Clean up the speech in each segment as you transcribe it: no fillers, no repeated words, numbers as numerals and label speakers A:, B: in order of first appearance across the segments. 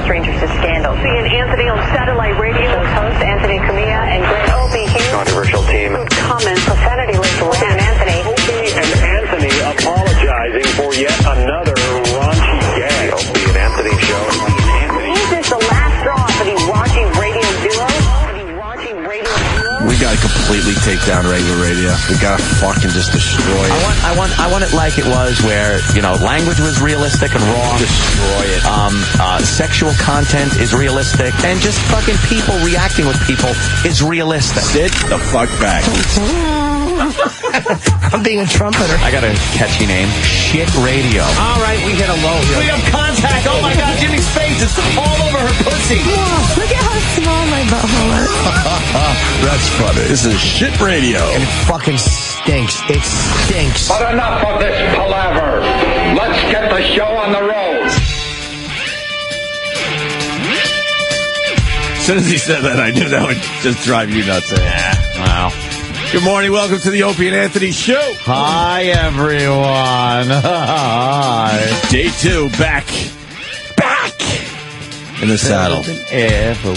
A: strangers to scandal. Seeing Anthony on satellite radio. Those hosts, Anthony Cumia and Greg Opie.
B: Controversial team.
A: Comment, profanity linked to and Anthony.
B: Opie and Anthony apologizing for yet another raunchy gag. Opie and Anthony show.
A: Is this the last straw for the raunchy radio duo?
C: We gotta completely take down regular radio. We gotta fucking just destroy it.
D: I want it like it was, where, you know, language was realistic and raw.
C: Destroy it.
D: Sexual content is realistic, and just fucking people reacting with people is realistic.
C: Sit the fuck back.
E: I'm being a trumpeter.
D: I got a catchy name. Shit Radio.
E: All right, we hit a low here.
D: We have contact. Oh my God, Jimmy's face is all over her pussy.
F: Whoa, look at how small my butthole is.
C: That's funny. This is Shit Radio.
E: And it fucking stinks. It stinks.
B: But enough of this palaver. Let's get the show on the road.
C: As soon as he said that, I knew that would just drive you nuts.
D: Wow.
C: Good morning. Welcome to the Opie and Anthony Show.
D: Hi, everyone. Hi.
C: Day 2, back in the saddle.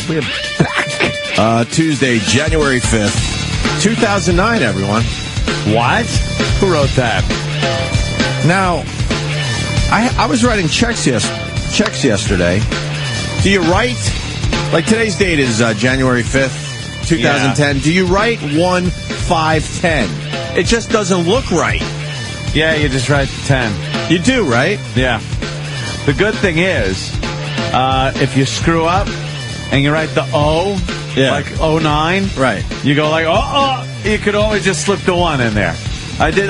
D: We're back.
C: Tuesday, January 5th, 2009, everyone.
D: What? Who wrote that?
C: Now, I was writing checks yesterday. Do you write, like today's date is January 5th, 2010.
D: Yeah.
C: Do you write 1-5-10? It just doesn't look right.
D: Yeah, you just write 10.
C: You do, right?
D: Yeah. The good thing is, if you screw up and you write the O, like 09,
C: right?
D: You go like, you could always just slip the 1 in there. I did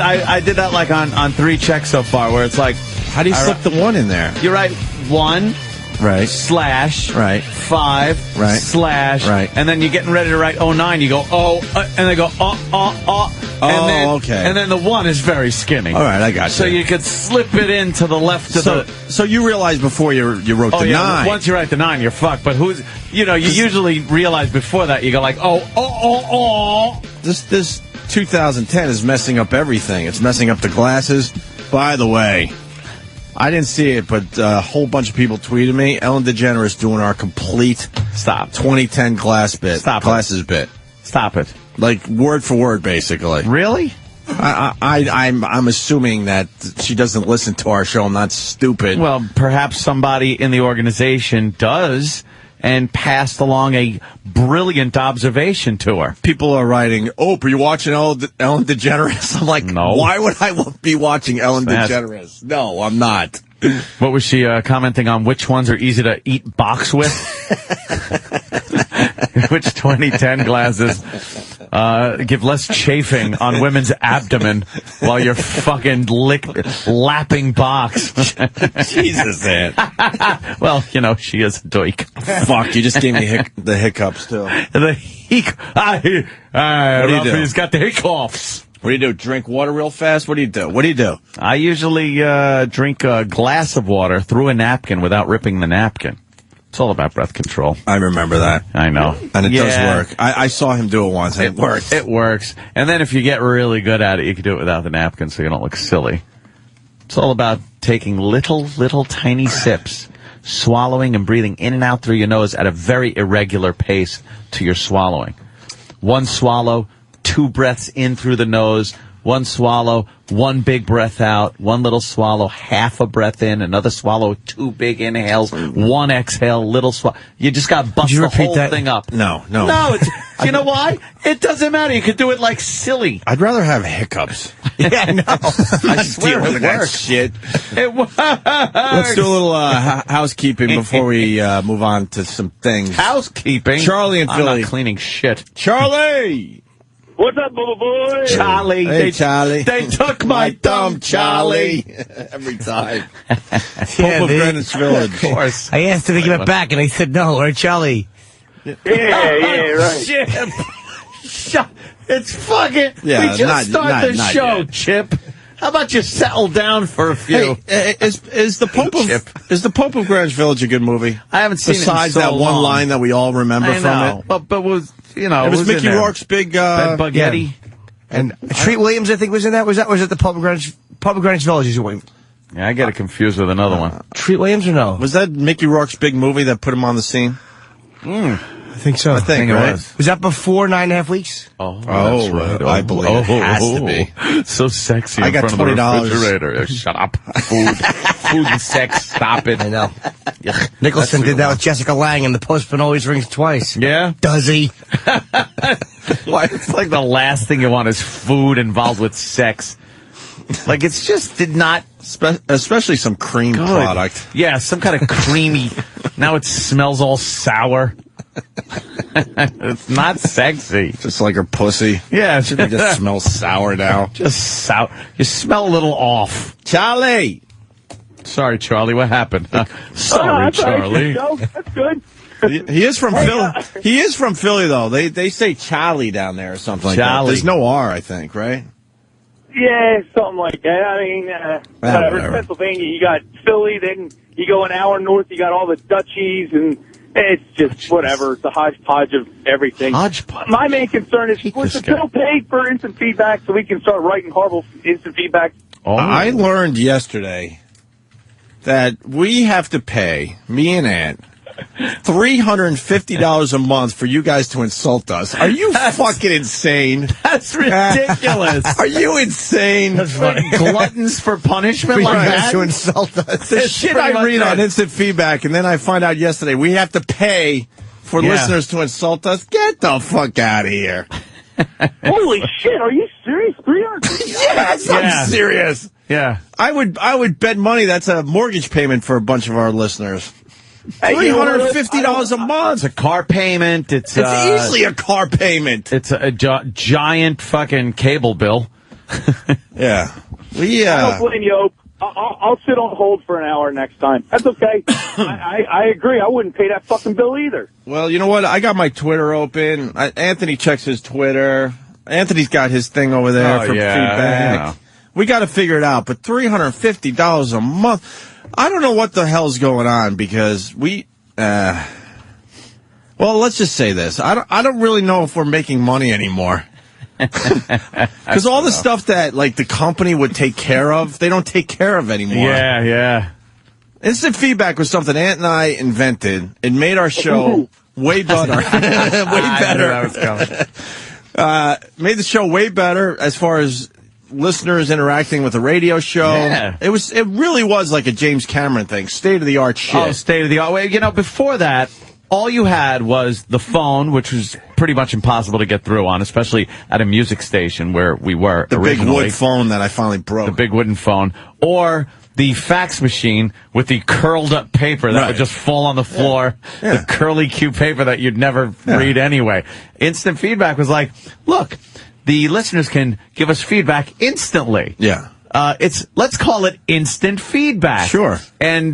D: that like on 3 checks so far, where it's like,
C: how do you slip the 1 in there?
D: You write 1,
C: right,
D: slash,
C: right,
D: 5,
C: right,
D: slash,
C: right,
D: and then you're getting ready to write 09. You go and they go and then,
C: okay.
D: And then the 1 is very skinny.
C: All right, I got you.
D: So you could slip it into the left of the.
C: So you realized before you wrote the 9.
D: Once you write the 9, you're fucked. But you usually realize before that, you go like,
C: This 2010 is messing up everything. It's messing up the glasses. By the way, I didn't see it, but a whole bunch of people tweeted me. Ellen DeGeneres doing our complete 2010 glasses bit.
D: Stop it.
C: Like word for word, basically.
D: Really?
C: I'm assuming that she doesn't listen to our show. I'm not stupid.
D: Well, perhaps somebody in the organization does and passed along a brilliant observation to her.
C: People are writing, are you watching Ellen DeGeneres? I'm like, no. Why would I be watching Ellen DeGeneres? No, I'm not.
D: What was she commenting on? Which ones are easy to eat box with? Which 2010 glasses give less chafing on women's abdomen while you're fucking lapping box?
C: Jesus, man.
D: Well, she is a doik.
C: Fuck, you just gave me the hiccups, too.
D: What do you do? He's got the hiccups.
C: What do you do? Drink water real fast? What do you do?
D: I usually drink a glass of water through a napkin without ripping the napkin. It's all about breath control.
C: I remember that.
D: I know.
C: And it does work. I saw him do it once. It worked.
D: It works. And then if you get really good at it, you can do it without the napkin so you don't look silly. It's all about taking little tiny sips, swallowing and breathing in and out through your nose at a very irregular pace to your swallowing. 1 swallow, 2 breaths in through the nose, 1 swallow, 1 big breath out, 1 little swallow, half a breath in, another swallow, 2 big inhales, 1 exhale, little swallow. You just got to bust the whole thing up.
C: No.
D: No, you know why? It doesn't matter. You could do it like silly.
C: I'd rather have hiccups.
D: Yeah, I know. I swear it works.
C: Shit.
D: It works.
C: Let's do a little housekeeping before we move on to some things.
D: Housekeeping?
C: Charlie in Philly.
D: I'm not cleaning shit.
C: Charlie!
B: What's up, Bubba Boy?
D: Charlie.
C: Hey, Charlie.
D: They took my thumb, Charlie.
C: Every time. Pope of Greenwich Village.
D: Of course.
E: I asked him to give it back, and I said no. Or Charlie.
B: Yeah, right.
D: Chip. It's fucking...
C: Yeah,
D: we just started the show,
C: yet.
D: Chip. How about you settle down for a few?
C: Hey, is the Pope of Greenwich Village a good movie?
D: I haven't seen
C: Besides
D: it in so
C: that one
D: long.
C: line that we all remember from it.
D: But was,
C: it was Mickey Rourke's big...
D: Bed Buggetti.
E: And Treat Williams, I think, was in that. Was it the Pope of Greenwich Village?
D: Yeah, I get it confused with another one.
E: Treat Williams or no?
C: Was that Mickey Rourke's big movie that put him on the scene?
E: I think so.
C: I think
D: it
C: right?
D: was.
E: Was that before 9.5 weeks?
D: Oh,
C: Oh,
D: that's right.
C: I believe it has to be.
D: So sexy
C: I
D: in
C: got
D: front of the
C: $20.
D: refrigerator. Shut up. Food and sex. Stop it.
E: I know. Nicholson did that with Jessica Lange, and the postman always rings twice.
D: Yeah?
E: Does he?
D: Why? It's like the last thing you want is food involved with sex. Like, it's just did not...
C: Especially some cream
D: Good.
C: product.
D: Yeah, some kind of creamy... Now it smells all sour. It's not sexy.
C: Just like her pussy.
D: Yeah,
C: It just smells sour now.
D: just sour. You smell a little off.
C: Charlie!
D: Sorry, Charlie. What happened? Sorry, Charlie.
G: That's good.
C: He is from Philly. He is from Philly, though. They say Charlie down there or something like that.
D: Charlie.
C: There's no R, I think, right?
G: Yeah, something like that. I mean, whatever.
C: whatever.
G: Pennsylvania, you got Philly, then you go an hour north, you got all the duchies, and it's just whatever. It's a hodgepodge of everything.
D: Hodgepodge.
G: My main concern is,
D: Hate
G: was
D: this
G: the bill paid for instant feedback so we can start writing horrible instant feedback?
D: Oh,
C: I learned yesterday that we have to pay, me and Ant, $350 a month for you guys to insult us. Are you fucking insane?
D: that's ridiculous.
C: Are you insane?
D: Gluttons for punishment
E: For
D: like
E: you guys
D: that?
E: to insult us.
C: The shit
D: pretty
C: I
D: much
C: read
D: right.
C: on instant feedback, and then I find out yesterday we have to pay for
D: Yeah.
C: listeners to insult us. Get the fuck out of here.
G: Holy shit, are you serious? 300?
C: Yes,
D: Yeah.
C: I'm serious.
D: Yeah.
C: I would bet money that's a mortgage payment for a bunch of our listeners.
G: Hey, you know what?
C: $350 a month.
D: It's a car payment. It's
C: Easily a car payment.
D: It's a giant fucking cable bill.
C: Yeah.
G: I don't blame you, Ope. I'll sit on hold for an hour next time. That's okay. I agree. I wouldn't pay that fucking bill either.
C: Well, you know what? I got my Twitter open. Anthony checks his Twitter. Anthony's got his thing over there
D: Oh,
C: for
D: yeah,
C: feedback.
D: yeah.
C: We got to figure it out. But $350 a month. I don't know what the hell's going on because we. Well, let's just say this. I don't really know if we're making money anymore. Because all the stuff that like the company would take care of, they don't take care of anymore.
D: Yeah, yeah.
C: Instant feedback was something Ant and I invented. It made our show way better. Way
D: I knew that
C: better.
D: was coming.
C: Made the show way better as far as listeners interacting with the radio show.
D: Yeah.
C: It really was like a James Cameron thing. State of the art shit.
D: Oh, state of the art. Well, you know, before that, all you had was the phone, which was pretty much impossible to get through on, especially at a music station where we were
C: the big
D: originally.
C: wood phone that I finally broke.
D: The big wooden phone, or the fax machine with the curled up paper that
C: Right.
D: would just fall on the floor,
C: Yeah.
D: the curly Q paper that you'd never read anyway. Instant feedback was like, look, the listeners can give us feedback instantly.
C: Yeah.
D: Let's call it instant feedback.
C: Sure.
D: And,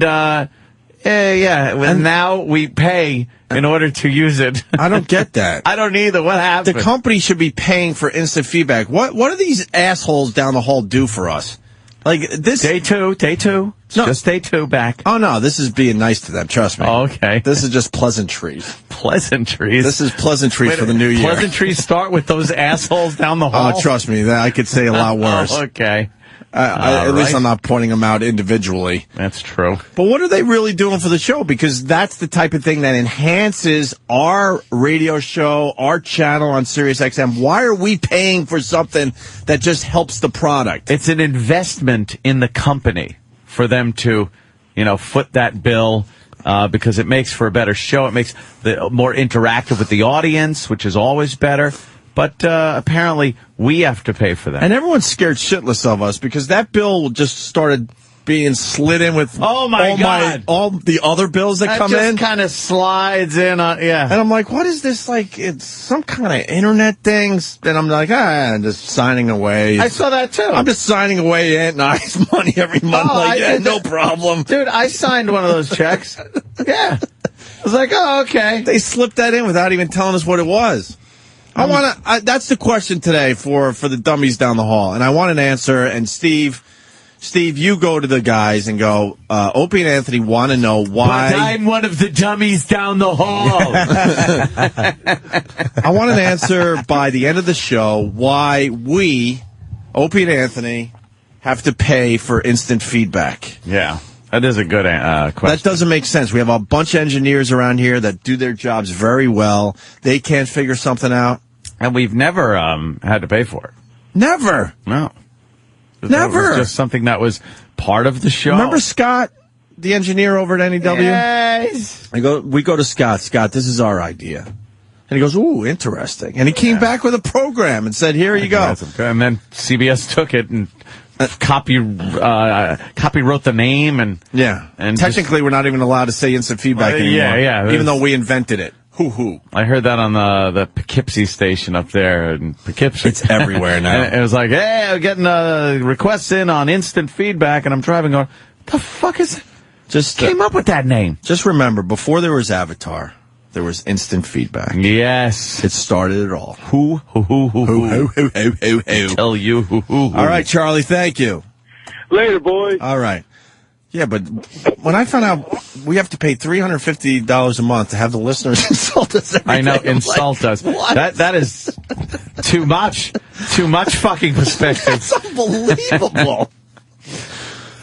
D: now we pay in order to use it.
C: I don't get that.
D: I don't either. What
C: The
D: happened?
C: company should be paying for instant feedback. What do these assholes down the hall do for us? Like this
D: Day two. It's
C: No.
D: just day 2 back.
C: Oh no, this is being nice to them, trust me.
D: Oh, okay.
C: This is just pleasantries.
D: Pleasantries.
C: This is pleasantries
D: Wait,
C: for the new year.
D: Pleasantries start with those assholes down the hall.
C: Oh, trust me, that I could say a lot worse.
D: Oh, okay.
C: At least
D: right.
C: I'm not pointing them out individually.
D: That's true.
C: But what are they really doing for the show? Because that's the type of thing that enhances our radio show, our channel on Sirius XM. Why are we paying for something that just helps the product?
D: It's an investment in the company for them to, foot that bill, because it makes for a better show. It makes the more interactive with the audience, which is always better. But apparently we have to pay for that.
C: And everyone's scared shitless of us because that bill just started being slid in with
D: Oh, my God.
C: all the other bills that come
D: just
C: in.
D: kind of slides in on, yeah.
C: And I'm like, what is this? Like, it's some kind of internet things. And I'm like, I'm just signing away.
D: I saw that too.
C: I'm just signing away Ant and I's money every month.
D: Oh, I
C: like, yeah,
D: did
C: no
D: that.
C: problem.
D: Dude, I signed one of those checks. Yeah. I was like, oh, okay.
C: They slipped that in without even telling us what it was. That's the question today for the dummies down the hall. And I want an answer. And Steve, you go to the guys and go, Opie and Anthony want to know why.
D: But I'm one of the dummies down the hall.
C: I want an answer by the end of the show why we, Opie and Anthony, have to pay for instant feedback?
D: Yeah. That is a good question.
C: That doesn't make sense. We have a bunch of engineers around here that do their jobs very well. They can't figure something out.
D: And we've never had to pay for it.
C: Never.
D: No.
C: Never.
D: It was just something that was part of the show.
C: Remember Scott, the engineer over at NEW?
D: Yes.
C: We go to Scott. Scott, this is our idea. And he goes, ooh, interesting. And he came back with a program and said, here you go.
D: And then CBS took it and copywrote the name and
C: and technically we're not even allowed to say instant feedback anymore. Even though we invented it. Hoo.
D: I heard that on the Poughkeepsie station up there in Poughkeepsie.
C: It's everywhere now.
D: And it was like, hey, I'm getting requests in on instant feedback, and I'm driving going, the fuck is it?
C: Just
D: came up with that name.
C: Just remember, before there was Avatar, there was instant feedback.
D: Yes.
C: It started it all.
D: Who. Tell you who.
C: All right, Charlie, thank you.
G: Later, boys.
C: All right. Yeah, but when I found out we have to pay $350 a month to have the listeners insult us every
D: I know,
C: day,
D: insult us.
C: What?
D: That is too much. Too much fucking perspective.
C: It's unbelievable.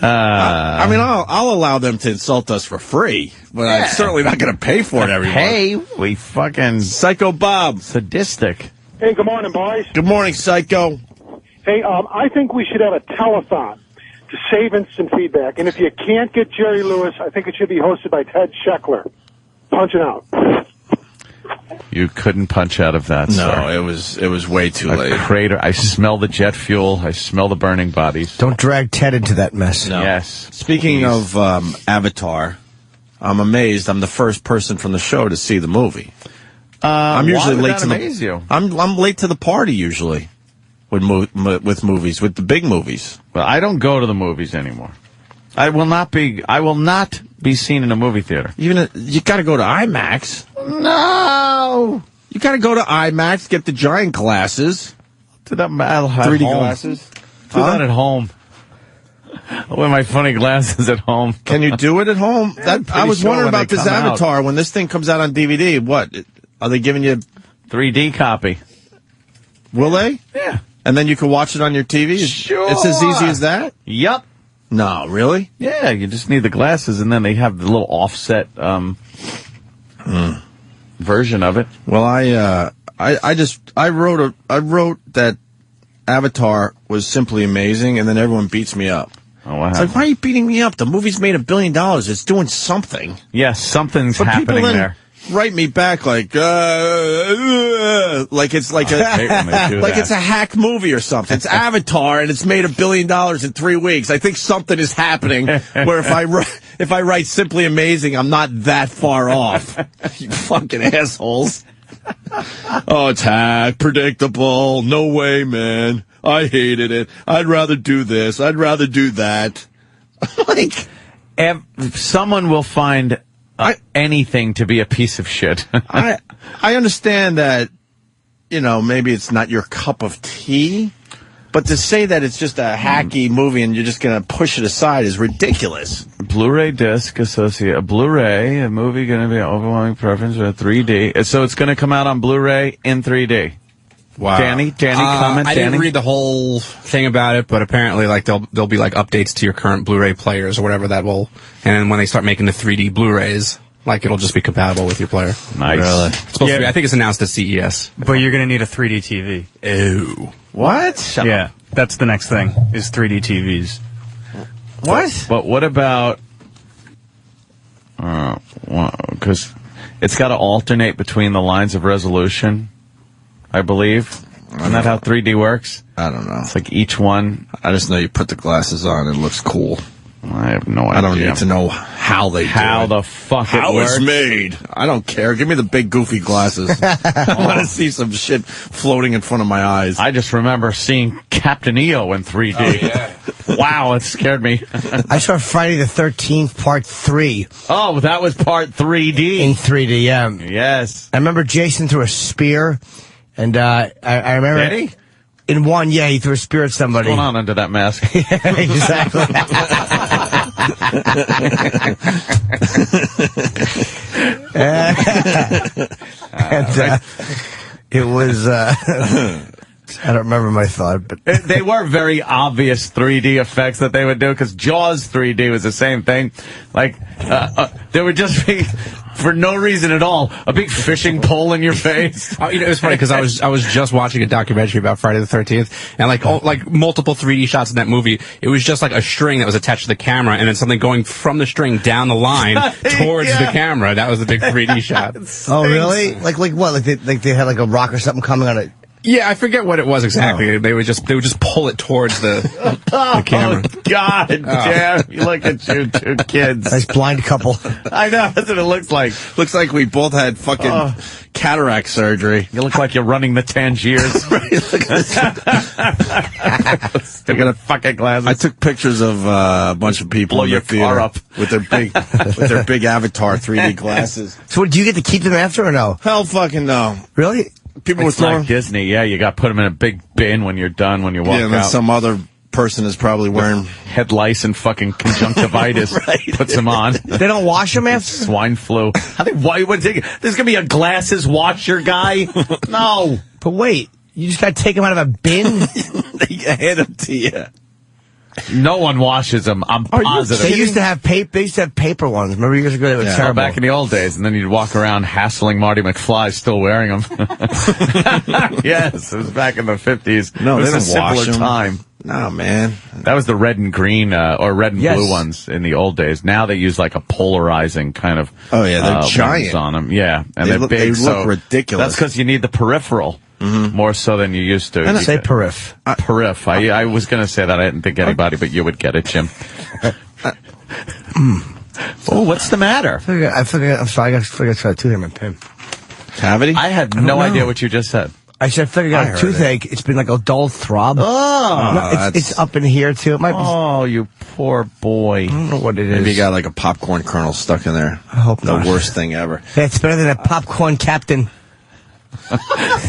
C: I mean, I'll allow them to insult us for free, but I'm certainly not going to pay for it every month.
D: Hey, we fucking
C: Psycho Bob.
D: Sadistic.
H: Hey, good morning, boys.
C: Good morning, Psycho.
H: Hey, I think we should have a telethon to save instant feedback. And if you can't get Jerry Lewis, I think it should be hosted by Ted Scheckler. Punching out.
D: You couldn't punch out of that,
C: No,
D: sir.
C: it was way too late.
D: Crater. I smell the jet fuel. I smell the burning bodies.
E: Don't drag Ted into that mess.
C: No.
D: Yes.
C: Speaking of Avatar, I'm amazed. I'm the first person from the show to see the movie. I'm usually late to
D: you?
C: I'm late to the party usually with movies, with the big movies.
D: Well, I don't go to the movies anymore. I will not be seen in a movie theater.
C: Even you got to go to IMAX.
D: No.
C: You got to go to IMAX, get the giant glasses.
D: To that 3D
C: glasses.
D: Do that at home. I wear my funny glasses at home.
C: Can you do it at home? I was wondering about this Avatar when this thing comes out on DVD. What are they giving you?
D: 3D copy.
C: Will they?
D: Yeah.
C: And then you can watch it on your TV.
D: Sure.
C: It's as easy as that.
D: Yep.
C: No, really?
D: Yeah, you just need the glasses, and then they have the little offset version of it.
C: Well, I wrote that Avatar was simply amazing, and then everyone beats me up.
D: Oh, wow.
C: It's like, why are you beating me up? The movie's made $1 billion. It's doing something.
D: Yes, something's
C: But
D: happening
C: people then
D: there.
C: write me back like it's like it's a hack movie or something. It's Avatar and it's made $1 billion in 3 weeks. I think something is happening where if I write simply amazing, I'm not that far off. You fucking assholes. Oh, it's hack, predictable. No way, man. I hated it. I'd rather do this. I'd rather do that. Like,
D: someone will find anything to be a piece of shit.
C: I understand that, maybe it's not your cup of tea, but to say that it's just a hacky movie and you're just going to push it aside is ridiculous.
D: Blu-ray disc associate, a Blu-ray, a movie going to be an overwhelming preference for 3D. So it's going to come out on Blu-ray in 3D.
C: Wow.
D: Danny, comment.
I: I didn't read the whole thing about it, but apparently, there'll be updates to your current Blu-ray players or whatever that will. And then when they start making the 3D Blu-rays, it'll just be compatible with your player.
D: Nice.
C: Really?
I: It's supposed to be. I think it's announced at CES.
J: But you're going to need a 3D TV.
I: Ew.
C: What?
J: Yeah, that's the next thing, is 3D TVs.
C: What?
D: But what about... Because it's got to alternate between the lines of resolution, I believe. Isn't that how 3D works?
C: I don't know.
D: It's like each one...
C: I just know you put the glasses on and it looks cool.
D: I have no idea.
C: I don't need to know how they do it.
D: How the fuck it
C: How
D: works.
C: it's made. I don't care. Give me the big goofy glasses. I want to see some shit floating in front of my eyes.
D: I just remember seeing Captain EO in 3D.
I: Oh, yeah.
D: Wow, it scared me.
E: I saw Friday the 13th, Part 3.
D: Oh, that was Part 3D.
E: In 3D, yeah.
D: Yes.
E: I remember Jason threw a spear, and I remember...
D: Did he?
E: In one, yeah, he threw a spear at somebody.
D: What's going on under that mask?
E: Exactly. And it was I don't remember my thought, but
D: They were very obvious 3D effects that they would do, because Jaws 3D was the same thing. Like, there would just be, for no reason at all, a big fishing pole in your face.
I: Oh, it was funny because I was just watching a documentary about Friday the 13th, and like multiple 3D shots in that movie. It was just like a string that was attached to the camera, and then something going from the string down the line towards the camera. That was the big 3D shot.
E: oh really? Like what? Like they had like a rock or something coming on it.
I: Yeah, I forget what it was exactly. They would just pull it towards the camera.
D: Oh, God damn. You look at you two kids.
E: Nice blind couple.
D: I know, that's what it looks like.
C: Looks like we both had fucking cataract surgery.
D: You look like you're running the Tangiers. Look at the fucking glasses.
C: I took pictures of a bunch of people
D: Blow
C: in
D: your
C: the theater
D: car up.
C: with their big Avatar 3D glasses.
E: So do you get to keep them after or no?
C: Hell fucking no.
E: Really?
C: People were
D: It's like
C: throwing.
D: Disney, yeah. You got to put them in a big bin when you're done, when you walk
C: Yeah, and then
D: out.
C: some other person is probably wearing.
D: Head lice and fucking conjunctivitis puts them on.
E: They don't wash them after?
D: Swine flu. Why would take? There's gonna be a glasses washer guy? No.
E: But wait, you just got to take them out of a bin?
C: They hand them to you.
D: No one washes them. I'm positive.
E: They used to have paper ones. Remember years ago they were
D: Yeah,
E: terrible.
D: back in the old days, and then you'd walk around hassling Marty McFly, still wearing them. Yes, it was back in the 50s.
C: No,
D: it was
C: they
D: a
C: don't wash
D: simpler
C: them.
D: time.
C: No, man.
D: That was the red and green, or red and blue ones in the old days. Now they use like a polarizing kind of.
C: Oh, yeah, they're giant.
D: wings on them. Yeah, and
C: They
D: they're
C: look-
D: big.
C: they look
D: so
C: ridiculous.
D: That's because you need the peripheral more so than you used to.
E: And say perif.
D: Perif. I was going to say that. I didn't think anybody but you would get it, Jim. Oh, what's the matter?
E: I'm sorry, I forgot to tooth in my pen.
C: Cavity?
D: I had no idea what you just said.
E: I said, I figured I got a toothache. It's been like a dull throb. No, it's up in here, too. It might be,
D: Oh, you poor boy.
E: I don't know what it is.
C: Maybe you got like a popcorn kernel stuck in there.
E: I hope
C: The
E: not.
C: worst thing ever.
E: It's better than a popcorn captain.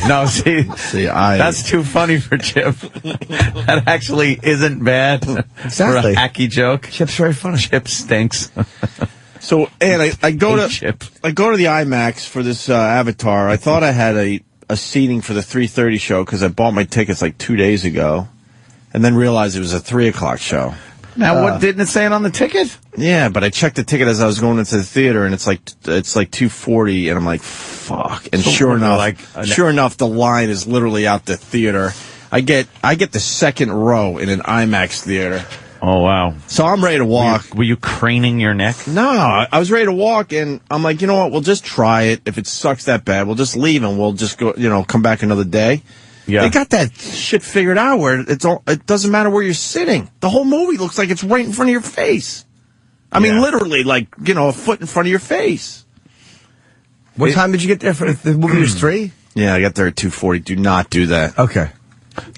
D: No, see,
C: that's
D: too funny for Chip. That actually isn't bad
E: Exactly.
D: for a hacky joke.
E: Chip's very funny.
D: Chip stinks.
C: So, and I go
D: Hey,
C: to
D: Chip.
C: I go to the IMAX for this Avatar. I thought I had a seating for the 3:30 show because I bought my tickets like 2 days ago, and then realized it was a 3 o'clock show.
D: Now, what didn't it say it on the ticket?
C: Yeah, but I checked the ticket as I was going into the theater, and it's like 240, and I'm like, fuck. And
D: So
C: sure
D: what,
C: enough,
D: like
C: the line is literally out the theater. I get the second row in an IMAX theater.
D: Oh, wow.
C: So I'm ready to walk.
D: Were you craning your neck?
C: No, I was ready to walk, and I'm like, you know what? We'll just try it. If it sucks that bad, we'll just leave, and we'll just go, come back another day.
D: Yeah.
C: They got that shit figured out where it doesn't matter where you're sitting. The whole movie looks like it's right in front of your face. I mean, literally, like, a foot in front of your face.
E: What time did you get there for the movie? Was 3?
C: Yeah, I got there at 2:40. Do not do that.
E: Okay.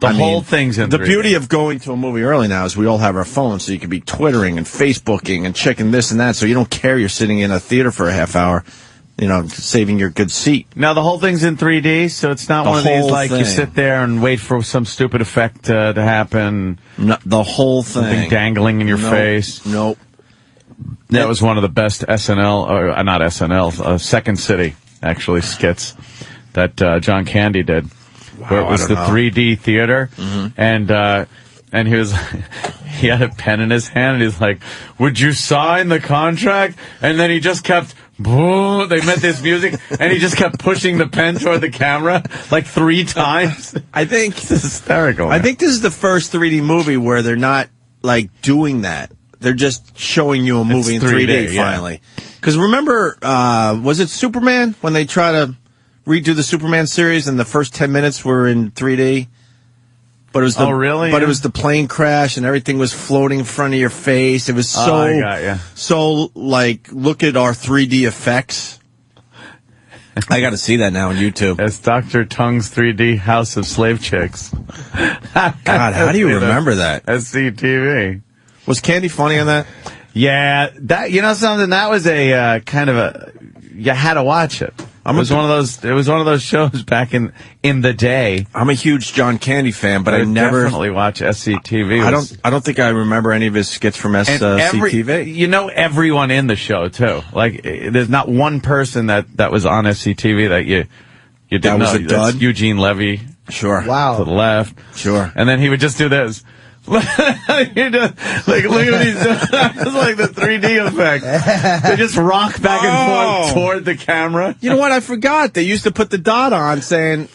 D: The whole thing's in
C: The
D: 3D.
C: beauty of going to a movie early now is we all have our phones, so you can be twittering and Facebooking and checking this and that, so you don't care you're sitting in a theater for a half hour, saving your good seat.
D: Now, the whole thing's in 3D, so it's not
C: The
D: one of these,
C: whole
D: like, you
C: thing.
D: sit there and wait for some stupid effect to happen.
C: No, the whole
D: Something
C: thing.
D: dangling in your
C: Nope.
D: face.
C: Nope.
D: That was one of the best SNL, or not SNL, Second City, actually, skits that John Candy did. Where it was
C: I
D: the
C: don't know.
D: 3D theater, and he was, he had a pen in his hand, and he's like, would you sign the contract? And then he just kept, boom, they met this music, and he just kept pushing the pen toward the camera, like 3 times.
C: I think
D: It's hysterical.
C: I think this is the first 3D movie where they're not like doing that. They're just showing you a movie in 3D,
D: yeah.
C: finally. Because remember, was it Superman when they try to redo the Superman series and the first 10 minutes were in 3D? But it was
D: Oh, really?
C: But
D: Yeah.
C: it was the plane crash and everything was floating in front of your face. It was
D: Oh,
C: so
D: I got ya.
C: so like look at our 3D effects. I got to see that now on YouTube.
D: It's Dr. Tongue's 3D House of Slave Chicks.
C: God, how do you remember that?
D: SCTV.
C: Was Candy funny on that?
D: Yeah, that, something, that was a kind of a, you had to watch it. It was one of those shows back in the day.
C: I'm a huge John Candy fan, but I never
D: definitely watch SCTV.
C: I don't think I remember any of his skits from SCTV.
D: Everyone in the show too. Like, there's not one person that was on SCTV that you didn't
C: That was
D: know.
C: a dud?
D: That's Eugene Levy
C: Sure.
D: to
E: Wow.
D: the left.
C: Sure.
D: And then he would just do this. Look at these. It's like the 3D effect. They just rock back and forth toward the camera.
C: You know what? I forgot. They used to put the dot on saying,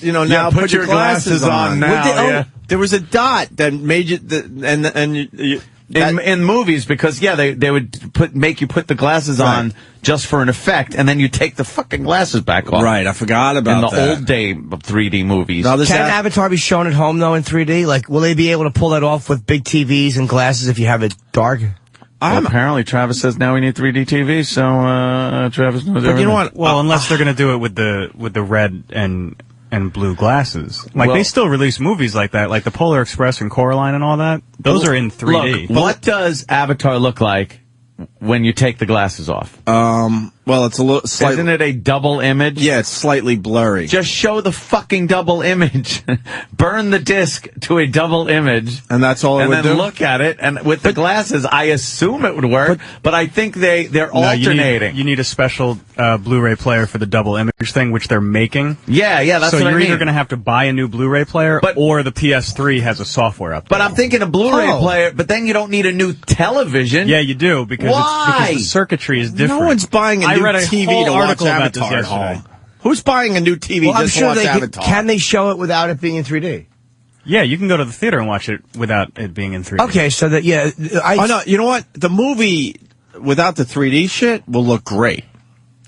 C: now
D: Yeah,
C: put your glasses on
D: now. Yeah.
C: There was a dot that made you,
D: In movies, because they would make you put the glasses on just for an effect, and then you take the fucking glasses back off.
C: Right, I forgot about
D: in the
C: that.
D: old day of 3D movies.
C: Now,
E: Can Avatar be shown at home, though, in 3D? Like, will they be able to pull that off with big TVs and glasses if you have it dark?
D: Well, apparently, Travis says now we need 3D TV, so Travis knows everything.
C: you know what?
J: Well, unless they're going to do it with the red and blue glasses. Like, they still release movies like that, like the Polar Express and Coraline and all that. Those are in 3D.
D: Look, what does Avatar look like when you take the glasses off?
C: Well, it's a little slightly.
D: Isn't it a double image?
C: Yeah, it's slightly blurry.
D: Just show the fucking double image. Burn the disc to a double image.
C: And that's all it would
D: And then
C: do?
D: look at it. And with the glasses, I assume it would work. But I think they're alternating.
J: You need a special Blu-ray player for the double image thing, which they're making.
D: Yeah, that's
J: so
D: what I
J: you're
D: mean.
J: either going to have to buy a new Blu-ray player, or the PS3 has a software update.
D: But I'm thinking a Blu-ray player, but then you don't need a new television.
J: Yeah, you do, because the circuitry is different.
C: No one's buying a new TV to watch
J: article about this
C: Avatar at
J: yesterday.
C: home. Who's buying a new TV
E: Well, I'm
C: just
E: sure
C: to watch
E: they
C: Avatar?
E: can they show it without it being in 3D?
J: Yeah, you can go to the theater and watch it without it being in 3D.
E: Okay, so that,
C: Oh, no, you know what? The movie without the 3D shit will look great.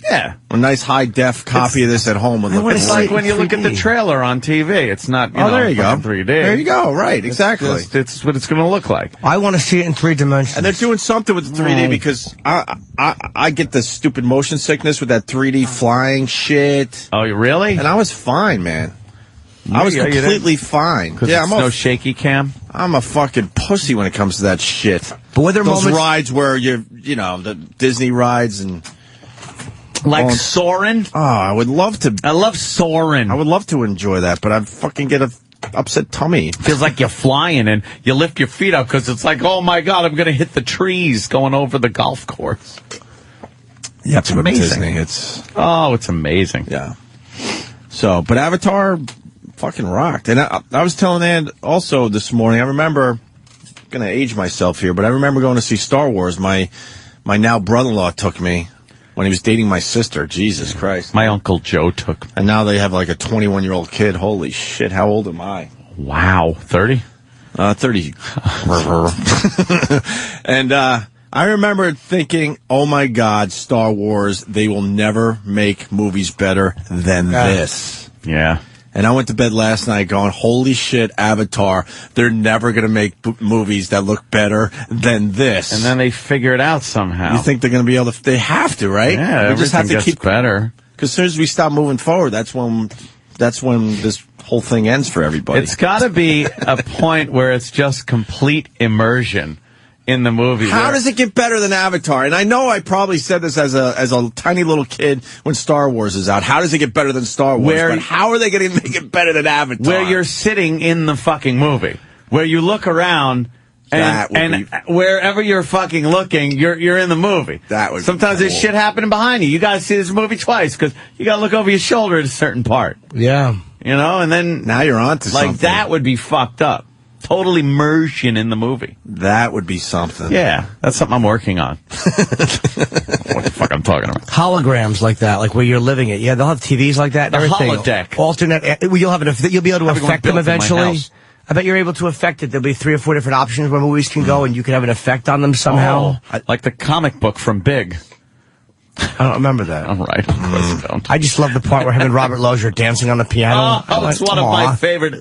D: Yeah.
C: A nice high-def copy of this at home would look great.
D: It's like when you look at the trailer on TV. It's not,
C: there you go.
D: 3D.
C: There you go. Right, exactly.
D: It's what it's going to look like.
E: I want to see it in 3 dimensions.
C: And they're doing something with the 3D because I get the stupid motion sickness with that 3D flying shit.
D: Oh, really?
C: And I was fine, man. I was completely fine.
D: Yeah, no shaky cam.
C: I'm a fucking pussy when it comes to that shit.
E: But were there
C: those
E: moments
C: rides where the Disney rides and
D: like Soarin'?
C: Oh, I would love to.
D: I love Soarin'.
C: I would love to enjoy that, but I fucking get a upset tummy.
D: Feels like you're flying and you lift your feet up because it's like, oh my God, I'm going to hit the trees going over the golf course.
C: Yeah,
D: it's amazing.
C: Disney.
D: It's amazing.
C: Yeah. So, but Avatar fucking rocked. And I was telling Ann also this morning, I remember, I'm going to age myself here, but I remember going to see Star Wars. My now brother-in-law took me when he was dating my sister. Jesus Christ.
D: My Uncle Joe took me.
C: And now they have like a 21-year-old kid. Holy shit, how old am I?
D: Wow. 30?
C: 30. And I remember thinking, oh my God, Star Wars, they will never make movies better than this.
D: Yeah.
C: And I went to bed last night going, holy shit, Avatar, they're never going to make movies that look better than this.
D: And then they figure it out somehow.
C: You think they're going to be able to, they have to, right?
D: Yeah,
C: we just have to keep
D: better.
C: Because as soon as we stop moving forward, that's when this whole thing ends for everybody.
D: It's got to be a point where it's just complete immersion in the movie.
C: How does it get better than Avatar? And I know I probably said this as a tiny little kid when Star Wars is out. How does it get better than Star Wars? But how are they going to make it better than Avatar?
D: Where you're sitting in the fucking movie, where you look around and wherever you're fucking looking, you're in the movie.
C: That would
D: sometimes
C: be cool.
D: there's shit happening behind you. You got to see this movie twice because you got to look over your shoulder at a certain part.
E: Yeah,
D: and then
C: now you're on to something.
D: Like that would be fucked up. Total immersion in the movie.
C: That would be something.
D: Yeah, that's something I'm working on. What the fuck I'm talking about?
E: Holograms like that, like where you're living it. Yeah, they'll have TVs like that. And
D: The
E: everything.
D: holodeck.
E: Alternate. You'll be able to affect them
D: built in my
E: eventually.
D: house.
E: I bet you're able to affect it. There'll be 3 or 4 different options where movies can go, and you can have an effect on them somehow.
D: Like the comic book from Big.
E: I don't remember that.
D: All right. Of course you don't.
E: I just love the part where him and Robert Lozier are dancing on the piano.
D: Oh, it's one of my favorite.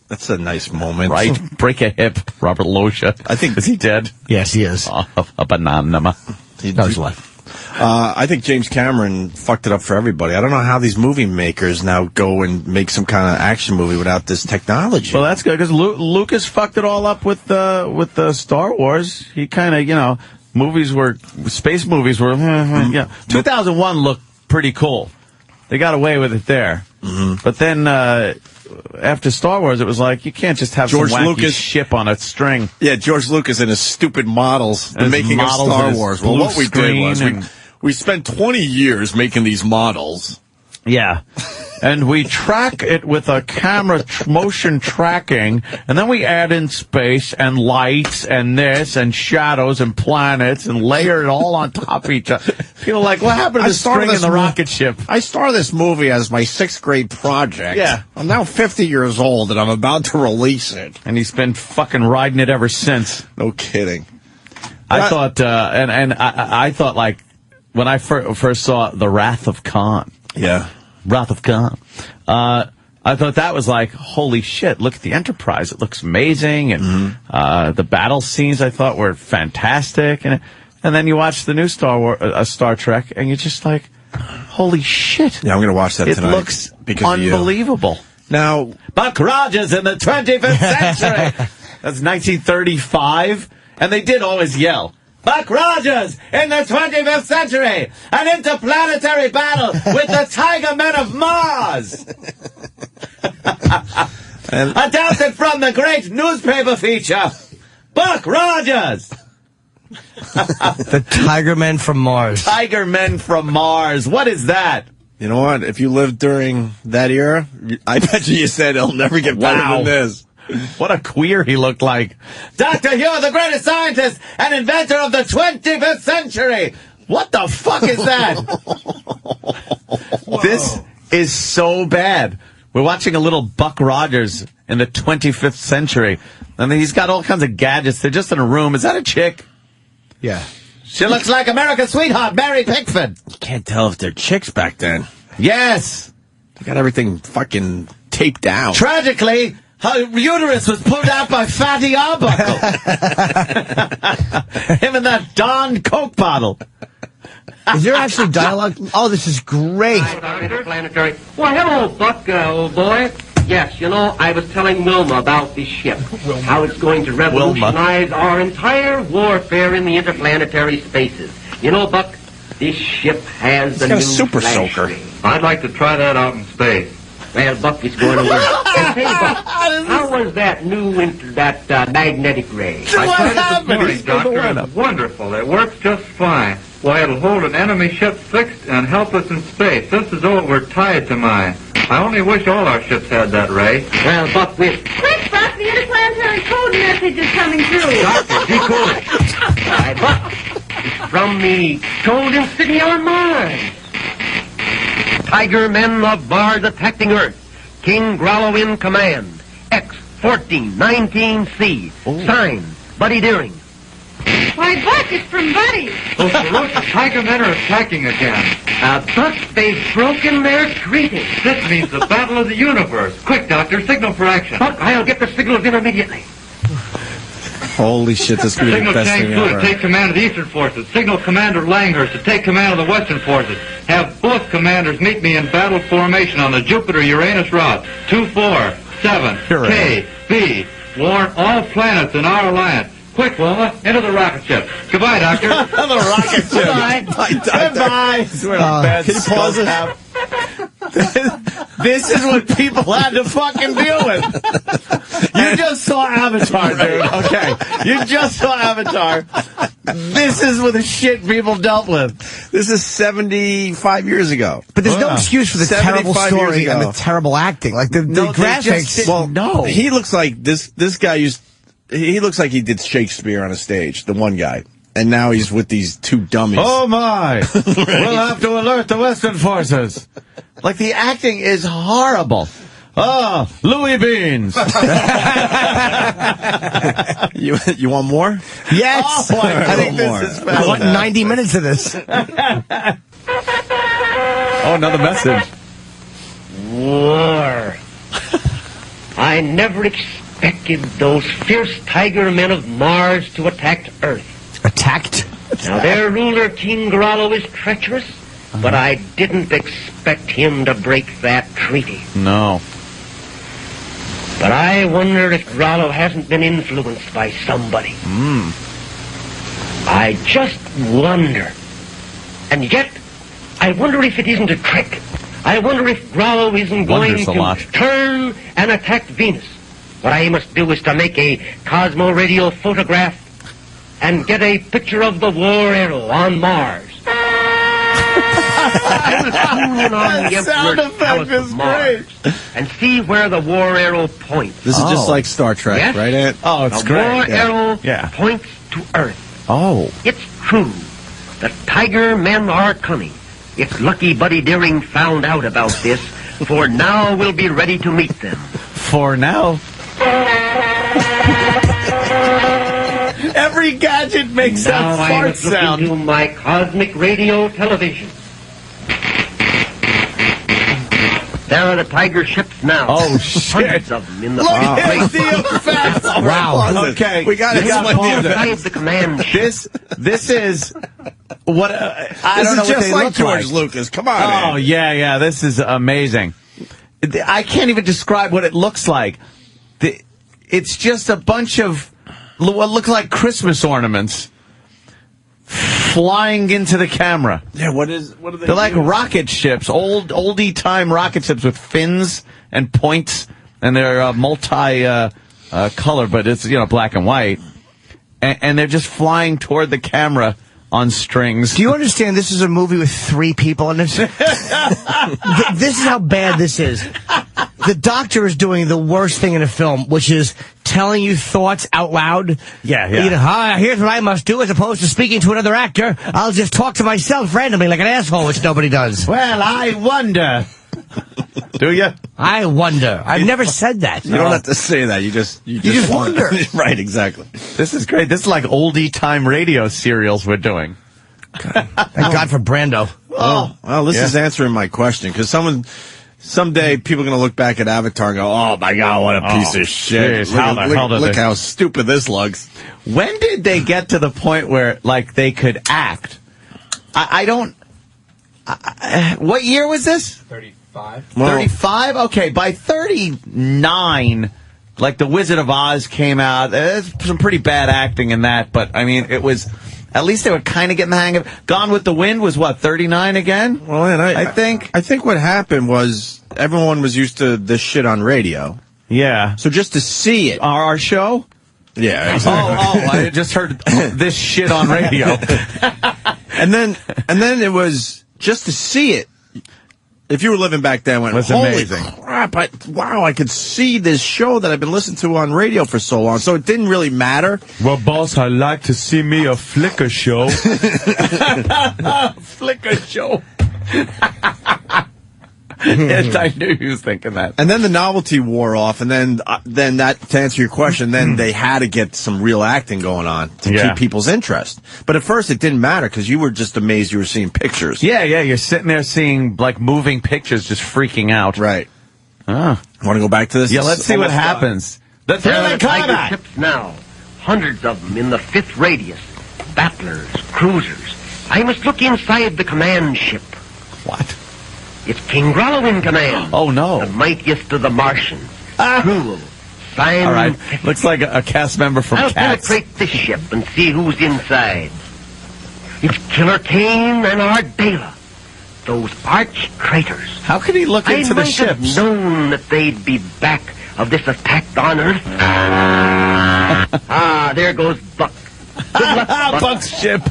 C: That's a nice moment.
D: Right? Break a hip, Robert Lozier. I think. Is he dead?
E: Yes, he is.
D: A banana.
E: No, he's alive.
C: I think James Cameron fucked it up for everybody. I don't know how these movie makers now go and make some kind of action movie without this technology.
D: Well, that's good because Lucas fucked it all up with the Star Wars. He kind of, space movies were, 2001 looked pretty cool. They got away with it there. Mm-hmm. But then, after Star Wars, it was like, you can't just have
C: George
D: some wacky
C: Lucas
D: ship on a string.
C: Yeah, George Lucas and his stupid models, the making of Star Wars. Well, what we did was we spent 20 years making these models.
D: Yeah. and we track it with a camera motion tracking, and then we add in space and lights and this and shadows and planets and layer it all on top of each other. People are like, what happened to the string in the rocket ship?
C: I started this movie as my 6th grade project.
D: Yeah.
C: I'm now 50 years old, and I'm about to release it.
D: And he's been fucking riding it ever since.
C: No kidding.
D: I thought, I thought, like, when I first saw The Wrath of Khan.
C: Yeah.
D: Wrath of Khan. I thought that was like, holy shit, look at the Enterprise. It looks amazing. And the battle scenes I thought were fantastic. And then you watch the new Star Trek, and you're just like, holy shit.
C: Yeah, I'm going to watch that tonight.
D: It looks unbelievable.
C: Now,
D: Buck Rogers in the 25th century. That's 1935. And they did always yell, Buck Rogers in the 25th century, an interplanetary battle with the Tiger Men of Mars. Adapted from the great newspaper feature, Buck Rogers.
E: The Tiger Men from Mars.
D: Tiger Men from Mars. What is that?
C: You know what? If you lived during that era, I bet you said it'll never get better than this.
D: What a queer he looked like. Dr. Hugh, the greatest scientist and inventor of the 25th century. What the fuck is that? This is so bad. We're watching a little Buck Rogers in the 25th century. And he's got all kinds of gadgets. They're just in a room. Is that a chick?
E: Yeah.
D: She looks like America's sweetheart, Mary Pickford.
C: You can't tell if they're chicks back then.
D: Yes.
C: They got everything fucking taped down.
D: Tragically, her uterus was pulled out by Fatty Arbuckle. Him and that darn Coke bottle.
E: Is there actually dialogue? Oh, this is great.
K: Interplanetary. Well, hello, Buck, old boy. Yes, you know, I was telling Wilma about this ship. How it's going to revolutionize our entire warfare in the interplanetary spaces. You know, Buck, this ship has the new
C: super
K: flash
C: soaker.
K: ray.
L: I'd like to try that out in space.
K: Well, Buck, it's going to work. And say, Buck, how was that new magnetic ray?
L: I tried it this morning, Doctor. It's wonderful. It works just fine. Why, it'll hold an enemy ship fixed and help us in space, just as though it were tied to mine. I only wish all our ships had that ray.
K: Well, Buck,
F: Quick, Buck, the interplanetary code message is coming through.
K: Doctor, decode it. Why, Buck, it's from the Golden City on Mars. Tiger Men of Mars attacking Earth. King Grollo in command. X-1419C. Signed, Buddy Deering.
F: Why, Buck, it's from Buddy.
L: Those ferocious Tiger Men are attacking again.
K: Buck, they've broken their treaty.
L: This means the battle of the universe. Quick, Doctor, signal for action.
K: Buck, I'll get the signals in immediately.
C: Holy shit, this could be the
L: Signal
C: best
L: Chang
C: thing
L: Fu
C: ever.
L: to take command of the Eastern Forces. Signal Commander Langhurst to take command of the Western Forces. Have both commanders meet me in battle formation on the Jupiter-Uranus route. 247 KB. Warn all planets in our alliance. Quick, Wilma, into the rocket ship. Goodbye, Doctor.
D: The rocket ship.
K: Goodbye.
D: Goodbye. Can you pause it? This is what people had to fucking deal with. You just saw Avatar, dude. Okay. You just saw Avatar. This is what the shit people dealt with.
C: This is 75 years ago.
E: But there's no excuse for the terrible
C: 75 years
E: story and
C: ago.
E: the terrible acting. Like the
D: No, they
E: graphics.
D: just didn't know.
C: He looks like this guy he looks like he did Shakespeare on a stage, the one guy. And now he's with these two dummies.
D: Oh my. We'll have to alert the Western forces. Like, the acting is horrible. Oh, Louis Beans.
C: You want more?
E: Yes.
D: Oh, I think
C: more.
D: this is
E: I want 90 minutes of this.
D: Oh, another message.
K: War. I never expected those fierce Tiger Men of Mars to attack Earth.
E: Attacked?
K: Now, their ruler, King Grollo, is treacherous, but I didn't expect him to break that treaty.
D: No.
K: But I wonder if Grollo hasn't been influenced by somebody. I just wonder. And yet, I wonder if it isn't a trick. I wonder if Grollo isn't going
D: Wonders a
K: to
D: lot.
K: turn and attack Venus. What I must do is to make a Cosmo radio photograph and get a picture of the war arrow on Mars. I will tune in on the
C: sound
K: Emperor's
C: effect
K: palace
C: is
K: of Mars and see where the war arrow points.
C: This is just like Star Trek,
K: Yes.
C: right, Ant?
D: Oh, it's
K: The
D: great.
K: war
D: Yeah.
K: arrow
D: Yeah.
K: points to Earth.
D: Oh.
K: It's true. The Tiger men are coming. It's lucky Buddy Deering found out about this, for now we'll be ready to meet them.
D: For now. Every gadget makes
K: Now
D: that
K: I
D: fart
K: must look
D: sound.
K: into my cosmic radio television. There are the Tiger ships now.
D: Oh, shit.
K: Hundreds of them in the
D: Look
K: far
D: at
K: place.
D: the effects.
E: Wow.
D: Okay.
C: We got to
K: This
C: explain the
K: is
C: effects.
K: the command ship.
D: This is what I
C: This
D: don't know
C: is
D: what
C: just
D: they
C: like
D: look
C: George
D: like.
C: Lucas. Come on,
D: Oh
C: Ant.
D: yeah, this is amazing. I can't even describe what it looks like. It's just a bunch of what look like Christmas ornaments flying into the camera.
C: Yeah, what are they?
D: They're like rocket ships, oldie time rocket ships with fins and points, and they're multi color, but it's black and white, and they're just flying toward the camera on strings.
E: Do you understand this is a movie with 3 people in it? This is how bad this is. The doctor is doing the worst thing in a film, which is telling you thoughts out loud.
D: Yeah.
E: Here's what I must do, as opposed to speaking to another actor. I'll just talk to myself randomly like an asshole, which nobody does.
D: Well, I wonder. Do you?
E: I wonder. I've never said that.
C: You don't have to say that. You just
E: wonder.
C: Right, exactly.
D: This is great. This is like oldie time radio serials we're doing.
E: Thank God for Brando.
C: Oh, well, this is answering my question, because someday people are going to look back at Avatar and go, "Oh my God, what a piece of shit!
D: Jeez,
C: Look how stupid this looks."
D: When did they get to the point where they could act? I don't. What year was this?
I: 35.
D: 35? Okay, by 39, The Wizard of Oz came out. There's some pretty bad acting in that, but I mean, it was. At least they were kind of getting the hang of it. Gone with the Wind was what, 39 again?
C: Well, and
D: I think
C: what happened was everyone was used to this shit on radio.
D: Yeah.
C: So just to see it,
D: our show.
C: Yeah. Exactly.
D: I just heard this shit on radio.
C: and then it was just to see it. If you were living back then, went,
D: was
C: holy
D: amazing.
C: Crap! I could see this show that I've been listening to on radio for so long. So it didn't really matter.
D: Well, boss, I like to see me a Flickr show. Flickr show. Yes, I knew he was thinking that.
C: And then the novelty wore off, and then that, to answer your question, then they had to get some real acting going on to keep people's interest. But at first it didn't matter, because you were just amazed you were seeing pictures.
D: Yeah, you're sitting there seeing, moving pictures, just freaking out.
C: Right.
D: Want
C: to go back to this?
D: Yeah, let's see what happens. The thrilling
K: Tiger
D: combat!
K: ships now. Hundreds of them in the 5th radius. Battlers, cruisers. I must look inside the command ship.
D: What?
K: It's King Grollo in command.
D: Oh, no.
K: The mightiest of the Martians. Cruel.
D: All right. Looks like a cast member from
K: I'll
D: Cats.
K: penetrate this ship and see who's inside. It's Killer Kane and Ardela. Those arch traitors.
D: How could he look into the
K: I might have
D: ships?
K: known that they'd be back of this attack on Earth. There goes Buck. Good luck, Buck.
D: Buck's ship.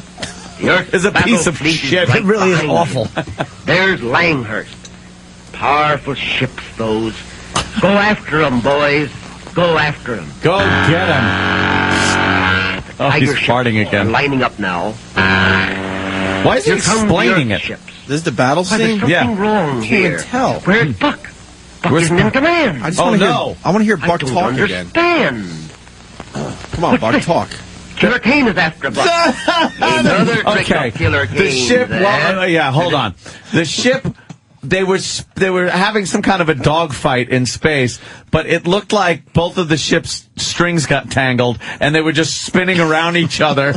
K: The Earth
D: is a piece of
K: battle fleet
D: shit.
K: right
E: It really is
K: behind
E: awful.
K: you. There's Langhurst. Powerful ships, those. Go after 'em, boys. Go after 'em.
D: Go get him. Oh, he's
K: Tiger ships
D: farting
K: are
D: again.
K: lining up now.
D: Why is he
K: Here come
D: explaining
K: the
D: it?
K: Earth ships.
C: This is the battle
K: Why, there's
C: scene?
K: something wrong
C: Can't
K: here.
C: even tell.
K: Where's Buck? Buck
D: Where's
K: isn't in
D: Buck?
K: command.
C: I just
D: Oh,
C: want to
D: no.
C: hear. I want to hear
K: I
C: Buck
K: don't
C: talk again.
K: understand.
C: Come on, Buck, talk.
K: Killer Kane is after Buck. Another trick
D: Okay.
K: of Killer Kane.
D: The ship.
K: there.
D: Hold on. The ship. They were having some kind of a dogfight in space, but it looked like both of the ship's strings got tangled, and they were just spinning around each other.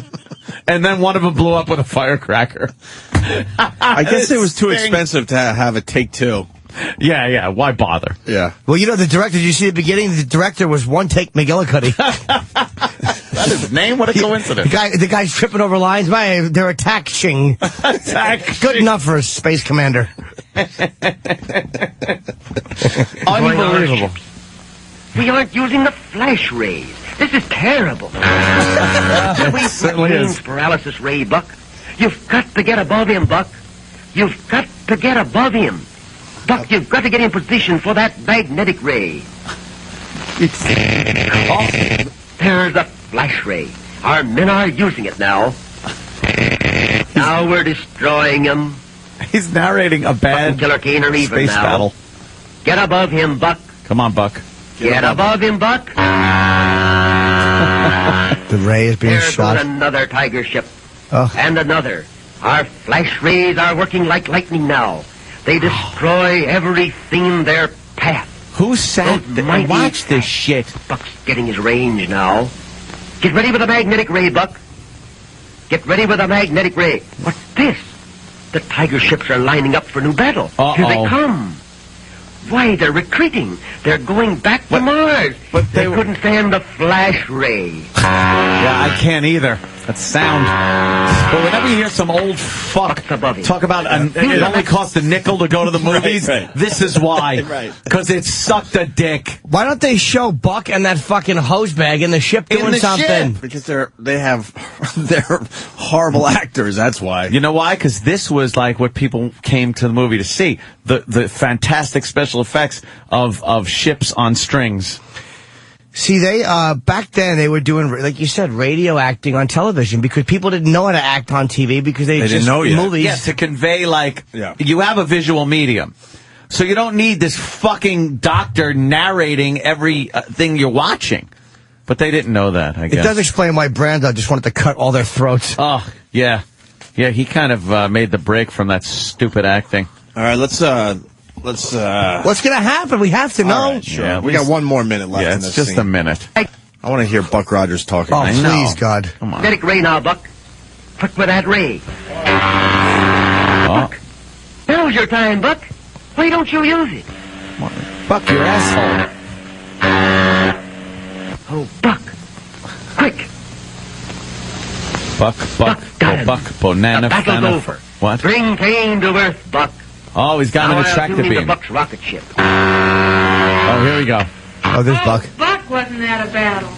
D: And then one of them blew up with a firecracker.
C: I guess it was too expensive to have a take two.
D: Yeah. Why bother?
C: Yeah.
E: Well, the director, did you see the beginning? The director was One Take McGillicuddy.
D: That is his name? What a coincidence.
E: The guy's tripping over lines. They're attacking. Good enough for a space commander.
D: Unbelievable.
K: We aren't using the flash rays. This is terrible.
D: It certainly is.
K: Paralysis ray, Buck. You've got to get above him, Buck. you've got to get above him. Buck, you've got to get in position for that magnetic ray. There's a flash ray. Our men are using it now. Now we're destroying him.
D: He's narrating a bad
K: Killer Kane are even
D: space
K: now.
D: battle.
K: Get above him, Buck.
D: Come on, Buck.
K: Get above him, Buck.
E: The ray is being
K: There
E: shot.
K: goes another Tiger ship.
E: Oh.
K: And another. Our flash rays are working like lightning now. They destroy everything in their path.
D: Who sat and watched this shit?
K: Buck's getting his range now. Get ready with the magnetic ray, Buck. Get ready with the magnetic ray. What's this? The Tiger ships are lining up for new battle. Here they come. Why, they're retreating. They're going back to Mars.
D: But
K: they couldn't stand the flash ray.
D: Yeah, I can't either. That sound. But whenever you hear some old fuck talk about it only cost a nickel to go to the movies, this is why. Because it sucked a dick.
E: Why don't they show Buck and that fucking hose bag in the ship doing something?
C: Because they're horrible actors. That's why.
D: You know why? Because this was like what people came to the movie to see. The fantastic special effects of ships on strings.
E: See, they back then they were doing, like you said, radio acting on television because people didn't know how to act on TV because they
C: didn't know yet.
E: movies.
D: Yeah, to convey you have a visual medium. So you don't need this fucking doctor narrating every thing you're watching. But they didn't know that, I guess.
E: It does explain why Brando just wanted to cut all their throats.
D: Oh, yeah. Yeah, he kind of made the break from that stupid acting.
C: All right, let's
E: What's going to happen? We have to know.
C: All right, sure.
D: Yeah,
C: we got one more minute left
D: Yeah,
C: in
D: it's
C: this
D: just
C: scene.
D: a minute.
C: I want to hear Buck Rogers talking.
E: Oh,
C: I
E: please,
C: know.
E: God.
D: Come on.
K: Magnetic ray now, Buck. Quick with that ray.
D: Oh.
K: Now's your time, Buck. Why don't you use it?
D: Buck, your asshole.
K: Oh, Buck. Quick.
D: Buck,
K: got him.
D: Buck, banana,
K: The battle's
D: banana.
K: over.
D: What?
K: Bring Kane to Earth, Buck.
D: Oh, he's got
K: Now
D: an
K: I'll
D: attractor
K: tune into
D: beam.
K: Buck's rocket ship.
D: Oh, here we go.
E: Oh, there's Buck.
F: Buck wasn't at a battle.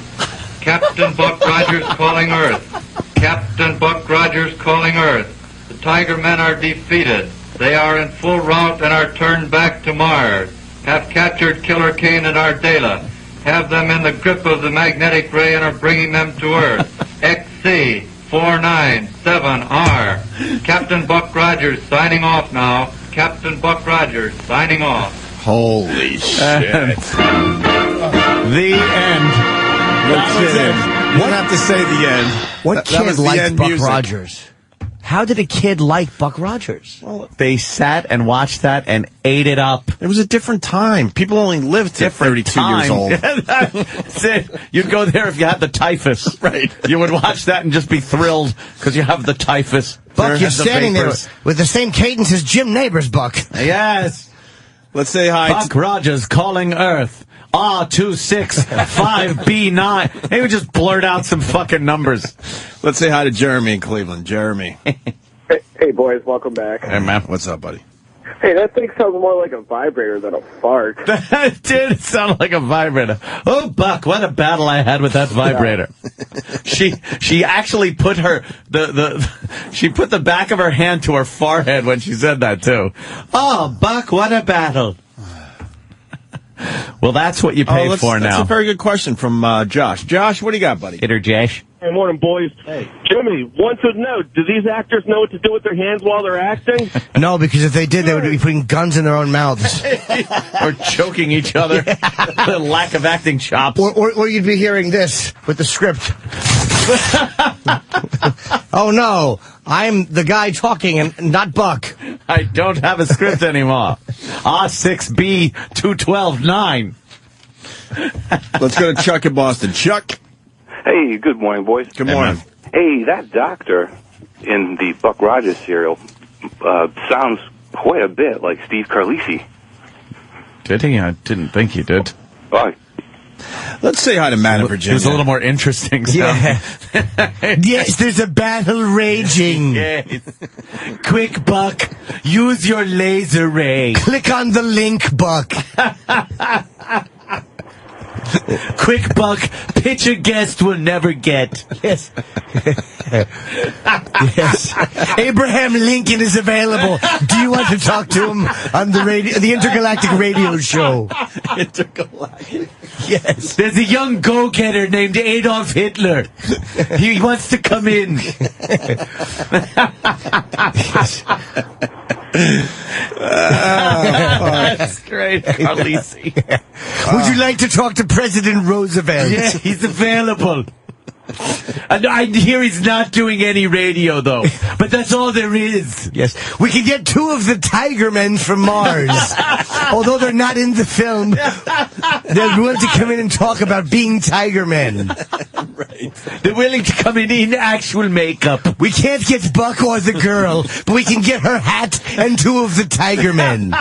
L: Captain Buck Rogers calling Earth. Captain Buck Rogers calling Earth. The Tiger men are defeated. They are in full rout and are turned back to Mars. Have captured Killer Kane and Ardela. Have them in the grip of the magnetic ray and are bringing them to Earth. XC 497R. Captain Buck Rogers signing off now. Captain Buck Rogers signing off.
C: Holy shit.
D: The end.
C: That's it. You don't have to say the end.
E: What
C: That
E: kid
C: was the
E: liked
C: end
E: Buck
C: music.
E: Rogers? How did a kid like Buck Rogers?
C: Well,
D: They sat and watched that and ate it up.
C: it was a different time. People only lived to 32 years old.
D: That's it. You'd go there if you had the typhus.
C: Right.
D: You would watch that and just be thrilled because you have the typhus.
E: Buck, you're
D: Have the
E: standing there
D: vapors.
E: with the same cadence as Jim Neighbors, Buck.
D: Yes.
C: Let's say hi.
D: Buck Rogers calling Earth. R265B9. He would just blurt out some fucking numbers.
C: Let's say hi to Jeremy in Cleveland. Jeremy.
G: Hey, boys, welcome back.
D: Hey, man.
C: What's up, buddy?
G: Hey, that thing sounds more like a vibrator than a fart.
D: That did sound like a vibrator. Oh, Buck, what a battle I had with that vibrator. She actually put her she put the back of her hand to her forehead when she said that too. Oh, Buck, what a battle. Well, that's what you pay for
C: That's
D: now.
C: a very good question from Josh. Josh, what do you got, buddy?
D: Hit her, Josh.
M: Hey, morning, boys.
C: Hey.
M: Jimmy, want to know, do these actors know what to do with their hands while they're acting?
E: No, because if they did, they would be putting guns in their own mouths.
D: Or choking each other. The lack of acting chops.
E: Or you'd be hearing this with the script. Oh, no. I'm the guy talking and not Buck.
D: I don't have a script anymore. R6B2129.
C: Let's go to Chuck in Boston. Chuck.
N: Hey, good morning, boys.
C: Good morning.
N: Hey, that doctor in the Buck Rogers serial sounds quite a bit like Steve Carlisi.
D: Did he? I didn't think he did.
N: Oh,
C: Let's say hi to Matt in Virginia.
D: It was a little more interesting.
E: Yeah. Yes, there's a battle raging.
D: Yes. Quick, Buck. Use your laser ray.
E: Click on the link, Buck.
D: Quick, Buck. Pitch a guest will never get.
E: Yes. Yes. Abraham Lincoln is available. Do you want to talk to him on the Intergalactic Radio Show?
C: Intergalactic.
E: Yes.
D: There's a young go-getter named Adolf Hitler. He wants to come in. That's great, Carlisi.
E: Would you like to talk to President Roosevelt?
D: Yeah, he's available. And I hear he's not doing any radio, though. But that's all there is.
E: Yes. We can get 2 of the Tiger Men from Mars. Although they're not in the film, they're willing to come in and talk about being Tiger Men.
C: Right.
D: They're willing to come in actual makeup.
E: We can't get Buck or the girl, but we can get her hat and 2 of the Tiger Men.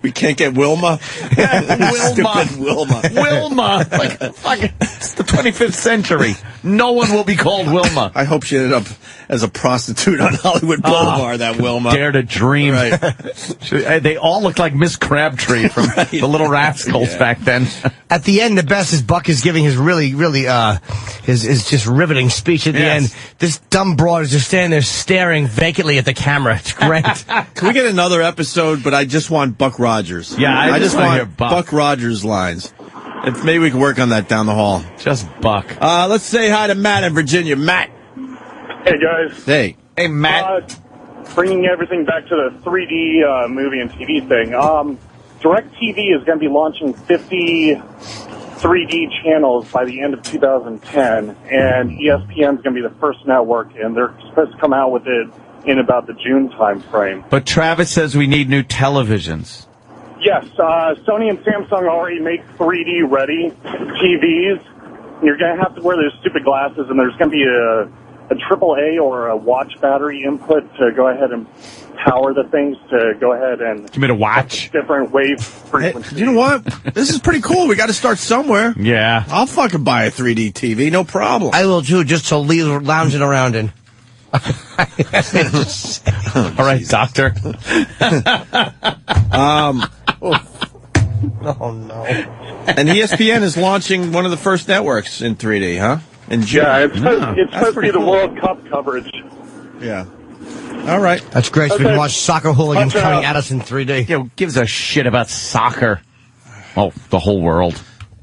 C: We can't get Wilma. Stupid Wilma.
D: Wilma. Like, fucking, it's the 25th century. No one will be called Wilma.
C: I hope she ended up as a prostitute on Hollywood Boulevard, that Wilma.
D: Dare to dream.
C: Right.
D: They all look like Miss Crabtree from the Little Rascals back then.
E: At the end, the best is Buck is giving his really, his just riveting speech at the end. This dumb broad is just standing there staring vacantly at the camera. It's great.
C: Can we get another episode, but I just want Buck Rogers.
D: Yeah, I just want to hear
C: Buck Rogers lines. If maybe we can work on that down the hall.
D: Just Buck.
C: Let's say hi to Matt in Virginia. Matt.
G: Hey, guys.
C: Hey.
D: Hey, Matt.
G: Bringing everything back to the 3D movie and TV thing. DirecTV is going to be launching 50 3D channels by the end of 2010, and ESPN is going to be the first network, and they're supposed to come out with it in about the June time frame.
D: But Travis says we need new televisions.
G: Yes, Sony and Samsung already make 3D ready TVs. You're going to have to wear those stupid glasses, and there's going to be a AAA or a watch battery input to go ahead and power the things to go ahead and...
D: Give me a watch.
G: Different wave frequencies.
C: Hey, you know what? This is pretty cool. We got to start somewhere.
D: Yeah.
C: I'll fucking buy a 3D TV, no problem.
E: I will too, just to leave lounging around in.
D: All right, doctor.
E: Oh, no.
C: And ESPN is launching one of the first networks in 3D, huh? In June.
G: Yeah, it's supposed to be the
C: cool.
G: World Cup coverage.
C: Yeah. All right.
E: That's great. So we can watch soccer hooligans
G: Watch
E: coming
G: out.
E: at us in 3D.
D: Yeah, who gives a shit about soccer? Oh, the whole world.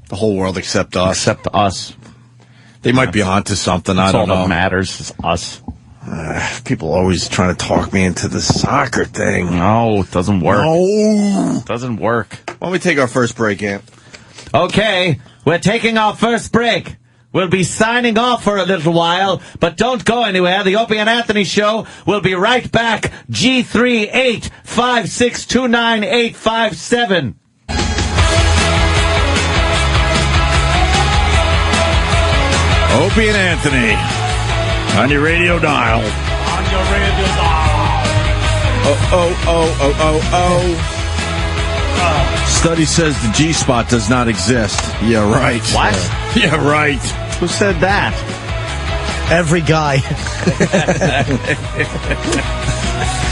C: The whole world except us.
D: Except us.
C: They might be onto something. I
D: That's
C: don't
D: all
C: know.
D: that matters is us.
C: People always trying to talk me into the soccer thing.
D: No, it doesn't work.
C: No.
D: It doesn't work.
C: Why don't we take our first break, Ant?
D: Okay, we're taking our first break. We'll be signing off for a little while, but don't go anywhere. The Opie and Anthony Show will be right back. G385629857.
C: Opie and Anthony on your radio dial.
D: On your radio dial.
C: Oh. Study says the G-spot does not exist. Yeah, right.
D: What?
C: Yeah, right.
D: Who said that?
E: Every guy.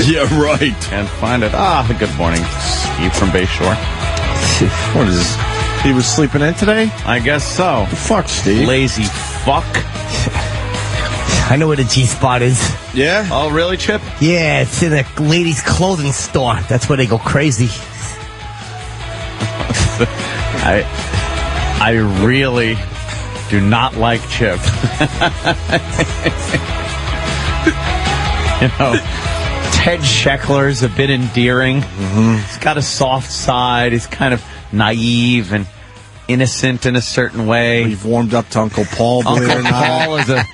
C: Yeah, right.
D: Can't find it. Good morning, Steve from Bayshore.
C: What is this? He was sleeping in today?
D: I guess so.
C: The fuck, Steve?
D: Lazy fuck.
E: I know where the G-spot is.
C: Yeah?
D: Oh, really, Chip?
E: Yeah, it's in a ladies' clothing store. That's where they go crazy.
D: I really do not like Chip. You know, Ted Sheckler's a bit endearing. Mm-hmm. He's got a soft side. He's kind of naive and innocent in a certain way.
C: We've warmed up to Uncle Paul, believe it or not.
D: Paul is a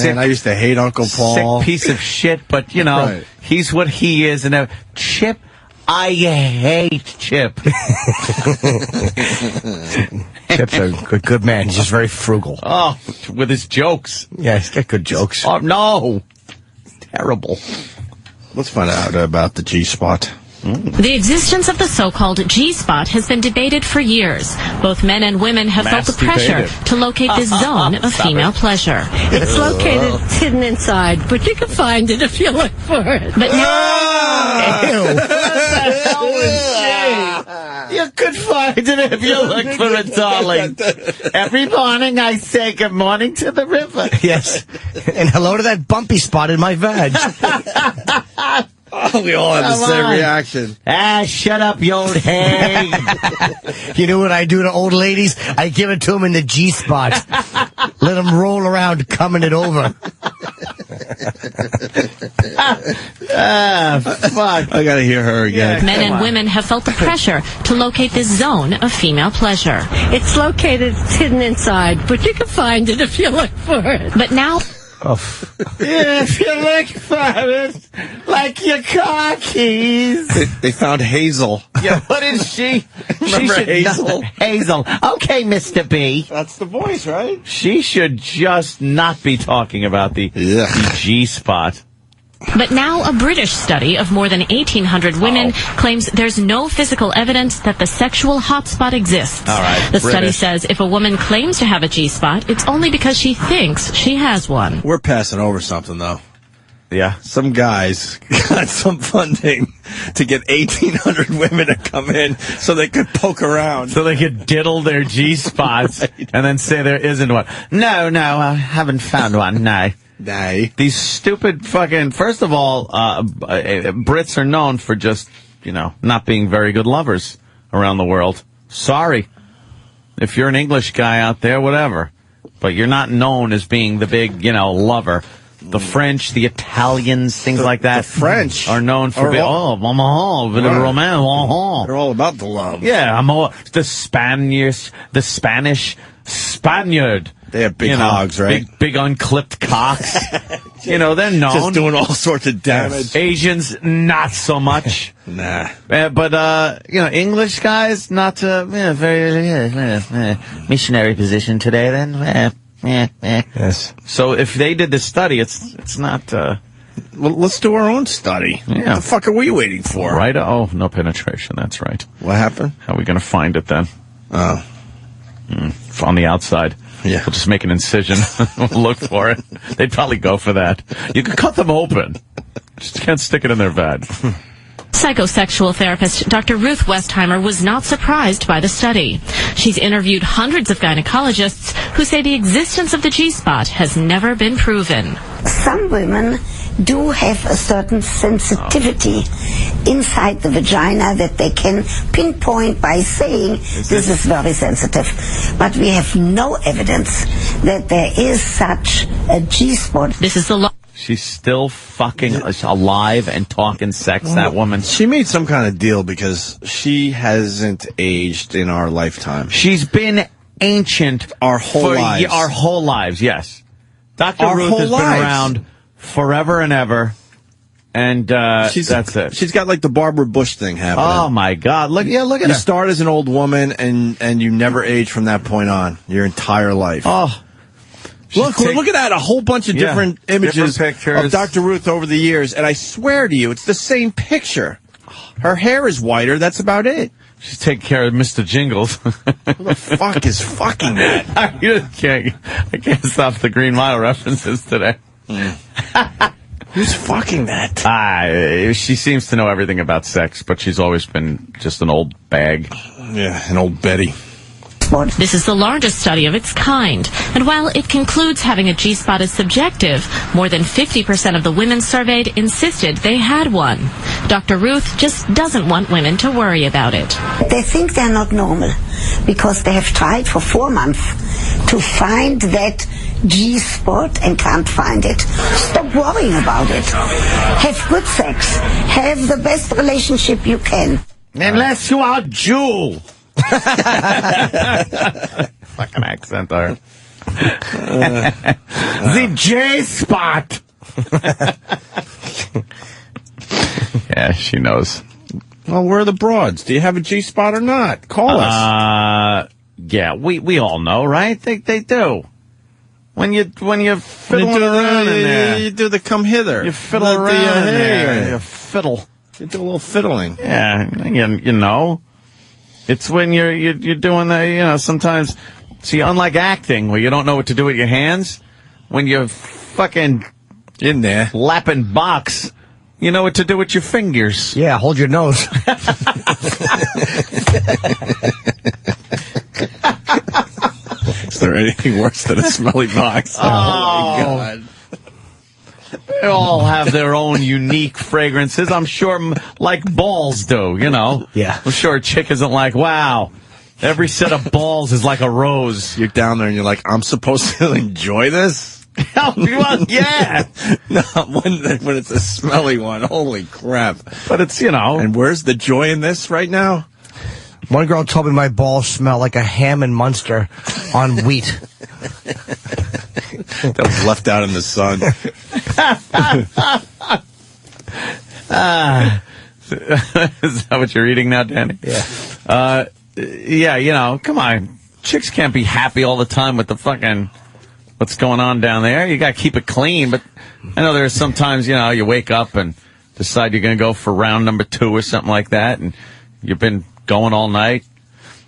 C: Man, I used to hate Uncle Paul.
D: sick piece of shit, but, you know,
C: Right.
D: he's what he is. And Chip, I hate Chip.
E: Chip's a good man. He's just very frugal.
D: Oh, with his jokes.
E: Yeah, he's got good jokes.
D: Oh, no. Terrible.
C: Let's find out about the G-spot.
O: The existence of the so-called G-spot has been debated for years. Both men and women have felt the pressure to locate this zone of female pleasure.
F: It's located hidden inside, but you can find it if you look for it.
O: But
D: You could find it if you look for it, darling. Every morning I say good morning to the river.
E: Yes. And hello to that bumpy spot in my vag.
C: Oh, we all have the same reaction.
E: Shut up, you old hag. You know what I do to old ladies? I give it to them in the G-spot. Let them roll around coming it over.
C: Fuck. I gotta hear her again.
O: Men and women have felt the pressure to locate this zone of female pleasure.
F: It's located hidden inside, but you can find it if you look for it.
O: But now...
D: If you look for it, like your car keys.
C: They found Hazel.
D: Yeah, what is she?
C: Remember Hazel?
D: Hazel. Okay, Mr. B.
C: That's the voice, right?
D: She should just not be talking about the G-spot.
O: But now a British study of more than 1,800 women claims there's no physical evidence that the sexual hotspot exists.
C: All right,
O: the study
C: British.
O: says if a woman claims to have a G-spot, it's only because she thinks she has one.
C: We're passing over something, though.
D: Yeah.
C: Some guys got some funding to get 1,800 women to come in so they could poke around.
D: So they could diddle their G-spots and then say there isn't one. No, I haven't found one, no.
C: Nay.
D: These stupid fucking... First of all, Brits are known for just, not being very good lovers around the world. Sorry. If you're an English guy out there, whatever. But you're not known as being the big, lover. The French, the Italians, things like that.
C: The French
D: are known for being... Oh, mama, the romance.
C: They're all about the love.
D: Yeah, the Spanish, Spaniard.
C: They have big hogs, right?
D: Big unclipped cocks. They're known.
C: Just doing all sorts of damage.
D: Asians, not so much.
C: Nah.
D: But English guys, not very missionary position today then.
C: Yes.
D: So if they did the study, it's not...
C: Well, let's do our own study.
D: Yeah.
C: What the fuck are we waiting for?
D: Right? Oh, no penetration. That's right.
C: What happened?
D: How are we going to find it then?
C: Oh.
D: On the outside.
C: Yeah.
D: We'll just make an incision. We'll look for it. They'd probably go for that. You could cut them open. Just can't stick it in their vag.
O: Psychosexual therapist Dr. Ruth Westheimer was not surprised by the study. She's interviewed hundreds of gynecologists who say the existence of the G-spot has never been proven.
P: Some women do have a certain sensitivity inside the vagina that they can pinpoint by saying this is very sensitive. But we have no evidence that there is such a G-spot.
O: This is the
D: She's still fucking alive and talking sex, that woman.
C: She made some kind of deal because she hasn't aged in our lifetime.
D: She's been ancient
C: our whole lives.
D: Our whole lives, yes. Dr. Ruth has been around forever and ever. And that's it.
C: She's got like the Barbara Bush thing happening.
D: Oh my God! Look at her.
C: You start as an old woman and you never age from that point on. Your entire life.
D: Oh.
C: Look at that. A whole bunch of different images
D: different pictures
C: of Dr. Ruth over the years. And I swear to you, it's the same picture. Her hair is whiter. That's about it.
D: She's taking care of Mr. Jingles.
C: Who the fuck is fucking that?
D: I can't stop the Green Mile references today.
C: Who's fucking that?
D: She seems to know everything about sex, but she's always been just an old bag.
C: Yeah, an old Betty.
O: This is the largest study of its kind, and while it concludes having a G-spot is subjective, more than 50% of the women surveyed insisted they had one. Dr. Ruth just doesn't want women to worry about it.
P: They think they're not normal because they have tried for 4 months to find that G-spot and can't find it. Stop worrying about it. Have good sex. Have the best relationship you can.
D: Unless you are Jew. Fucking accent there. The J-spot. Yeah, she knows.
C: Well, where are the broads? Do you have a G-spot or not? Call us.
D: Yeah, we all know, right? They do. When you fiddle around in there,
C: you do the come hither.
D: You fiddle around in there. You fiddle.
C: You do a little fiddling.
D: Yeah, you know. It's when you're doing the, sometimes, see, unlike acting, where you don't know what to do with your hands, when you're fucking
C: in there
D: lapping box, you know what to do with your fingers.
E: Yeah, hold your nose.
C: Is there anything worse than a smelly box?
D: Oh, my God. They all have their own unique fragrances. I'm sure, like balls do,
E: Yeah.
D: I'm sure a chick isn't like, wow, every set of balls is like a rose.
C: You're down there and you're like, I'm supposed to enjoy this?
D: Well, yeah.
C: No, when it's a smelly one. Holy crap.
D: But it's,
C: And where's the joy in this right now?
E: One girl told me my balls smell like a ham and Munster on wheat.
C: That was left out in the sun.
D: Is that what you're eating now, Danny?
E: Yeah.
D: Yeah, come on. Chicks can't be happy all the time with the fucking what's going on down there. You got to keep it clean. But I know there's sometimes, you wake up and decide you're going to go for round number 2 or something like that, and you've been going all night.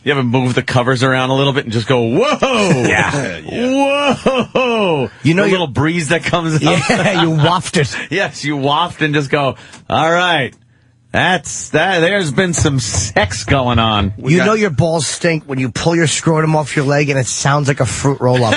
D: You ever move the covers around a little bit and just go, whoa!
E: Yeah.
D: Whoa! The little breeze that comes up.
E: Yeah, you waft it.
D: Yes, you waft and just go, all right. That's that. There's been some sex going on.
E: You know your balls stink when you pull your scrotum off your leg and it sounds like a fruit roll-up.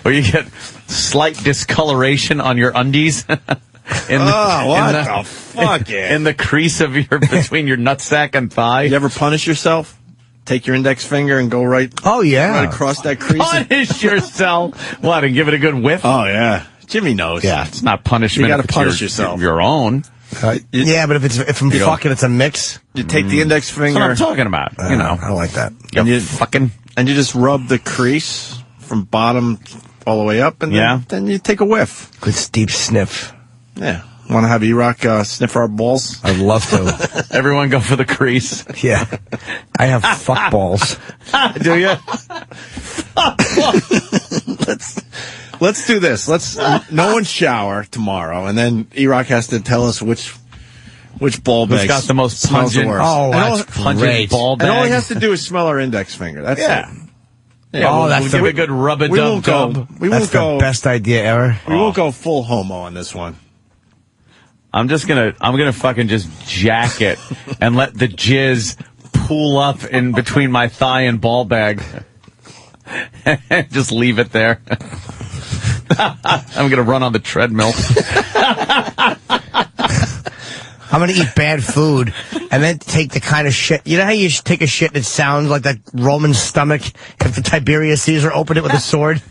D: Or you get slight discoloration on your undies.
C: What the fuck?
D: In the crease of between your nutsack and thigh.
C: You ever punish yourself? Take your index finger and go right.
E: Oh yeah,
C: right across that crease.
D: Punish yourself. What? And give it a good whiff.
C: Oh yeah, Jimmy knows.
D: Yeah, it's not punishment.
C: You got
D: if
C: to
D: it's
C: punish yourself.
D: Your own.
E: Yeah, but if I'm fucking, it's a mix.
C: You take the index finger.
D: That's what I'm talking about.
E: I don't like that.
C: And you just rub the crease from bottom all the way up, and then you take a whiff.
E: Good deep sniff.
C: Yeah. Want to have E-Rock sniff our balls?
E: I'd love to.
D: Everyone go for the crease.
E: Yeah. I have fuck balls.
D: Do you?
C: Let's do this. No one shower tomorrow, and then E-Rock has to tell us which ball bag
D: Who's got the most
C: smells the
D: pungent,
C: worst.
E: Oh, that's
D: pungent ball bag.
C: And all he has to do is smell our index finger. That's it.
D: Yeah, we'll give it a good rub-a-dub-dub.
E: That's the best idea ever.
C: We won't go full homo on this one.
D: I'm gonna fucking just jack it and let the jizz pool up in between my thigh and ball bag. Just leave it there. I'm gonna run on the treadmill.
E: I'm going to eat bad food and then take the kind of shit. You know how you take a shit and it sounds like that Roman stomach if the Tiberius Caesar opened it with a sword?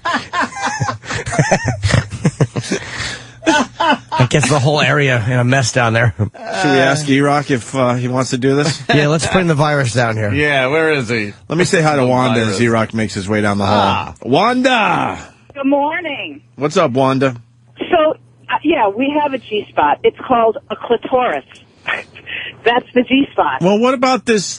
E: It gets the whole area in a mess down there.
C: Should we ask E-Rock if he wants to do this?
E: Yeah, let's bring the virus down here.
D: Yeah, where is he?
C: Let me say hi to Wanda as E-Rock makes his way down the hall. Wanda!
Q: Good morning.
C: What's up, Wanda?
Q: So, yeah, we have a G-spot. It's called a clitoris. That's the G-spot.
C: Well, what about this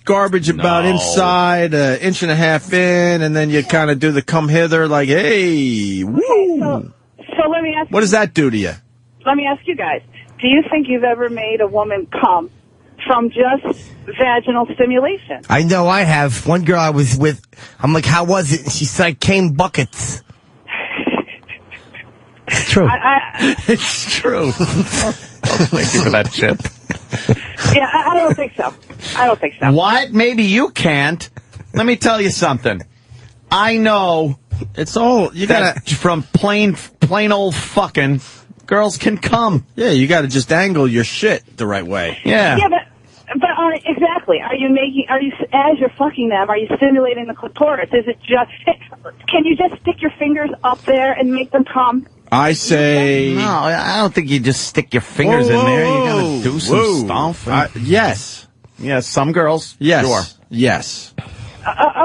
C: garbage about inside, an inch and a half in, and then you kind of do the come hither like, hey, woo.
Q: Okay, so let me ask
C: what does that do to you?
Q: Let me ask you guys. Do you think you've ever made a woman come from just vaginal stimulation?
E: I know I have. One girl I was with, I'm like, how was it? She said, I came buckets. It's true.
D: It's true. Thank you for that chip.
Q: Yeah, I don't think so. I don't think so.
D: What? Maybe you can't. Let me tell you something. I know
C: it's all you
D: gotta from plain old fucking girls can come.
C: Yeah, you gotta just angle your shit the right way.
D: Yeah.
Q: Yeah, but exactly. Are you as you're fucking them? Are you stimulating the clitoris? Is it just? Can you just stick your fingers up there and make them come?
C: I say
D: no. I don't think you just stick your fingers in there. You gotta do some stuff.
C: Yes.
D: Yes. Some girls.
C: Yes.
D: Sure.
C: Yes.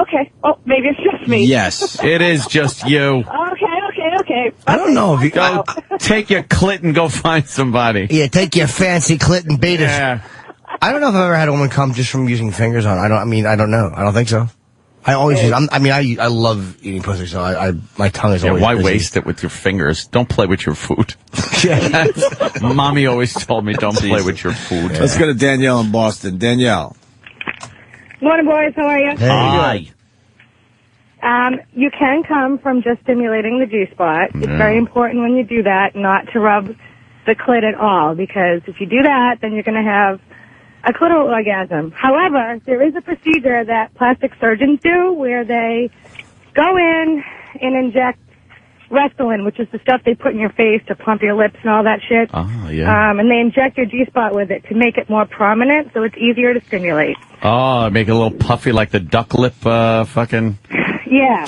Q: Okay. Oh, maybe it's just me.
C: Yes.
D: It is just you.
Q: Okay.
E: I don't know if you
D: go take your clit and go find somebody.
E: Yeah, take your fancy clit and beat it.
D: Yeah.
E: I don't know if I've ever had a woman come just from using fingers on. I don't know. I don't think so. I always use. I love eating pussy, so my tongue is always.
D: Why
E: busy.
D: waste it with your fingers? Don't play with your food. Mommy always told me don't play with your food.
C: Let's go to Danielle in Boston. Danielle.
R: Morning, boys. How are you?
D: Hi.
R: You can come from just stimulating the G-spot. It's very important when you do that not to rub the clit at all, because if you do that, then you're going to have a clitoral orgasm. However, there is a procedure that plastic surgeons do where they go in and inject Restylane, which is the stuff they put in your face to plump your lips and all that shit.
D: Oh, yeah.
R: And they inject your G-spot with it to make it more prominent, so it's easier to stimulate.
D: Oh, make it a little puffy like the duck lip fucking...
R: Yeah.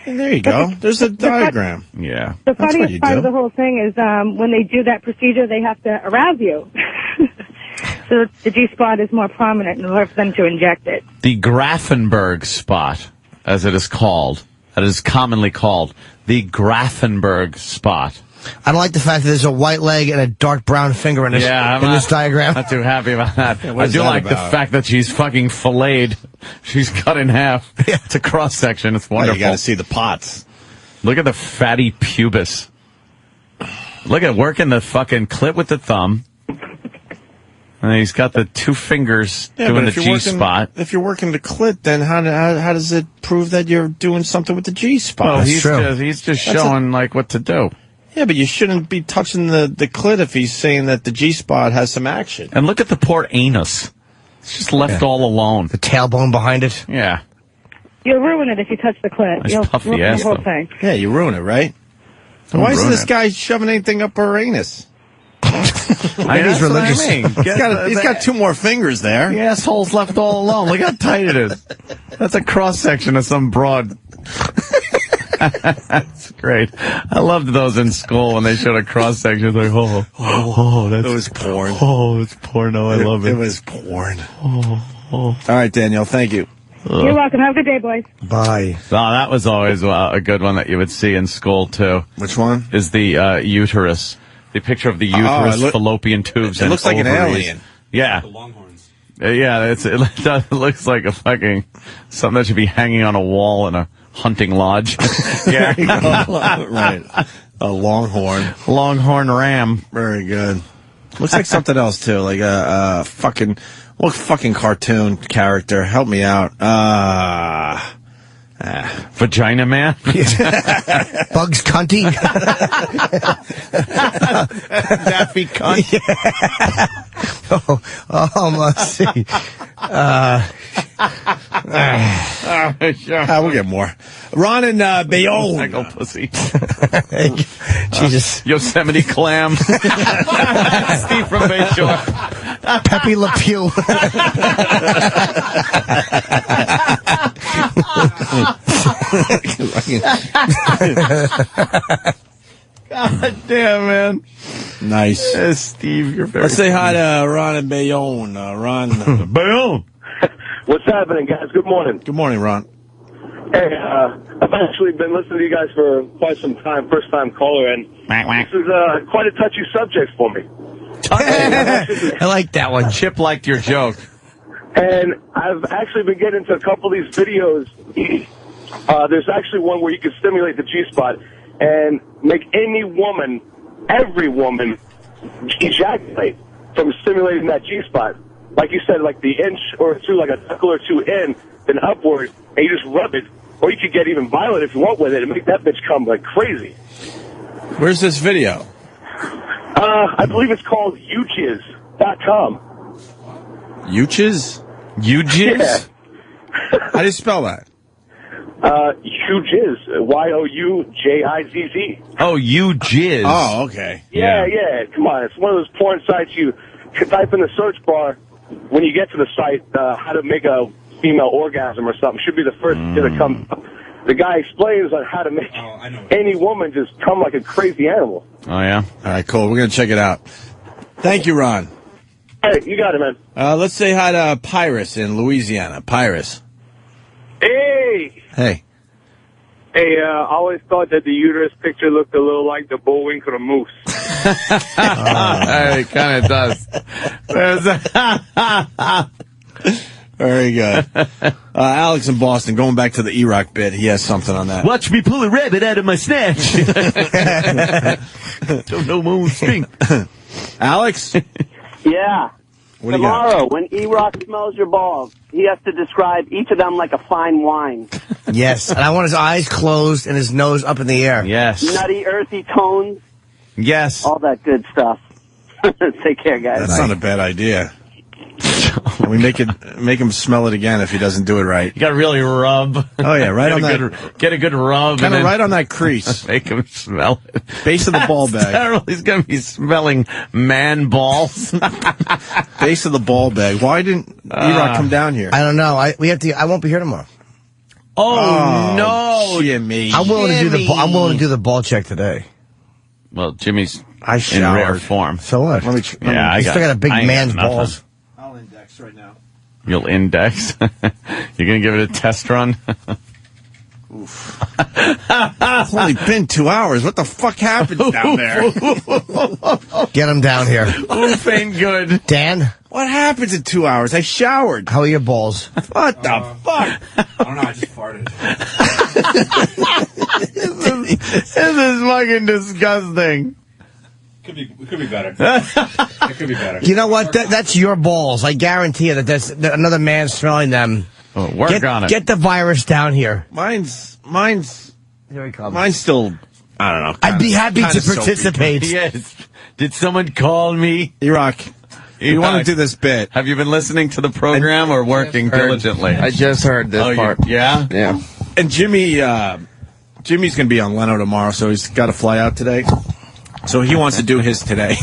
C: There you go. There's a diagram.
D: Yeah.
R: The
C: That's what
R: funniest
C: you
R: part
C: do.
R: of the whole thing is when they do that procedure, they have to arouse you. So the G-spot is more prominent in order for them to inject it.
D: The Grafenberg spot, as it is called, that is commonly called, the Grafenberg spot.
E: I don't like the fact that there's a white leg and a dark brown finger in this, this diagram.
D: Not too happy about that.
C: what
D: I
C: is
D: do
C: that
D: like the
C: about?
D: fact that she's fucking filleted. She's cut in half. It's a cross section. It's wonderful.
C: You got to see the pots.
D: Look at the fatty pubis. Look at working the fucking clit with the thumb. And he's got the two fingers doing the G-spot.
C: If you're working the clit, then how does it prove that you're doing something with the G-spot?
D: Well, he's just showing like what to do.
C: Yeah, but you shouldn't be touching the clit if he's saying that the G-spot has some action.
D: And look at the poor anus. It's just left all alone.
E: The tailbone behind it.
D: Yeah.
R: You'll ruin it if you touch the clit.
C: Nice
R: You'll
C: puffy
R: ruin
C: ass,
R: the whole
C: though.
R: thing.
C: Yeah, you ruin it, right?
D: Don't
C: Why isn't
D: ruin
C: this
D: it.
C: guy shoving anything up her anus?
D: Maybe
C: he's religious. He's got two more fingers there.
D: The asshole's left all alone. Look how tight it is. That's a cross section of some broad. That's great. I loved those in school when they showed a cross section. It's like, that's
C: It was porn.
D: Oh, it's porno. I love it.
C: It was porn. All right, Danielle, thank you.
R: You're welcome. Have a good day, boys.
E: Bye.
D: Oh, that was always a good one that you would see in school, too.
C: Which one?
D: Is the uterus. The picture of the uterus, fallopian tubes,
C: it
D: and
C: looks like an
D: ovaries.
C: alien.
D: Yeah. The longhorns. Yeah, it looks like a fucking something that should be hanging on a wall in a hunting lodge. Yeah.
C: Right. A longhorn.
D: Longhorn ram.
C: Very good. Looks like something else, too. Like a fucking cartoon character. Help me out.
D: Vagina Man?
E: Bugs Cunty?
C: Daffy Cunt?
E: Let's see.
C: We'll get more. Ron and Bayonne.
D: Michael Pussy.
E: Jesus.
D: Yosemite Clam. Steve from Bayshore.
E: Pepe Le Pew.
D: God damn, man.
C: Nice.
D: Steve, you're very
C: Let's say hi to Ron and Bayonne. Ron.
D: Bayonne.
M: What's happening, guys? Good morning.
C: Good morning, Ron.
M: Hey, I've actually been listening to you guys for quite some time, first-time caller, and this is quite a touchy subject for me.
E: I like that one.
D: Chip liked your joke.
M: And I've actually been getting into a couple of these videos. There's actually one where you can stimulate the G-spot and make any woman, every woman, ejaculate from stimulating that G-spot. Like you said, like the inch or two, like a knuckle or two in, then upward, and you just rub it. Or you could get even violent if you want with it and make that bitch come like crazy.
C: Where's this video?
M: I believe it's called YouJizz.com.
C: Uchiz?
D: Ujiz?
M: Yeah.
C: How do you spell that?
M: YouJizz. YOUJIZZ.
D: Oh, you jizz.
C: Oh, okay.
M: Yeah. Come on. It's one of those porn sites you can type in the search bar when you get to the site, how to make a female orgasm or something. Should be the first thing that comes up. The guy explains on how to make any woman just come like a crazy animal.
D: Oh, yeah?
C: All right, cool. We're going to check it out. Thank you, Ron.
M: Hey, you got it, man.
C: Let's say hi to Pyrus in Louisiana. Pyrus.
S: Hey!
C: Hey.
S: Hey, I always thought that the uterus picture looked a little like the Bullwinkle moose.
D: It kind of does.
C: Very good. Alex in Boston, going back to the E-Rock bit, he has something on that.
D: Watch me pull a rabbit out of my snatch. Don't know my own stink.
C: Alex?
T: Yeah.
C: What do you got?
T: Tomorrow, when E-Rock smells your balls, he has to describe each of them like a fine wine.
E: Yes, and I want his eyes closed and his nose up in the air.
D: Yes.
T: Nutty, earthy tones.
D: Yes.
T: All that good stuff. Take care, guys.
C: That's not a bad idea. And we make him smell it again if he doesn't do it right.
D: You got to really rub.
C: Oh yeah, right on that.
D: Get a good rub.
C: Kind of right on that crease.
D: Make him smell it.
C: Base of the ball bag.
D: Terrible. He's going to be smelling man balls.
C: Base of the ball bag. Why didn't E-Rock come down here?
E: I don't know. I won't be here tomorrow.
D: Oh no,
C: Jimmy!
E: I'm willing to do the ball check today.
D: Well, Jimmy's
C: in
D: rare
C: rare
D: form.
E: So what?
C: I
E: still got a big man's balls.
C: I'll index right now.
D: You'll index. You're going to give it a test run.
C: It's only been 2 hours. What the fuck happened down there?
E: Get him down here.
D: Oof, ain't good.
E: Dan?
C: What happens in 2 hours? I showered.
E: How are your balls?
C: What the fuck?
I: I don't know, I just farted.
D: This is fucking disgusting.
I: It could be better. It could be better.
E: You know what? That's your balls. I guarantee you that another man smelling them.
D: Oh, work on it.
E: Get the virus down here.
C: Mine's.
E: Here he comes.
C: Mine's still. I don't know.
E: I'd be happy to
C: soapy.
E: participate.
D: Yes. Did someone call me?
C: E-Rock, you want to do this bit?
D: Have you been listening to the program or working diligently?
U: I just heard this part.
D: Yeah?
U: Yeah.
C: And Jimmy's going to be on Leno tomorrow, so he's got to fly out today. So he wants to do his today.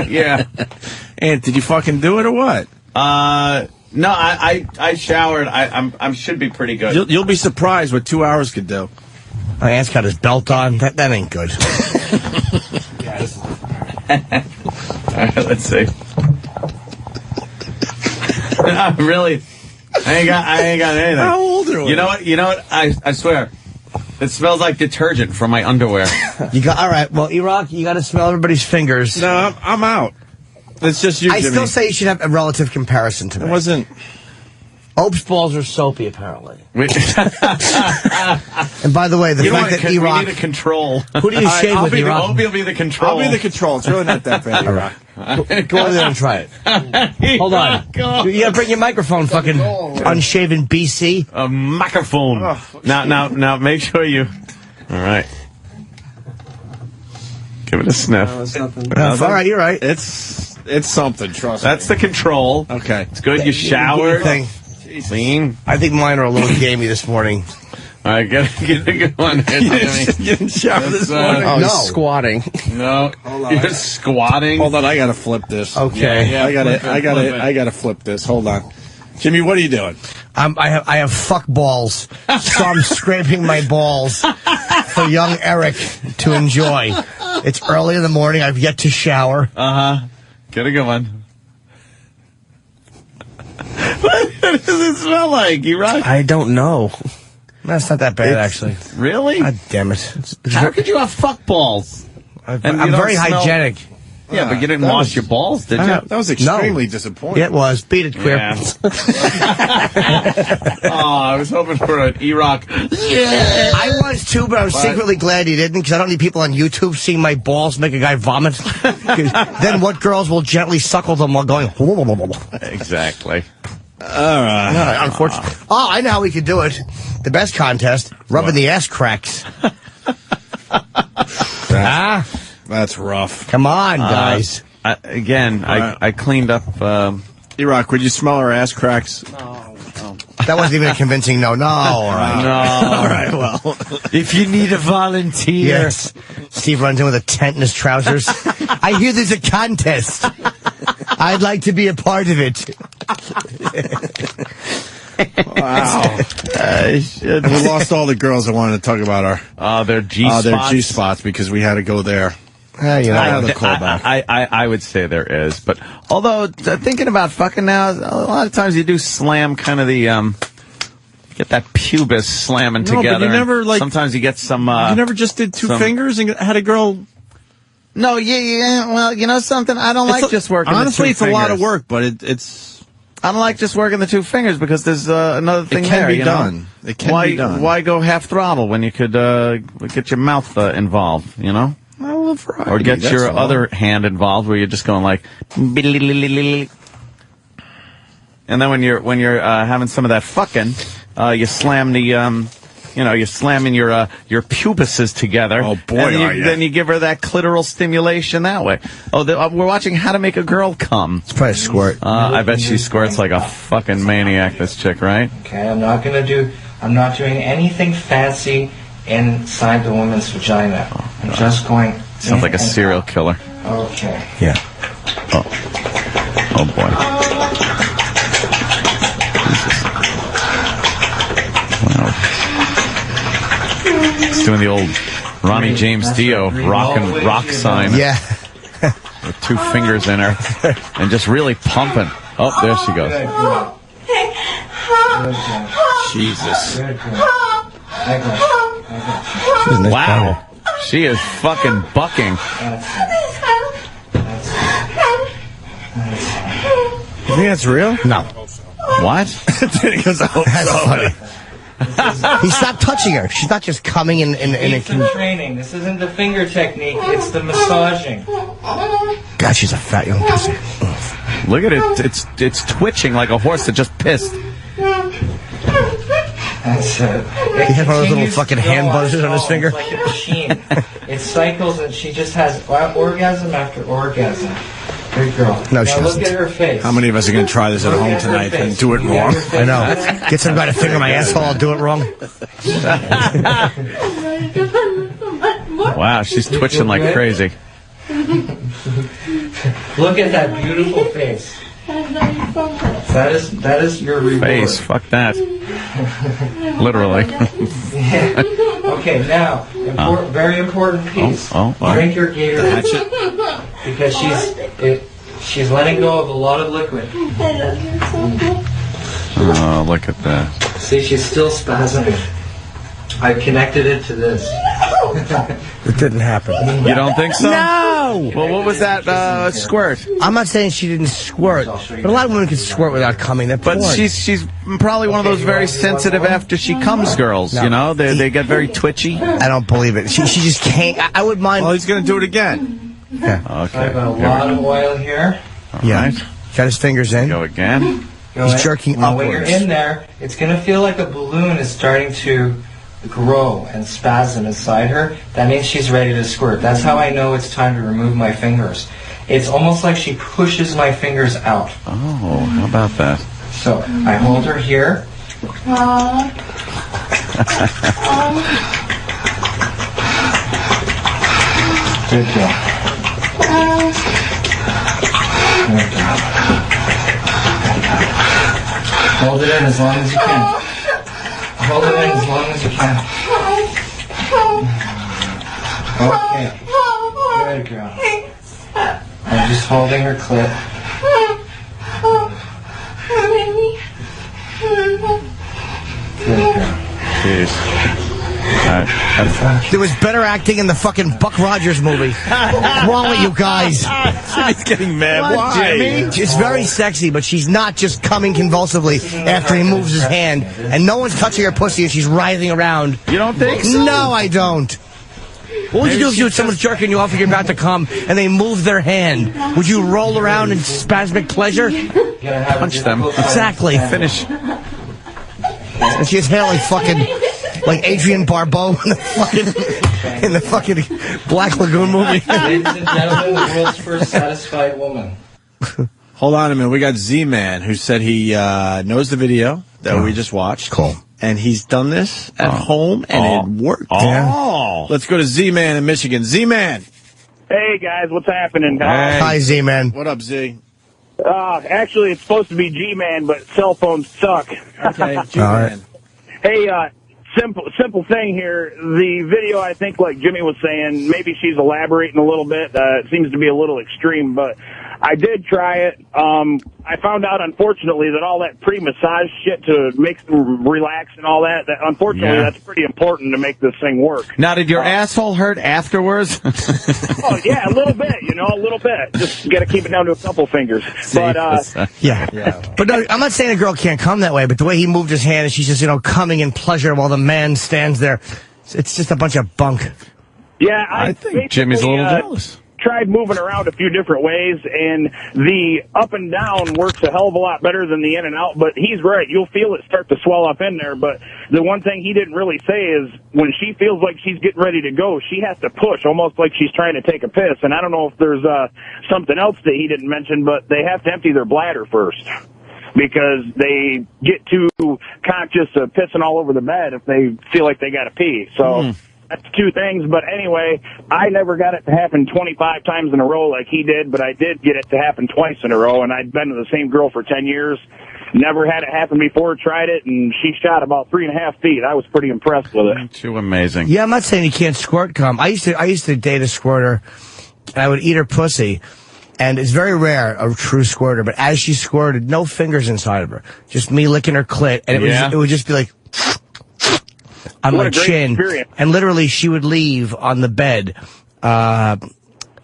D: Yeah.
C: And did you fucking do it or what?
D: No, I showered. I should be pretty good.
C: You'll be surprised what 2 hours could do.
E: My aunt's got his belt on. That ain't good.
D: All right, let's see. Really, I ain't got anything.
C: How old are we?
D: You know what? I swear, it smells like detergent from my underwear.
E: You got all right. Well, E-Rock, you got to smell everybody's fingers.
C: No, I'm out. It's just you,
E: I
C: Jimmy.
E: still say you should have a relative comparison to me.
C: It wasn't.
E: Ope's balls are soapy, apparently. And by the way, the fact that E-Rock...
D: We need a control.
E: Who do you shave with, E-Rock?
D: Opie will be the control.
C: I'll be the control. It's really not that bad, E-Rock.
E: Go over there and try it. Hold on. You got to bring your microphone, fucking unshaven BC.
D: A microphone.
C: Oh,
D: now, make sure you... All right. Give it a sniff.
E: All right, you're right.
C: It's something, trust me.
D: That's the control.
C: Okay.
D: It's good. You showered. Clean.
E: I think mine are a little gamey this morning.
D: All right, get a good one.
C: You didn't shower this morning?
U: Oh, he's squatting.
D: No.
C: Hold on.
D: You're squatting.
C: Hold on, I gotta flip this.
E: Okay.
C: Yeah, I gotta flip this. Hold on. Jimmy, what are you doing?
E: I have fuck balls, so I'm scraping my balls for young Eric to enjoy. It's early in the morning. I've yet to shower.
D: Get a good one. What does it smell like? You right?
E: I don't know. That's not that bad, actually.
D: Really?
E: God damn it.
D: How could you have fuck balls?
E: I'm very hygienic.
D: Yeah, but you didn't wash your balls, did you?
C: That was extremely disappointing.
E: Yeah, it was. Beat it, queer.
D: Yeah. I was hoping for an E-Rock.
E: Yeah. I was too, but I was secretly glad he didn't, because I don't need people on YouTube seeing my balls make a guy vomit. Then what girls will gently suckle them while going...
D: Exactly.
C: All right.
E: Unfortunately. Oh, I know how we could do it. The best contest, rubbing the ass cracks.
C: That's rough.
E: Come on, guys.
D: I cleaned up...
C: E-Rock, would you smell our ass cracks?
E: No. That wasn't even a convincing no. No, all right.
D: No.
C: All right, well.
D: If you need a volunteer...
E: Yes. Steve runs in with a tent in his trousers. I hear there's a contest. I'd like to be a part of it.
C: Wow. We lost all the girls that wanted to talk about
D: their G-spots.
C: Their G-spots because we had to go there.
D: I would say there is, but although thinking about fucking now, a lot of times you do slam kind of the get that pubis slamming together.
C: But you never
D: sometimes you get some.
C: You never just did two fingers and had a girl.
D: No, yeah. Well, you know something, I don't like just working.
C: Honestly,
D: with
C: it's
D: two
C: a lot
D: fingers.
C: of work, but it's.
D: I don't like just working the two fingers because there's another thing there.
C: It can be done. It can be done.
D: Why go half throttle when you could get your mouth involved? You know, or get your other hand involved where you're just going like, and then when you're having some of that fucking, you slam the you're slamming your pubises together.
C: Oh boy,
D: and then you give her that clitoral stimulation that way. Oh, we're watching How to Make a Girl Come.
E: It's probably a squirt.
D: I bet she squirts like a fucking maniac. This chick, right?
A: Okay, I'm not doing anything fancy inside the woman's vagina. I'm just going.
D: Sounds like a serial killer.
A: Okay.
E: Yeah.
D: Oh boy. He's doing the old Ronnie James Dio rock sign.
E: Yeah.
D: With two fingers in her. And just really pumping. Oh, there she goes. Jesus. Wow. She is fucking bucking.
E: You think that's real? No.
D: What?
E: That's funny. He stopped touching her. She's not just coming in a...
A: training. This isn't the finger technique. It's the massaging.
E: God, she's a fat young pussy.
D: Look at it. It's twitching like a horse that just pissed.
A: That's it.
E: He had one of those little fucking hand buzzers on his finger.
A: It's like a machine. It cycles and she just has orgasm after orgasm. Good girl.
E: No, she
A: now
E: doesn't.
A: Look at her face.
C: How many of us are going to try this at home tonight and do it wrong?
E: I know. Get somebody to finger my asshole, I'll do it wrong.
D: Wow, she's twitching like crazy.
A: Look at that beautiful face. That is your reward.
D: Face, fuck that. Literally.
A: Okay, now, very important piece. Drink your Gatorade. Because she's letting go of a lot of liquid.
D: Oh, look at that.
A: See, she's still spasming. I connected it to this.
E: It didn't happen.
D: You don't think so?
E: No!
D: Well, what was that squirt?
E: I'm not saying she didn't squirt, but a lot of women can squirt without coming.
D: But she's probably one of those very sensitive after she comes girls, you know? They get very twitchy.
E: I don't believe it. She just can't. I would mind.
C: Well, he's going to do it again.
E: Yeah.
D: Okay.
A: I've got a lot of oil here.
E: Yeah. Got his fingers in.
D: Go again.
E: He's jerking
A: now,
E: upwards.
A: when you're in there, it's going to feel like a balloon is starting to grow and spasm inside her. That means she's ready to squirt. That's how I know it's time to remove my fingers. It's almost like she pushes my fingers out.
D: Oh, how about that?
A: So I hold her here. Good girl. Hold it in as long as you can. Hold it in as long as you can. Okay. Good girl. I'm just holding her clit. Good girl.
D: Jeez.
E: There was better acting in the fucking Buck Rogers movie. What's wrong with you guys?
C: He's getting mad. Why?
E: Jimmy? She's very sexy, but she's not just coming convulsively after he moves his hand. And no one's touching her pussy and she's writhing around.
D: You don't think so?
E: No, I don't. What would you do if you had someone jerking you off and you're about to come and they move their hand? Would you roll around in spasmic pleasure?
D: Punch them.
E: Exactly.
D: Finish.
E: And she has hair like fucking... like Adrienne Barbeau in the fucking Black Lagoon movie.
A: Ladies and gentlemen, the world's first satisfied woman.
C: Hold on a minute. We got Z-Man who said he knows the video that we just watched.
E: Cool.
C: And he's done this at home, and it worked.
E: Yeah.
C: Let's go to Z-Man in Michigan. Z-Man.
V: Hey, guys. What's happening?
E: Hi, Z-Man.
C: What up, Z?
V: Actually, it's supposed to be G-Man, but cell phones suck.
C: Okay, G-Man.
V: Hey, simple thing here. The video, I think, like Jimmy was saying, maybe she's elaborating a little bit. It seems to be a little extreme, but I did try it. I found out, unfortunately, that all that pre-massage shit to make them relax and all that, unfortunately, that's pretty important to make this thing work.
D: Now, did your asshole hurt afterwards?
V: Oh, yeah, a little bit, a little bit. Just got to keep it down to a couple fingers. But,
E: yeah. But no, I'm not saying a girl can't come that way, but the way he moved his hand and she's just, coming in pleasure while the man stands there, it's just a bunch of bunk.
V: Yeah,
D: I think Jimmy's a little jealous.
V: Tried moving around a few different ways, and the up and down works a hell of a lot better than the in and out, but he's right. You'll feel it start to swell up in there, but the one thing he didn't really say is when she feels like she's getting ready to go, she has to push, almost like she's trying to take a piss, and I don't know if there's something else that he didn't mention, but they have to empty their bladder first, because they get too conscious of pissing all over the bed if they feel like they got to pee, so... That's two things, but anyway, I never got it to happen 25 times in a row like he did, but I did get it to happen twice in a row, and I'd been with the same girl for 10 years. Never had it happen before, tried it, and she shot about 3.5 feet. I was pretty impressed with it.
D: Too amazing.
E: Yeah, I'm not saying you can't squirt cum. I used to date a squirter, and I would eat her pussy, and it's very rare, a true squirter, but as she squirted, no fingers inside of her. Just me licking her clit, and it would just be like... on my chin, and literally she would leave on the bed.
V: Yeah,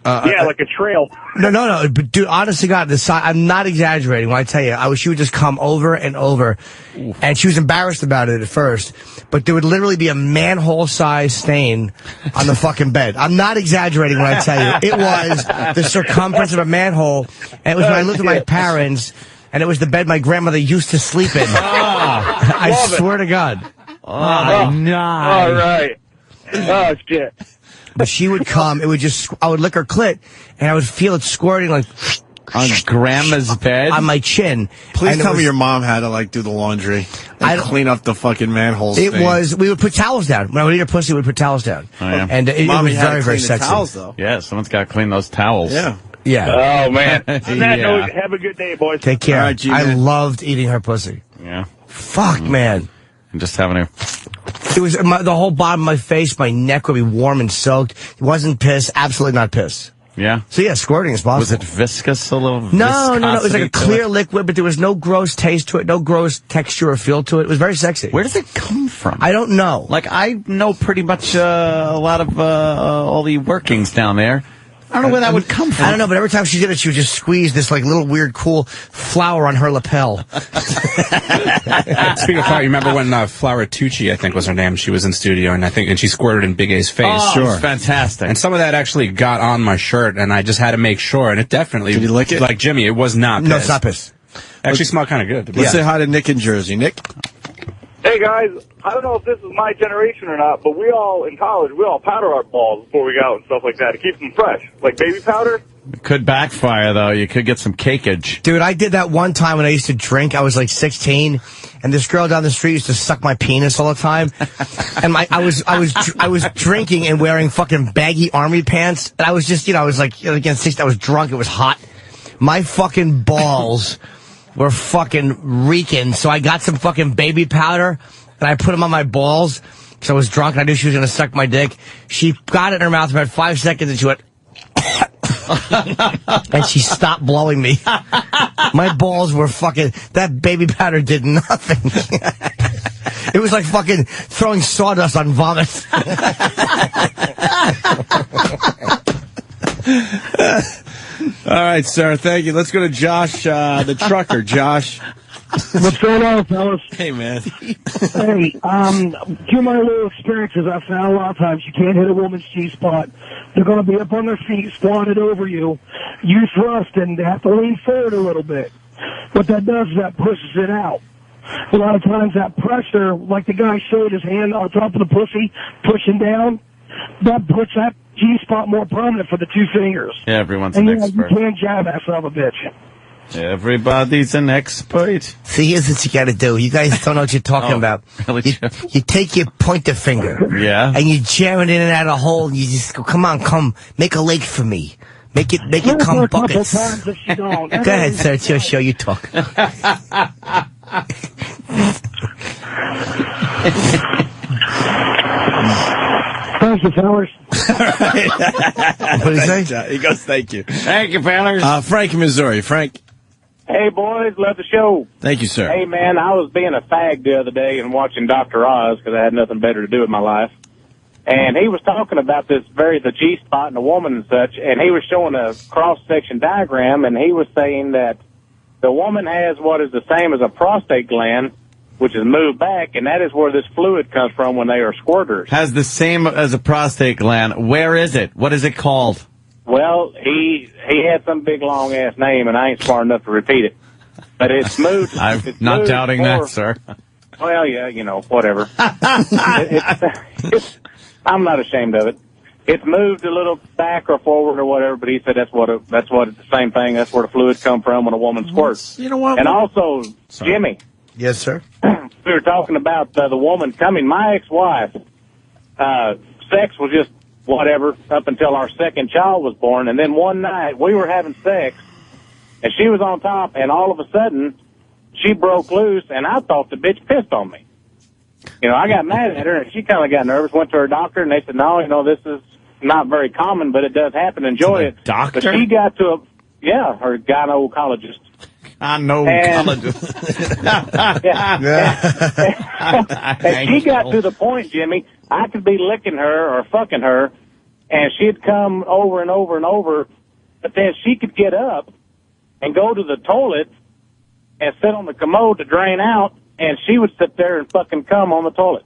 V: like a trail.
E: No. But dude, honest to God, I'm not exaggerating when I tell you, she would just come over and over, and she was embarrassed about it at first, but there would literally be a manhole-sized stain on the fucking bed. I'm not exaggerating when I tell you. It was the circumference of a manhole, and it was when I lived with my parents, and it was the bed my grandmother used to sleep in. I swear to God.
V: Oh, nice. All right. Oh, shit.
E: But she would come, I would lick her clit, and I would feel it squirting like...
D: on grandma's bed?
E: On my chin.
C: Please tell me your mom had to, do the laundry and clean up the fucking manholes.
E: We would put towels down. When I would eat her pussy, we would put towels down.
D: Oh, yeah.
E: And it was very, very sexy.
C: Towels, though.
D: Yeah, someone's got to clean those towels.
E: Yeah.
V: Oh, man. On that note, have a good day, boys.
E: Take care.
C: All right,
E: I loved eating her pussy.
D: Yeah.
E: Fuck, man.
D: And just having her...
E: It was the whole bottom of my face, my neck would be warm and soaked. It wasn't piss, absolutely not piss.
D: Yeah.
E: So yeah, squirting is possible.
D: Was it viscous, a little?
E: No. It was like a clear liquid, but there was no gross taste to it, no gross texture or feel to it. It was very sexy.
D: Where does it come from?
E: I don't know.
D: I know pretty much a lot of all the workings down there. I don't know where that would come from.
E: I don't know, but every time she did it, she would just squeeze this little weird cool flower on her lapel.
I: Speaking of flower, you remember when Flower Tucci, I think was her name, she was in studio, and she squirted in Big A's face.
D: Oh, sure. Fantastic.
I: And some of that actually got on my shirt, and I just had to make sure, and it definitely...
C: Did you lick it?
I: Like Jimmy, it was not piss.
E: No, it's not piss.
I: Actually smelled kind of good.
C: Let's say hi to Nick in Jersey. Nick?
M: Hey, guys, I don't know if this is my generation or not, but in college, we all powder our balls before we go out and stuff like that to keep them fresh. Like baby powder.
D: It could backfire, though. You could get some cakeage.
E: Dude, I did that one time when I used to drink. I was 16, and this girl down the street used to suck my penis all the time. And I was drinking and wearing fucking baggy army pants, and I was just, I was again 16. I was drunk. It was hot. My fucking balls were fucking reeking. So I got some fucking baby powder, and I put them on my balls because I was drunk and I knew she was going to suck my dick. She got it in her mouth about 5 seconds, and she went... and she stopped blowing me. My balls were fucking... That baby powder did nothing. It was like fucking throwing sawdust on vomit.
C: All right, sir. Thank you. Let's go to Josh, the trucker. Josh.
B: What's going on, fellas?
C: Hey, man.
B: Hey, through my little experiences, I found a lot of times you can't hit a woman's G-spot. They're going to be up on their feet, squatted over you. You thrust, and they have to lean forward a little bit. What that does is that pushes it out. A lot of times that pressure, like the guy showed his hand on top of the pussy, pushing down, that puts that G-spot more prominent for the two fingers.
D: Yeah, everyone's
B: and
D: an expert.
B: You can't jab that son of a bitch.
D: Everybody's an expert.
E: See, here's what you got to do. You guys don't know what you're talking about.
D: Really?
E: You take your pointer finger.
D: Yeah.
E: And you jam it in and out of a hole, and you just go, come, make a lake for me. Make it come buckets. Go ahead, sir. It's your show. You talk.
B: Thank you, fellas.
E: What did he say?
C: He goes, thank you.
D: Thank you, fellas.
C: Frank in Missouri. Frank.
H: Hey, boys, love the show.
C: Thank you, sir.
H: Hey, man, I was being a fag the other day and watching Dr. Oz because I had nothing better to do with my life. And he was talking about the G-spot in a woman and such, and he was showing a cross-section diagram, and he was saying that the woman has what is the same as a prostate gland, which is moved back, and that is where this fluid comes from when they are squirters.
D: Has the same as a prostate gland. Where is it? What is it called?
H: Well, he had some big long-ass name, and I ain't smart enough to repeat it. But it's moved.
D: I'm
H: it's
D: not
H: moved
D: doubting
H: more,
D: that, sir.
H: Well, yeah, you know, whatever. I'm not ashamed of it. It's moved a little back or forward or whatever, but he said that's what it's the same thing. That's where the fluid come from when a woman squirts.
C: You know what?
H: And also, Jimmy,
E: Yes, sir.
H: we were talking about the woman coming. My ex-wife, sex was just whatever up until our second child was born, and then one night we were having sex, and she was on top, and all of a sudden she broke loose, and I thought the bitch pissed on me. You know, I got mad at her, and she kind of got nervous, went to her doctor, and they said, no, you know, this is not very common, but it does happen. Enjoy it.
D: Doctor?
H: But she got to her gynecologist. And she got to the point, Jimmy, I could be licking her or fucking her, and she'd come over and over and over, but then she could get up and go to the toilet and sit on the commode to drain out, and she would sit there and fucking come on the toilet.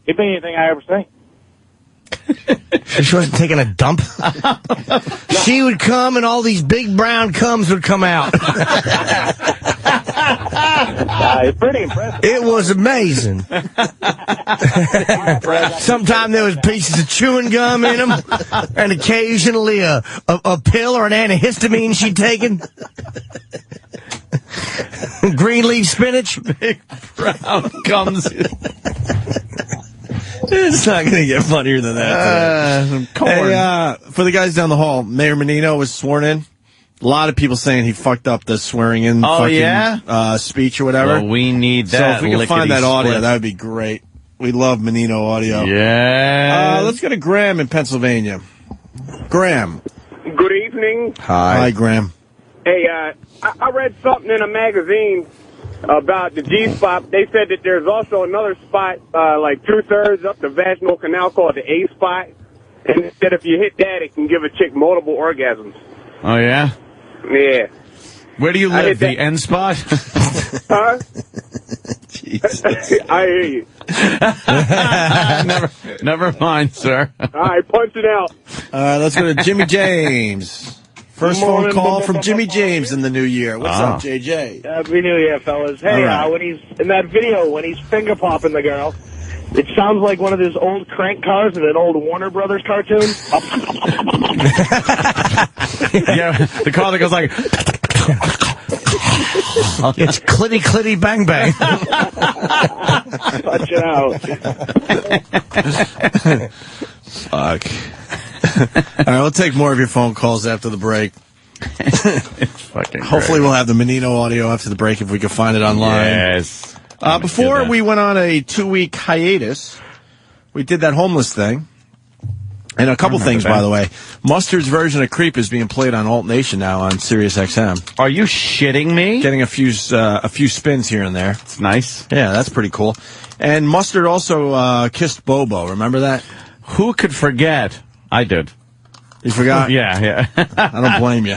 H: It'd be anything I ever seen.
E: She wasn't taking a dump. She would come, and all these big brown cums would come out.
H: It's pretty impressive.
E: It was amazing. Sometimes there was pieces of chewing gum in them, and occasionally a pill or an antihistamine she'd taken. Green leaf spinach.
D: Big brown gums.
C: It's not going to get funnier than that. Hey, for the guys down the hall, Mayor Menino was sworn in. A lot of people saying he fucked up the swearing in speech or whatever.
D: Well, we need that.
C: So if we can find that audio,
D: lickety-split.
C: that would be great. We love Menino audio.
D: Yeah.
C: Let's go to Graham in Pennsylvania. Graham.
S: Good evening.
C: Hi, Graham.
S: Hey, I read something in a magazine about the G-spot. They said that there's also another spot, like 2/3 up the vaginal canal called the A-spot. And they said if you hit that, it can give a chick multiple orgasms.
D: Oh, yeah?
S: Yeah.
D: Where do you live? The end spot?
S: Huh? I hear you.
D: Never mind, sir.
S: All right, punch it out.
C: Let's go to Jimmy James. First phone call from Jimmy James in the new year. What's up, JJ?
B: Happy New Year, fellas. Hey,
C: All right.
B: when he's in that video, when he's finger popping the girl, it sounds like one of those old crank cars in an old Warner Brothers cartoon.
D: Yeah, the car that goes like...
E: It's clitty clitty bang bang.
B: Punch it out.
C: Fuck. All right, we'll take more of your phone calls after the break. Hopefully we'll have the Menino audio after the break if we can find it online.
D: Yes.
C: Before we went on a 2-week hiatus, we did that homeless thing. And a couple things, by the way. Mustard's version of Creep is being played on Alt Nation now on Sirius XM.
D: Are you shitting me?
C: Getting a few spins here and there.
D: It's nice.
C: Yeah, that's pretty cool. And Mustard also kissed Bobo. Remember that?
D: Who could forget? I did.
C: You forgot?
D: Yeah.
C: I don't blame you.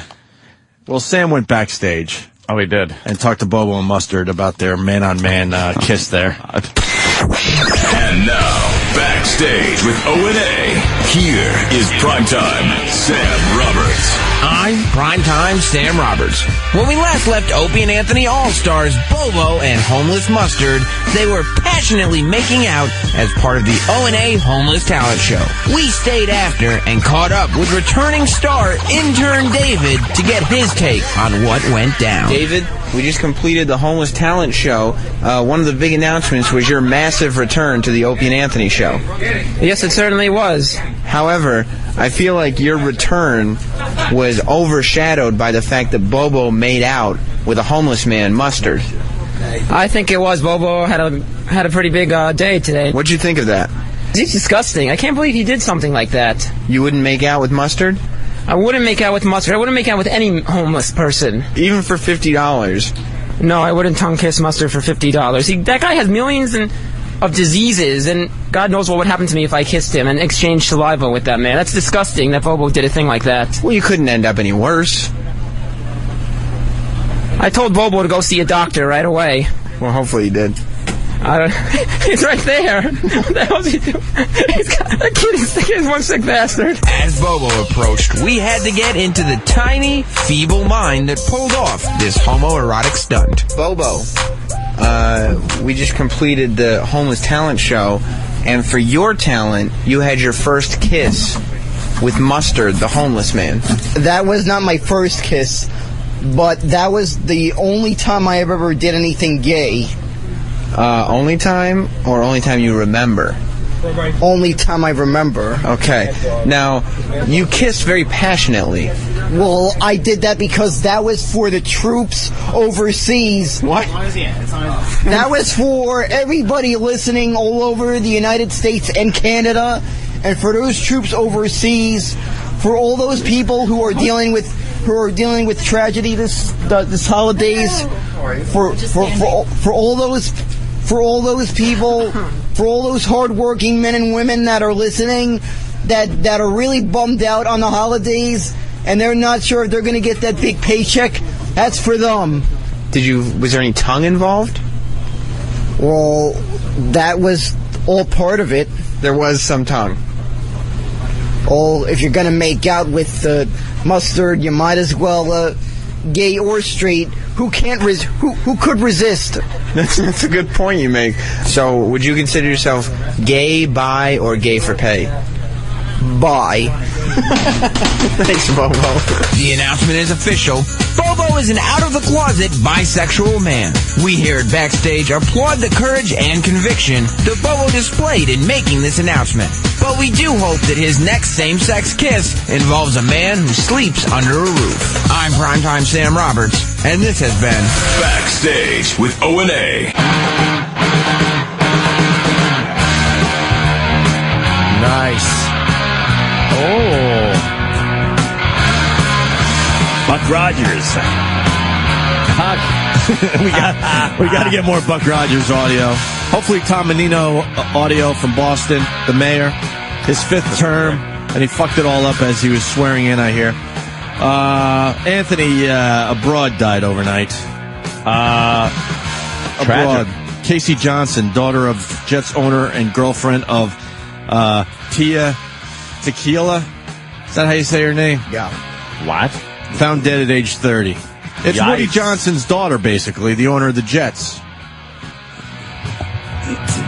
C: Well, Sam went backstage.
D: Oh, he did.
C: And talked to Bobo and Mustard about their man-on-man kiss there.
J: And now, backstage with O&A, here is Primetime Sam Roberts.
W: I'm Primetime Sam Roberts. When we last left Opie and Anthony All-Stars, Bobo and Homeless Mustard, they were passionately making out as part of the O&A Homeless Talent Show. We stayed after and caught up with returning star intern David to get his take on what went down.
U: David, we just completed the Homeless Talent Show. One of the big announcements was your massive return to the Opie and Anthony Show.
W: Yes, it certainly was.
U: However, I feel like your return was overshadowed by the fact that Bobo made out with a homeless man, Mustard.
W: I think it was. Bobo had a pretty big day today.
U: What'd you think of that?
W: He's disgusting. I can't believe he did something like that.
U: You wouldn't make out with Mustard?
K: I wouldn't make out with Mustard. I wouldn't make out with any homeless person.
U: Even for $50?
K: No, I wouldn't tongue kiss Mustard for $50. That guy has millions of diseases, and God knows what would happen to me if I kissed him and exchanged saliva with that man. That's disgusting that Bobo did a thing like that.
U: Well, you couldn't end up any worse.
K: I told Bobo to go see a doctor right away.
U: Well, hopefully he did.
K: He's right there. What the hell is he doing? That kid is one sick bastard.
W: As Bobo approached, we had to get into the tiny, feeble mind that pulled off this homoerotic stunt.
U: Bobo, we just completed the Homeless Talent Show, and for your talent, you had your first kiss with Mustard, the homeless man.
L: That was not my first kiss, but that was the only time I ever did anything gay.
U: Only time, or only time you remember?
L: Only time I remember.
U: Okay. Now, you kissed very passionately.
L: Well, I did that because that was for the troops overseas.
U: What?
L: That was for everybody listening all over the United States and Canada, and for those troops overseas, for all those people who are dealing with tragedy this holidays, for all those people, for all those hardworking men and women that are listening, that are really bummed out on the holidays, and they're not sure if they're going to get that big paycheck. That's for them.
U: Was there any tongue involved?
L: Well, that was all part of it.
U: There was some tongue.
L: Oh, if you're going to make out with Mustard, you might as well, gay or straight. Who could resist?
U: That's a good point you make. So, would you consider yourself gay, bi, or gay for pay?
L: Bi.
U: Thanks, Bobo.
W: The announcement is official. Bobo is an out-of-the-closet bisexual man. We here at Backstage applaud the courage and conviction that Bobo displayed in making this announcement. But we do hope that his next same-sex kiss involves a man who sleeps under a roof. I'm Primetime Sam Roberts, and this has been
J: Backstage with O&A.
C: Nice. Oh. Buck Rogers. we got to get more Buck Rogers audio. Hopefully Tom Menino audio from Boston, the mayor, his 5th term, and he fucked it all up as he was swearing in, I hear. Anthony abroad died overnight. Abroad. Casey Johnson, daughter of Jets owner and girlfriend of Tia Tequila. Is that how you say her name?
L: Yeah.
D: What?
C: Found dead at age 30. It's
D: Yikes.
C: Woody Johnson's daughter, basically, the owner of the Jets.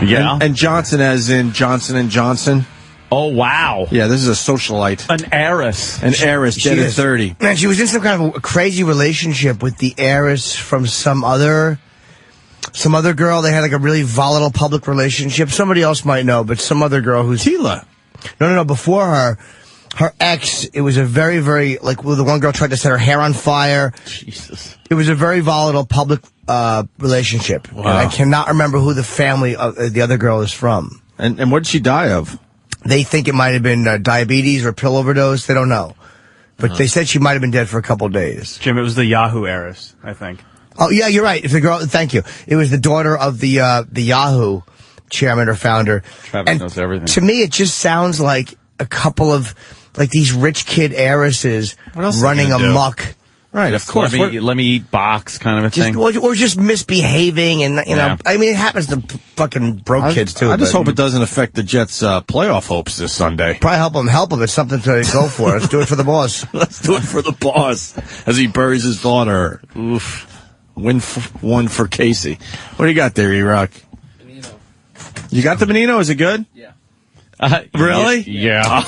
D: Yeah.
C: And Johnson as in Johnson & Johnson.
D: Oh, wow.
C: Yeah, this is a socialite.
D: An heiress.
C: An heiress, dead at 30.
E: Man, she was in some kind of a crazy relationship with the heiress from some other girl. They had like a really volatile public relationship. Somebody else might know, but some other girl who's...
C: Tila.
E: No. Before her ex, it was a very, very, like, well, the one girl tried to set her hair on fire.
C: Jesus.
E: It was a very volatile public relationship.
C: Wow.
E: And I cannot remember who the family of the other girl is from.
C: And what did she die of?
E: They think it might have been diabetes or pill overdose. They don't know. But they said she might have been dead for a couple days.
N: Jim, it was the Yahoo heiress, I think.
E: Oh, yeah, you're right. If the girl, thank you. It was the daughter of the Yahoo chairman or founder.
D: Travis knows everything.
E: To me, it just sounds like a couple of, like, these rich kid heiresses running amok.
C: Right, of course.
D: Let me eat box kind of a thing.
E: Or just misbehaving, and, you know, I mean, it happens to fucking broke kids, too.
C: I just hope it doesn't affect the Jets' playoff hopes this Sunday.
E: Probably help him. It's something to go for. Let's do it for the boss.
C: Let's do it for the boss as he buries his daughter. Oof. One for Casey. What do you got there, E-Rock? You got the Menino? Is it good?
D: Yeah.
C: Really?
D: Yeah.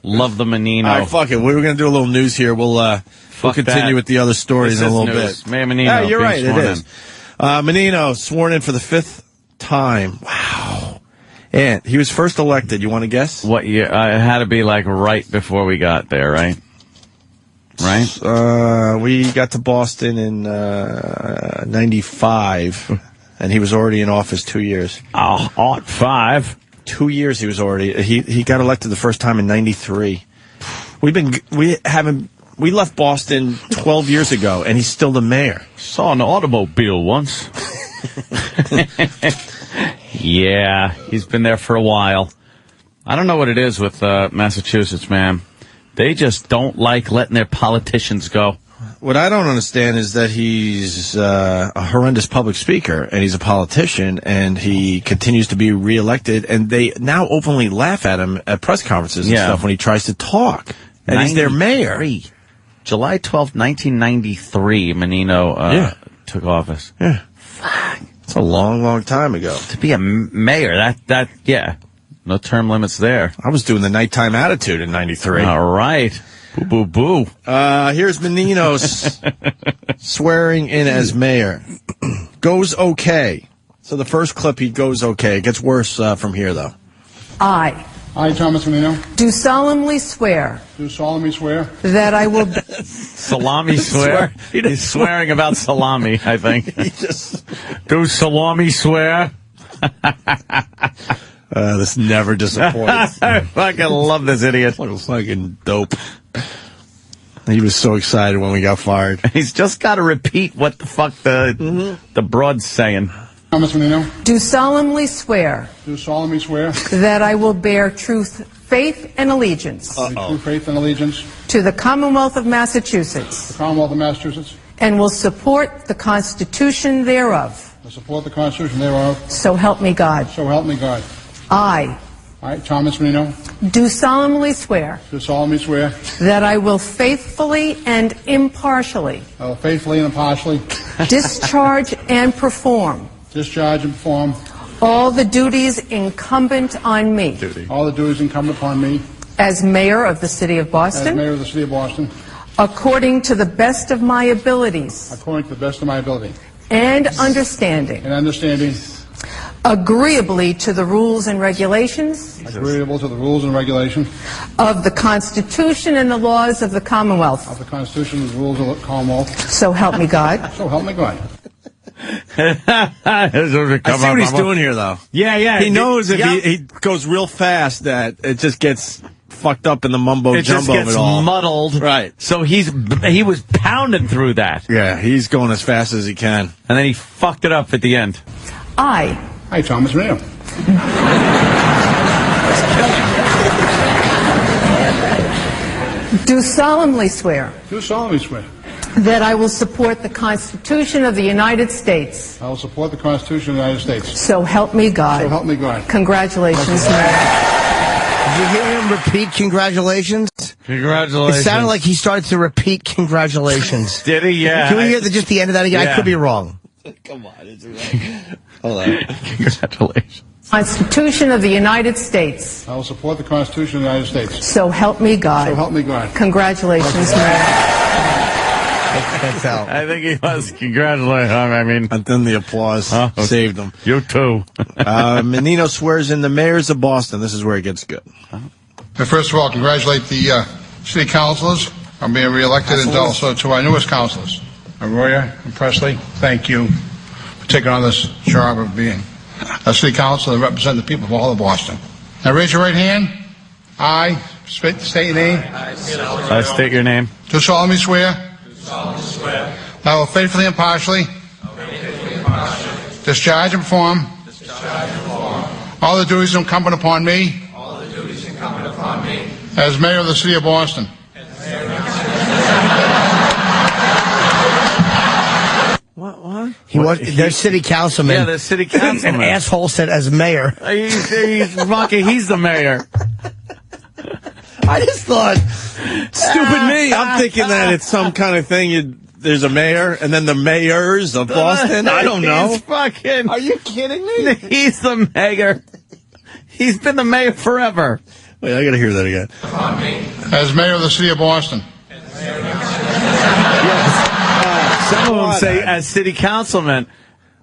D: Love the Menino.
C: All right, fuck it. We were going to do a little news here. We'll continue with the other stories in a little bit.
D: Mayor Menino.
C: Yeah, you're right. It is. Menino sworn in for the 5th time. Wow. And he was first elected. You want to guess?
D: What year? It had to be like right before we got there, right? Right?
C: We got to Boston in 95. And he was already in office 2 years.
D: Oh, 5.
C: 2 years he was already. He got elected the first time in 93. We left Boston 12 years ago, and he's still the mayor.
D: Saw an automobile once. Yeah, he's been there for a while. I don't know what it is with Massachusetts, man. They just don't like letting their politicians go.
C: What I don't understand is that he's a horrendous public speaker, and he's a politician, and he continues to be reelected, and they now openly laugh at him at press conferences and stuff when he tries to talk. And he's their mayor.
D: July 12th, 1993, Menino took office.
C: Yeah. It's a long, long time ago.
D: To be a mayor, yeah. No term limits there.
C: I was doing the nighttime attitude in 93.
D: All right. Boo, boo, boo.
C: Here's Menino swearing in as mayor. Goes okay. So the first clip, he goes okay. It gets worse from here, though.
F: I,
M: Thomas Menino,
F: do solemnly swear that I will...
D: Salami swear? He's swearing about salami, I think. Do salami swear?
C: This never disappoints.
D: I fucking love this idiot.
C: What a fucking dope. He was so excited when we got fired.
D: He's just got to repeat what the fuck the broad's saying.
M: Thomas Menino,
F: do solemnly swear that I will bear truth, faith, and allegiance to the Commonwealth of Massachusetts and will support the Constitution thereof. So help me God. I,
M: Thomas Menino,
F: do solemnly swear that I will faithfully and impartially discharge and perform all the duties incumbent on me as mayor of the city of Boston according to the best of my abilities and understanding agreeably to the rules and regulations of the Constitution and the laws of the Commonwealth. So help me God.
C: I see what he's doing here, though.
D: Yeah.
C: He knows if he goes real fast that it just gets fucked up in the mumbo jumbo of it all.
D: Muddled.
C: Right.
D: So he was pounding through that.
C: Yeah, he's going as fast as he can.
D: And then he fucked it up at the end.
F: I,
M: Thomas Menino,
F: do solemnly swear that I will support the Constitution of the United States. So help me God. Congratulations, Mayor.
E: Did you hear him repeat congratulations?
D: Congratulations.
E: It sounded like he started to repeat congratulations.
D: Did he? Yeah.
E: Can we hear just the end of that again?
D: Yeah.
E: I could be wrong.
C: Come on. Hold on.
D: Congratulations.
F: Constitution of the United States.
M: I will support the Constitution of the United States.
F: So help me God. Congratulations, Mayor.
E: That's out.
D: I think he was congratulating him. I mean,
C: and then the applause saved him.
D: You too.
C: Menino swears in the mayors of Boston. This is where it gets good.
G: First of all, congratulate the city councilors on being reelected, and also to our newest councilors, Arroyo and Presley. Thank you for taking on this job of being a city council and represent the people of all of Boston. Now raise your right hand. I state your name.
D: I state your name.
G: Do solemnly swear. That I will faithfully and impartially discharge and perform all the duties incumbent upon me as mayor of the city of Boston.
C: What?
E: Their city councilman.
D: Yeah, the city councilman.
E: An asshole said as mayor.
D: He's the mayor.
E: I just thought,
C: stupid me. I'm thinking that it's some kind of thing. There's a mayor, and then the mayors of Boston. I don't know.
D: Are you kidding me? He's the mayor. He's been the mayor forever.
C: Wait, I got to hear that again.
G: As mayor of the city of Boston.
D: Some of them say as city councilman.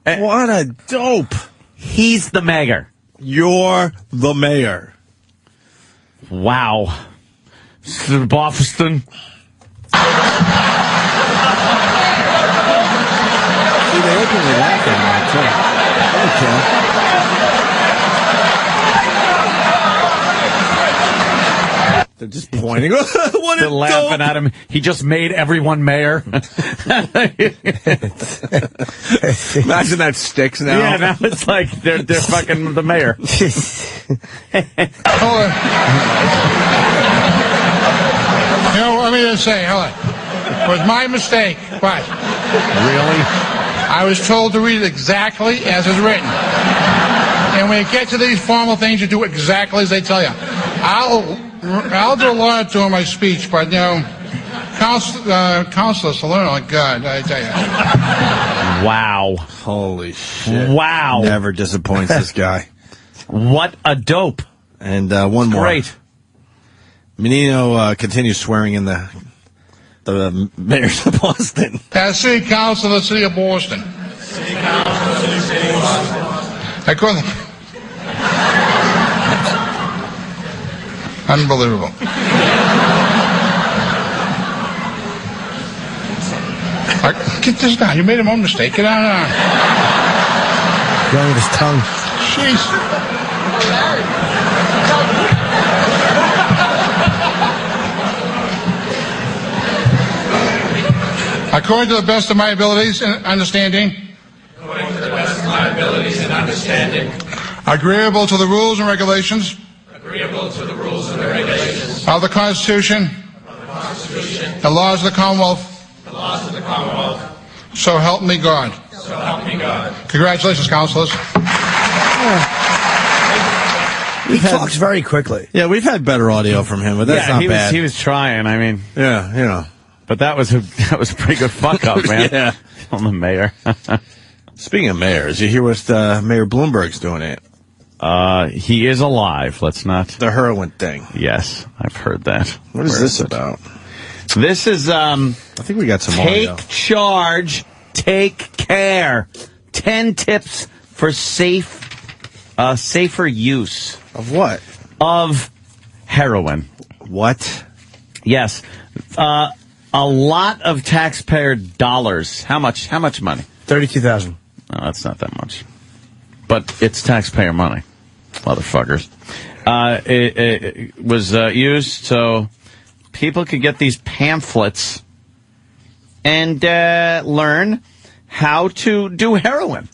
C: What a dope.
D: He's the mayor.
C: You're the mayor.
D: Wow. Boston.
C: See, they openly laugh at me, too. Okay. They're just pointing. What
D: They're laughing at him. He just made everyone mayor.
C: Imagine that sticks now.
D: Yeah, now it's like they're fucking the mayor.
G: Hold on. You know, let me just say, hold on. It was my mistake. What?
C: Really?
G: I was told to read it exactly as it's written. And when you get to these formal things, you do exactly as they tell you. I'll do a lot to my speech, but, you know, Counselor Salerno, oh, God, I tell you.
D: Wow.
C: Holy shit.
D: Wow.
C: Never disappoints this guy.
D: What a dope.
C: And one more.
D: Great.
C: Menino continues swearing in the mayors of Boston.
G: As City Council of the City of Boston.
O: City Council of the City of Boston.
G: I couldn't. Unbelievable. Get this down. You made a own mistake. Get down there.
E: Going with his tongue.
G: Jeez. According to the best of my abilities and understanding.
O: According to the best of my abilities and understanding.
G: Agreeable to the rules and regulations.
O: Agreeable to the rules and regulations.
G: Of the Constitution.
O: Of the Constitution.
G: The laws of the Commonwealth.
O: The laws of the Commonwealth.
G: So help me God.
O: So help me God.
G: Congratulations, councilors.
E: He talks very quickly.
C: Yeah, we've had better audio from him, but that's not bad.
D: He was trying. I mean,
C: yeah, you know.
D: But that was a pretty good fuck up, man.
C: Yeah.
D: On the mayor.
C: Speaking of mayors, you hear what Mayor Bloomberg's doing it?
D: He is alive. Let's not.
C: The heroin thing.
D: Yes, I've heard that.
C: What is this about?
D: This is,
C: I think we got some audio.
D: Take charge, take care. 10 tips for safer use.
C: Of what?
D: Of heroin.
C: What?
D: Yes. A lot of taxpayer dollars. How much money?
E: $32,000.
D: No, that's not that much. But it's taxpayer money. Motherfuckers. It was used so people could get these pamphlets and learn how to do heroin.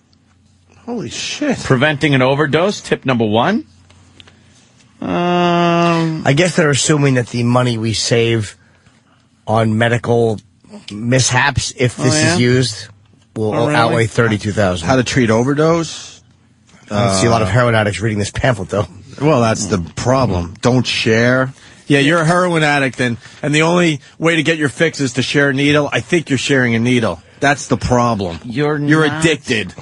C: Holy shit.
D: Preventing an overdose, tip number 1.
E: I guess they're assuming that the money we save on medical mishaps, if this is used, will outweigh $32,000.
C: How to treat overdose?
E: I don't see a lot of heroin addicts reading this pamphlet, though.
C: Well, that's the problem. Don't share. Yeah, you're a heroin addict, and the only way to get your fix is to share a needle. I think you're sharing a needle. That's the problem. You're addicted.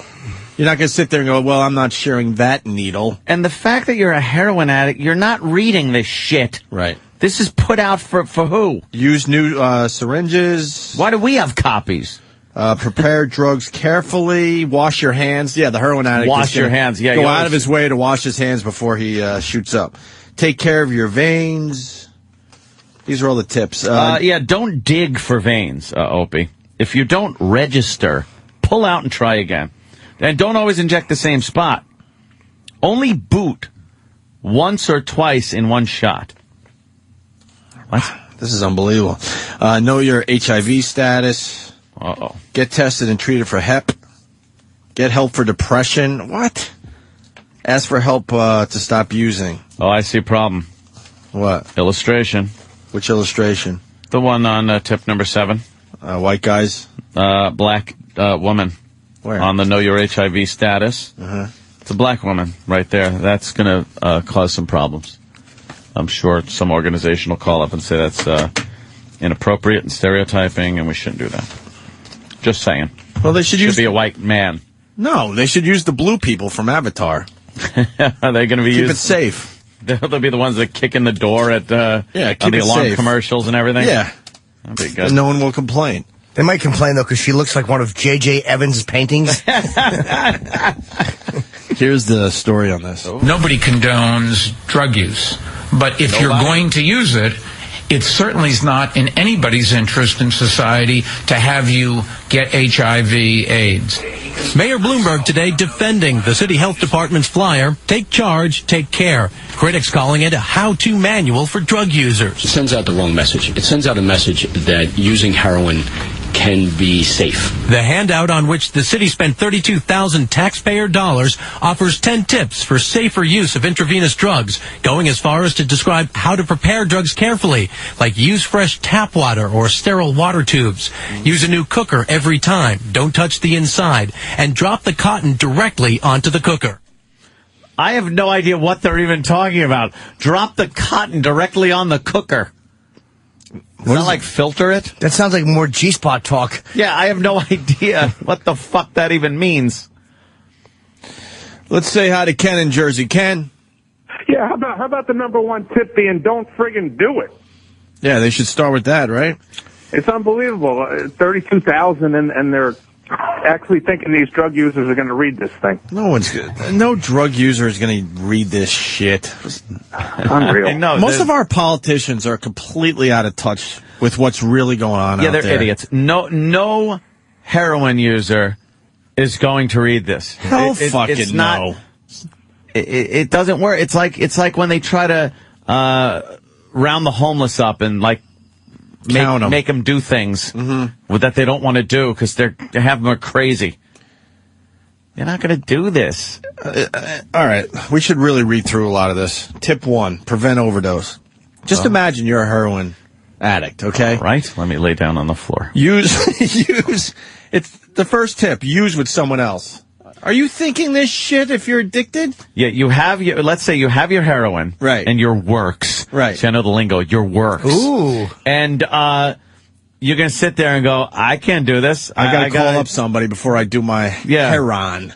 C: You're not going to sit there and go, well, I'm not sharing that needle.
D: And the fact that you're a heroin addict, you're not reading this shit.
C: Right.
D: This is put out for who?
C: Use new syringes.
D: Why do we have copies?
C: Prepare drugs carefully. Wash your hands. Yeah, the heroin addict.
D: Wash your hands. Yeah,
C: go out of his way to wash his hands before he shoots up. Take care of your veins. These are all the tips.
D: Yeah, don't dig for veins, Opie. If you don't register, pull out and try again. And don't always inject the same spot. Only boot once or twice in one shot. What?
C: This is unbelievable. Know your HIV status.
D: Uh-oh.
C: Get tested and treated for HEP. Get help for depression. What? Ask for help to stop using.
D: Oh, I see a problem.
C: What?
D: Illustration.
C: Which illustration?
D: The one on tip number 7.
C: White guys?
D: Black woman.
C: Where?
D: On the Know Your HIV status.
C: Uh-huh.
D: It's a black woman right there. That's going to cause some problems. I'm sure some organization will call up and say that's inappropriate and stereotyping, and we shouldn't do that. Just saying.
C: Well, they should
D: be a white man.
C: No, they should use the blue people from Avatar.
D: Are they going to be
C: Keep it safe.
D: They'll be the ones that kick in the door at
C: keep
D: on the
C: it
D: alarm
C: safe.
D: commercials and everything?
C: Yeah.
D: That'd be good.
C: And no one will complain.
E: They might complain, though, because she looks like one of J.J. Evans' paintings.
C: Here's the story on this.
P: Nobody condones drug use. But if you're going to use it, it certainly is not in anybody's interest in society to have you get HIV/AIDS.
Q: Mayor Bloomberg today defending the city health department's flyer, Take Charge, Take Care. Critics calling it a how-to manual for drug users.
R: It sends out the wrong message. It sends out a message that using heroin can be safe.
Q: The handout, on which the city spent $32,000 taxpayer dollars, offers 10 tips for safer use of intravenous drugs, going as far as to describe how to prepare drugs carefully, like use fresh tap water or sterile water tubes. Use a new cooker every time. Don't touch the inside. And drop the cotton directly onto the cooker.
D: I have no idea what they're even talking about. Drop the cotton directly on the cooker. Is that like filter it?
E: That sounds like more G-spot talk.
D: Yeah, I have no idea what the fuck that even means.
C: Let's say hi to Ken in Jersey. Ken?
X: Yeah, how about the number one tip being don't friggin' do it?
C: Yeah, they should start with that, right?
X: It's unbelievable. 32,000 and they're actually thinking these drug users are going to read this thing.
C: No drug user is going to read this shit.
X: Unreal.
C: Most of our politicians are completely out of touch with what's really going on out there.
D: Yeah, they're idiots. No heroin user is going to read this.
C: Hell fucking
D: it's
C: no.
D: It doesn't work. It's like when they try to round the homeless up and like make them do things that they don't want to do because they have them crazy. You're not going to do this.
C: All right. We should really read through a lot of this. Tip 1, prevent overdose. Just imagine you're a heroin addict, okay?
D: All right. Let me lay down on the floor.
C: Use. It's the first tip. Use with someone else. Are you thinking this shit if you're addicted?
D: Yeah, let's say you have your heroin.
C: Right.
D: And your works.
C: Right.
D: See, I know the lingo. Your works.
E: Ooh.
D: And you're going to sit there and go, I can't do this.
C: I got to call up somebody before I do my heroin.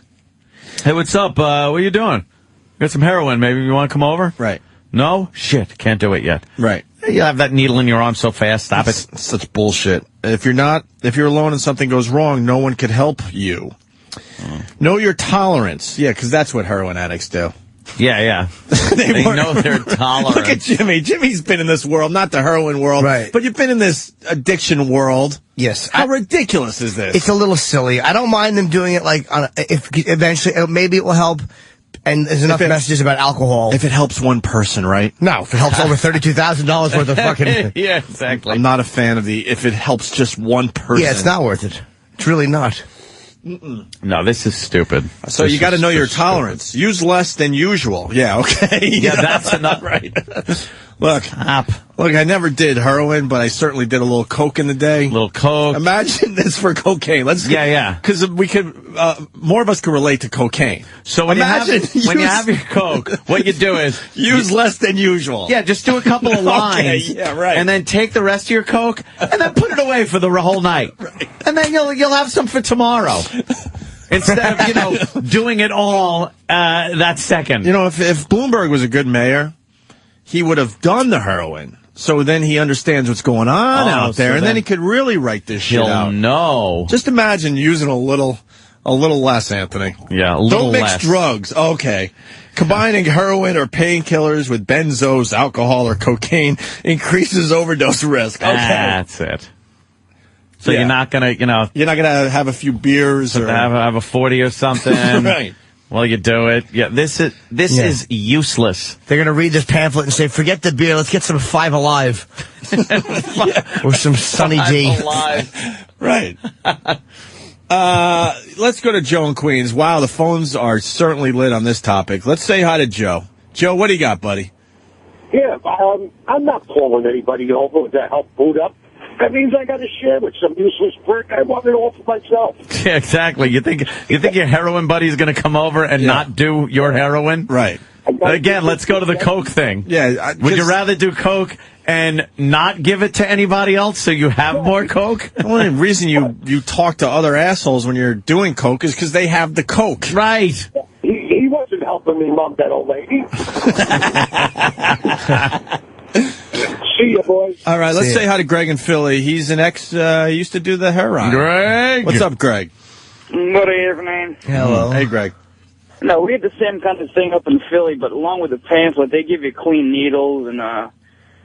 D: Hey, what's up? What are you doing? Got some heroin. Maybe you want to come over?
C: Right.
D: No? Shit. Can't do it yet.
C: Right.
D: You have that needle in your arm so fast. Stop it.
C: Such bullshit. If you're alone and something goes wrong, no one could help you. Know your tolerance. Yeah, because that's what heroin addicts do.
D: Yeah. They know their tolerance.
C: Look at Jimmy. Jimmy's been in this world, not the heroin world,
E: right?
C: But you've been in this addiction world.
E: Yes.
C: How ridiculous is this?
E: It's a little silly. I don't mind them doing it like if eventually maybe it will help. And there's enough messages about alcohol.
C: If it helps one person, right?
E: No, if it helps over $32,000 worth of fucking...
D: Yeah, exactly.
C: I'm not a fan of if it helps just one person.
E: Yeah, it's not worth it. It's really not.
D: No, this is stupid.
C: So you got to know your tolerance. Stupid. Use less than usual. Yeah, okay.
D: Yeah, that's enough.
C: Right. Look, I never did heroin, but I certainly did a little coke in the day.
D: A little coke.
C: Imagine this for cocaine.
D: Yeah.
C: Because we could, more of us could relate to cocaine.
D: So when you have your coke, what you do is
C: use less than usual.
D: Yeah, just do a couple of lines.
C: Okay, yeah, right.
D: And then take the rest of your coke and then put it away for the whole night.
C: Right.
D: And then you'll have some for tomorrow. Instead of, doing it all that second.
C: If Bloomberg was a good mayor, he would have done the heroin. So then he understands what's going on out there, and then he could really write this shit out.
D: No.
C: Just imagine using a little less, Anthony.
D: Yeah, a little less.
C: Don't mix drugs. Okay. Combining heroin or painkillers with benzos, alcohol, or cocaine increases overdose risk. Okay.
D: That's it. So you're not gonna,
C: You're not gonna have a few beers or
D: have a 40 or something.
C: Right.
D: Well, you do it. Yeah, this is useless.
E: They're going to read this pamphlet and say, forget the beer, let's get some Five Alive. Or some Sunny D.
D: Alive.
C: Right. Let's go to Joe in Queens. Wow, the phones are certainly lit on this topic. Let's say hi to Joe. Joe, what do you got, buddy?
Y: Yeah, I'm not calling anybody over to help boot up. That means I got to share with some useless prick. I want it all for myself.
D: Yeah, exactly. You think your heroin buddy is going to come over and not do your heroin?
C: Right.
D: Again, let's go to the coke thing.
C: Yeah.
D: Would you rather do coke and not give it to anybody else so you have more coke?
C: The only reason you talk to other assholes when you're doing coke is because they have the coke.
D: Right.
Y: He wasn't helping me mug that old lady. See ya, boys.
C: All right, let's say hi to Greg in Philly. He's an he used to do the heroin.
D: Greg!
C: What's up, Greg?
Z: Good evening.
C: Hello. Hey, Greg.
Z: No, we had the same kind of thing up in Philly, but along with the pamphlet, they give you clean needles and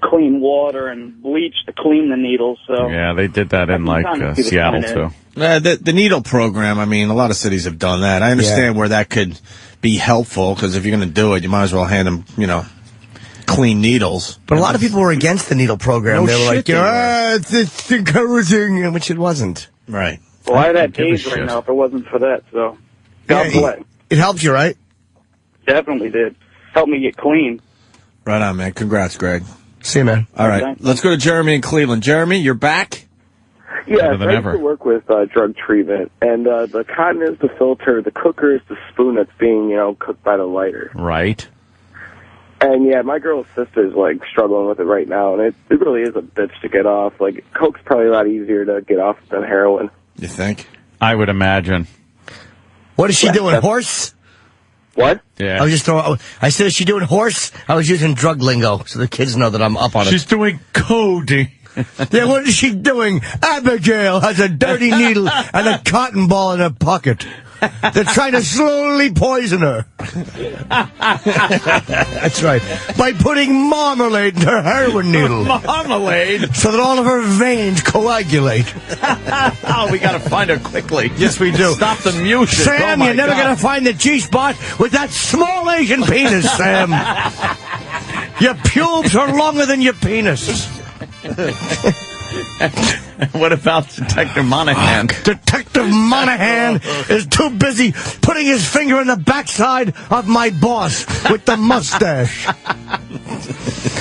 Z: clean water and bleach to clean the needles. So
D: Yeah, they did that in like Seattle too.
C: The needle program, I mean, a lot of cities have done that. I understand where that could be helpful, because if you're going to do it, you might as well hand them, clean needles.
E: But a lot of people were against the needle program.
C: No
E: they were
C: shit,
E: like, it's encouraging, which it wasn't.
C: Right.
Z: Well, I'd have AIDS right now if it wasn't for that. So God bless.
E: It helps you, right?
Z: Definitely did. Helped me get clean.
C: Right on, man. Congrats, Greg.
E: See you, man.
C: All right. Let's go to Jeremy in Cleveland. Jeremy, you're back?
A: Yeah, I used to work with drug treatment, and the cotton is the filter, the cooker is the spoon that's being, cooked by the lighter.
D: Right.
A: And yeah, my girl's sister's like struggling with it right now, and it really is a bitch to get off. Like, coke's probably a lot easier to get off than heroin.
C: You think?
D: I would imagine.
E: What is she doing, horse?
A: What?
D: Yeah.
E: I said, is she doing horse? I was using drug lingo, so the kids know that I'm up on it.
D: She's doing codeine.
E: Yeah, what is she doing? Abigail has a dirty needle and a cotton ball in her pocket. They're trying to slowly poison her. That's right. By putting marmalade in her heroin needle.
D: Marmalade?
E: So that all of her veins coagulate.
D: Oh, we gotta find her quickly.
E: Yes, we do.
D: Stop the music.
E: Sam, you're never gonna find the G-spot with that small Asian penis, Sam. Your pubes are longer than your penis.
D: What about Detective Monahan?
E: Detective Monahan is too busy putting his finger in the backside of my boss with the mustache.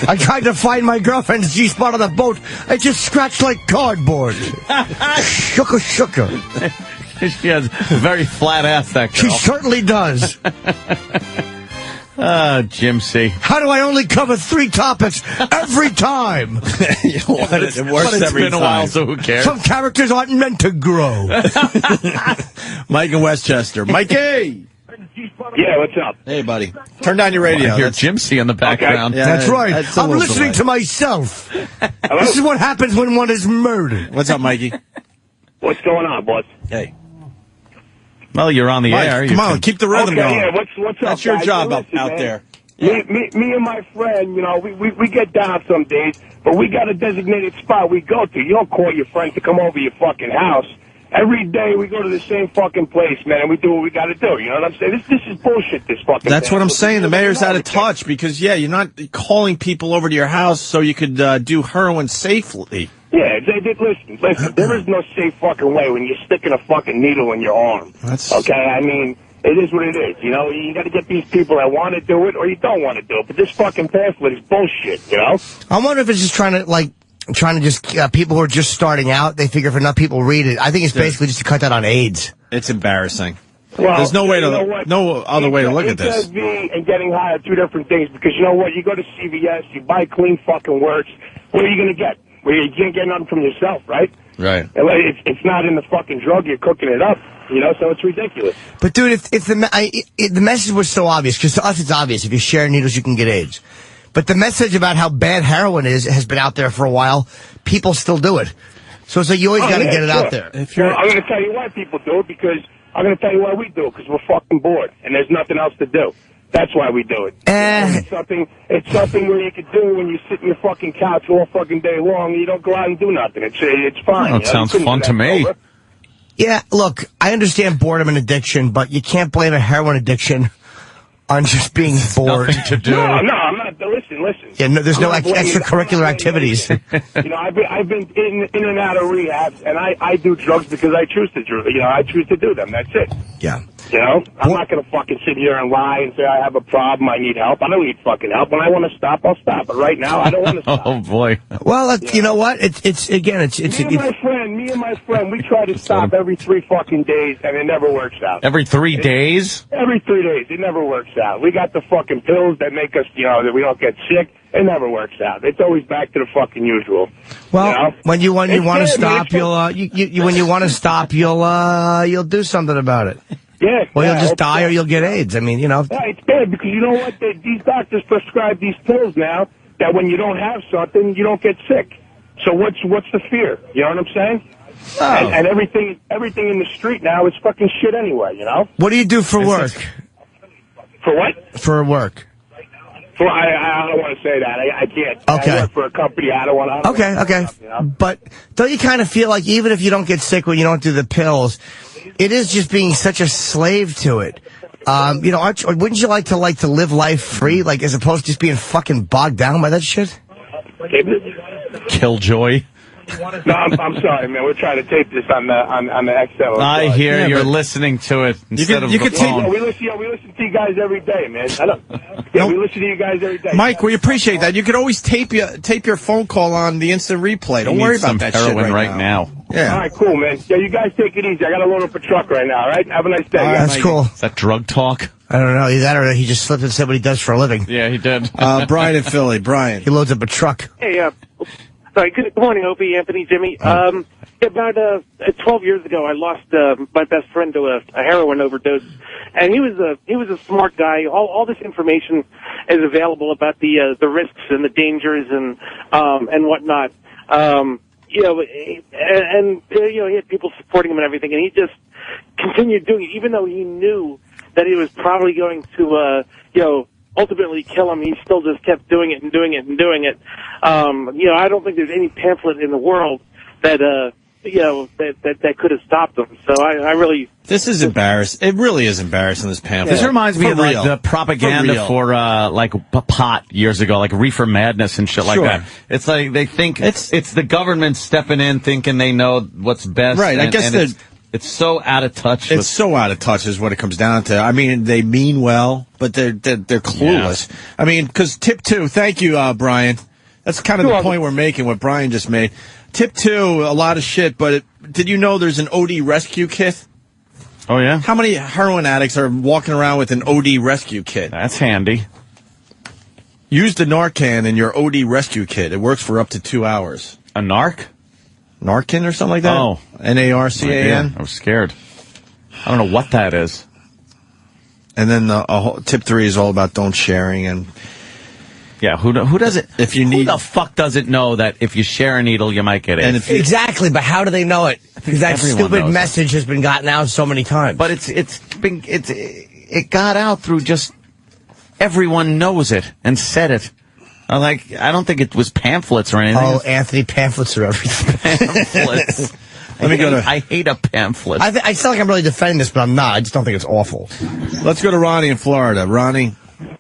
E: I tried to find my girlfriend's G-spot on the boat. It just scratched like cardboard. Shooker.
D: She has a very flat ass, that girl.
E: She certainly does.
D: Jim C.
E: How do I only cover 3 topics every time?
C: It works every
D: been
C: time.
D: A while, so who cares?
E: Some characters aren't meant to grow.
C: Mike in Westchester. Mikey!
H: Yeah, what's up?
C: Hey, buddy. Turn down your radio.
D: I hear Jim C in the background.
C: Okay.
E: That's right. I'm listening
C: delay.
E: to myself. This is what happens when one is murdered.
C: What's up, Mikey?
H: What's going on, boss?
C: Hey.
D: Well, you're on the
C: Mike,
D: air.
C: Come on, keep the rhythm going.
H: Yeah, what's up,
C: That's your
H: guys?
C: job
H: Listen,
C: out
H: man.
C: there.
H: Me and my friend, we get down some days, but we got a designated spot we go to. You don't call your friend to come over your fucking house. Every day we go to the same fucking place, man, and we do what we got to do. You know what I'm saying? This is bullshit, this fucking
C: That's
H: thing.
C: what I'm saying. The mayor's out of touch because, you're not calling people over to your house so you could do heroin safely.
H: Yeah, listen, there is no safe fucking way when you're sticking a fucking needle in your arm. Okay? I mean, it is what it is, you got to get these people that want to do it or you don't want to do it. But this fucking pamphlet is bullshit,
E: I wonder if it's just trying to just, people who are just starting out, they figure if enough people read it. I think it's basically just to cut that on AIDS.
C: It's embarrassing.
H: Well,
C: there's no way
H: no
C: other way to look at this.
H: HIV and getting high are 2 different things because you know what? You go to CVS, you buy clean fucking works. What are you going to get? Well, you can't get nothing from yourself, right?
C: Right.
H: It's not in the fucking drug. You're cooking it up, so it's ridiculous.
E: But, dude, if the message was so obvious, because to us it's obvious. If you share needles, you can get AIDS. But the message about how bad heroin is has been out there for a while. People still do it. So it's like you always got to get it out there.
H: Well, I'm going to tell you why people do it, because I'm going to tell you why we do it, because we're fucking bored, and there's nothing else to do. That's why we do it. It's something where you could do when you sit in your fucking couch all fucking day long and you don't go out and do nothing. It's fine.
D: That sounds fun to me.
E: Yeah, look, I understand boredom and addiction, but you can't blame a heroin addiction on just being bored.
D: Nothing to do.
H: No, I'm not. Listen.
E: Yeah, no, there's no extracurricular activities.
H: I've been in and out of rehabs, and I do drugs because I choose to do. I choose to do them. That's it.
E: Yeah.
H: I'm not going to fucking sit here and lie and say I have a problem, I need help. I don't need fucking help. When I want to stop, I'll stop. But right now, I don't want to stop.
D: Oh, boy.
E: Well, you know what? It's me
H: and my friend, we try to stop every 3 fucking days, and it never works out.
D: Every 3 days?
H: Every 3 days. It never works out. We got the fucking pills that make us, that we don't get sick. It never works out. It's always back to the fucking usual.
E: Well, when you want to stop, when you want to stop, you'll do something about it.
H: Yeah.
E: Well, you'll just die or you'll get AIDS. I mean,
H: Yeah, it's bad because you know what? These doctors prescribe these pills now that when you don't have something, you don't get sick. So what's the fear? You know what I'm saying?
E: Oh.
H: And everything in the street now is fucking shit anyway,
E: What do you do for work?
H: For what?
E: For work.
H: Well, I don't want to say that. I can't.
E: Okay.
H: I work for a company. I don't want to.
E: Okay.
H: You know?
E: But don't you kind of feel like even if you don't get sick when you don't do the pills, it is just being such a slave to it? You know, wouldn't you like to live life free, like as opposed to just being fucking bogged down by that shit?
D: Killjoy.
H: No, I'm sorry, man. We're trying to tape this on the XL.
D: I hear you're listening to it instead of the phone.
H: We listen to you guys every day, man. We listen to you guys every day.
C: Mike, we appreciate that. You could always tape your phone call on the instant replay. Don't worry about that shit
D: right now.
C: Yeah.
H: All right, cool, man. Yeah, you guys take it easy. I got to load up a truck right now, all right? Have a nice day.
E: That's cool.
D: Is that drug talk?
E: I don't know. Either that or he just slipped and said what he does for a living.
D: Yeah, he did.
C: Brian in Philly. Brian.
E: He loads up a truck.
B: Hey, sorry, good morning, Opie, Anthony, Jimmy. About 12 years ago, I lost my best friend to a heroin overdose, and he was a smart guy. All this information is available about the risks and the dangers and whatnot. You know, and he had people supporting him and everything, and he just continued doing it, even though he knew that he was probably going to ultimately kill him. He still just kept doing it and doing it and doing it. I don't think there's any pamphlet in the world that that could have stopped him. So I really.
C: This is embarrassing. It really is embarrassing, this pamphlet.
D: This reminds me of like the propaganda
C: for
D: like pot years ago, like reefer madness and shit like that. It's like they think it's the government stepping in, thinking they know what's best.
C: Right. I guess
D: it's so out of touch.
C: It's so out of touch is what it comes down to. I mean, they mean well, but they're clueless. Yeah. I mean, because tip 2, thank you, Brian. That's kind of the point we're making, what Brian just made. Tip 2, a lot of shit, but did you know there's an OD rescue kit?
D: Oh, yeah?
C: How many heroin addicts are walking around with an OD rescue kit?
D: That's handy.
C: Use the Narcan in your OD rescue kit. It works for up to 2 hours.
D: A Narc?
C: Narcan or something like that?
D: Oh.
C: Narcan?
D: Yeah, I was scared. I don't know what that is.
C: And then tip 3 is all about don't sharing and...
D: Yeah, who does it? If you need, who the fuck doesn't know that if you share a needle, you might get it?
E: Exactly, but how do they know it? Because that stupid message has been gotten out so many times.
D: But it got out through just everyone knows it and said it. I don't think it was pamphlets or anything.
E: Oh, Anthony, pamphlets are everything.
D: Pamphlets. I hate a pamphlet.
E: I sound like I'm really defending this, but I'm not. I just don't think it's awful.
C: Let's go to Ronnie in Florida. Ronnie.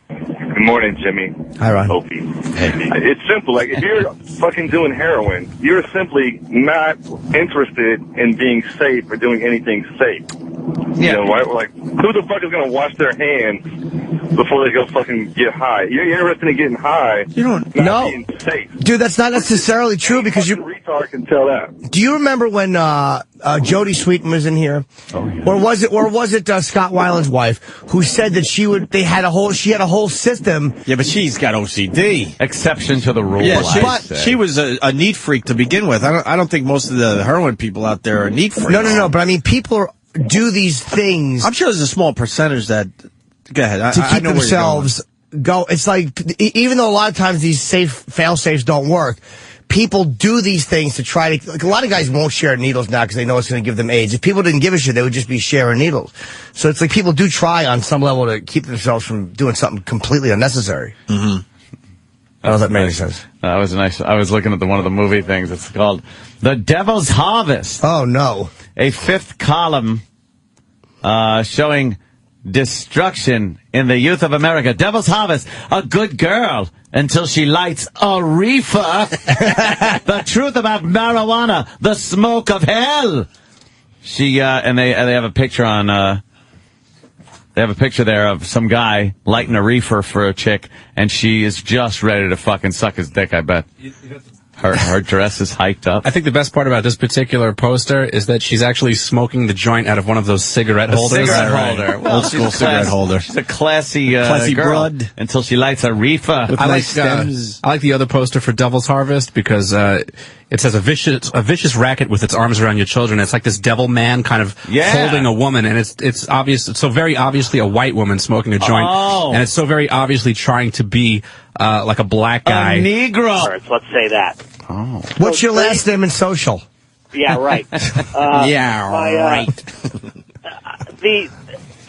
I: Good morning, Jimmy.
E: Hi, Ron.
I: Opie. Hey. It's simple. Like, if you're fucking doing heroin, you're simply not interested in being safe or doing anything safe.
E: Yeah.
I: You know, right? Like, who the fuck is going to wash their hands before they go fucking get high? You're interested in getting high.
E: You don't
I: know. Being safe.
E: Dude, that's not necessarily true because you.
I: Retard can tell that.
E: Do you remember when Jodie Sweetin was in here?
I: Oh, yeah.
E: Or was it Scott Weiland's wife who said that she had a whole system?
C: Yeah, but she's got OCD.
D: Exception to the rule.
C: Yeah, she was a neat freak to begin with. I don't think most of the heroin people out there are neat freaks.
E: No. But I mean, people do these things.
C: I'm sure there's a small percentage that. Go ahead.
E: To keep themselves go. It's like, even though a lot of times these fail safes don't work, people do these things to try to. Like, a lot of guys won't share needles now because they know it's going to give them AIDS. If people didn't give a shit, they would just be sharing needles. So it's like people do try on some level to keep themselves from doing something completely unnecessary.
C: Mm-hmm.
E: I don't know if that made any sense.
D: That was nice. I was looking at one of the movie things. It's called The Devil's Harvest.
E: Oh, no.
D: A 5th column showing destruction in the youth of America. Devil's Harvest, a good girl until she lights a reefer. The truth about marijuana, the smoke of hell. She and they have a picture on. They have a picture there of some guy lighting a reefer for a chick, and she is just ready to fucking suck his dick, I bet. Her dress is hiked up.
N: I think the best part about this particular poster is that she's actually smoking the joint out of one of those cigarette holders.
D: Holder. Well,
C: old school cigarette holder.
D: She's a classy
C: classy
D: girl
C: broad
D: until she lights a reefer.
N: I like the other poster for Devil's Harvest because it says a vicious racket with its arms around your children. It's like this devil man kind of holding a woman, and it's obvious. It's so very obviously a white woman smoking a joint, and it's so very obviously trying to be like a black guy,
D: a Negro.
B: Let's say that.
D: Oh,
E: what's your last name and social?
B: Yeah, right.
E: Right.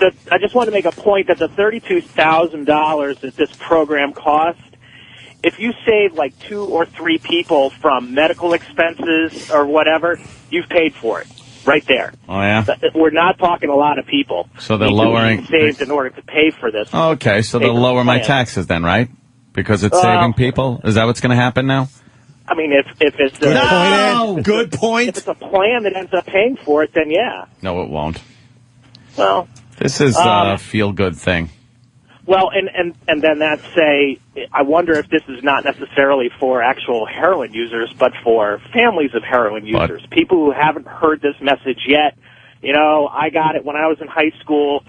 K: I just want to make a point that the $32,000 that this program cost, if you save like 2 or 3 people from medical expenses or whatever, you've paid for it right there.
D: Oh, yeah?
K: We're not talking a lot of people.
D: So they're lowering...
K: saved in order to pay for this.
D: Okay, so they'll lower my taxes then, right? Because it's saving people? Is that what's going to happen now?
K: I mean, if it's
C: Good point.
K: If it's a plan that ends up paying for it, then yeah.
D: No, it won't.
K: Well,
D: this is a feel-good thing.
K: Well, and then that's I wonder if this is not necessarily for actual heroin users, but for families of heroin users, people who haven't heard this message yet. You know, I got it when I was in high school.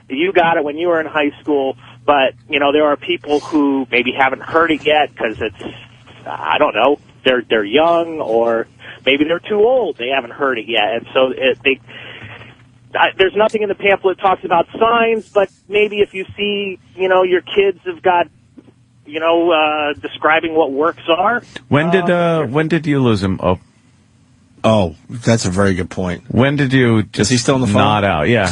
K: You got it when you were in high school. But, you know, there are people who maybe haven't heard it yet because it's, I don't know, they're young, or maybe they're too old. They haven't heard it yet. And so there's nothing in the pamphlet that talks about signs, but maybe if you see, you know, your kids have got, you know, describing what works are.
D: When did you lose him?
C: Oh, that's a very good point.
D: When did you just
C: Is he still on the phone?
D: nod out? Yeah.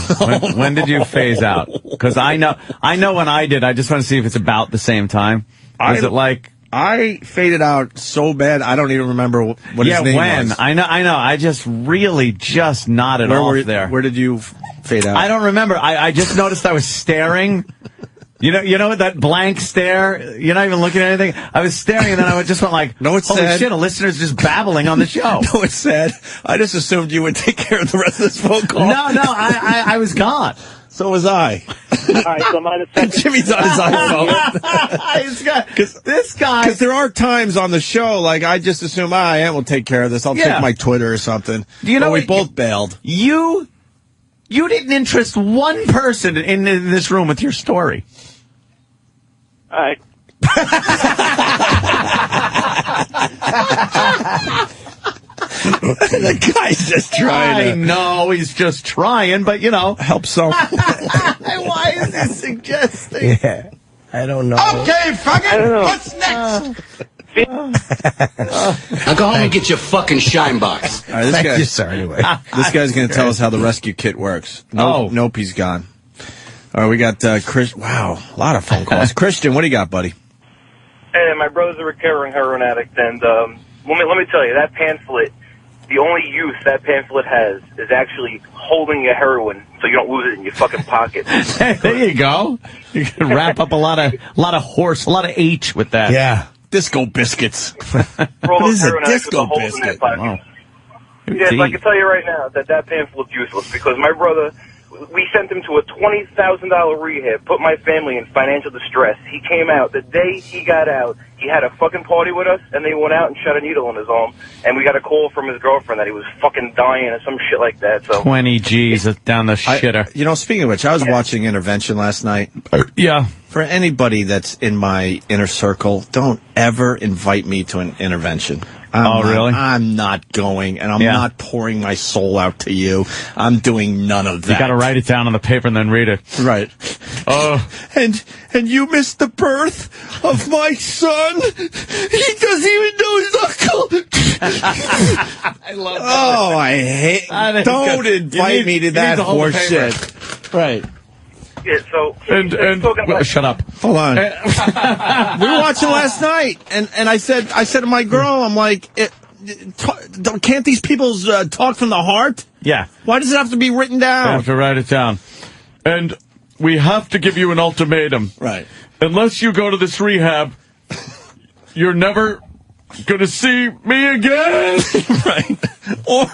D: When did you phase out? Because I know when I did. I just want to see if it's about the same time. Is it like...
C: I faded out so bad, I don't even remember what his name was.
D: I know. I just really just nodded off there.
C: Where did you fade out?
D: I don't remember. I just noticed I was staring. You know that blank stare? You're not even looking at anything? I was staring, and then I just went like,
C: no, it's
D: holy
C: sad.
D: shit, a listener's just babbling on the show.
C: No, it's sad. I just assumed you would take care of the rest of this phone call.
D: No, I was gone.
C: So was I.
K: All right, so mine is
C: Jimmy's on his iPhone.
D: This guy.
C: Because there are times on the show, like, I just assume, Aunt will take care of this. I'll check my Twitter or something.
D: Do you know
C: we both bailed.
D: You didn't interest one person in this room with your story.
K: All right.
C: The guy's just trying
D: I know, he's just trying, but, you know.
C: Help some.
D: Why is he suggesting?
E: Yeah. I don't know.
G: Okay, fucking, what's next?
R: Now go home and get your fucking shine box.
C: All right,
E: Thank you, sir, anyway.
C: This guy's going to tell us how the rescue kit works. Nope, he's gone. All right, we got Chris. Wow, a lot of phone calls. Christian, what do you got, buddy?
I: Hey, my brother's a recovering heroin addict, and let me tell you, that pamphlet, the only use that pamphlet has is actually holding your heroin so you don't lose it in your fucking pocket.
D: Hey, there you go. You can wrap up a lot of H with that.
C: Yeah. Disco biscuits.
I: What
C: is a disco biscuit?
I: Wow. Yes, I can tell you right now that pamphlet's useless because my brother, we sent him to a $20,000 rehab, put my family in financial distress. He came out. The day he got out, he had a fucking party with us, and they went out and shot a needle in his arm. And we got a call from his girlfriend that he was fucking dying or some shit like that. So
D: 20 G's down the shitter.
C: You know, speaking of which, I was watching Intervention last night.
D: Yeah.
C: For anybody that's in my inner circle, don't ever invite me to an intervention.
D: Really?
C: I'm not going, and I'm not pouring my soul out to you. I'm doing none of that.
D: You got to write it down on the paper and then read it.
C: Right. And you missed the birth of my son. He doesn't even know his uncle.
D: I love that.
C: Oh, I hate. Don't invite me to that horse shit. Right.
I: Yeah, so
D: shut up.
C: Hold on. We were watching last night, and I said to my girl, I'm like, can't these people talk from the heart?
D: Yeah.
C: Why does it have to be written down?
D: I have to write it down. And we have to give you an ultimatum.
C: Right.
D: Unless you go to this rehab, you're never gonna see me again.
C: Right. Or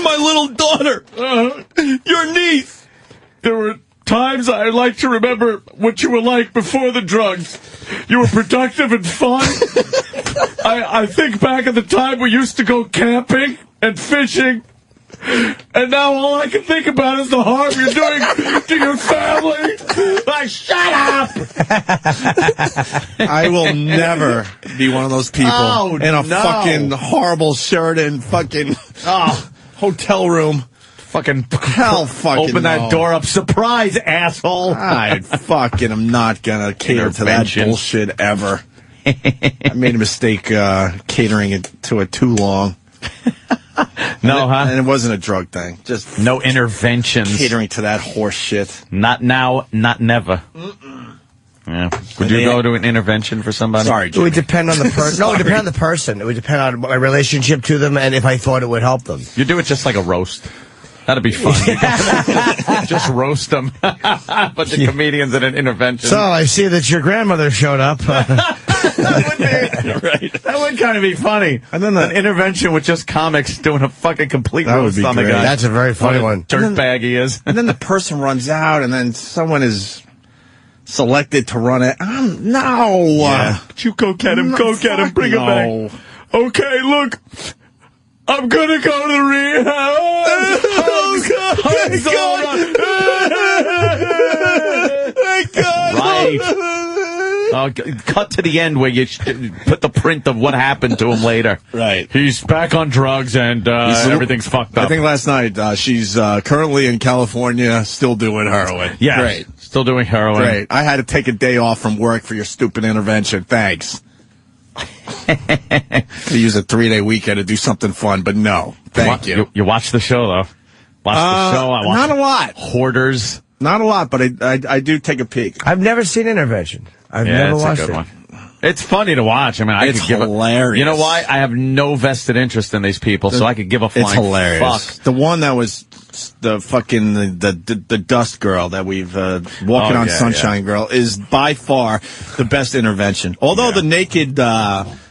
C: my little daughter. Your niece.
D: There were times I like to remember what you were like before the drugs. You were productive and fun. I think back at the time we used to go camping and fishing. And now all I can think about is the harm you're doing to your family. Like, shut up!
C: I will never be one of those people in a fucking horrible shirt and fucking hotel room.
D: Fucking
C: hell, fucking
D: open that door up. Surprise, asshole!
C: I fucking am not gonna cater to that bullshit ever. I made a mistake catering it to it too long.
D: No, huh?
C: And it wasn't a drug thing. Just
D: no interventions.
C: Catering to that horse shit.
D: Not now, not never. Yeah. Would you go to an intervention for somebody?
C: Sorry, Jimmy.
E: It would depend on the person. No, it would depend on the person. It would depend on my relationship to them and if I thought it would help them.
D: You do it just like a roast. That'd be fun. Just roast them. But the comedians at an intervention.
E: So I see that your grandmother showed up.
D: That would kind of be funny. And then an intervention with just comics doing a fucking complete roast on the guy.
E: That's a very funny one.
D: Dirtbag he is.
C: And then the person runs out, and then someone is selected to run it. No.
D: Yeah. You go get him. Go get him. Bring him back. Okay, look. I'm gonna go to the rehab. Thank God. Right. Cut to the end where you put the print of what happened to him later.
C: Right.
D: He's back on drugs and everything's fucked up.
C: I think last night she's currently in California, still doing heroin.
D: Yeah.
C: Great.
D: Still doing heroin.
C: Great. I had to take a day off from work for your stupid intervention. Thanks. To use a 3-day weekend to do something fun, but no. Thank you.
D: You watch the show, though? Watch the show? I watch
C: not a lot.
D: Hoarders.
C: Not a lot, but I do take a peek.
E: I've never seen Intervention. I've never watched it.
D: One. It's funny to watch. I mean,
C: it's hilarious.
D: You know why? I have no vested interest in these people, so I could give a flying
C: It's hilarious.
D: fuck.
C: The one that was the fucking the dust girl that we've Walking on Sunshine girl is by far the best intervention. Although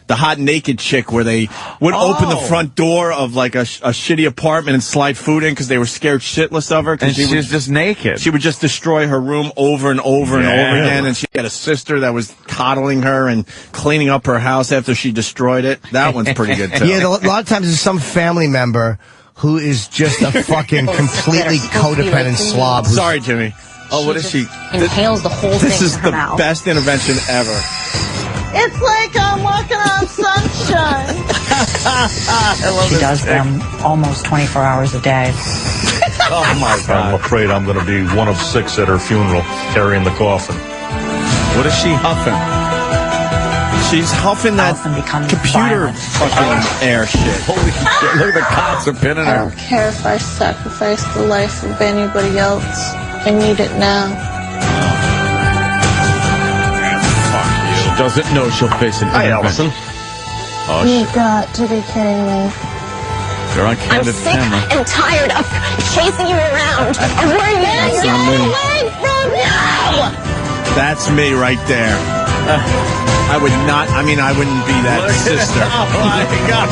C: the hot naked chick where they would open the front door of like a shitty apartment and slide food in because they were scared shitless of her.
D: And she was just naked.
C: She would just destroy her room over and over and over again. And she had a sister that was coddling her and cleaning up her house after she destroyed it. That one's pretty good too.
E: Yeah, a lot of times there's some family member who is just a fucking completely codependent slob.
C: Sorry, Jimmy.
D: Oh, what is she?
J: Inhales the whole thing
C: This is
J: in her
C: the
J: mouth.
C: best intervention ever.
S: It's like I'm walking on sunshine.
J: She does them almost 24 hours a day.
D: Oh, my God.
T: I'm afraid I'm going to be one of 6 at her funeral, carrying the coffin.
D: What is she huffing?
C: She's huffing that computer fucking air shit.
D: Holy shit, look at the cops are pinning
S: I
D: her.
S: don't care if I sacrifice the life of anybody else. I need it now.
D: She doesn't know she'll face an intervention. Oh,
S: You got to be kidding me.
D: You're on
S: I'm
D: candid
S: sick
D: camera.
S: and tired of chasing you around. Of worrying
C: That's
S: you
C: not me.
S: away from you.
C: That's me right there. I wouldn't be that sister.
D: Oh, my God.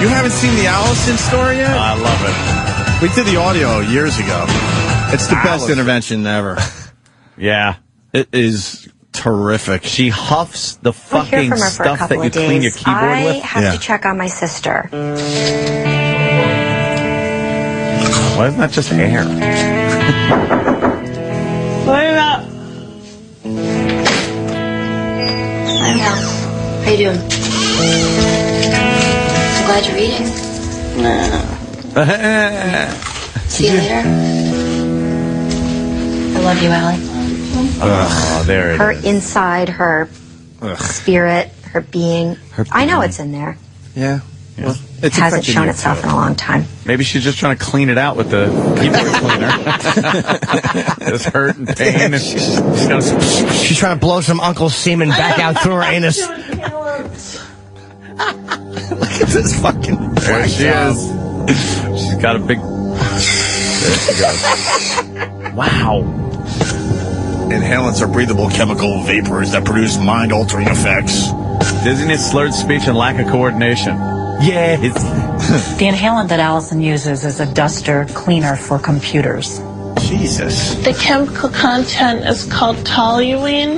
C: You haven't seen the Allison story yet?
D: I love it.
C: We did the audio years ago. It's the best
D: Allison.
C: intervention ever.
D: Yeah.
C: It is terrific.
D: She huffs the
U: We're here
D: fucking
U: from her for a
D: stuff that
U: couple
D: you
U: of
D: clean your
U: days.
D: keyboard
U: I
D: with.
U: have to check on my sister.
D: Why isn't that just air?
S: What about?
U: I'm How you doing? I'm glad you're eating. See you later. I love you, Allie.
D: Oh, there it
U: Her
D: is.
U: inside, her spirit, her being. I know it's in there.
C: Yeah. Well,
U: It hasn't
C: affected
U: shown
C: you,
U: itself
C: too.
U: in a long time.
D: Maybe she's just trying to clean it out with the keyboard cleaner. It's hurt and pain. And
E: She's trying to blow some Uncle Seaman back out through her anus.
C: Look at this fucking.
D: There she is. She's got a big. There she goes. Wow.
C: Inhalants are breathable chemical vapors that produce mind-altering effects.
D: Dizziness, slurred speech, and lack of coordination. Yeah.
J: The inhalant that Allison uses is a duster cleaner for computers.
C: Jesus.
S: The chemical content is called toluene.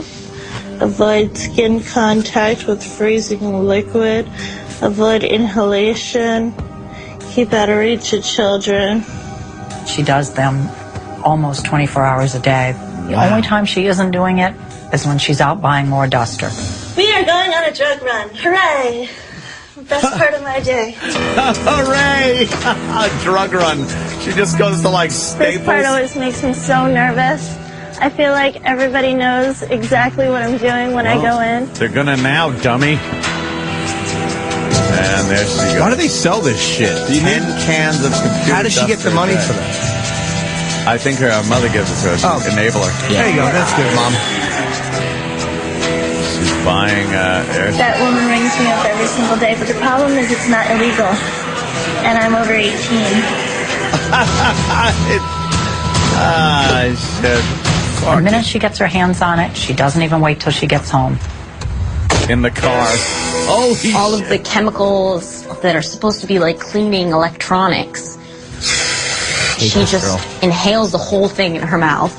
S: Avoid skin contact with freezing liquid. Avoid inhalation. Keep out of reach of children.
J: She does them almost 24 hours a day. The only time she isn't doing it is when she's out buying more duster.
S: We are going on a drug run. Hooray! Best part of my day.
D: Hooray! Drug run. She just goes to like
S: This part
D: Staples.
S: always makes me so nervous. I feel like everybody knows exactly what I'm doing when I go in.
D: They're gonna now, dummy.
C: And there she goes. Why do they sell this shit? 10 cans of computer.
E: How does she get the money for that?
C: I think her mother gives it to her.
E: Oh.
C: Enabler.
E: There you go. That's good, Mom.
C: She's buying
F: That woman rings me up every single day, but the problem is it's not illegal. And I'm over 18.
C: Shit.
J: The minute she gets her hands on it, she doesn't even wait till she gets home.
C: In the car.
L: All of the chemicals that are supposed to be like cleaning electronics. She just inhales the whole thing in her mouth.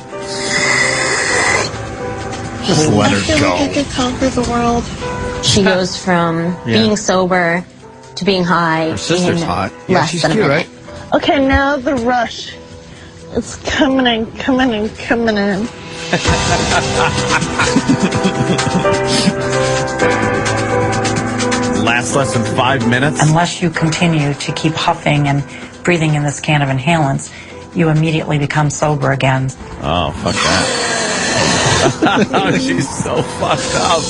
C: Just let her go.
S: I could conquer the world.
L: She goes from being sober to being high.
E: Her sister's
L: in
E: hot. Yeah,
L: less
E: she's
L: than a
E: cute,
L: minute.
E: right?
S: Okay, now the rush. It's coming in.
C: Lasts less than 5 minutes.
J: Unless you continue to keep huffing and breathing in this can of inhalants, you immediately become sober again.
C: Oh, fuck that. Oh, she's so fucked up.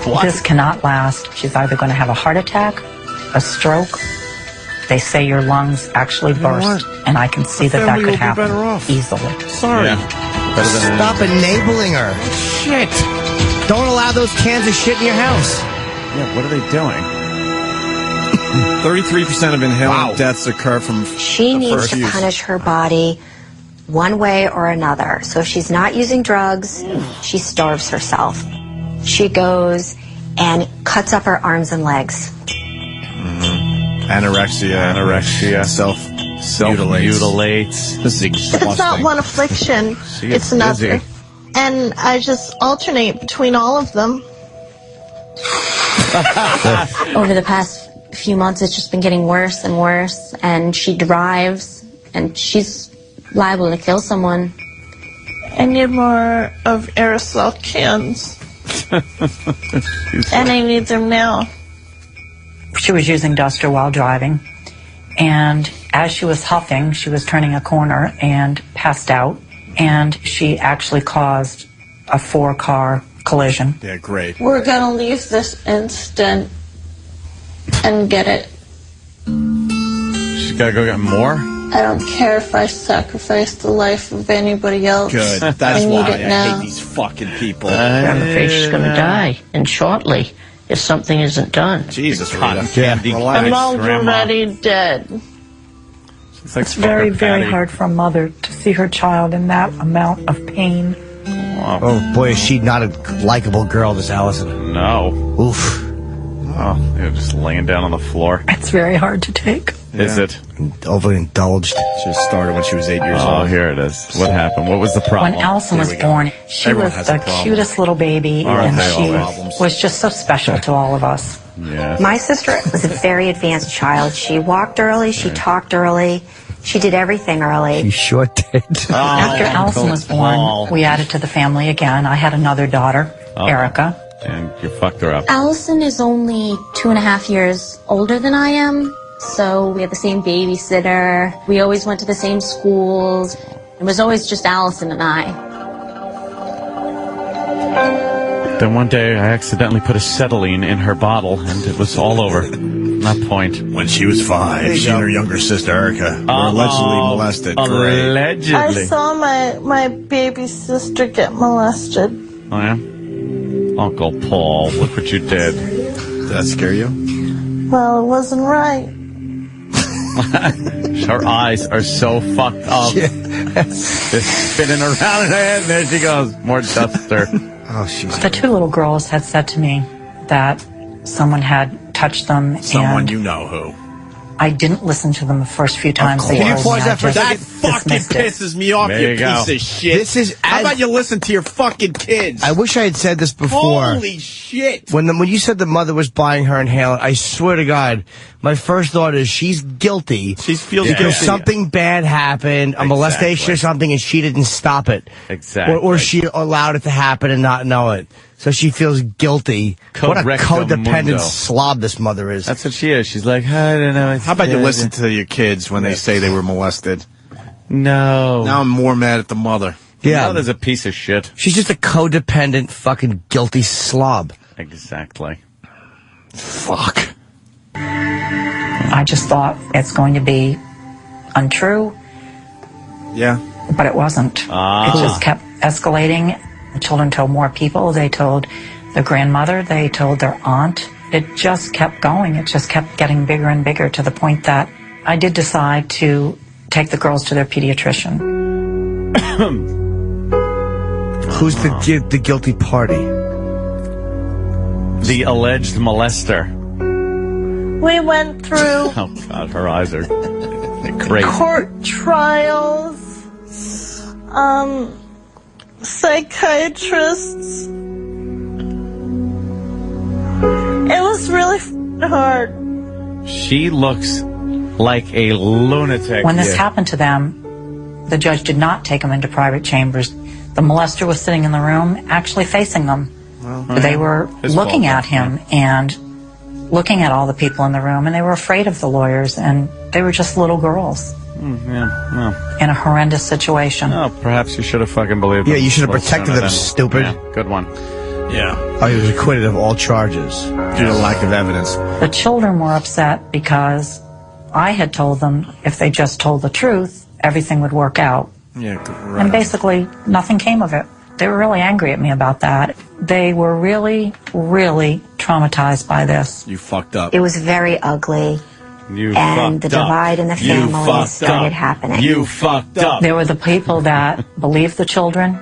C: What?
J: This cannot last. She's either going to have a heart attack, a stroke. They say your lungs actually burst, and I can see that could happen easily.
E: Sorry. Stop enabling her. Shit. Don't allow those cans of shit in your house.
C: Yeah, what are they doing? 33% of inhalant deaths occur from
U: She needs to punish her body one way or another. So if she's not using drugs, she starves herself. She goes and cuts up her arms and legs.
C: Anorexia. Self-mutilates. This is exhausting.
S: It's not one affliction. It's another. And I just alternate between all of them.
L: Over the past few months, it's just been getting worse and worse. And she drives, and she's liable to kill someone.
S: I need more of aerosol cans. And I need them now.
J: She was using Duster while driving, and as she was huffing, she was turning a corner and passed out, and she actually caused a 4-car collision.
C: Yeah, great.
S: We're gonna leave this instant and get it.
C: She's got to go get more?
S: I don't care if I sacrifice the life of anybody else.
C: Good. That's
S: I need
C: why
S: it now.
C: I hate these fucking people.
M: I'm afraid she's going to die, and shortly, if something isn't done.
C: Jesus,
M: Rita.
S: I'm already dead.
J: It's very, very hard for a mother to see her child in that amount of pain.
E: Oh, boy, is she not a likable girl, this Allison.
C: No.
E: Oof.
C: Oh, they're just laying down on the floor.
J: It's very hard to take.
C: Is it?
E: Overly indulged.
C: She started when she was 8 years old. Oh, here it is. What happened? What was the problem?
J: When Allison was born, she was the cutest little baby, and she was just so special to all of us.
C: Yeah.
U: My sister was a very advanced child. She walked early, she talked early, she did everything early.
E: She sure did.
J: After Allison was born, we added to the family again. I had another daughter, Erica.
C: And you fucked her up.
L: Allison is only 2.5 years older than I am, so we had the same babysitter. We always went to the same schools. It was always just Allison and I.
D: Then one day I accidentally put acetylene in her bottle, and it was all over. That point.
C: When she was 5, she and her younger sister Erica were allegedly molested.
D: Allegedly.
S: I saw my baby sister get molested.
D: Oh, yeah? Uncle Paul, look what you did.
C: Did that scare you?
S: Well, it wasn't right.
D: Her eyes are so fucked up. They're spinning around in her head, and there she goes. More Duster.
J: The 2 little girls had said to me that someone had touched them.
C: Someone
J: and
C: you know who.
J: I didn't listen to them the first few times.
C: Can you pause that for a second? That
J: fucking
C: pisses me off, you piece of shit.
E: This is
C: How about you listen to your fucking kids?
E: I wish I had said this before.
C: Holy shit.
E: When you said the mother was buying her inhalant, I swear to God, my first thought is she's guilty.
C: She feels
E: because
C: guilty.
E: something bad happened, a molestation or something, and she didn't stop it.
D: Exactly.
E: Or she allowed it to happen and not know it. So she feels guilty. What a codependent slob this mother is.
D: That's what she is. She's like, I don't know.
C: How about you listen to your kids when they say they were molested?
D: No.
C: Now I'm more mad at the mother.
E: Yeah.
D: The mother's a piece of shit.
E: She's just a codependent, fucking guilty slob.
D: Exactly.
C: Fuck.
J: I just thought it's going to be untrue,
C: Yeah.
J: but it wasn't. It just kept escalating. The children told more people. They told their grandmother. They told their aunt. It just kept going. It just kept getting bigger and bigger to the point that I did decide to take the girls to their pediatrician.
E: Who's the guilty party?
D: The alleged molester.
S: We went through
D: Oh, God, her eyes are crazy.
S: court trials, psychiatrists. It was really hard.
D: She looks like a lunatic.
J: When this happened to them, the judge did not take them into private chambers. The molester was sitting in the room, actually facing them. They were looking at him and looking at all the people in the room, and they were afraid of the lawyers, and they were just little girls in a horrendous situation.
D: Oh, perhaps you should have fucking believed them.
E: Yeah, you should have
D: Well,
E: protected
D: sooner
E: them,
D: than-
E: stupid.
D: Yeah, good one.
C: Yeah.
E: Oh, he was acquitted of all charges due to lack of evidence.
J: The children were upset because I had told them if they just told the truth, everything would work out.
C: Yeah,
J: And basically, nothing came of it. They were really angry at me about that. They were really, really traumatized by this.
C: You fucked up.
U: It was very ugly.
D: You
U: And the
D: fucked up.
U: divide in the
D: You
U: family
D: fucked
U: started
D: up.
U: happening.
D: You fucked up.
J: There were the people that believed the children.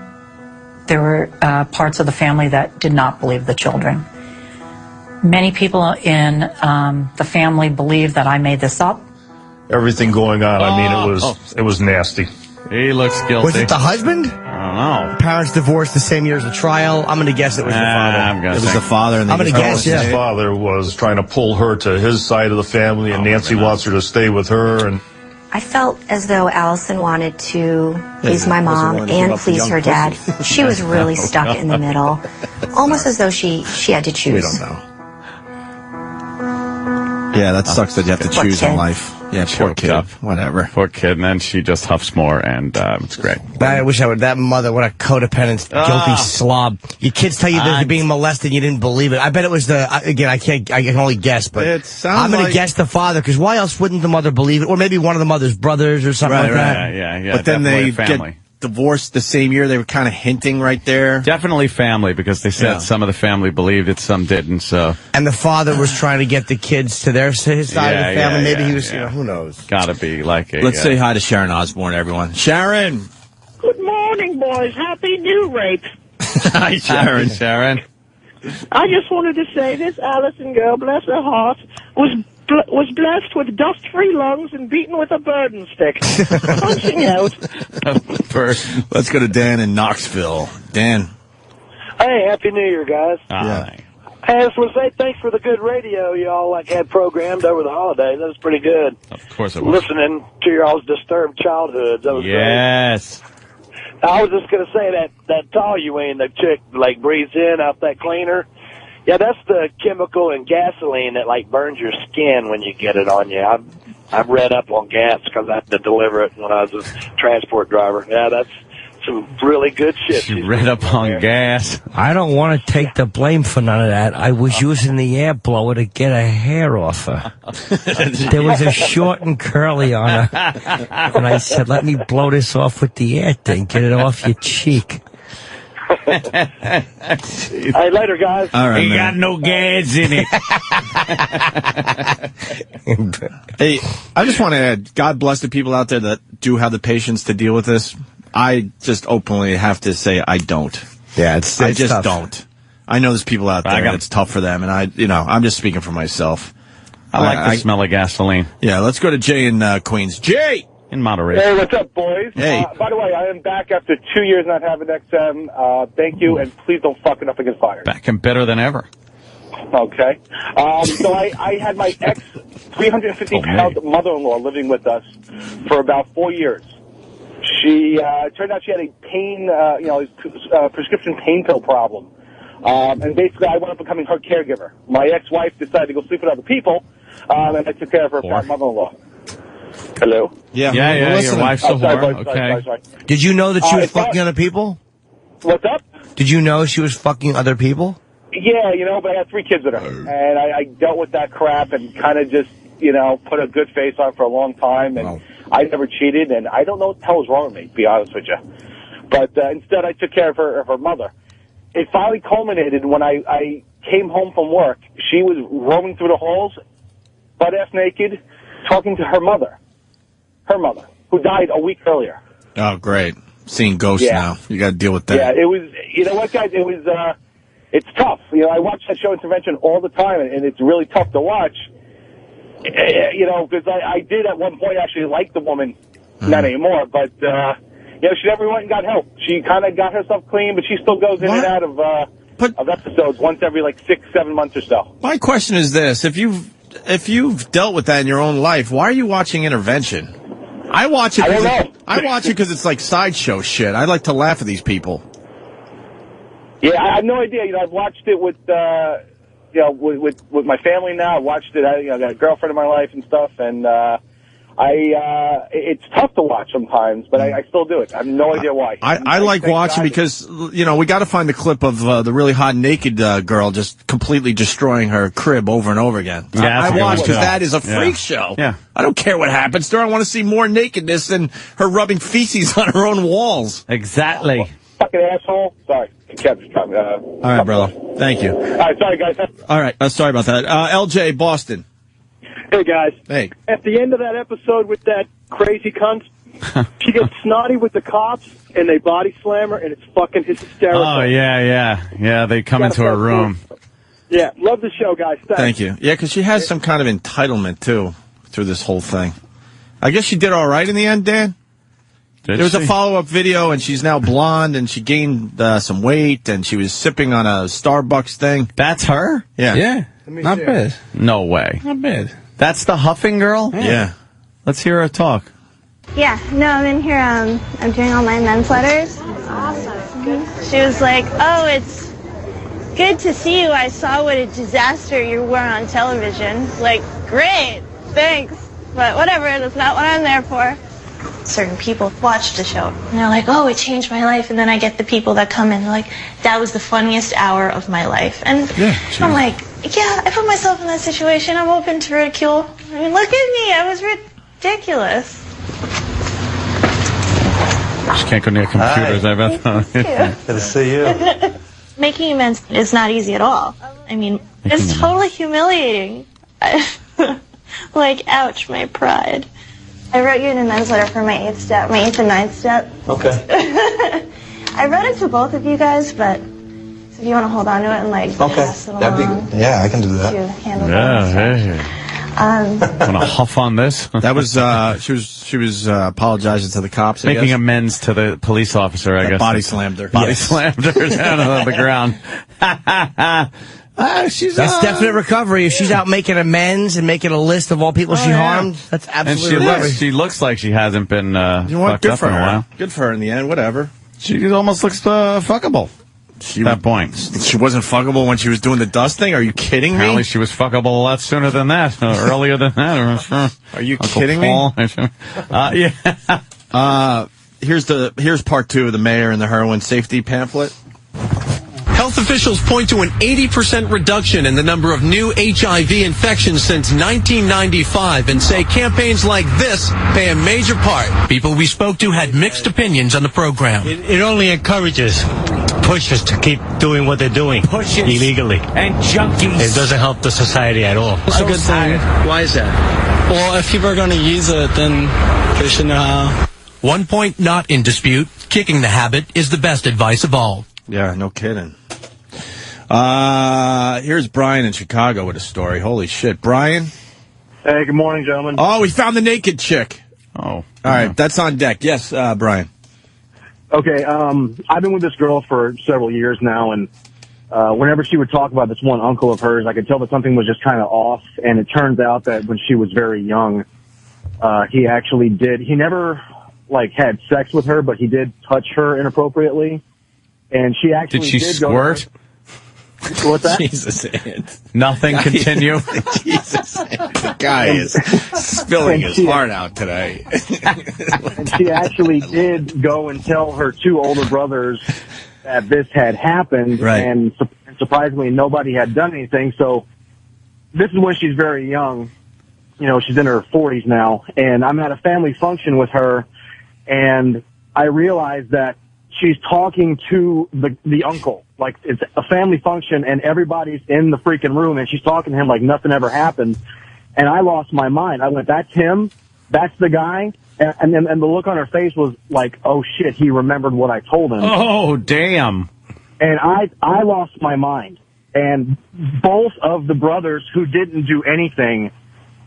J: There were parts of the family that did not believe the children. Many people in the family believed that I made this up.
T: Everything going on, I mean, it was nasty.
D: He looks guilty.
E: Was it the husband?
D: I don't know.
E: Parents divorced the same year as the trial. I'm going to guess it was the father.
C: It was the father. And
E: I'm going to guess,
T: His
E: yeah.
T: father was trying to pull her to his side of the family, and Nancy wants her to stay with her. And
U: I felt as though Allison wanted to please my
C: wasn't
U: mom
C: willing to give
U: and
C: up the
U: please
C: young
U: her dad.
C: pussy.
U: She was really stuck in the middle, almost as though she had to choose.
C: We don't know. Yeah, that sucks that you have to
U: Poor
C: choose in
U: kid.
C: life. Yeah, poor
D: Choked
C: kid.
D: up.
C: Whatever.
D: Poor kid, and then she just huffs more, and it's great.
E: I wish I would. That mother, what a codependent, guilty slob. Your kids tell you that you're being molested, you didn't believe it. I bet it was again, I can only guess, but
C: It sounds
E: I'm going to
C: like-
E: guess the father, because why else wouldn't the mother believe it? Or maybe one of the mother's brothers or something like that.
D: Yeah.
C: But then
D: definitely
C: they
D: family.
C: get divorced the same year. They were kind of hinting right there.
D: Definitely family, because they said
C: Yeah.
D: some of the family believed it, some didn't. So
E: And the father was trying to get the kids to his side of the family. Maybe he was, who knows?
D: Gotta be like a.
C: Let's say hi to Sharon Osbourne, everyone. Sharon!
O: Good morning, boys. Happy New Rape.
C: Hi, Sharon.
D: Sharon.
O: I just wanted to say this Allison girl, bless her heart, was blessed with dust-free lungs and beaten with a burden stick. Punching out.
C: Let's go to Dan in Knoxville. Dan.
P: Hey, Happy New Year, guys.
C: Yeah.
P: I just want to say thanks for the good radio y'all had programmed over the holidays. That was pretty good.
D: Of course it was.
P: Listening to y'all's disturbed childhoods. That was
D: Yes.
P: great. I was just going to say that toluene the chick breathes in out that cleaner. Yeah, that's the chemical in gasoline that burns your skin when you get it on you. I've read up on gas because I had to deliver it when I was a transport driver. Yeah, that's some really good shit.
D: You read up on gas.
E: I don't want to take the blame for none of that. I was using the air blower to get a hair off her. There was a short and curly on her. And I said, let me blow this off with the air thing. Get it off your cheek.
P: Hey, later, guys.
C: All right,
D: Ain't
C: man.
D: got no gas in it.
C: Hey, I just want to add, God bless the people out there that do have the patience to deal with this. I just openly have to say I don't.
E: Yeah, it's
C: I just
E: tough.
C: don't. I know there's people out there
D: got-
C: and it's tough for them, and I'm just speaking for myself.
D: I like the smell of gasoline.
C: Yeah, let's go to Jay in Queens. Jay!
D: In Monterey.
Q: Hey, what's up, boys?
C: Hey.
Q: By the way, I am back after 2 years not having XM. Thank you, and please don't fuck it up and get fired.
D: Back and better than ever.
Q: Okay. So I had my ex 350-pound mother-in-law living with us for about 4 years. She turned out she had a pain, prescription pain pill problem. And basically, I wound up becoming her caregiver. My ex-wife decided to go sleep with other people, and I took care of her fat mother-in-law. Hello?
C: Yeah,
D: your wife's a whore. Okay.
Q: Sorry.
E: Did you know that she was
Q: it's not-
E: fucking other people?
Q: What's up?
E: Did you know she was fucking other people?
Q: Yeah, but I had 3 kids with her, and I dealt with that crap and kind of just, put a good face on for a long time, and I never cheated, and I don't know what the hell was wrong with me, to be honest with you. But instead, I took care of her mother. It finally culminated when I came home from work. She was roaming through the halls, butt-ass naked, talking to her mother, who died a week earlier.
C: Oh, great. Seeing ghosts now. You got to deal with that.
Q: Yeah, it was, what, guys, it was, it's tough. I watch that show Intervention all the time, and it's really tough to watch. Because I did at one point actually like the woman, not anymore, but, she never went and got help. She kind of got herself clean, but she still goes in and out of episodes once every, 6-7 months or so.
C: My question is this. If you've dealt with that in your own life, why are you watching Intervention? I watch it. I watch it because it's like sideshow shit. I like to laugh at these people.
Q: Yeah, I have no idea. I've watched it with with my family now. I watched it. I got a girlfriend in my life and stuff, and it's tough to watch sometimes, but I still do it. I have no idea why.
C: I like watching because, we got to find the clip of the really hot naked girl just completely destroying her crib over and over again.
D: Yeah,
C: I watch because that is a freak show.
D: Yeah.
C: I don't care what happens to her. I want to see more nakedness than her rubbing feces on her own walls.
D: Exactly.
Q: Fucking asshole. Sorry.
C: All right, brother. Thank you.
Q: All right, sorry, guys.
C: All right. Sorry about that. LJ, Boston.
A: Hey, guys.
C: Hey.
A: At the end of that episode with that crazy cunt, she gets snotty with the cops, and they body slam her, and it's fucking hysterical.
D: Oh, yeah. They come into her room.
A: Yeah, love the show, guys. Thanks.
C: Thank you. Yeah, because she has some kind of entitlement, too, through this whole thing. I guess she did all right in the end, Dan? There was a follow-up video, and she's now blonde, and she gained some weight, and she was sipping on a Starbucks thing.
D: That's her?
C: Yeah.
N: Yeah. Not bad.
D: No way.
N: Not bad.
D: That's the huffing girl?
C: Yeah.
D: Let's hear her talk.
F: Yeah, no, I'm in here, I'm doing all my men's letters. Awesome. Good. She was like, oh, it's good to see you. I saw what a disaster you were on television. Like, great, thanks. But whatever, that's not what I'm there for. Certain people watch the show, and they're like, oh, it changed my life. And then I get the people that come in, like, that was the funniest hour of my life. And I'm like, yeah, I put myself in that situation. I'm open to ridicule. I mean, look at me. I was ridiculous.
D: She can't go near computers, I bet.
F: Good
V: to see you.
F: Making amends is not easy at all. I mean, it's totally humiliating. Like, ouch, my pride. I wrote you an amends letter for my 8th step, my 8th and 9th step.
V: Okay.
F: I wrote it to both of you guys, but if you want to hold on to it and pass it along.
V: That'd be, yeah, I can do that.
F: To handle
D: Want to huff on this?
C: That was she was apologizing to the cops,
D: making amends to the police officer. I guess
C: body slammed her.
D: Slammed her down on the ground.
E: That's definite recovery. If she's out making amends and making a list of all people she harmed, that's absolutely recovery.
D: She looks like she hasn't been fucked
C: good
D: up
C: for
D: in a
C: her.
D: while.
C: Good for her in the end. Whatever.
D: She almost looks fuckable. At that point.
C: She wasn't fuckable when she was doing the dust thing? Are you kidding me?
D: Apparently she was fuckable a lot sooner than that, earlier than that.
C: Are you
D: Uncle
C: kidding
D: Paul.
C: me?
D: Yeah.
C: Here's part 2 of the mayor and the heroin safety pamphlet.
W: Health officials point to an 80% reduction in the number of new HIV infections since 1995 and say campaigns like this play a major part. People we spoke to had mixed opinions on the program.
X: It only encourages pushers to keep doing what they're doing illegally.
W: And junkies.
X: It doesn't help the society at all.
W: It's a good thing.
X: Why is that? Well, if people are going to use it, then they should know how.
W: One point not in dispute. Kicking the habit is the best advice of all.
C: Yeah, no kidding. Here's Brian in Chicago with a story. Holy shit. Brian?
Y: Hey, good morning, gentlemen.
C: Oh, we found the naked chick. Oh. All right, that's on deck. Yes, Brian.
Y: Okay, I've been with this girl for several years now, and whenever she would talk about this one uncle of hers, I could tell that something was just kind of off, and it turns out that when she was very young, he actually he never, had sex with her, but he did touch her inappropriately, and she actually
D: did she squirt?
Y: What's that?
C: Jesus,
D: nothing. Continue.
C: Jesus, the guy is spilling his heart out today.
Y: And she actually did go and tell her 2 older brothers that this had happened, and surprisingly, nobody had done anything. So this is when she's very young. You know, she's in her 40s now, and I'm at a family function with her, and I realized that she's talking to the uncle. Like, it's a family function, and everybody's in the freaking room, and she's talking to him like nothing ever happened. And I lost my mind. I went, that's him? That's the guy? And the look on her face was like, oh, shit, he remembered what I told him.
D: Oh, damn.
Y: And I lost my mind. And both of the brothers who didn't do anything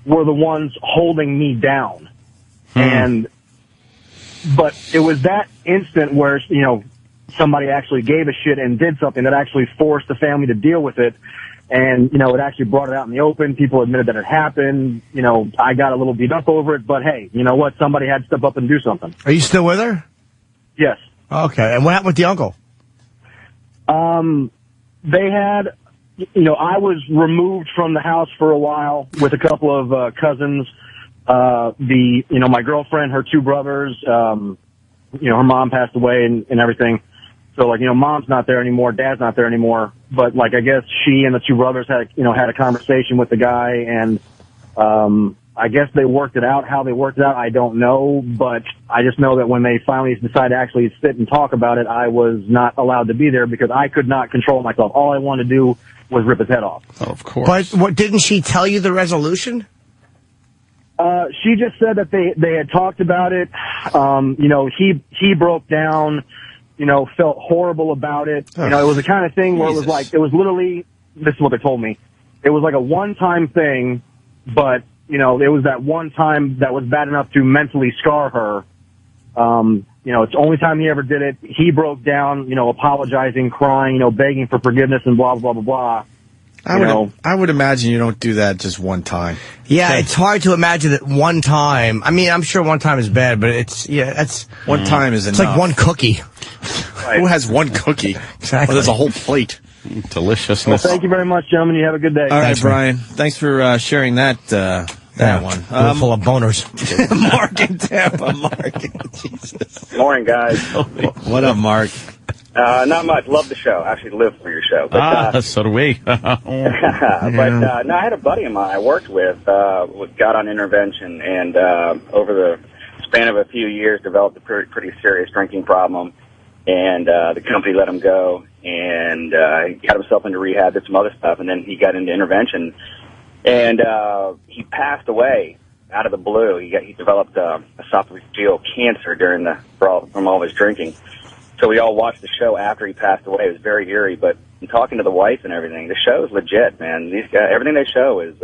Y: were the ones holding me down. But it was that instant where, you know, somebody actually gave a shit and did something that actually forced the family to deal with it. And, you know, it actually brought it out in the open. People admitted that it happened. You know, I got a little beat up over it, but hey, you know what? Somebody had to step up and do something.
E: Are you still with her?
Y: Yes.
E: Okay. And what happened with the uncle?
Y: They had, you know, I was removed from the house for a while with a couple of cousins. You know, my girlfriend, her two brothers, you know, her mom passed away and everything. So, like, you know, mom's not there anymore, dad's not there anymore. But, like, I guess she and the two brothers had a conversation with the guy, and I guess they worked it out. How they worked it out, I don't know. But I just know that when they finally decided to actually sit and talk about it, I was not allowed to be there because I could not control myself. All I wanted to do was rip his head off.
D: Oh, of course.
E: But didn't she tell you the resolution?
Y: She just said that they had talked about it. You know, he broke down, you know, felt horrible about it. You know, it was the kind of thing where it was like, it was literally, this is what they told me. It was like a one-time thing, but, you know, it was that one time that was bad enough to mentally scar her. You know, it's the only time he ever did it. He broke down, you know, apologizing, crying, you know, begging for forgiveness and blah, blah, blah, blah.
C: I would imagine you don't do that just one time.
E: Yeah, it's hard to imagine that one time. I mean, I'm sure one time is bad, but that's
C: one time is enough.
E: It's like one cookie.
C: Who has one cookie?
E: Exactly.
C: Well, there's a whole plate.
D: Deliciousness.
Y: Well, thank you very much, gentlemen. You have a good day.
C: All right, Brian. Thanks for sharing that one.
E: We're full of boners.
C: Mark in Tampa. Mark. Jesus.
B: Morning, guys.
C: What up, Mark?
B: Not much. Love the show. Actually live for your show. But,
D: so do we.
B: no, I had a buddy of mine I worked with, got on intervention, and over the span of a few years developed a pretty serious drinking problem, and the company let him go, and he got himself into rehab, did some other stuff, and then he got into intervention, and he passed away out of the blue. He developed esophageal cancer from all his drinking. So we all watched the show after he passed away. It was very eerie, but in talking to the wife and everything, the show is legit, man. These guys, everything they show is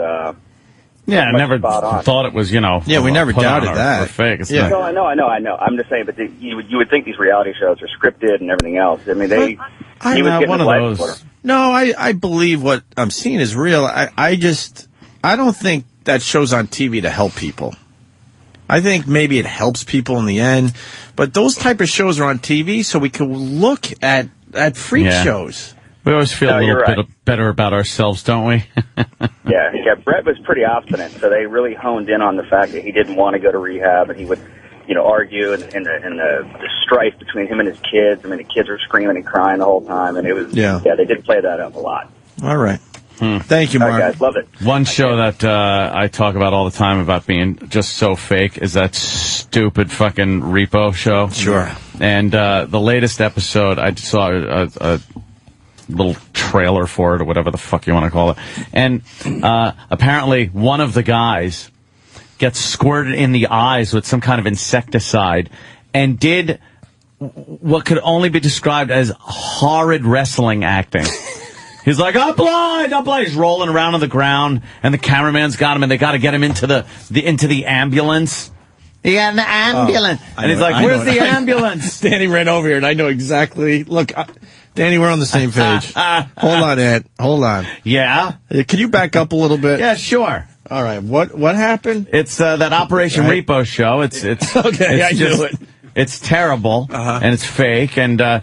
D: yeah, I never thought it was, you know.
C: Yeah, we never doubted that.
D: Or fake. It's
B: No, I know. I'm just saying, but you would think these reality shows are scripted and everything else. I mean, he was getting
C: one
B: his
C: of
B: life
C: those. No, I believe what I'm seeing is real. I don't think that show's on TV to help people. I think maybe it helps people in the end, but those type of shows are on TV so we can look at freak shows.
D: We always feel a little bit better about ourselves, don't we?
B: Yeah. Brett was pretty obstinate, so they really honed in on the fact that he didn't want to go to rehab, and he would, you know, argue and the strife between him and his kids. I mean, the kids were screaming and crying the whole time, and it was they did play that up a lot.
C: All right. Thank you, Mark.
B: All right, guys, love it.
D: One show that I talk about all the time about being just so fake is that stupid fucking Repo show.
C: Sure.
D: And the latest episode, I saw a little trailer for it or whatever the fuck you want to call it. And apparently one of the guys gets squirted in the eyes with some kind of insecticide and did what could only be described as horrid wrestling acting. He's like, I'm blind. He's rolling around on the ground, and the cameraman's got him, and they got to get him into the ambulance. Yeah, in the ambulance. And he's like, where's the ambulance?
C: Danny ran over here, and I know exactly. Look, Danny, we're on the same page. Hold on, Ed. Hold on.
D: Yeah?
C: Can you back up a little bit?
D: Yeah, sure.
C: All right. What happened?
D: It's that Operation Repo show. It's
C: okay, I knew it.
D: It's terrible, and it's fake, and the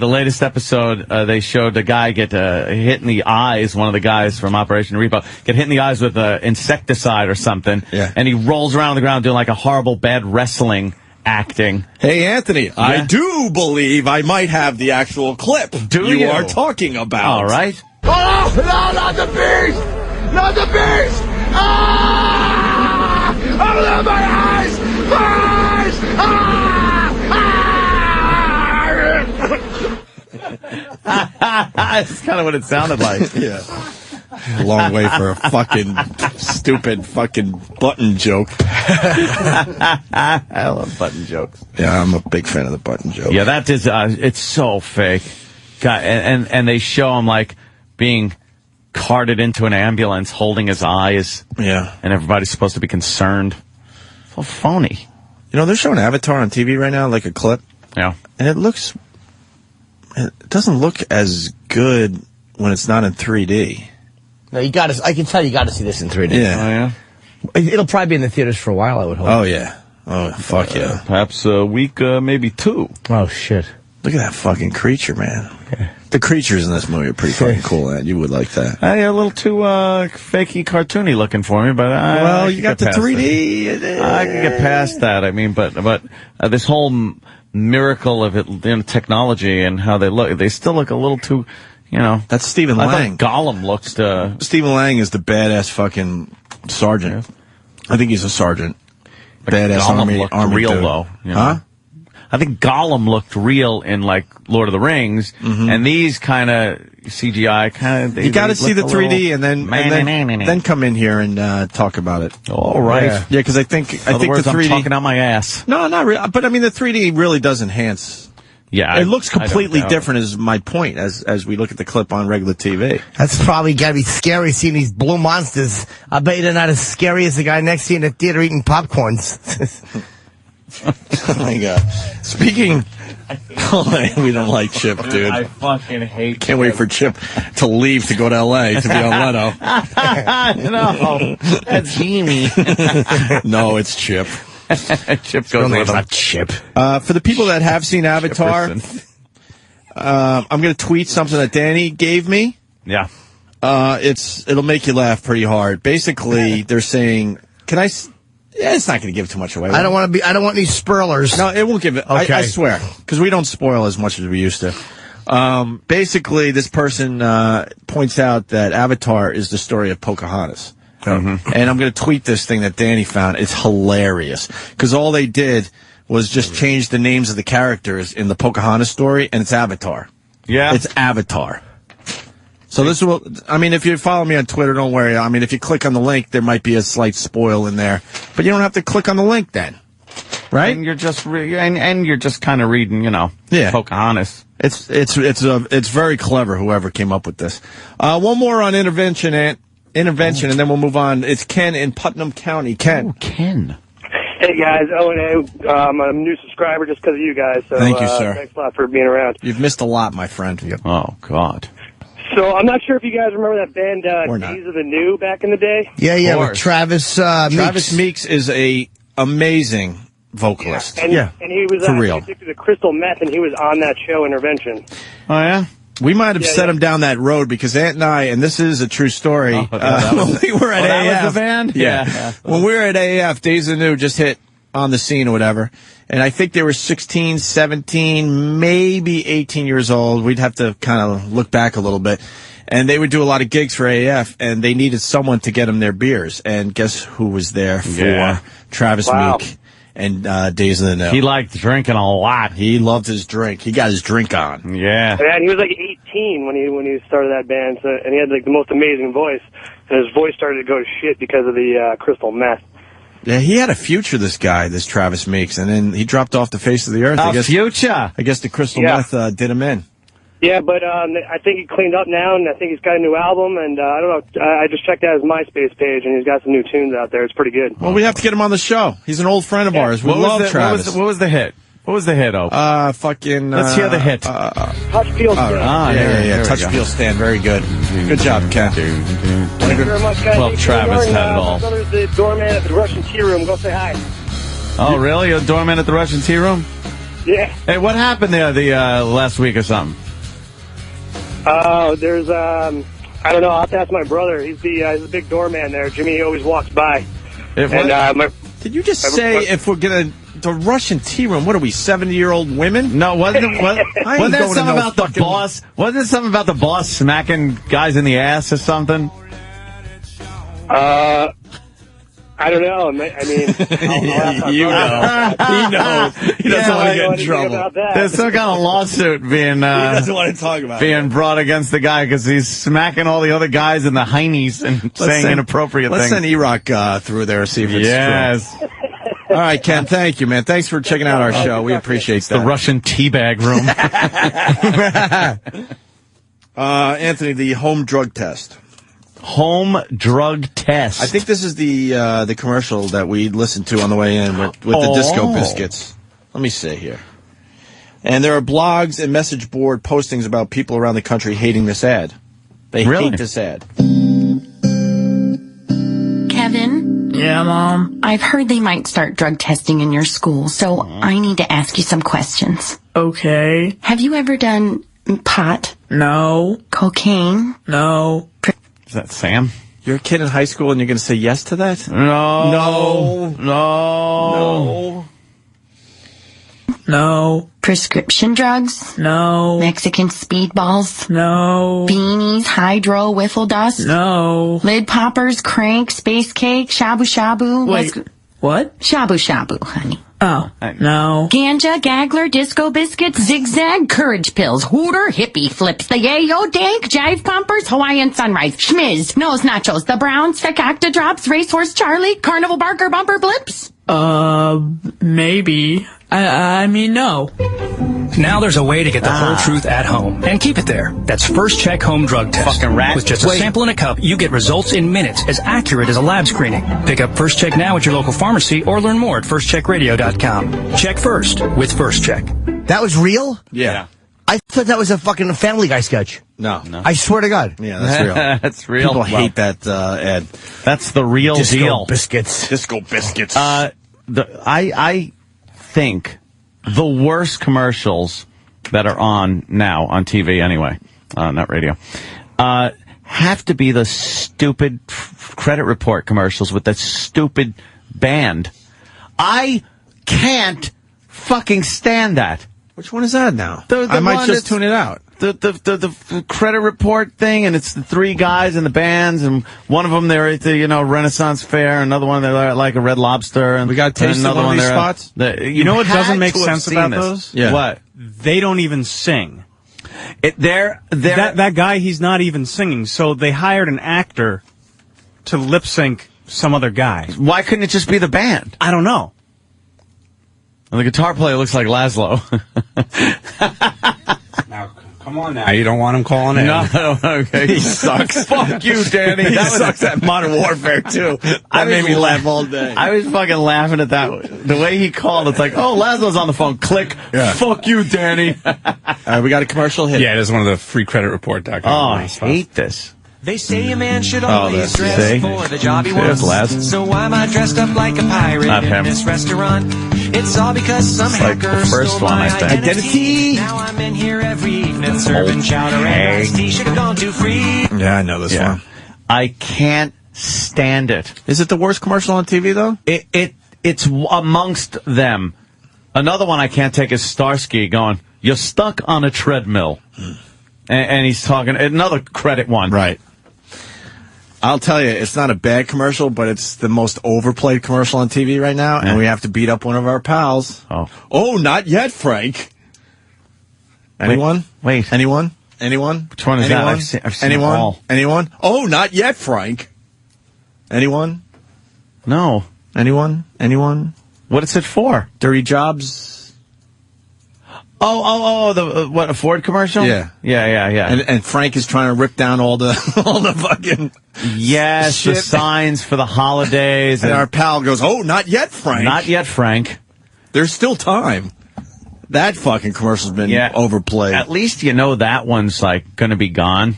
D: latest episode, they showed a guy get hit in the eyes, one of the guys from Operation Repo, get hit in the eyes with insecticide or something, and he rolls around on the ground doing like a horrible, bad wrestling acting.
C: Hey, Anthony, I do believe I might have the actual clip you are talking about.
D: All right.
G: Oh, no, not the beast! Not the beast! Ah! Open my eyes! Eyes! Ah!
D: That's kind of what it sounded like.
C: Yeah. Long way for a fucking stupid fucking button joke.
D: I love button jokes.
C: Yeah, I'm a big fan of the button joke.
D: Yeah, that is, it's so fake. God, and they show him like being carted into an ambulance holding his eyes.
C: Yeah.
D: And everybody's supposed to be concerned. So phony.
C: You know, they're showing Avatar on TV right now, like a clip.
D: Yeah.
C: And it doesn't look as good when it's not in 3D.
E: No, I can tell you got to see this in 3D.
C: Yeah.
D: Oh, yeah?
E: It'll probably be in the theaters for a while, I would hope.
C: Oh, yeah. Oh, fuck yeah.
D: Perhaps a week, maybe 2.
E: Oh, shit.
C: Look at that fucking creature, man. Okay. The creatures in this movie are pretty fucking cool, man. You would like that.
D: A little too fakey, cartoony looking for me, but
C: well, you got the 3D.
D: I can get past that. I mean, but this whole miracle of it, technology and how they look, they still look a little too,
C: That's Stephen Lang.
D: I thought Gollum looked.
C: Stephen Lang is the badass fucking sergeant. Yeah. I think he's a sergeant. Badass
D: Gollum
C: army
D: real
C: dude.
D: though.
C: Huh?
D: I think Gollum looked real in like Lord of the Rings, and these kind of CGI kind of.
C: You got to see the 3D and then come in here and talk about it.
D: All right.
C: Yeah, because I think the 3D.
D: I'm talking out my ass.
C: No, not really. But I mean, the 3D really does enhance.
D: Yeah,
C: it looks completely different. Is my point as we look at the clip on regular TV.
E: That's probably got to be scary seeing these blue monsters. I bet you they're not as scary as the guy next to you in the theater eating popcorns.
C: Oh my God! Speaking, we don't like Chip, dude.
D: I fucking hate.
C: Can't wait for Chip to leave to go to L.A. to be on Leno.
D: No, that's Jamie.
C: No, it's Chip.
D: Chip goes with him.
E: Chip.
C: For the people that have seen Avatar, I'm going to tweet something that Danny gave me.
D: Yeah.
C: It'll make you laugh pretty hard. Basically, they're saying, "Can I?" Yeah, it's not going to give too much away.
E: I don't want any spoilers.
C: No, it won't give it. Okay. I swear, because we don't spoil as much as we used to. Basically, this person points out that Avatar is the story of Pocahontas. Mm-hmm. And I'm going to tweet this thing that Danny found. It's hilarious. Because all they did was just change the names of the characters in the Pocahontas story, and it's Avatar.
D: Yeah.
C: It's Avatar. So this will, I mean, if you follow me on Twitter, don't worry. I mean, if you click on the link, there might be a slight spoil in there. But you don't have to click on the link then. Right?
D: And you're just and you're just kind of reading, Pocahontas.
C: It's very clever, whoever came up with this. One more on intervention, and then we'll move on. It's Ken in Putnam County. Ken.
D: Oh, Ken.
H: Hey, guys. I'm a new subscriber just because of you guys. So,
C: thank you, sir.
H: Thanks a lot for being around.
C: You've missed a lot, my friend.
D: Oh, God.
H: So I'm not sure if you guys remember that band Days of the New back in the day.
E: Yeah, with Travis Meeks.
C: Travis Meeks is a amazing vocalist.
H: Yeah. And he was
C: for real.
H: addicted to crystal meth, and he was on that show, Intervention.
D: Oh, yeah?
C: We might have set him down that road because Ant and I, and this is a true story, when we were at AF.
D: That was the band?
C: Yeah. When we were at AF, Days of the New just hit on the scene or whatever. And I think they were 16, 17, maybe 18 years old. We'd have to kind of look back a little bit. And they would do a lot of gigs for AF, and they needed someone to get them their beers. And guess who was there for Travis Meek and Days of the New?
D: He liked drinking a lot.
C: He loved his drink. He got his drink on.
D: Yeah.
H: And he was like 18 when he started that band, and he had like the most amazing voice. And his voice started to go to shit because of the crystal meth.
C: Yeah, he had a future, this guy, this Travis Meeks, and then he dropped off the face of the earth.
D: Future.
C: I guess the crystal meth did him in.
H: Yeah, but I think he cleaned up now, and I think he's got a new album, and I don't know, I just checked out his MySpace page, and he's got some new tunes out there. It's pretty good.
C: Well, we have to get him on the show. He's an old friend of ours. We love Travis.
D: What was the hit? What was the hit, Oak?
C: Let's
D: hear the hit.
H: Touch Feel Stand.
C: Yeah. Touch Feel Stand. Very good. Good job, Ken.
H: Thank you very much, guys.
D: Well, Travis had it all.
H: My brother's the doorman at the Russian Tea Room. Go say hi.
D: Oh, really? You're a doorman at the Russian Tea Room?
H: Yeah.
D: Hey, what happened there the last week or something?
H: There's, I don't know. I'll have to ask my brother. He's the big doorman there. Jimmy always walks by.
C: Did you just say if we're going to The Russian tea room. What are we, 70-year-old women?
D: No, wasn't there something about the boss? Wasn't there something about the boss smacking guys in the ass or something?
H: I don't know. I mean,
C: you know. He knows. He doesn't want to get in trouble.
D: There's some kind of lawsuit being
C: he doesn't want to talk about
D: being brought against the guy because he's smacking all the other guys in the heinies and saying inappropriate things.
C: Let's send E-Rock through there and see if it's true. All right, Ken, thank you, man. Thanks for checking out our show. We appreciate that.
N: The Russian teabag room.
C: Anthony, the home drug test.
D: Home drug test.
C: I think this is the commercial that we listened to on the way in with the Disco Biscuits. Let me see here. And there are blogs and message board postings about people around the country hating this ad. They hate this ad.
I: Kevin?
K: Yeah, Mom?
I: I've heard they might start drug testing in your school, so I need to ask you some questions.
K: Okay.
I: Have you ever done pot?
K: No.
I: Cocaine?
K: No.
D: Is that Sam?
C: You're a kid in high school and you're going to say yes to that?
K: No.
I: Prescription drugs?
K: No.
I: Mexican speedballs?
K: No.
I: Beanies, hydro, wiffle dust?
K: No.
I: Lid poppers, crank, space cake, shabu shabu?
K: Wait, what?
I: Shabu shabu, honey.
K: Oh, no.
I: Ganja, Gagler, Disco Biscuits, Zigzag, Courage Pills, Hooter, Hippie Flips, the Yayo Dank, Jive Pumpers, Hawaiian Sunrise, Schmiz, Nose Nachos, the Browns, Fakakta Drops, Racehorse Charlie, Carnival Barker Bumper Blips?
K: Maybe. I mean, no.
L: Now there's a way to get the whole truth at home and keep it there. That's First Check Home Drug Test.
D: Fucking rat.
L: With just a sample in a cup, you get results in minutes, as accurate as a lab screening. Pick up First Check now at your local pharmacy or learn more at firstcheckradio.com. Check first with First Check.
E: That was real?
C: Yeah.
E: I thought that was a fucking Family Guy sketch.
C: No.
E: I swear to God.
C: Yeah, that's real.
D: That's real.
C: People hate that ad.
D: That's the real
E: Disco
D: deal.
E: Biscuits.
C: Disco Biscuits.
D: I think the worst commercials that are on now, on TV anyway, not radio, have to be the stupid credit report commercials with that stupid band. I can't fucking stand that.
C: Which one is that now?
D: I
C: might just tune it out.
D: The credit report thing, and it's the three guys in the bands, and one of them they're at the Renaissance Fair, another one they're like a Red Lobster, and
C: we got to taste
D: another
C: one of these
D: they're
C: spots.
N: You know what doesn't make sense about those?
C: Yeah.
N: What? They don't even sing.
D: That
N: guy, he's not even singing. So they hired an actor to lip sync some other guy.
D: Why couldn't it just be the band?
N: I don't know.
D: And the guitar player looks like Laszlo.
N: Now, come on now. You don't want him calling in.
D: No, okay.
C: He sucks.
D: Fuck you, Danny.
C: He sucks at Modern Warfare, too. That made me laugh all day.
D: I was fucking laughing at that. The way he called, it's like, oh, Laszlo's on the phone. Click.
C: Yeah.
D: Fuck you, Danny.
C: All right, we got a commercial hit.
N: Yeah, it is one of the free credit report.com.
D: Oh, I hate this.
M: They say a man should always dress for the job he
D: There's
M: wants.
D: Les.
M: So why am I dressed up like a pirate
D: Not
M: in
D: him.
M: this restaurant? It's all because some
D: It's like
M: hacker
D: the first
M: stole
D: one,
M: my
D: I think.
M: identity. Now I'm in here every evening serving chowder and iced tea. Should have gone too free.
C: Yeah, I know this one.
D: I can't stand it.
C: Is it the worst commercial on TV, though?
D: It's amongst them. Another one I can't take is Starsky going, you're stuck on a treadmill. And he's talking, another credit one.
C: Right. I'll tell you, it's not a bad commercial, but it's the most overplayed commercial on TV right now, and we have to beat up one of our pals. Oh, not yet, Frank. Anyone?
D: Wait.
C: Anyone? Anyone?
D: Which one is
C: Anyone?
D: that? I've seen
C: Anyone?
D: them all.
C: Anyone? Oh, not yet, Frank. Anyone?
D: No.
C: Anyone? Anyone?
D: What is it for?
C: Dirty Jobs.
D: The what, a Ford commercial?
C: Yeah.
D: Yeah.
C: And Frank is trying to rip down all the fucking
D: shit. The signs for the holidays.
C: And our pal goes, oh, not yet, Frank.
D: Not yet, Frank.
C: There's still time. That fucking commercial's been overplayed.
D: At least you know that one's like going to be gone.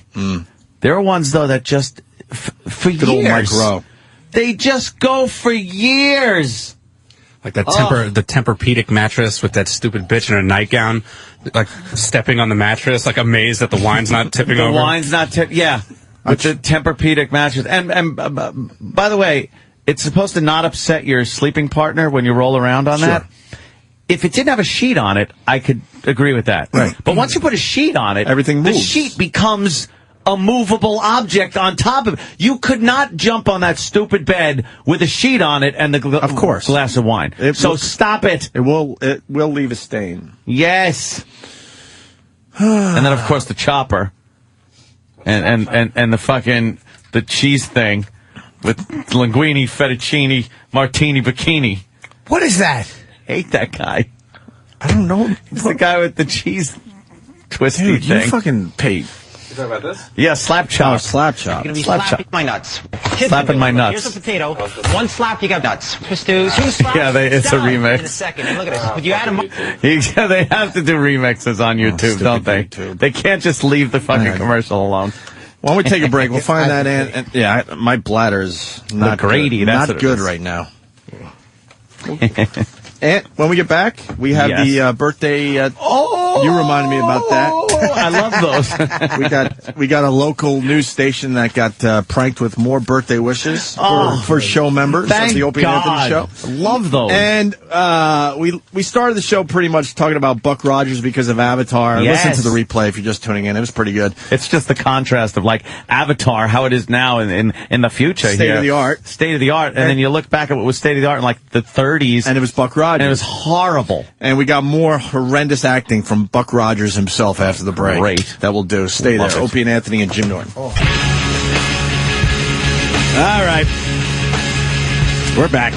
D: There are ones though that just for
C: Good old Mike
D: years.
C: Rowe.
D: They just go for years.
N: Like that the Tempur-Pedic mattress with that stupid bitch in a nightgown, like stepping on the mattress, like amazed that the wine's not tipping over.
D: The wine's not tipping, yeah. With the Tempur-Pedic mattress. And by the way, it's supposed to not upset your sleeping partner when you roll around on that. If it didn't have a sheet on it, I could agree with that.
C: Right.
D: But once you put a sheet on it,
C: everything
D: the
C: moves.
D: sheet becomes a movable object on top of it. You could not jump on that stupid bed with a sheet on it and
C: Of course.
D: glass of wine. So stop it.
C: It will leave a stain.
D: Yes. And then, of course, the chopper. And the fucking, the cheese thing with linguine, fettuccine, martini, bikini.
E: What is that?
D: Hate that guy.
C: I don't know.
D: It's the guy with the cheese twisty
C: Dude,
D: thing.
C: you fucking paid.
N: You talking about this?
D: Yeah, slap chop.
C: Oh, slap chop.
J: You're gonna be
D: Slap
J: slapping
D: chop.
J: my nuts.
D: Slapping my nuts.
J: Here's a potato. One slap, you got nuts. Twist two slaps.
D: Yeah, it's a
J: done
D: remix.
J: In a second. And look at this. But you add them.
D: Yeah, they have to do remixes on YouTube, don't they?
C: YouTube.
D: They can't just leave the fucking commercial alone.
C: Why don't we take a break? We'll find that in. And my bladder's not
D: Grady,
C: good.
D: that's
C: Not
D: what it
C: good
D: is.
C: right now. And when we get back, we have
D: Yes.
C: the birthday. You reminded me about that.
D: I love those.
C: we got a local news station that got pranked with more birthday wishes for show members
D: Thank
C: of the Opie and Anthony
D: God.
C: Show.
D: Love those.
C: And we started the show pretty much talking about Buck Rogers because of Avatar.
D: Yes.
C: Listen to the replay if you're just tuning in. It was pretty good.
D: It's just the contrast of like Avatar, how it is now in the future.
C: State of the art.
D: State of the art. And then you look back at what was state of the art in like the 30s.
C: And it was Buck Rogers.
D: And it was horrible.
C: And we got more horrendous acting from Buck Rogers himself after the break.
D: Great.
C: That will do. Stay
D: Love
C: there.
D: it.
C: Opie and Anthony and Jim Norton. All right. We're back.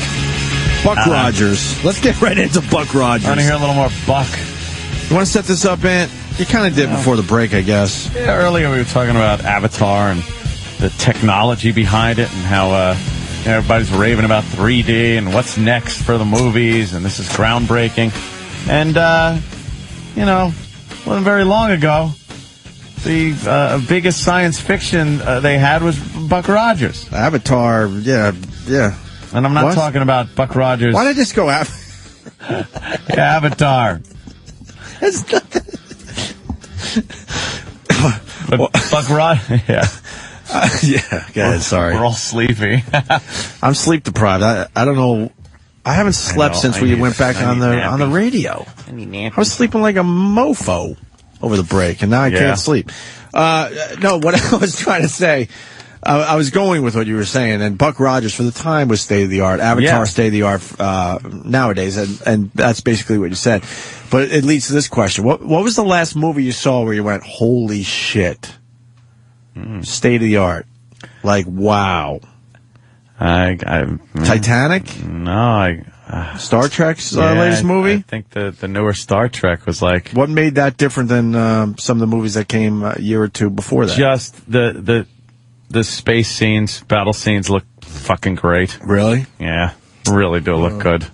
C: Buck Rogers. Let's get right into Buck Rogers.
D: I want to hear a little more Buck.
C: You want to set this up, Ant? You kind of did before the break, I guess.
D: Yeah, earlier we were talking about Avatar and the technology behind it and how everybody's raving about 3D and what's next for the movies and this is groundbreaking. And, wasn't very long ago, the biggest science fiction they had was Buck Rogers.
C: Avatar, yeah.
D: And I'm not
C: What?
D: talking about Buck Rogers.
C: Why did I just go out?
D: Yeah, Avatar. But Buck Rogers, yeah.
C: Yeah, guys, sorry.
D: We're all sleepy.
C: I'm sleep deprived. I don't know. I haven't slept since we went back on the radio. I was sleeping like a mofo over the break, and now I can't sleep. No, what I was trying to say, I was going with what you were saying, and Buck Rogers for the time was state of the art. Avatar state of the art nowadays, and that's basically what you said. But it leads to this question: What was the last movie you saw where you went, "Holy shit"? State of the art, like wow. Titanic?
D: No,
C: Star Trek's latest movie?
D: I think the newer Star Trek was like...
C: What made that different than some of the movies that came a year or two before that?
D: Just the space scenes, battle scenes look fucking great.
C: Really?
D: Yeah, really do look good.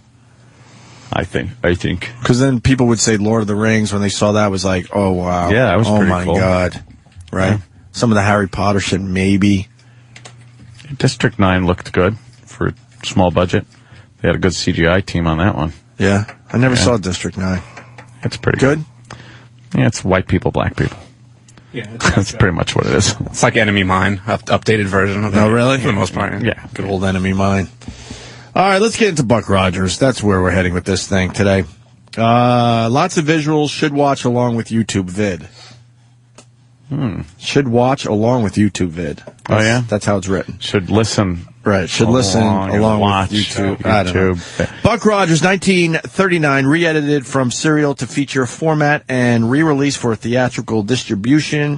D: I think.
C: Because then people would say Lord of the Rings when they saw that was like, oh wow.
D: Yeah, that was pretty
C: my
D: cool.
C: God. Right?
D: Yeah.
C: Some of the Harry Potter shit, maybe.
D: District 9 looked good for a small budget. They had a good CGI team on that one.
C: Yeah. I never saw District 9.
D: It's pretty
C: good.
D: Yeah, it's white people, black people.
N: Yeah,
D: that's pretty much what it is.
N: It's like Enemy Mine, updated version of that.
C: Oh, really?
N: For the most part.
D: Yeah.
C: Good old Enemy Mine. All right, let's get into Buck Rogers. That's where we're heading with this thing today. Lots of visuals. Should watch along with YouTube vid. Should watch along with YouTube vid. That's how it's written.
D: Should listen.
C: Right. Should listen along
D: watch
C: with YouTube. I don't know. Buck Rogers, 1939, re-edited from serial to feature format and re-released for theatrical distribution.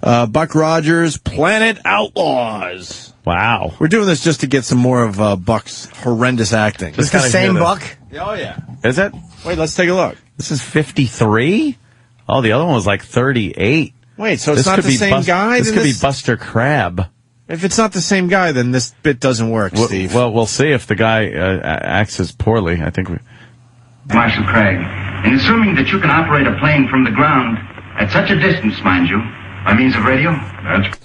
C: Buck Rogers, Planet Outlaws.
D: Wow.
C: We're doing this just to get some more of Buck's horrendous acting.
E: It's the same Buck?
C: Oh, yeah.
D: Is it?
C: Wait, let's take a look.
D: This is 53? Oh, the other one was like 38.
C: Wait, so it's not the same guy?
D: This could be Buster Crabbe.
C: If it's not the same guy, then this bit doesn't work, Steve.
D: Well, we'll see if the guy acts as poorly. I think we...
R: Marshal Craig, in assuming that you can operate a plane from the ground, at such a distance, mind you, by means of radio, that's...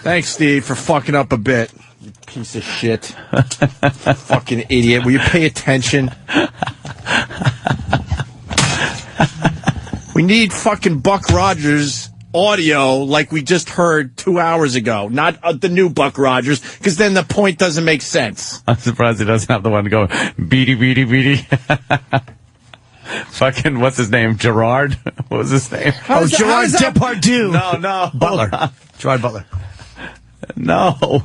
C: Thanks, Steve, for fucking up a bit. You piece of shit. Fucking idiot. Will you pay attention? We need fucking Buck Rogers audio like we just heard 2 hours ago, not the new Buck Rogers, because then the point doesn't make sense.
D: I'm surprised he doesn't have the one going, beady, beady, beady. Fucking, what's his name? Gerard? What was his name?
E: Gerard Depardieu.
D: No.
E: Butler. Gerard Butler.
D: No.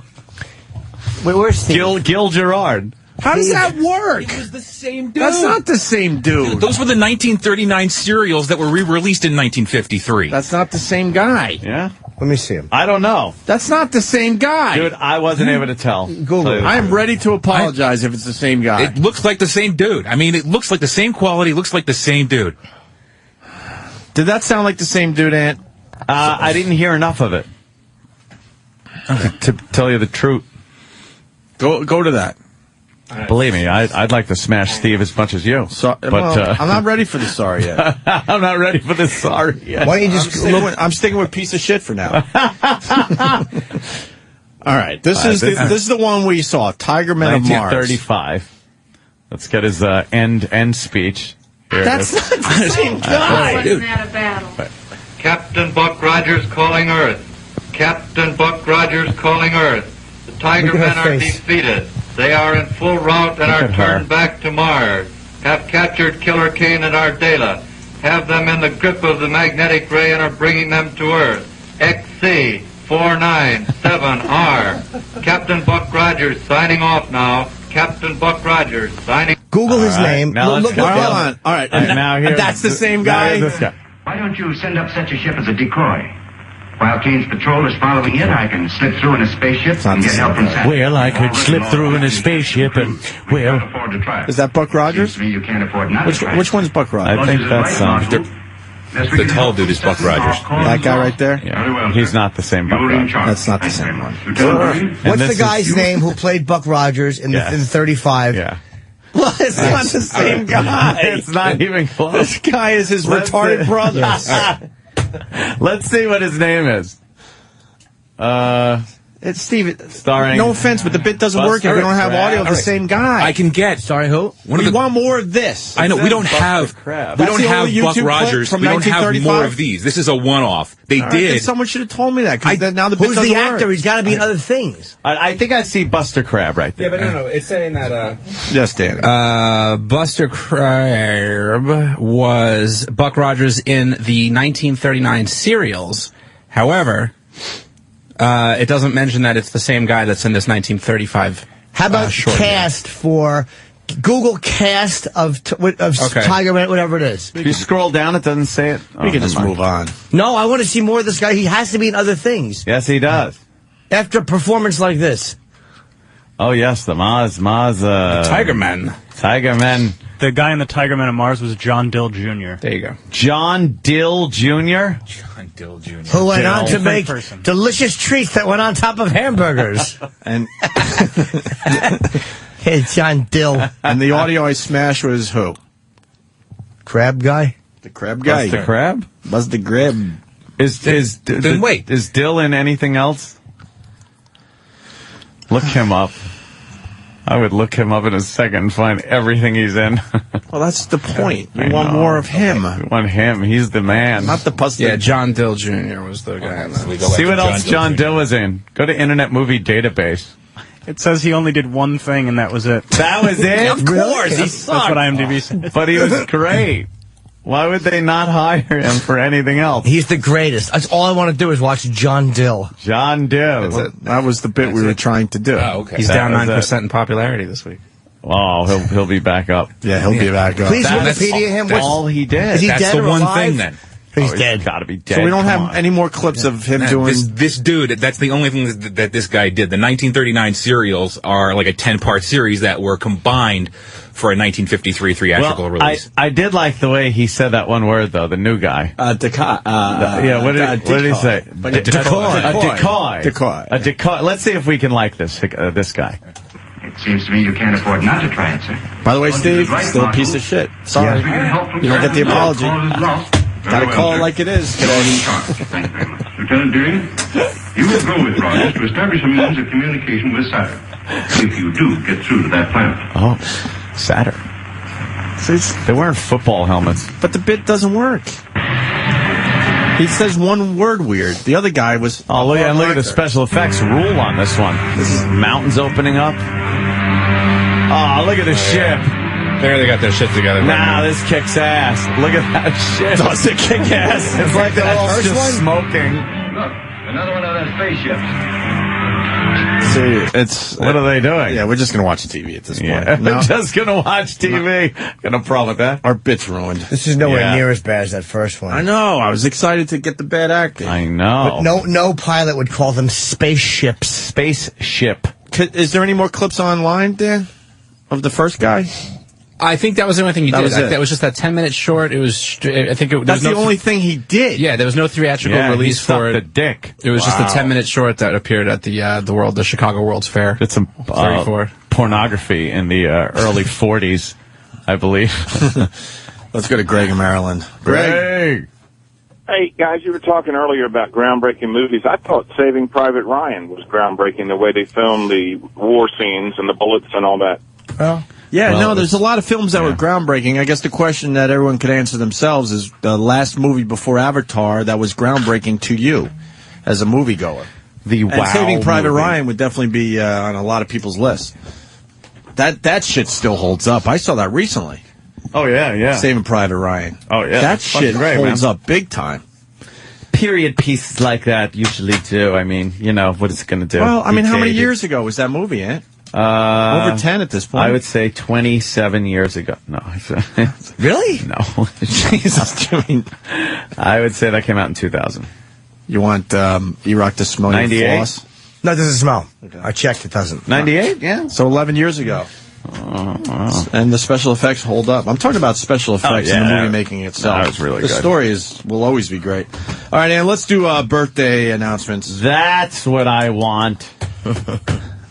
E: Wait, where's Steve?
D: Gil Gerard.
C: How does that work?
O: It was the same dude.
C: That's not the same dude.
O: Those were the 1939 serials that were re-released in 1953.
C: That's not the same guy.
D: Yeah?
E: Let me see him.
D: I don't know.
C: That's not the same guy.
D: Dude, I wasn't able to tell.
E: Google.
C: I am ready to apologize if it's the same guy.
O: It looks like the same dude. I mean, it looks like the same quality, looks like the same dude.
C: Did that sound like the same dude, Ant?
D: I didn't hear enough of it. To tell you the truth.
C: Go to that.
D: Believe me, I'd like to smash Steve as much as you. But
C: I'm not ready for the sorry yet.
D: I'm not ready for the sorry yet.
E: Why don't you just
C: I'm sticking with piece of shit for now. All right, this is the one we saw. Tiger Men of Mars.
D: 1935. Let's get his end speech. Here
C: That's not the same guy.
P: Wasn't that a battle? Captain Buck Rogers calling Earth. Captain Buck Rogers calling Earth. The Tiger Men are defeated. They are in full rout and are turned back to Mars. Have captured Killer Kane and Ardela. Have them in the grip of the magnetic ray and are bringing them to Earth. XC 497R. Captain Buck Rogers signing off now. Captain Buck Rogers signing.
E: Google his name.
D: Now
E: Look
C: Hold on. All right.
D: now here,
C: That's the same guy.
R: Why don't you send up such a ship as a decoy? While Kane's patrol is following it, I can slip through in a spaceship and get help from Saturn.
D: Well, I could slip through in a spaceship and, well...
C: Is that Buck Rogers?
R: You can't afford not to try.
C: Which one's Buck Rogers?
D: I think that's...
O: The tall dude is Buck Rogers.
C: That guy right there?
D: Yeah. He's not the same Buck Rogers.
C: That's not the same one.
E: What's the guy's name who played Buck Rogers in the 35?
D: Yeah.
C: Well, it's not the same guy.
D: It's not even close.
C: This guy is his retarded brother.
D: Let's see what his name is.
C: It's Steve.
D: Starring.
C: No offense, but the bit doesn't work if we don't have audio of the same guy.
O: I can get.
E: Sorry, who?
C: We want more of this.
O: I know we don't have. We don't have Buck Rogers. We don't have more of these. This is a one-off. They did.
C: Someone should have told me that. Now the bit
E: Who's
C: doesn't
E: the
C: work.
E: actor? He's got to be in other things.
D: I think I see Buster Crab right there.
N: Yeah, but no. It's saying that.
C: Yes, Dan.
N: Buster Crab was Buck Rogers in the 1939 serials. However, it doesn't mention that it's the same guy that's in this 1935.
E: How about cast for Google cast of Tiger Man, whatever it is?
D: If you scroll down, it doesn't say it.
C: We can just move on.
E: No, I want to see more of this guy. He has to be in other things.
D: Yes, he does.
E: After a performance like this.
D: Oh, yes, the Maz,
N: Tiger Men.
D: Tiger Men.
L: The guy in the Tiger Men of Mars was John Dill Jr.
N: There you go.
D: John Dill Jr.?
O: John Dill Jr.
E: Who went on to make delicious treats that went on top of hamburgers.
C: And
E: hey, John Dill.
C: And the audio I smashed was who?
E: Crab guy?
C: The Crab guy.
D: Buster Crab?
C: Buster Crab.
O: Then wait.
D: Is Dill in anything else? Look him up. I would look him up in a second and find everything he's in.
C: Well, that's the point. You want more of him.
D: We want him. He's the man.
C: Not the Buster.
N: Yeah, John Dill Jr. was the guy.
D: See what else John Dill was in. Go to Internet Movie Database.
L: It says he only did one thing, and that was it.
D: That was it?
C: Of course. He sucked.
L: That's what IMDb said.
D: But he was great. Why would they not hire him for anything else?
E: He's the greatest. That's all I want to do is watch John Dill.
D: John Dill.
C: That was the bit we were trying to do.
O: Oh, okay.
N: He's down 9% in popularity this week.
D: Oh, he'll be back up.
C: Yeah, he'll be back up.
E: Please Wikipedia him.
D: That's all he did.
E: Is he
O: That's
E: dead
O: the
E: or
O: one
E: alive?
O: thing then.
E: He's dead.
D: Got to be dead.
C: So we don't
D: Come
C: have
D: on.
C: any more clips of him doing...
O: This dude, that's the only thing that this guy did. The 1939 serials are like a 10-part series that were combined for a 1953 theatrical release.
D: I did like the way he said that one word, though, the new guy.
C: what did
D: he say?
C: A
D: decoy. Let's see if we can like this guy.
R: It seems to me you can't afford not to try it, sir.
C: By the way, Steve, still a piece of shit. Sorry. You don't get the apology. Gotta call it like it is.
R: Thank you very much. Lieutenant Deering, you will go with Rogers to establish a means of communication with Saturn. If you do get through to that planet.
D: Oh, Saturn. They're wearing football helmets.
C: But the bit doesn't work. He says one word weird. The other guy was...
D: Oh, look at the special effects rule on this one. This is mountains opening up. Oh, look at the ship.
N: There they got their shit together.
D: Nah, this kicks ass. Look at that shit.
C: Does it kick ass?
D: It's like they're all
R: first
D: just
R: one?
D: smoking.
R: Look, another one of those spaceships.
C: See, it's...
D: What are they doing?
C: Yeah, we're just going to watch TV at this point.
D: Yeah,
C: No,
D: we're just going to watch TV. Got no problem with that.
C: our bit's ruined.
E: This is nowhere
D: Yeah.
E: near as bad as that first one.
C: I know. I was excited to get the bad acting.
D: I know.
E: No pilot would call them spaceships.
D: Spaceship.
C: Is there any more clips online, Dan, of the first guy?
N: I think that was the only thing he
C: That
N: did.
C: was it.
N: That was just that 10-minute short. It was. I think it,
C: That's the only thing he did.
N: Yeah, there was no theatrical
D: Yeah,
N: release
D: he
N: for
D: sucked
N: it.
D: the dick.
N: It was just
C: Wow.
N: a 10-minute short that appeared at the Chicago World's Fair.
D: Did some
N: 34.
D: pornography in the early 40s, I believe.
C: Let's go to Greg in Maryland.
D: Greg.
A: Hey, guys, you were talking earlier about groundbreaking movies. I thought Saving Private Ryan was groundbreaking, the way they filmed the war scenes and the bullets and all that.
E: Well,
C: Yeah,
D: Well,
C: no, there's a lot of films that were groundbreaking. I guess the question that everyone could answer themselves is the last movie before Avatar that was groundbreaking to you as a moviegoer.
D: The
C: And
D: Wow
C: Saving Private
D: movie.
C: Ryan would definitely be on a lot of people's lists. That shit still holds up. I saw that recently.
D: Oh, yeah.
C: Saving Private Ryan.
D: Oh, yeah.
C: That
D: Fucking
C: shit
D: great,
C: holds
D: man.
C: up big time.
D: Period pieces like that usually do. I mean, you know, what is it going to do?
C: Well, I mean, how many
D: Dated.
C: years ago was that movie, Ant?
D: Over
C: Over 10 at this point.
D: I would say 27 years ago. No.
E: really?
D: No.
C: Jesus, Jimmy.
D: I would say that came out in 2000.
C: You want E-Rock to smell your
D: 98?
C: floss?
E: No, it doesn't smell. I checked, it doesn't.
D: 98? Yeah.
C: So 11 years ago. And the special effects hold up. I'm talking about special effects
D: yeah.
C: and the movie making itself.
D: That was really
C: the
D: good.
C: story will always be great. All right, Ann, let's do birthday announcements.
D: That's what I want.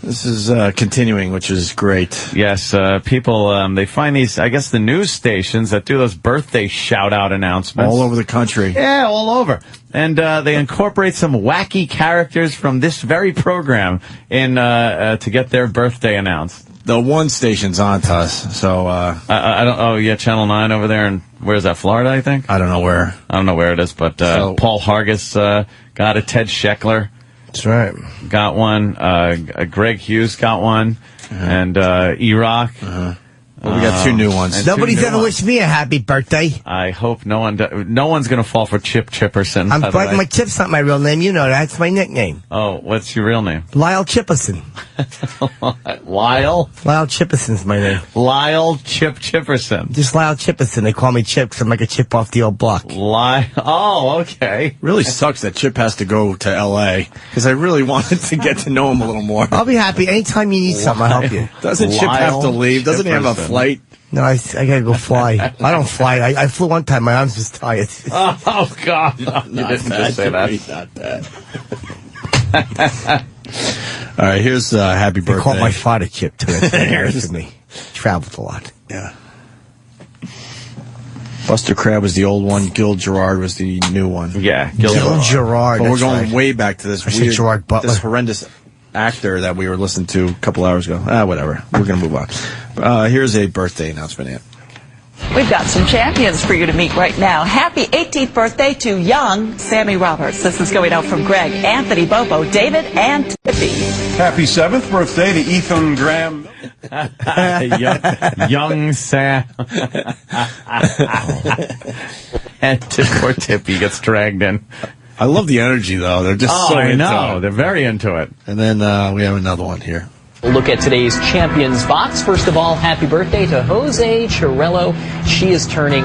C: This is continuing, which is great.
D: Yes, people, they find these, I guess, the news stations that do those birthday shout-out announcements.
C: All over the country.
D: Yeah, all over. And they incorporate some wacky characters from this very program in to get their birthday announced.
C: The one station's on to us, so...
D: I don't... Oh, yeah, Channel 9 over there, and where's that, Florida, I think?
C: I don't know where.
D: I don't know where it is, but Paul Hargis got a Ted Scheckler.
E: That's right.
D: Got one. Greg Hughes got one. And E-Rock.
C: Well, we got two new ones.
D: and
E: Nobody's
D: two new
E: ever
D: ones.
E: wished me a happy birthday.
D: I hope no one's going to fall for Chip Chipperson.
E: I'm
D: by the way.
E: my Chip's not my real name. You know that. It's my nickname.
D: Oh, what's your real name?
E: Lyle Chipperson.
D: Lyle?
E: Lyle Chipperson's my name.
D: Lyle Chip Chipperson.
E: Just Lyle Chipperson. They call me Chip because I'm like a chip off the old block.
D: Oh, okay.
C: Really sucks that Chip has to go to L.A. because I really wanted to get to know him a little more.
E: I'll be happy. Anytime you need something, I'll help you.
C: Doesn't Chip have to leave? Doesn't he have a
D: Chipperson.
C: flight?
E: No, I gotta go fly. I don't fly. I flew one time. My arms was tired.
D: Oh, God. You didn't just say that.
C: Not that. All right, here's happy birthday.
E: They called my father Chip, too. That's embarrassing to me. Traveled a lot.
C: Yeah. Buster Crabbe was the old one. Gil Gerard was the new one.
D: Yeah,
E: Gil Gerard.
C: But we're
E: that's
C: going
E: right.
C: way back to this
E: I said Gerard Butler.
C: this horrendous actor that we were listening to a couple hours ago. Whatever. We're going to move on. Here's a birthday announcement, Ant.
Q: We've got some champions for you to meet right now. Happy 18th birthday to young Sammy Roberts. This is going out from Greg, Anthony, Bobo, David, and Tippy.
S: Happy 7th birthday to Ethan Graham.
D: young Sam. And poor Tippy gets dragged in.
C: I love the energy, though. They're just so
D: I
C: into
D: know.
C: it.
D: They're very into it.
C: And then we have another one here.
T: We'll look at today's Champions box. First of all, happy birthday to Jose Chirello. She is turning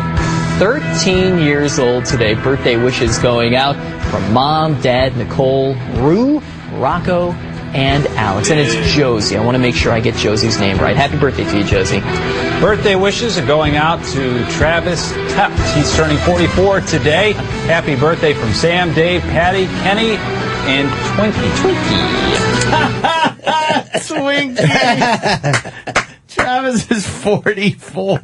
T: 13 years old today. Birthday wishes going out from Mom, Dad, Nicole, Rue, Rocco, and Alex. And it's Josie. I want to make sure I get Josie's name right. Happy birthday to you, Josie.
U: Birthday wishes are going out to Travis Tepps. He's turning 44 today. Happy birthday from Sam, Dave, Patty, Kenny, and Twinkie.
D: Twinkie. Travis is 44.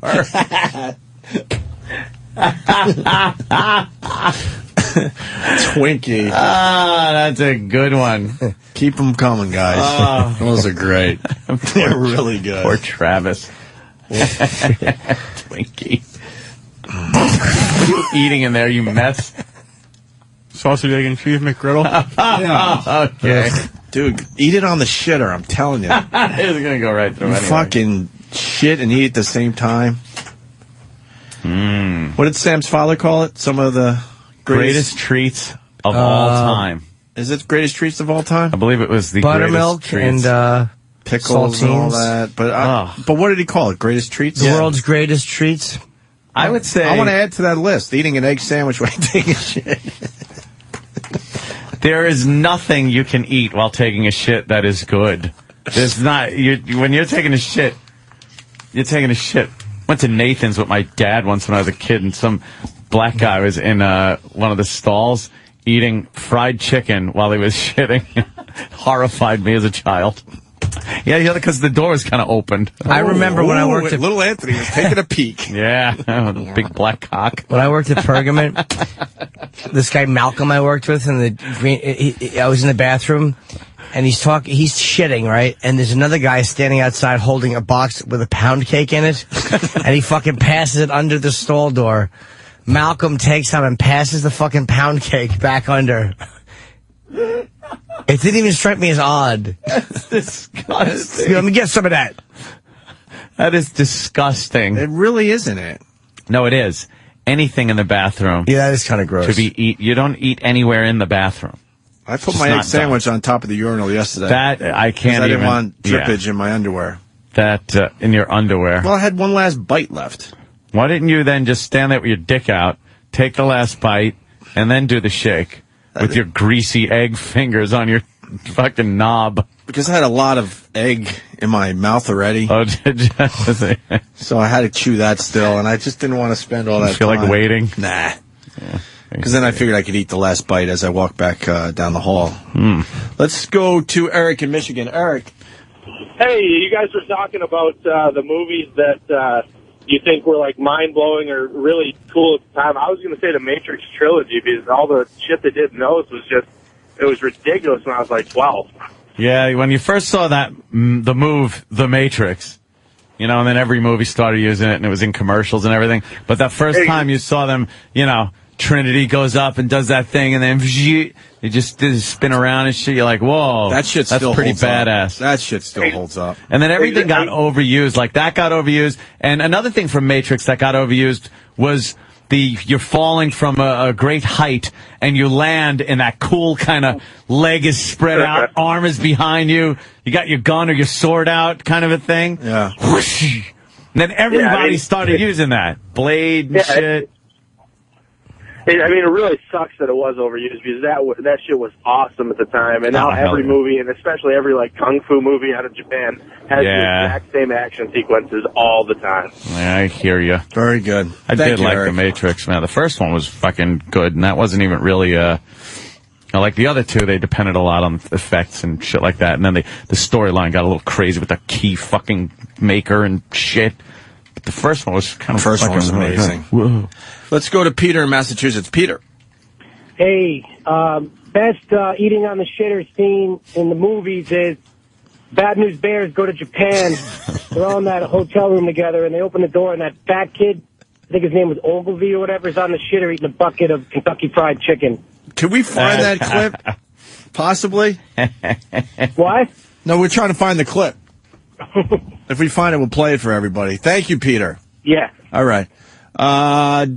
C: Twinkie.
D: That's a good one.
C: Keep them coming, guys. Those are great. They're really good.
D: Poor Travis. Twinkie. What are you eating in there, you mess?
C: Sausage, egg, and cheese McGriddle.
D: Okay.
C: Dude, eat it on the shitter, I'm telling you.
D: It's going to go right through
C: You
D: anyway.
C: fucking shit and eat at the same time. What did Sam's father call it? Some of the
D: Greatest treats of all time.
C: Is it greatest treats of all time?
D: I believe it was the
E: Buttermilk
D: greatest treats.
E: and
C: Pickles and all that. But what did he call it? Greatest treats?
E: The world's greatest treats.
D: I would say...
C: I want to add to that list. Eating an egg sandwich while taking a shit.
D: There is nothing you can eat while taking a shit that is good. There's not... when you're taking a shit, you're taking a shit. Went to Nathan's with my dad once when I was a kid, and some black guy was in one of the stalls eating fried chicken while he was shitting. Horrified me as a child. Yeah, because the door was kind of opened.
E: I remember when I worked at...
C: Little Anthony was taking a peek.
D: Yeah, big black cock.
E: When I worked at Pergament, this guy Malcolm I worked with in the green, I was in the bathroom, and he's shitting, right? And there's another guy standing outside holding a box with a pound cake in it, and he fucking passes it under the stall door. Malcolm takes out and passes the fucking pound cake back under. It didn't even strike me as odd.
D: That's disgusting.
E: Let me get some of that.
D: That is disgusting.
C: It really isn't it?
D: No, it is. Anything in the bathroom.
E: Yeah, that is kind of gross.
D: You don't eat anywhere in the bathroom.
C: I put my egg sandwich on top of the urinal yesterday.
D: That I can't.
C: I didn't want drippage in my underwear.
D: That in your underwear.
C: Well, I had one last bite left.
D: Why didn't you then just stand there with your dick out, take the last bite, and then do the shake with your greasy egg fingers on your fucking knob?
C: Because I had a lot of egg in my mouth already.
D: Oh, did you?
C: So I had to chew that still, and I just didn't want to spend all that
D: You feel
C: time.
D: like waiting?
C: Nah. Because then I figured I could eat the last bite as I walked back down the hall. Let's go to Eric in Michigan. Eric.
H: Hey, you guys were talking about the movies that you think were like mind-blowing or really cool at the time. I was going to say the Matrix trilogy, because all the shit they did in those was just, it was ridiculous when I was like 12.
D: Yeah, when you first saw that, the move, The Matrix, and then every movie started using it, and it was in commercials and everything. But that first time you saw them, Trinity goes up and does that thing, and then they just spin around and shit. You're like, whoa,
C: That shit
D: that's
C: still
D: pretty
C: holds
D: badass.
C: up. That shit still holds up.
D: And then everything got overused. Like, that got overused. And another thing from Matrix that got overused was you're falling from a great height, and you land in that cool kind of leg is spread out, arm is behind you, you got your gun or your sword out kind of a thing.
C: Yeah.
D: Whoosh. And then everybody started using that. Blade and shit.
H: It really sucks that it was overused, because that shit was awesome at the time. And now every movie, and especially every like kung fu movie out of Japan, has the exact same action sequences all the time.
D: Yeah, I hear you.
C: Very good.
D: I did like
C: Eric.
D: The Matrix, man. The first one was fucking good, and that wasn't even really like the other two. They depended a lot on effects and shit like that, and then the storyline got a little crazy with the key fucking maker and shit. But the first one was kind of
C: First one was
D: fucking really
C: amazing.
D: good. Whoa.
C: Let's go to Peter in Massachusetts. Peter.
F: Hey, best eating on the shitter scene in the movies is Bad News Bears go to Japan. They're all in that hotel room together, and they open the door, and that fat kid, I think his name was Ogilvy or whatever, is on the shitter eating a bucket of Kentucky Fried Chicken.
C: Can we find that clip? Possibly?
F: What?
C: No, we're trying to find the clip. If we find it, we'll play it for everybody. Thank you, Peter.
F: Yeah.
C: All right.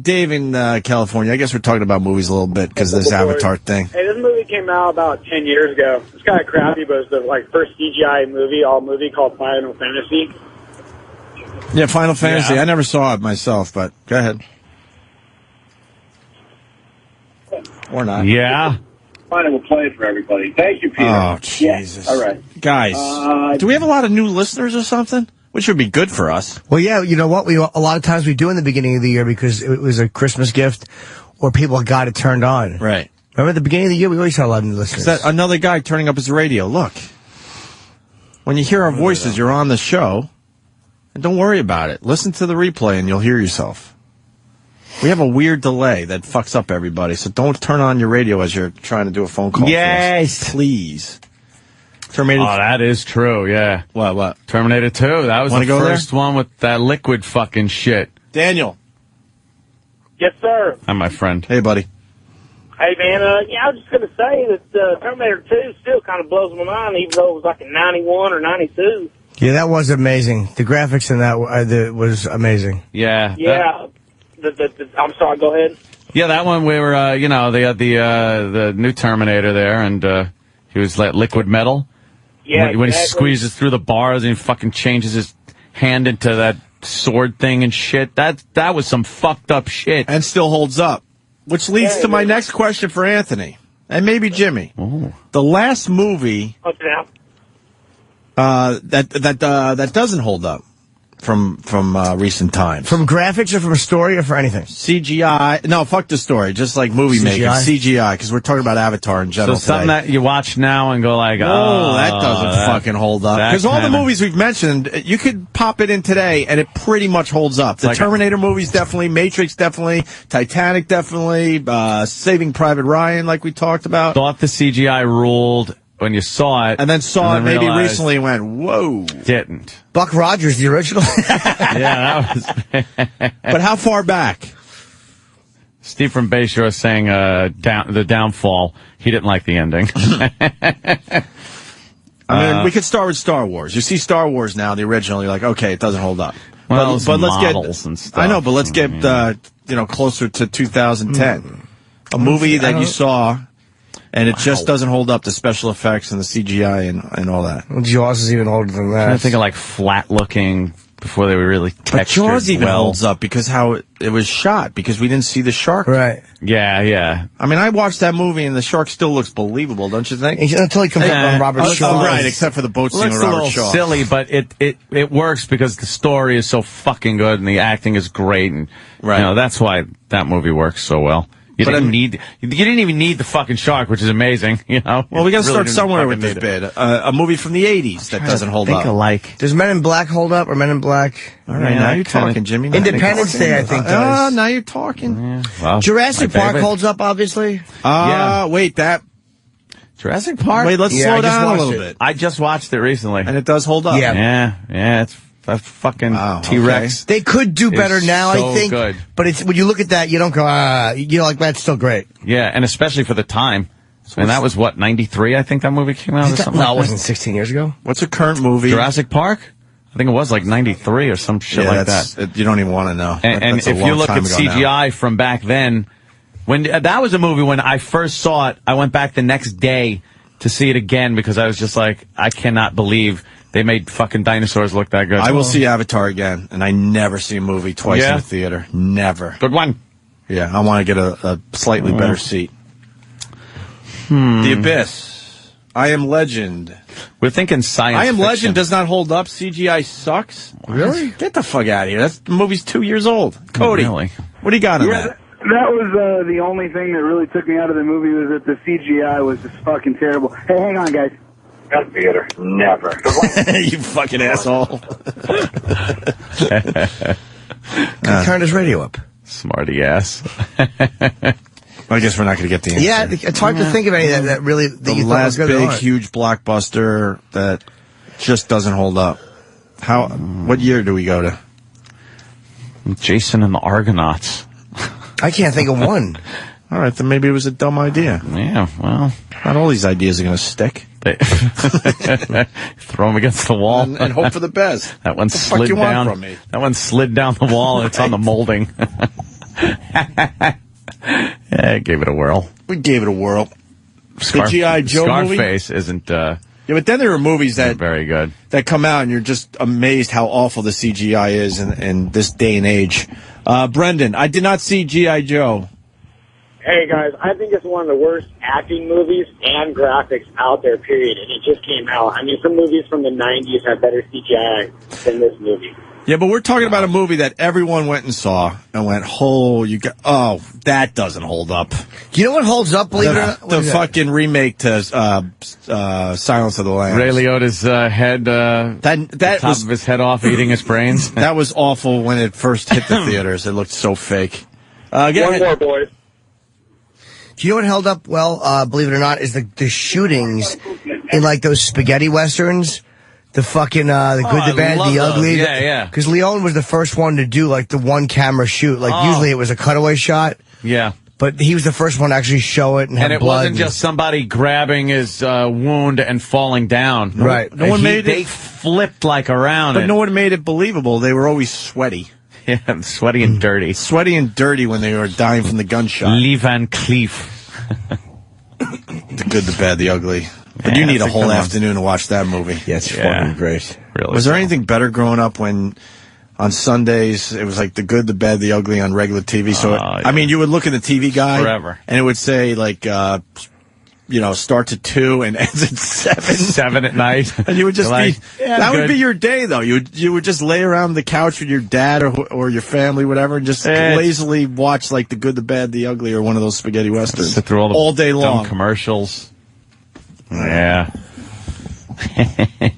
C: Dave in California. I guess we're talking about movies a little bit because of this Avatar thing.
V: Hey, this movie came out about 10 years ago. It's kind of crappy, but it's the first CGI movie called Final Fantasy.
C: Yeah, Final Fantasy. I never saw it myself, but go ahead. Or not.
D: Yeah.
R: Fine, we'll play it for everybody. Thank you, Peter.
C: Oh, Jesus.
R: Yeah. All right.
C: Guys, do we have a lot of new listeners or something? Which would be good for us.
E: Well, yeah, you know what? A lot of times we do in the beginning of the year because it was a Christmas gift or people got it turned on.
C: Right.
E: Remember at the beginning of the year, we always had a lot of new listeners.
C: Is that another guy turning up his radio? Look. When you hear our voices, you're on the show. And don't worry about it. Listen to the replay and you'll hear yourself. We have a weird delay that fucks up everybody, so don't turn on your radio as you're trying to do a phone call.
D: Yes.
C: For us. Please. Terminator.
D: Oh, that is true, yeah.
C: What?
D: Terminator 2. That was
C: Wanna
D: the
C: go
D: first one with that liquid fucking shit.
C: Daniel.
F: Yes, sir.
D: I'm my friend.
C: Hey, buddy.
V: Hey, man, I was just going to say that Terminator 2 still kind of blows my mind, even though it was like in 91 or 92.
E: Yeah, that was amazing. The graphics in that was amazing.
D: Yeah.
V: Yeah. I'm sorry, go ahead.
D: Yeah, that one we were, they had the new Terminator there, and he was like liquid metal.
V: Yeah,
D: when he
V: exactly.
D: squeezes through the bars and he fucking changes his hand into that sword thing and shit. That was some fucked up shit.
C: And still holds up. Which leads to my next question for Anthony. And maybe Jimmy.
D: Ooh.
C: The last movie that doesn't hold up from recent times.
E: From graphics or from a story or for anything?
C: CGI. No, fuck the story. Just like movie making. CGI, because we're talking about Avatar in general.
D: So something
C: today.
D: that you watch now and go like,
C: that doesn't fucking hold up. Because all the movies we've mentioned, you could pop it in today and it pretty much holds up. The Terminator movies definitely, Matrix definitely, Titanic definitely, Saving Private Ryan like we talked about.
D: Thought the CGI ruled when you saw it.
C: And then saw it maybe
D: realized
C: recently and went, whoa.
D: Didn't.
E: Buck Rogers, the original?
D: Yeah, that was...
C: But how far back?
D: Steve from Bayshore saying the downfall. He didn't like the ending.
C: I mean, we could start with Star Wars. You see Star Wars now, the original, you're like, okay, it doesn't hold up.
D: Well,
C: but let's
D: models
C: get,
D: and stuff.
C: I know, but let's get, closer to 2010. A movie that you saw, and it just doesn't hold up, the special effects and the CGI and all that.
E: Well, Jaws is even older than that.
D: I think of like flat looking before they were really textured.
C: But Jaws even holds up because how it was shot, because we didn't see the shark.
E: Right.
D: Yeah.
C: I mean, I watched that movie and the shark still looks believable, don't you think?
E: Until he comes up on Robert Shaw.
C: Right, except for the boat scene with Robert
D: looks a
C: Shaw.
D: little silly, but it works because the story is so fucking good and the acting is great, and that's why that movie works so well. You didn't even need the fucking shark, which is amazing, Well,
C: we got to start somewhere with this bit. A movie from the 80s that doesn't hold up.
E: Does Men in Black hold up or Men in Black?
C: All right, now you're talking, Jimmy.
E: Independence Day, I think, does.
C: Now you're talking.
D: Yeah, well,
E: Jurassic Park holds up, obviously.
C: Wait,
D: Jurassic Park?
C: Wait, let's slow down a little bit.
D: I just watched it recently.
C: And it does hold up.
D: Yeah, it's a fucking T-Rex.
E: They could do better now,
D: so
E: I think.
D: Good.
E: But it's when you look at that, you don't go, like, that's still great.
D: Yeah, and especially for the time. And that was, 93, I think that movie came out or something?
E: No, it wasn't 16 years ago.
C: What's a current movie?
D: Jurassic Park? I think it was like 93 or some shit like that.
C: You don't even want to know.
D: And if you look at CGI from back then, when that was a movie when I first saw it, I went back the next day to see it again because I was just like, I cannot believe they made fucking dinosaurs look that good.
C: I will see Avatar again, and I never see a movie twice in the theater. Never.
D: Good one.
C: Yeah, I want to get a slightly better seat. The Abyss. I Am Legend.
D: We're thinking science
C: I Am
D: fiction.
C: Legend does not hold up. CGI sucks.
E: Really?
C: Get the fuck out of here. The movie's 2 years old. Cody,
D: Really?
C: what do you got on that?
B: That was the only thing that really took me out of the movie was that the CGI was just fucking terrible. Hey, hang on, guys.
A: Got theater. Never.
C: You fucking asshole.
E: Turn his radio up.
D: Smarty ass.
C: I guess we're not going to get the answer.
E: Yeah, it's hard to think of any that really that
C: The
E: you thought
C: last
E: was good.
C: big, huge blockbuster that just doesn't hold up. What year do we go to?
D: Jason and the Argonauts.
E: I can't think of one.
C: All right, then maybe it was a dumb idea.
D: Yeah, well.
C: Not all these ideas are going to stick.
D: Throw them against the wall.
C: And hope for the best.
D: That one
C: What the fuck
D: slid
C: you want
D: down.
C: from me?
D: That one slid down the wall and it's on the molding. Yeah, gave it a whirl.
C: We gave it a whirl. The G.I. Joe movie?
D: Scarface isn't
C: Yeah, but then there are movies that
D: very good
C: that come out and you're just amazed how awful the CGI is in this day and age. Brendan, I did not see G.I. Joe.
V: Hey, guys, I think it's one of the worst acting movies and graphics out there, period. And it just came out. I mean, some movies from the 90s have better CGI than this movie.
C: Yeah, but we're talking about a movie that everyone went and saw and went, that doesn't hold up.
E: You know what holds up, believe it or not?
C: The fucking remake to Silence of the Lambs.
D: Ray Liotta's head,
C: that
D: top of his head off, eating his brains.
C: That was awful when it first hit the theaters. It looked so fake.
V: One more, boys.
E: Do you know what held up well, believe it or not, is the shootings in like those spaghetti westerns? The fucking, the good, the bad, the ugly.
D: Yeah, yeah.
E: Because Leone was the first one to do like the one camera shoot. Like usually it was a cutaway shot.
D: Yeah.
E: but he was the first one to actually show it and have
D: And it
E: blood.
D: wasn't just somebody grabbing his wound and falling down.
E: Right.
C: No one made
D: They
C: it,
D: flipped like around
C: but
D: it.
C: no one made it believable. They were always sweaty.
D: Yeah, sweaty and dirty.
C: Sweaty and dirty when they were dying from the gunshot.
D: Lee Van Cleef.
C: The good, the bad, the ugly. But you need a whole afternoon to watch that movie.
E: Yeah, it's fucking great.
D: Really.
C: Was there anything better growing up when on Sundays it was like the good, the bad, the ugly on regular TV? So, I mean, you would look at the TV guide
D: Forever.
C: and it would say like, starts at 2 and ends at 7.
D: 7 at night.
C: And you would just
D: Like,
C: be,
D: yeah,
C: that
D: good.
C: would be your day though. You would just lay around the couch with your dad or your family, whatever, and just lazily watch like the good, the bad, the ugly or one of those spaghetti westerns.
D: Sit through all the
C: day
D: dumb
C: long.
D: commercials. Yeah. That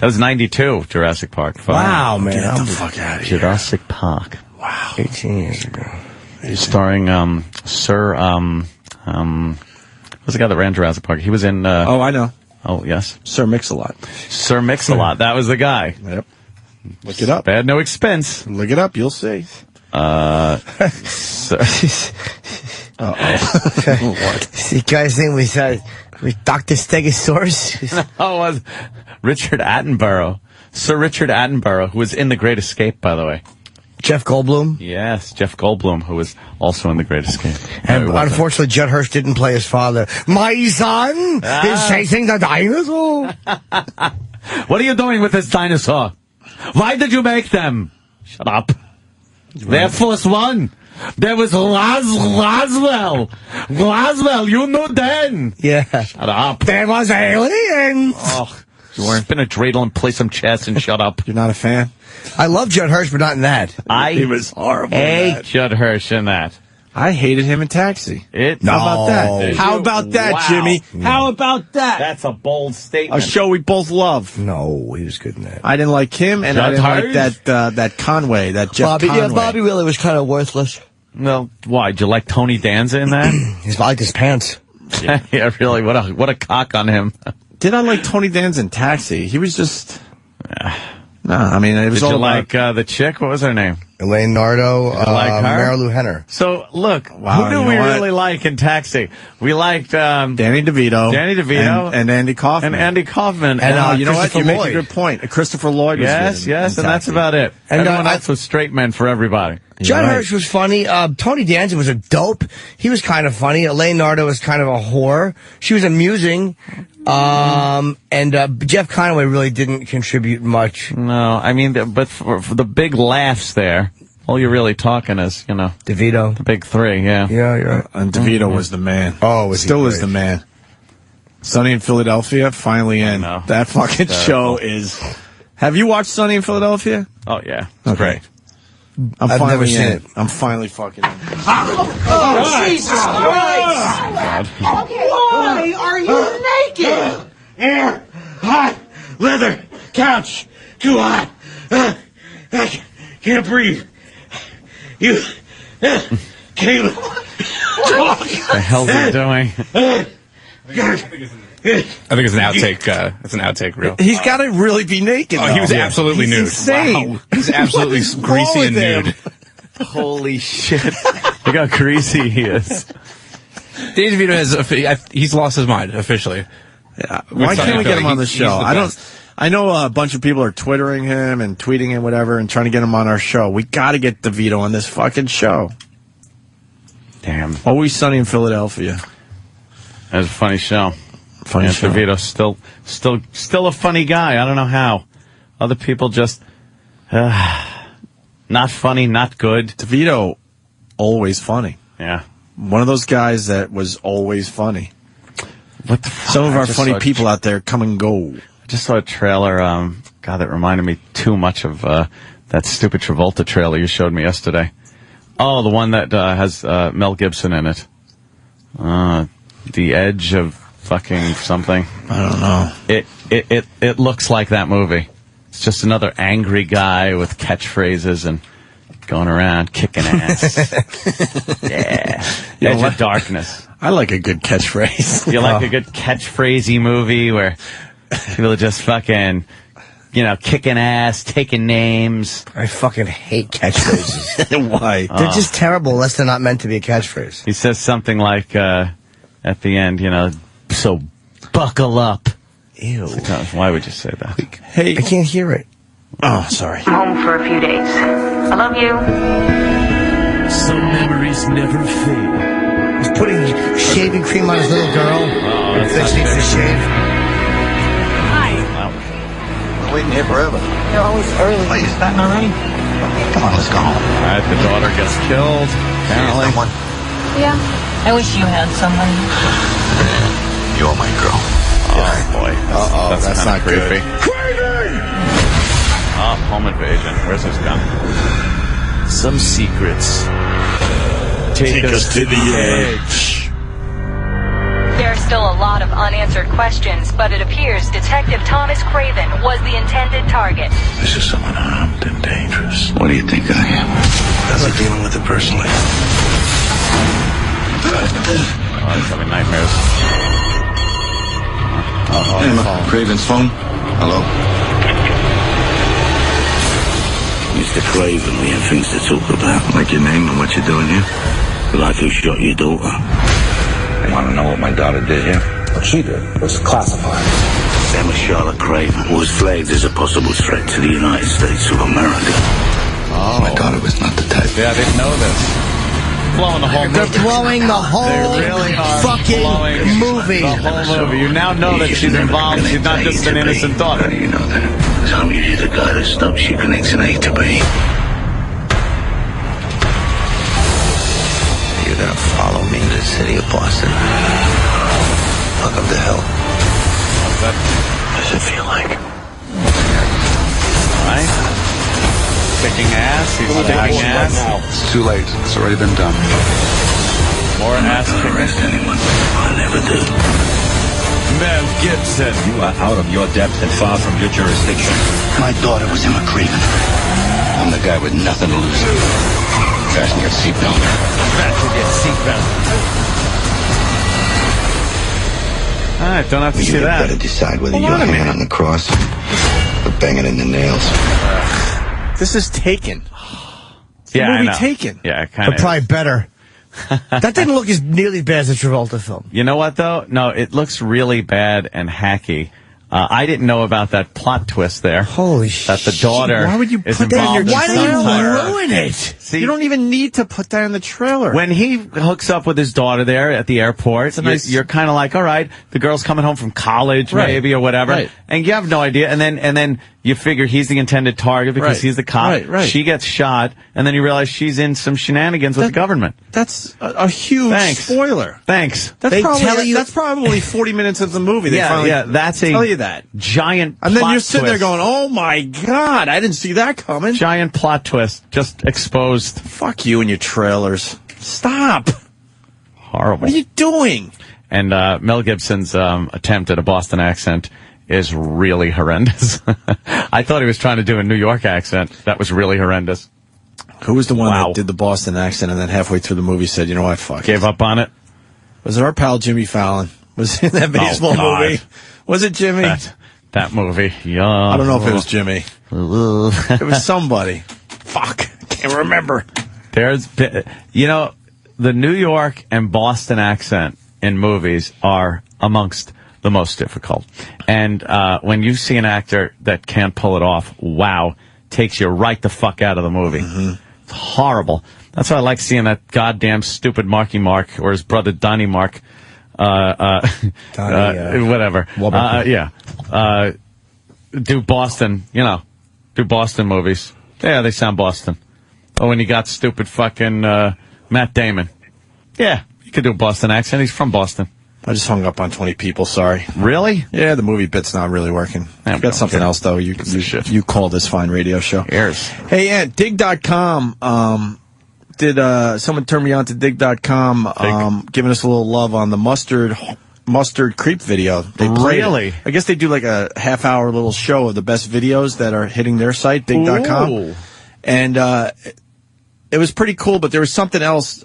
D: was 92, Jurassic Park.
E: Wow, man.
C: Get the fuck out of here.
D: Jurassic Park.
C: Wow.
E: 18 years ago.
D: Starring Sir what's the guy that ran Jurassic Park? He was in
C: Oh, I know.
D: Oh, yes.
C: Sir Mix-a-Lot.
D: Sir Mix-a-Lot. That was the guy.
C: Yep. Look it up.
D: Bad, no expense.
C: Look it up. You'll see.
D: Sir.
C: What?
E: The guy's name was Dr. Stegosaurus.
D: Oh, it was Richard Attenborough. Sir Richard Attenborough, who was in The Great Escape, by the way.
E: Jeff Goldblum.
D: Yes, Jeff Goldblum, who was also in The Great Escape.
E: And unfortunately, Judd Hirsch didn't play his father. My son is chasing the dinosaur.
D: What are you doing with this dinosaur? Why did you make them? Shut up. Their first one. There was Roswell. Roswell, you knew then.
E: Yeah.
D: Shut up.
E: There was aliens.
D: Oh, spin a dreidel and play some chess and shut up.
C: You're not a fan?
E: I love Judd Hirsch, but not in that.
C: He was horrible in
D: hate
C: that.
D: Judd Hirsch in that.
C: I hated him in Taxi.
D: No.
C: How about that? How about that,
D: Wow.
C: Jimmy? How about that?
D: That's a bold statement.
C: A show we both love.
E: No, he was good in that.
C: I didn't like him, and I
D: Judd
C: didn't like
D: Hirsch?
C: that Conway, that Jeff Conway.
E: Yeah, Bobby Wheeler was kind of worthless.
D: No, why? Did you like Tony Danza in that?
E: I liked his pants.
D: Yeah, really. What a cock on him.
C: Did I like Tony Danza in Taxi? He was just... No, I mean, it was
D: Did
C: all
D: you
C: about...
D: like the chick? What was her name?
E: Elaine Nardo,
D: like her?
E: Marilu Henner.
D: So, look,
C: Wow,
D: who do
C: you
D: we
C: know what?
D: really like in Taxi? We liked
C: Danny DeVito. And Andy Kaufman.
D: And Andy Kaufman.
C: And you know what?
E: Christopher
C: You make
E: Lloyd.
C: a good point. Christopher Lloyd was
D: Yes,
C: good
D: yes,
C: in
D: and that's
C: Taxi.
D: about it.
E: And,
D: Everyone
E: I-
D: else was straight men for everybody.
E: Judd
C: right.
E: Hirsch was funny. Tony Danza was a dope. He was kind of funny. Elaine Nardo was kind of a whore. She was amusing. And Jeff Conway really didn't contribute much.
D: No, I mean, but for the big laughs there, all you're really talking is,
E: DeVito.
D: the big three, yeah.
E: Yeah, you're right.
C: And DeVito was the man.
E: Oh, was he
C: Still is
E: great.
C: the man. Sunny in Philadelphia, finally in.
D: know.
C: That fucking show is... Have you watched Sunny in Philadelphia?
D: Oh, yeah.
C: Okay.
D: Great.
C: I'm
E: I've
C: finally
E: never seen
C: in.
E: it.
C: I'm finally fucking in.
M: Oh, Jesus Christ! Why are you naked? Air, hot, leather, couch, too hot. I can't breathe. You, Caleb, talk.
D: The hell's he doing?
O: I think it's an outtake. It's an outtake reel.
C: He's got to really be naked.
O: Oh, he was
C: though.
O: absolutely
C: He's
O: nude.
C: Insane.
O: Wow. He's absolutely
C: What is wrong
O: greasy and
C: with him?
O: nude.
D: Holy shit. Look how greasy he is.
O: Dave DeVito he's lost his mind officially.
C: Yeah. Why can't we get him on the show? I know a bunch of people are twittering him and tweeting him, whatever, and trying to get him on our show. We got to get DeVito on this fucking show.
D: Damn.
C: Always Sunny in Philadelphia.
D: That was a funny show.
C: Funny
D: Yeah,
C: show.
D: DeVito still a funny guy. I don't know how. Other people just not funny, not good.
C: DeVito, always funny.
D: Yeah.
C: One of those guys that was always funny.
D: What the fuck?
C: Some of
D: I
C: our
D: just
C: funny
D: saw
C: people out there come and go.
D: I just saw a trailer. God, that reminded me too much of that stupid Travolta trailer you showed me yesterday. Oh, the one that has Mel Gibson in it. The Edge of fucking something.
C: I don't know.
D: It looks like that movie. It's just another angry guy with catchphrases and going around kicking ass. Yeah.
C: You know
D: Edge
C: what?
D: of Darkness.
C: I like a good catchphrase.
D: You like a good catchphrasey movie where people are just fucking kicking ass, taking names.
E: I fucking hate catchphrases.
C: Why?
E: They're just terrible unless they're not meant to be a catchphrase.
D: He says something like, at the end, so buckle up.
E: Ew.
D: Why would you say that?
C: Hey,
E: I can't hear it.
C: Oh, sorry.
Q: Home for a few days. I love you.
M: Some memories never fade.
E: He's putting shaving cream on his little girl.
D: Oh,
E: Bitch needs to shave.
Q: Hi.
G: We're waiting here forever.
Q: You're always early.
G: Wait, is that not ready? Come on, let's go home.
D: All right, the daughter gets killed, apparently.
G: Someone?
Q: Yeah. I wish you had someone.
G: You're my girl.
D: Oh, boy. That's
C: not
D: creepy.
C: good.
D: Oh, home invasion. Where's his gun?
M: Some secrets.
C: Take us to the edge.
I: There are still a lot of unanswered questions, but it appears Detective Thomas Craven was the intended target.
G: This is someone armed and dangerous. What do you think I am? How's he dealing with it personally?
D: Oh, he's having nightmares.
G: Hey, look, Craven's phone. Hello? Mr. Craven, we have things to talk about. Like your name and what you're doing here? Like who shot your daughter? I want to know what my daughter did here? What she did was classified. Emma Charlotte Craven was flagged as a possible threat to the United States of America. Oh. My daughter was not the type.
D: Yeah, I didn't know this. Blowing the whole movie.
E: They're blowing the whole fucking movie.
D: The whole movie. You now know that she's involved. She's not just an innocent daughter.
G: How do you know that? Because I'm usually the guy that stops you connecting A to B. You're gonna follow me to the city of Boston. Welcome to hell.
D: What's that?
G: What does it feel like?
D: Right? Kicking ass. He's kicking ass.
G: It's too late. It's already been done.
D: More ass kicking.
G: Arrest anyone. I never do.
D: Mel Gibson.
W: You are out of your depth and far from your jurisdiction.
G: My daughter was Emma Craven. I'm the guy with nothing to lose. Fasten your seatbelt.
D: Fasten your seatbelt. All right, don't have to see
G: You
D: that.
G: better decide whether you're hanging on the cross or banging in the nails.
C: This is Taken. It's
D: Yeah,
C: the
D: I
C: movie
D: know.
C: Taken.
D: Yeah, kind
E: But probably better. That didn't look as nearly as bad as the Travolta film.
D: You know what, though? No, it looks really bad and hacky. I didn't know about that plot twist there.
E: Holy shit.
D: That the daughter
C: Why would you
D: is
C: put that in your
D: involved
C: trailer?
D: some
C: Why
D: type
C: do
D: of-
C: you ruin it?
D: See,
C: You don't even need to put that in the trailer.
D: when he hooks up with his daughter there at the airport, you're kind of like, all right, the girl's coming home from college,
C: Right.
D: maybe, or whatever,
C: Right.
D: and you have no idea. And then you figure he's the intended target because
C: Right.
D: he's the cop.
C: Right, right.
D: She gets shot, and then you realize she's in some shenanigans with the government.
C: That's a huge
D: Thanks.
C: spoiler.
D: Thanks.
C: That's
E: They
C: probably,
E: tell you-
C: that's probably 40 minutes of the movie. They
D: Yeah,
C: finally
D: yeah, that's a
C: tell you that.
D: giant
C: And then
D: plot
C: you're sitting there
D: twist.
C: going, oh my God, I didn't see that coming.
D: Giant plot twist, just exposed.
C: Fuck you and your trailers. Stop.
D: Horrible.
C: What are you doing?
D: And Mel Gibson's attempt at a Boston accent is really horrendous. I thought he was trying to do a New York accent. That was really horrendous.
C: Who was the one
D: Wow.
C: that did the Boston accent and then halfway through the movie said, you know what, fuck
D: Gave
C: it.
D: up on it.
C: Was it our pal Jimmy Fallon? Was he in that baseball
D: God.
C: movie? Was it Jimmy?
D: That movie. Yeah.
C: I don't know if it was Jimmy. It was somebody. Fuck. Can't remember.
D: There's, the New York and Boston accent in movies are amongst the most difficult. And when you see an actor that can't pull it off, wow, takes you right the fuck out of the movie.
C: Mm-hmm.
D: It's horrible. That's why I like seeing that goddamn stupid Marky Mark or his brother Donnie Mark. Whatever. Do Boston, do Boston movies. Yeah, they sound Boston. Oh, when you got stupid fucking Matt Damon. Yeah, you could do a Boston accent. He's from Boston.
C: I just hung up on 20 people, sorry.
D: Really?
C: Yeah, the movie bit's not really working.
D: Yeah,
C: Got something
D: okay.
C: else, though. You call this fine radio show.
D: Cheers.
C: Hey, Ant, Dig.com, did someone turn me on to Dig.com, giving us a little love on the Mustard Creep video. They played it.
D: Really?
C: I guess they do like a half-hour little show of the best videos that are hitting their site, Dig.com.
D: Ooh.
C: And it was pretty cool, but there was something else in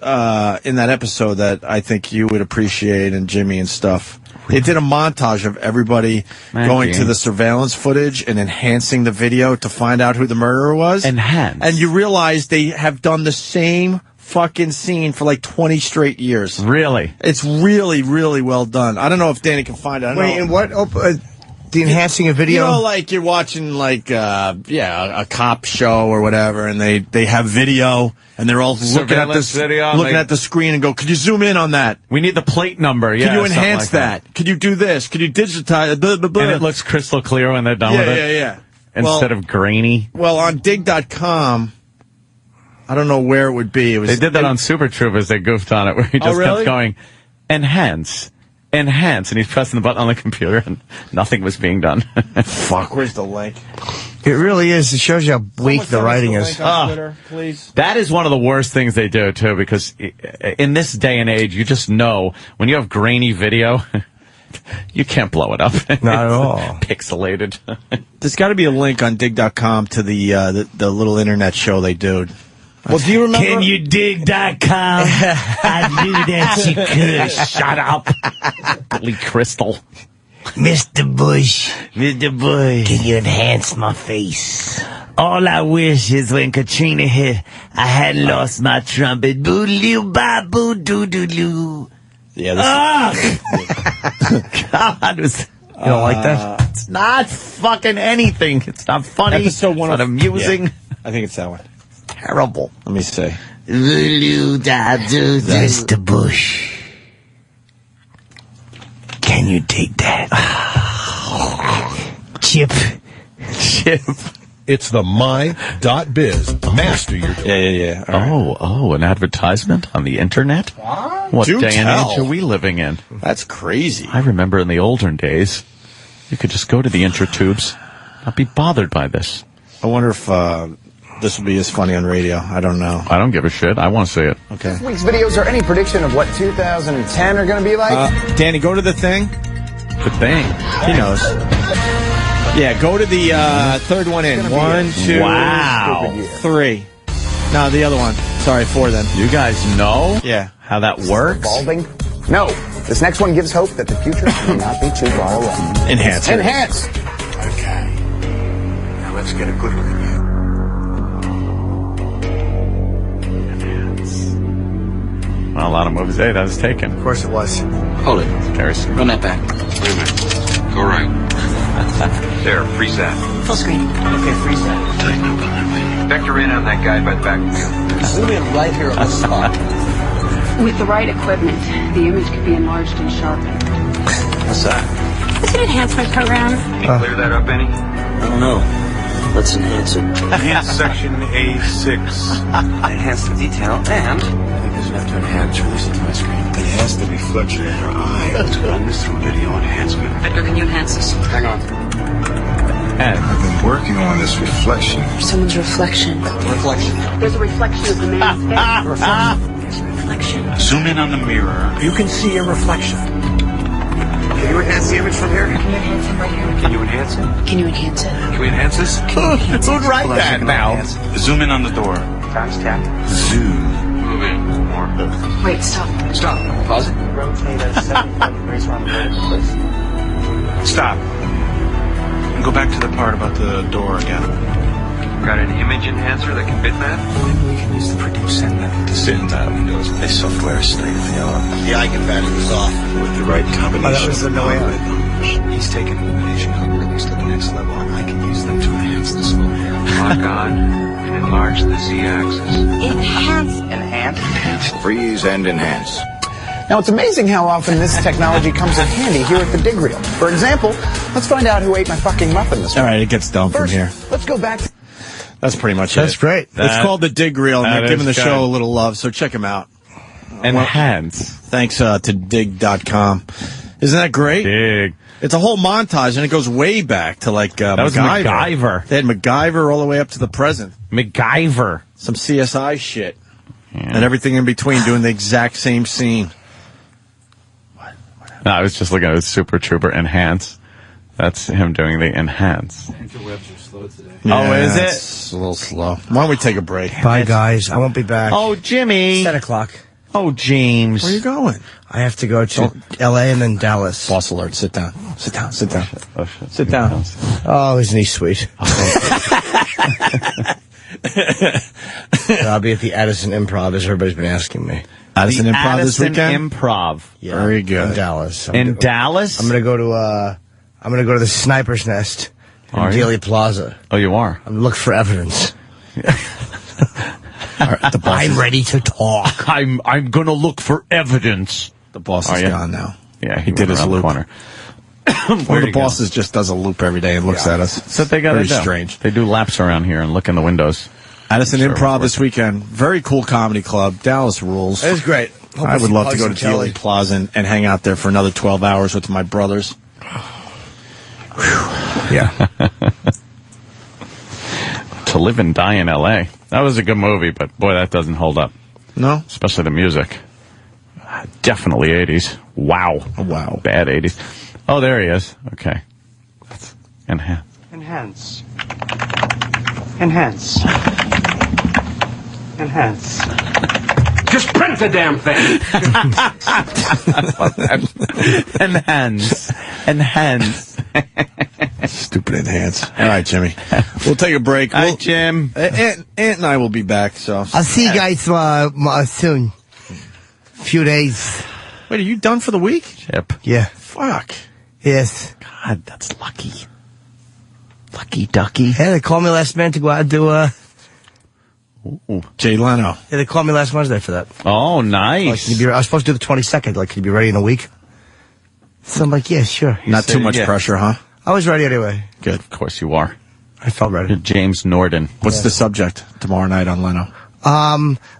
C: that episode that I think you would appreciate, and Jimmy and stuff. They did a montage of everybody going to the surveillance footage and enhancing the video to find out who the murderer was.
D: Enhance.
C: And you realize they have done the same fucking scene for like 20 straight years.
D: Really?
C: It's really, really well done. I don't know if Danny can find it.
E: Wait, and what? The enhancing a video?
C: You know, like you're watching like, a cop show or whatever, and they have video, and they're all looking at this, looking at the screen and go, could you zoom in on that?
D: We need the plate number. Yeah,
C: could you enhance that? Could you do this? Could you digitize? Blah, blah, blah.
D: And it looks crystal clear when they're done with it.
C: Yeah.
D: Instead of grainy.
C: Well, on dig.com, I don't know where it would be.
D: They did that on Super Troopers. They goofed on it, where he just kept going, enhance, and he's pressing the button on the computer, and nothing was being done.
C: Fuck, where's the link?
E: It really is. It shows you how weak the writing is.
C: Twitter, please.
D: That is one of the worst things they do, too, because in this day and age, you just know when you have grainy video, you can't blow it up.
E: Not at all.
D: Pixelated.
C: There's got to be a link on dig.com to the little internet show they do.
E: Well, do you remember?
D: Can you dig.com? I knew that you could. Shut up. Billy Crystal.
J: Mr. Bush, can you enhance my face? All I wish is when Katrina hit, I hadn't lost my trumpet. Boo-doo, ba-boo-doo-doo-doo.
C: Yeah,
D: God, you don't like that? It's not fucking anything. It's not funny.
C: Episode
D: it's not amusing.
C: Yeah, I think it's that one.
D: Terrible.
C: Let me see.
J: Mr. Bush, can you take that? Chip.
K: It's the my.biz. Master your...
C: Yeah. Right.
D: Oh, an advertisement on the internet? What
C: Do
D: day and
C: tell.
D: age are we living in?
C: That's crazy.
D: I remember in the olden days, you could just go to the intertubes, not be bothered by this.
C: I wonder if this will be as funny on radio. I don't know.
D: I don't give a shit. I want to see it.
C: Okay.
P: This week's videos are any prediction of what 2010 are going to be like?
C: Danny, go to the thing.
D: The thing.
C: He knows. Yeah, go to the third one in. 1, 2,
D: Wow.
C: 3. No, the other one. Sorry, 4 then.
D: You guys know
C: how
D: that works?
P: Balding? No. This next one gives hope that the future may not be too far away.
C: Enhance.
G: Okay. Now let's get a good look at you.
D: Well, a lot of movies, that was taken.
E: Of course it was.
G: Hold it.
D: Very
G: Run that back. Wait a minute. Go right. There, freeze that.
Q: Full screen.
G: Okay, freeze that. Tighten up on that way. Vector in on that guy by the back wheel.
P: Zoom in right here on the spot.
X: With the right equipment, the image could be enlarged and sharpened.
G: What's that?
X: It's an enhancement program.
G: Can you clear that up any? I don't know. Let's enhance it. Enhance section A6. Enhance the detail and... It doesn't have to enhance, release it to my screen. Enhance the reflection in her eye. Let's run this through video enhancement.
X: Victor, can you enhance this?
G: Hang on.
D: And
G: I've been working on this reflection.
X: Someone's reflection.
G: Reflection.
X: There's a reflection of the man's face. There's a reflection.
G: Zoom in on the mirror. You can see your reflection. Can you enhance the image from here?
X: Can you enhance it right here?
G: Can you enhance it?
X: Can you enhance it?
G: Can we enhance this?
D: who'd write that now?
G: Zoom in on the door. Times tap. Zoom. Move in. More.
X: Wait, stop.
G: Stop. Pause it.
P: Rotate at 75 degrees around the vertical, please.
G: Stop. And go back to the part about the door again. Got an image enhancer that can bitmap? Maybe we can use the Produce Center to sit in that Windows. This software is state of the art. The icon value is off. With the right combination.
E: That was the no way out.
G: He's taken illumination algorithms to the next level, and I can use them to enhance the scope. Lock on and enlarge the Z-axis.
X: Enhance.
P: Enhance.
G: Enhance. Freeze and enhance.
P: Now, it's amazing how often this technology comes in handy here at the Dig Reel. For example, let's find out who ate my fucking muffin this
C: All
P: morning.
C: right, it gets dumb from here.
P: Let's go back to...
C: That's pretty much it.
E: That's great.
C: It's called the Dig Reel, and they're giving the
D: good.
C: show a little love, so check them out.
D: Enhance.
C: Thanks to dig.com. Isn't that great?
D: Dig.
C: It's a whole montage, and it goes way back to like
D: That was MacGyver.
C: They had MacGyver all the way up to the present.
D: MacGyver.
C: Some CSI shit. And everything in between doing the exact same scene.
D: No, I was just looking at Super Trooper Enhance. That's him doing the Enhance.
K: Interwebs are slow today.
D: Oh, is it?
C: It's a little slow. Why don't we take a break?
E: Bye, guys. I won't be back.
D: Oh, Jimmy.
E: It's 10 o'clock.
D: Oh, James.
C: Where are you going?
E: I have to go to L.A. and then Dallas.
C: Boss alert. Sit down. Sit down. Sit down. Sit down.
E: Oh, isn't he sweet? I'll be at the Addison Improv, as everybody's been asking me.
C: Addison
D: The
C: Improv this
D: Addison
C: weekend?
D: Improv.
E: Yeah,
C: Very good.
E: In Dallas.
D: In Dallas?
E: I'm gonna go to the Sniper's Nest in
D: Are you?
E: Dealey Plaza.
D: Oh, you are?
E: I'm looking for evidence.
C: All right, the boss
E: I'm ready to talk.
D: I'm gonna look for evidence.
C: The boss
D: Are
C: is
D: you?
C: gone now.
D: Yeah,
C: He did
D: went
C: his
D: around the
C: loop.
D: corner.
C: One of
D: Where'd
C: the
D: he go?
C: bosses just does a loop every day and looks at us.
D: So they got to
C: Very
D: do.
C: strange.
D: They do laps around here and look in the windows.
C: Addison
D: Sure,
C: Improv
D: of
C: this weekend. Very cool comedy club. Dallas rules.
E: It was great. Hope
C: I would
E: see
C: love to
E: Pugs
C: go to
E: and Kelly.
C: Dealey Plaza and hang out there for another 12 hours with my brothers.
E: Yeah.
D: To Live and Die in L.A. That was a good movie, but boy, that doesn't hold up.
C: No?
D: Especially the music. Definitely 80s. Wow.
C: Wow.
D: Bad 80s. Oh, there he is. Okay. Enhance.
L: Enhance. Enhance. Enhance.
M: Just print the damn thing.
D: Enhance. Enhance.
C: Stupid enhance. All right, Jimmy. We'll take a break.
D: Hi, Jim.
C: Ant and I will be back. So
E: I'll see you guys soon. Few days.
C: Wait, are you done for the week?
D: Chip.
E: Yeah.
C: Fuck.
E: Yes.
D: God, that's lucky. Lucky ducky.
E: Yeah, they called me last minute to go out and do
C: Jay Leno.
E: Yeah, they called me last Wednesday for that.
D: Oh,
E: Like,
D: nice.
E: I was supposed to do the 22nd. Like, can you be ready in a week? So I'm like, yeah, sure.
C: Not
D: said
C: too much
D: yeah.
C: pressure, huh?
E: I was ready anyway.
C: Good.
D: Of course you are.
E: I felt ready.
D: You're James Norden.
C: What's the subject tomorrow night on Leno?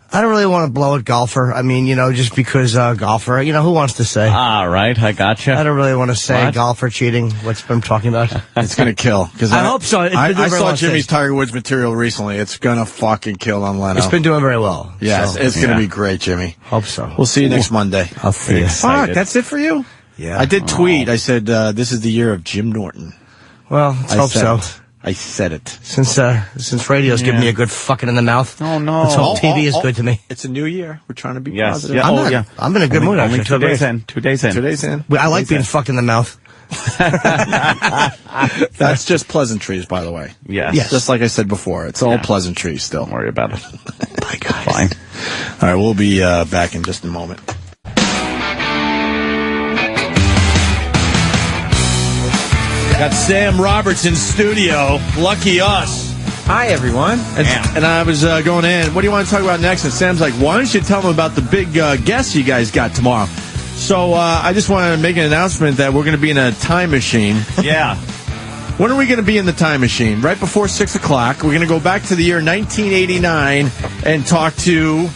E: I don't really want to blow at golfer. I mean, just because golfer, who wants to say?
D: All right, I gotcha.
E: I don't really want to say
D: What?
E: golfer cheating. What's I'm talking about?
C: It's going to kill. Cause
E: I hope so. It's been doing
C: I
E: very
C: saw
E: well
C: Jimmy's
E: since.
C: Tiger Woods material recently. It's going to fucking kill on Leno.
E: It's been doing very well.
C: Yes,
E: so,
C: it's going
D: yeah.
C: to be great, Jimmy.
E: Hope so.
C: We'll see you next Monday.
E: I'll see you.
C: Fuck, that's it for you?
E: Yeah.
C: I did tweet. I said, this is the year of Jim Norton.
E: Well, let's hope
C: said
E: so.
C: it. I said it.
E: Since radio's giving me a good fucking in the mouth.
D: Oh, no.
E: Let's hope TV is good to me.
C: It's a new year. We're trying to be
D: Yes.
C: positive.
D: Yeah.
E: I'm in a good mood,
D: Only
E: actually.
D: 2 days in. 2 days in.
C: 2 days in.
E: I like being fucked in the mouth.
C: That's just pleasantries, by the way.
D: Yes.
C: Just like I said before. It's all pleasantries still.
D: Don't worry about it.
E: Bye, guys.
D: Fine.
C: All right, we'll be back in just a moment. Got Sam Roberts in studio. Lucky us.
N: Hi, everyone.
C: And I was going in. What do you want to talk about next? And Sam's like, why don't you tell them about the big guests you guys got tomorrow? So I just want to make an announcement that we're going to be in a time machine.
D: Yeah.
C: When are we going to be in the time machine? Right before 6 o'clock. We're going to go back to the year 1989 and talk to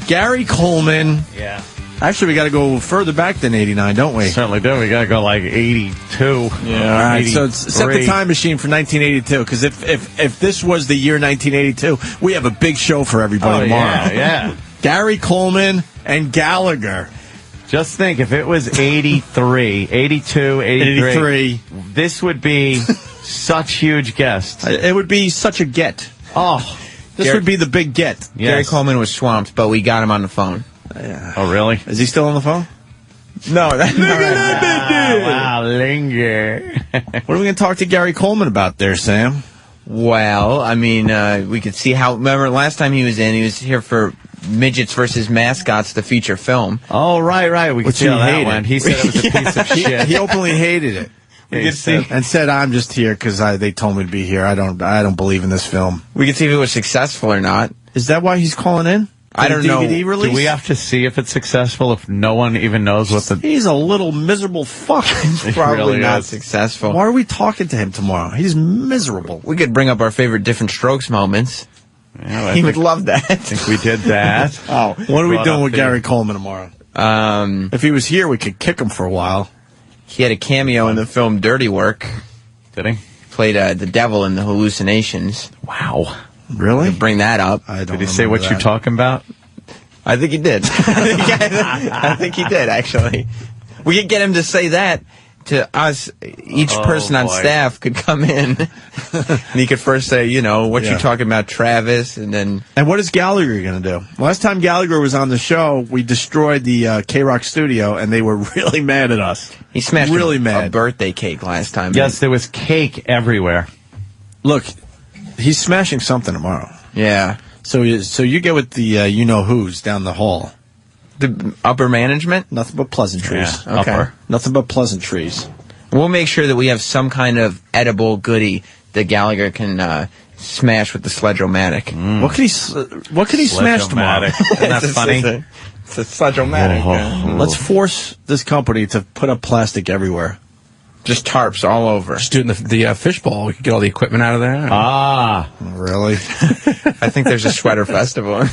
C: Gary Coleman.
D: Yeah.
C: Actually, we got to go further back than 89, don't we?
D: Certainly do. We got to go like 82.
C: Yeah, all right. So set the time machine for 1982, because if this was the year 1982, we have a big show for everybody tomorrow.
D: Yeah.
C: Gary Coleman and Gallagher.
D: Just think, if it was 83, 82, 83, this would be such huge guests.
C: It would be such a get.
D: Oh.
C: This would be the big get.
N: Yes. Gary Coleman was swamped, but we got him on the phone.
D: Oh, really?
C: Is he still on the phone?
N: No.
D: Wow, linger.
C: What are we going to talk to Gary Coleman about there, Sam?
N: Well, I mean, we could see how. Remember, last time he was here for Midgets versus Mascots, the feature film.
D: Oh, right. We could see how that went. He said it was a piece of shit.
C: He openly hated it. And said, "I'm just here because they told me to be here. I don't believe in this film."
N: We could see if it was successful or not.
C: Is that why he's calling in?
N: I don't know.
C: DVD release?
D: Do we have to see if it's successful if no one even knows what the...
C: He's a little miserable fuck.
N: He's probably
D: really
N: not
D: is.
N: successful.
C: Why are we talking to him tomorrow? He's miserable.
N: We could bring up our favorite Different Strokes moments.
D: Yeah,
N: He would love that.
D: I think we did that.
C: What are we doing with Gary Coleman tomorrow? If he was here, we could kick him for a while.
N: He had a cameo in the film Dirty Work.
D: Did he?
N: Played the devil in the Hallucinations.
D: Wow.
C: Really?
N: We could bring that up.
D: Did he say what you're talking about?
N: I think he did. I think he did, actually. We could get him to say that, to us, each person on
C: boy.
N: staff could come in and he could first say, you know, what
C: Yeah.
N: you talking about, Travis, and then
C: And what is Gallagher going to do? Last time Gallagher was on the show, we destroyed the K-Rock studio, and they were really mad at us.
N: he smashed
C: really
N: a
C: mad.
N: birthday cake last time.
D: Yes, there was cake everywhere.
C: Look, he's smashing something tomorrow.
N: Yeah.
C: So you get with the you-know-who's down the hall.
N: The upper management?
C: Nothing but pleasantries.
N: Yeah, okay.
C: Upper. Nothing but pleasantries.
N: We'll make sure that we have some kind of edible goodie that Gallagher can smash with the Sledge-O-Matic.
C: What could he smash tomorrow?
D: Isn't that funny?
N: It's a Sledge-O-Matic.
C: Oh. Let's force this company to put up plastic everywhere.
N: Just tarps all over.
L: Just doing the fishbowl. We could get all the equipment out of there.
D: Ah,
C: really?
N: I think there's a sweater festival.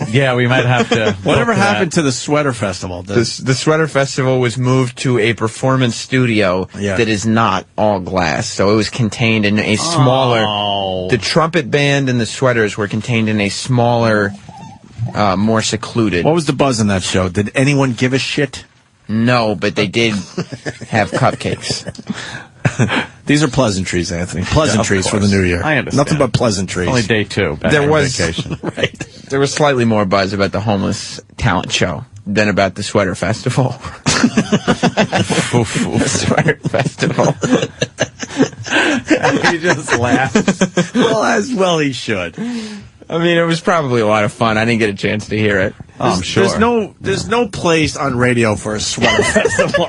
D: yeah, we might have to.
C: Whatever happened to the sweater festival?
N: The sweater festival was moved to a performance studio that is not all glass, so it was contained in a smaller. The trumpet band and the sweaters were contained in a smaller, more secluded.
C: What was the buzz in that show? Did anyone give a shit?
N: No, but they did have cupcakes.
C: These are pleasantries, Anthony. Pleasantries for the new year.
D: I understand.
C: Nothing but pleasantries.
D: Only day 2. Back
N: There
D: on
N: was
D: vacation.
C: Right.
N: There was slightly more buzz about the homeless talent show than about the sweater festival. The sweater festival.
C: He just laughed. Well, as well he should.
N: I mean, it was probably a lot of fun. I didn't get a chance to hear it.
D: Oh, I'm sure.
C: There's no place on radio for a sweater festival.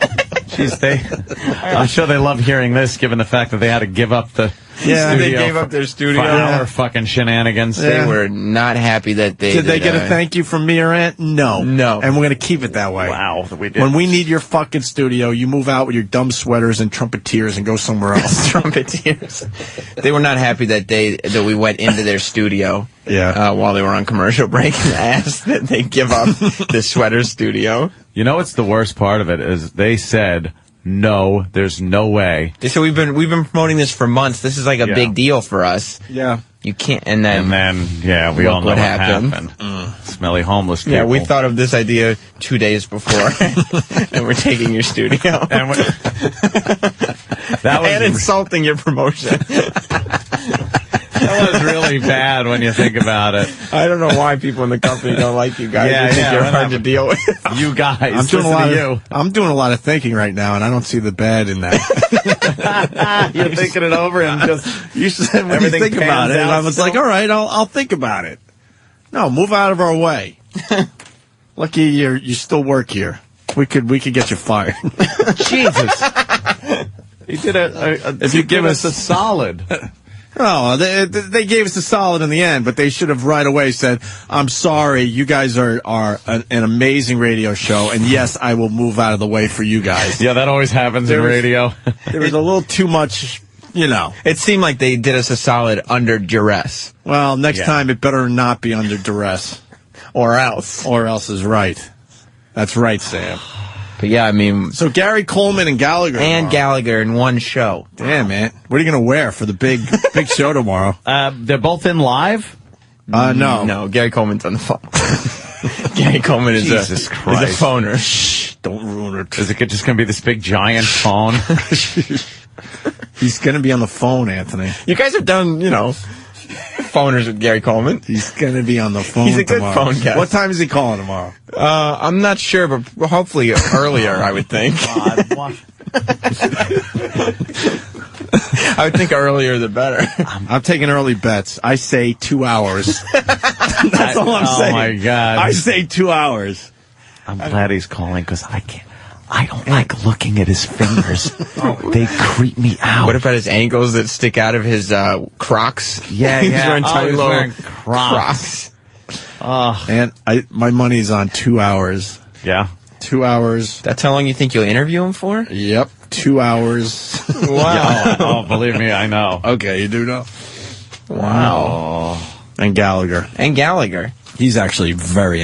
D: Jeez, I'm sure they love hearing this, given the fact that they had to give up the studio.
N: They gave up their studio.
D: For our fucking shenanigans.
N: They were not happy that they
C: Did they get a thank you from me or Ant? No.
N: No.
C: And we're going to keep it that way.
D: Wow, we did.
C: When we need your fucking studio, you move out with your dumb sweaters and trumpeteers and go somewhere else.
N: Trumpeteers. They were not happy that we went into their studio.
C: Yeah.
N: While they were on commercial break and asked that they give up the sweater studio.
D: You know what's the worst part of it is they said, no, there's no way.
N: They said we've been promoting this for months. This is like a big deal for us.
C: Yeah.
N: You can't, and then
D: we all know what happened.
N: Mm.
D: Smelly homeless people.
N: Yeah, we thought of this idea 2 days before, and we're taking your studio.
D: And that was
N: and insulting your promotion.
D: That was really bad when you think about it.
N: I don't know why people in the company don't like you guys.
D: Yeah,
N: I think
D: yeah,
N: you're
D: what
N: hard to
D: happened?
N: deal with.
D: You guys,
C: I'm doing
D: you.
C: I'm doing a lot of thinking right now, and I don't see the bad in that.
D: You're thinking it over and just
C: You said when you
D: everything
C: think about
D: pans
C: it, and
D: out
C: I was
D: still?
C: like, all right, I'll think about it. No, move out of our way. Lucky you still work here. We could get you fired.
D: Jesus. He did if you give us a solid.
C: No, they gave us a solid in the end, but they should have right away said, I'm sorry, you guys are an amazing radio show, and yes, I will move out of the way for you guys.
D: Yeah, that always happens in radio.
C: There was a little too much,
N: It seemed like they did us a solid under duress.
C: Well, next time it better not be under duress.
N: Or else.
C: Or else is right. That's right, Sam.
N: But yeah, I mean...
C: So Gary Coleman and Gallagher.
N: And Gallagher in one show.
C: Damn, man. What are you going to wear for the big show tomorrow?
D: They're both in live?
C: No.
N: No, Gary Coleman's on the phone. Gary Coleman is
D: Jesus
N: a
D: Christ.
N: phoner.
C: Shh, don't ruin it.
D: Is it just going to be this big giant phone?
C: He's going to be on the phone, Anthony.
N: You guys have done, phoners with Gary Coleman.
C: He's going to be on the phone
N: He's a good
C: tomorrow.
N: phone guy.
C: What time is he calling tomorrow?
N: I'm not sure, but hopefully earlier, I would think. I would think earlier the better.
C: I'm taking early bets. I say 2 hours. That's all I'm saying.
D: Oh, my God.
C: I say 2 hours.
D: I'm glad he's calling because I don't like looking at his fingers. They creep me out.
N: What about his ankles that stick out of his Crocs?
D: Yeah,
N: He's
D: yeah.
N: wearing tiny
D: he's
N: little
D: wearing Crocs.
C: And my money's on 2 hours.
D: Yeah.
C: 2 hours.
N: That's how long you think you'll interview him for?
C: Yep. 2 hours.
N: Wow.
D: Yeah, oh, believe me, I know.
C: Okay, you do know.
N: Wow.
C: And Gallagher.
N: He's
C: actually very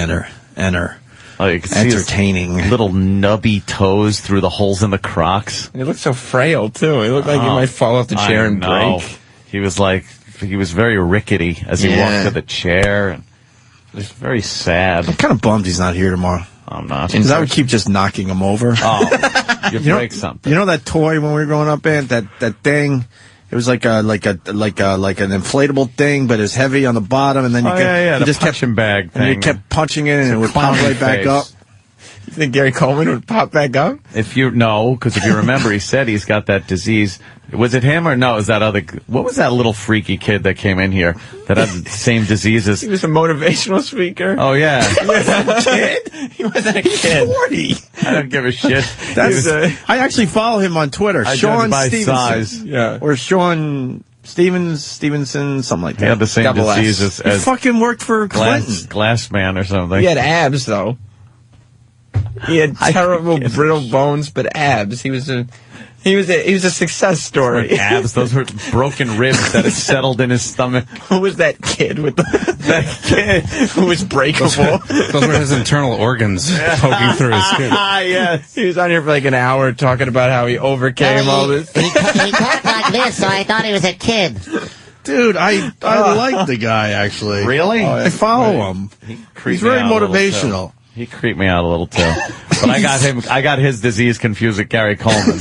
D: Oh, you can see his
C: entertaining.
D: little nubby toes through the holes in the Crocs.
N: He looked so frail, too. He looked like he might fall off the chair and break.
D: He was very rickety as he walked to the chair. And it was very sad.
C: I'm kind of bummed he's not here tomorrow.
D: I'm not.
C: Because I would keep just knocking them over.
D: Oh, you break something.
C: You know that toy when we were growing up, man? That thing. It was like an inflatable thing, but it's heavy on the bottom, and then you just kept
D: bag thing.
C: And you kept punching it, and it would pop right back up.
N: You think Gary Coleman would pop back up?
D: Because if you remember, he said he's got that disease. Was it him or no? Is that other? What was that little freaky kid that came in here that had the same disease as?
N: He was a motivational speaker.
D: Oh yeah,
N: he wasn't a kid. He wasn't a kid.
C: 40.
D: I don't give a shit.
C: I actually follow him on Twitter. Sean Stevenson.
D: Size.
C: Yeah, or Sean Stevenson, something like that.
D: He had the same disease as
C: he fucking worked for Clinton.
D: Glass man or something.
N: He had abs though. He had terrible brittle bones, but abs. He was a success story.
D: Abs, those were broken ribs that had settled in his stomach.
N: Who was that kid with that kid who was breakable?
L: Those were his internal organs poking through his skin.
N: Yes. He was on here for like an hour talking about how he overcame all this.
H: He talked like this, so I thought he was a kid.
C: Dude, I like the guy, actually.
D: Really?
C: I follow him. He's very motivational.
D: He creeped me out a little too. But I got his disease confused with Gary Coleman.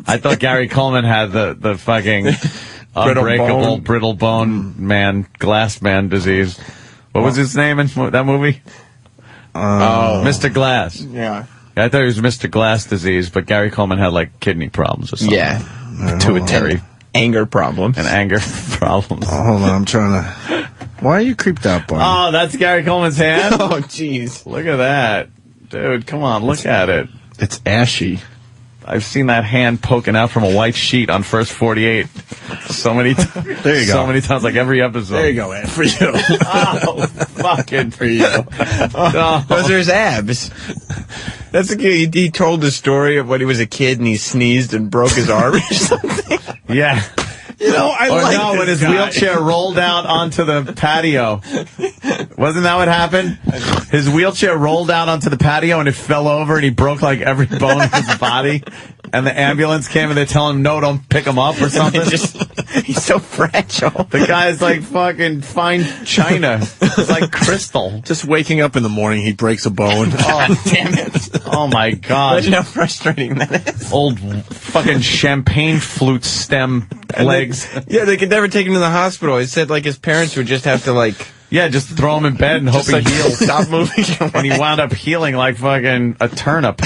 D: I thought Gary Coleman had the fucking unbreakable, brittle bone man, glass man disease. What was his name in that movie? Mr. Glass.
N: Yeah.
D: I thought he was Mr. Glass disease, but Gary Coleman had like kidney problems or something.
N: Yeah.
D: Pituitary.
N: Anger problems.
D: And anger problems.
C: Oh, hold on, I'm trying to... Why are you creeped out, Barney?
D: Oh, that's Gary Coleman's hand?
N: Oh, jeez.
D: Look at that. Dude, come on, look at it.
C: It's ashy.
D: I've seen that hand poking out from a white sheet on First 48 so many times.
C: There you go.
D: So many times, like every episode.
C: There you go, Ed, for you.
D: Oh, fucking for you.
N: Those are his abs. That's a kid. He told the story of when he was a kid and he sneezed and broke his arm or something.
D: Yeah.
C: You know,
D: when his wheelchair rolled out onto the patio. Wasn't that what happened? His wheelchair rolled out onto the patio and it fell over and he broke like every bone of his body. And the ambulance came and they tell him, no, don't pick him up or something.
N: He's so fragile.
D: The guy's like fucking fine china. It's like crystal.
C: Just waking up in the morning, he breaks a bone.
N: Oh, damn it.
D: Oh, my God.
N: Imagine how frustrating that is.
D: Old fucking champagne flute stem legs.
N: They could never take him to the hospital. He said, like, his parents would just have to, like...
D: Yeah, just throw him in bed and hope he heals.
N: Stop moving away.
D: And he wound up healing like fucking a turnip.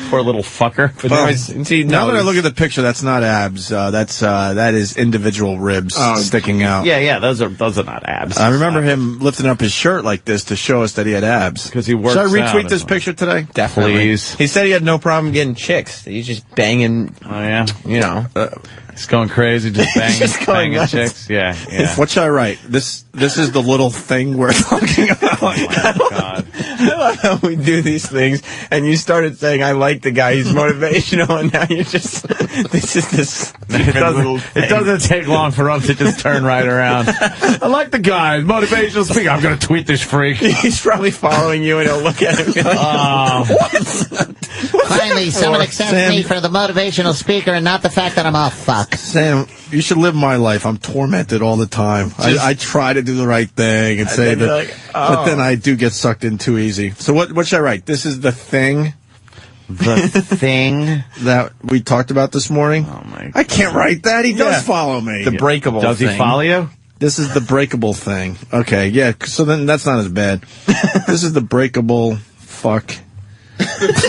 D: Poor little fucker.
N: But
C: now that I look at the picture, that's not abs. That is individual ribs sticking out.
D: Yeah, those are not abs.
C: I remember him lifting up his shirt like this to show us that he had abs.
D: Because he works
C: Should I retweet
D: out
C: this picture today?
N: Definitely.
D: Please.
N: He said he had no problem getting chicks. He's just banging.
D: Oh, yeah?
N: You know.
D: He's going crazy, just banging chicks. Yeah.
C: What should I write? This is the little thing we're talking about.
D: Oh, my God.
N: I love how we do these things, and you started saying, I like the guy, he's motivational, and now you're just, this is this
D: it doesn't take long for us to just turn right around. I like the guy, motivational speaker. I'm going to tweet this freak.
N: He's probably following you, and he'll look at him and be like, what?
H: Finally, someone accepts me for the motivational speaker and not the fact that I'm all fuck.
C: Sam, you should live my life. I'm tormented all the time. I try to do the right thing and say that, but then I do get sucked in too easy. So what should I write? This is the thing.
D: The thing
C: that we talked about this morning.
D: Oh my God.
C: I can't write that. He does follow me.
N: The breakable
D: thing. Does he follow you?
C: This is the breakable thing. Okay, yeah. So then that's not as bad. This is the breakable fuck. This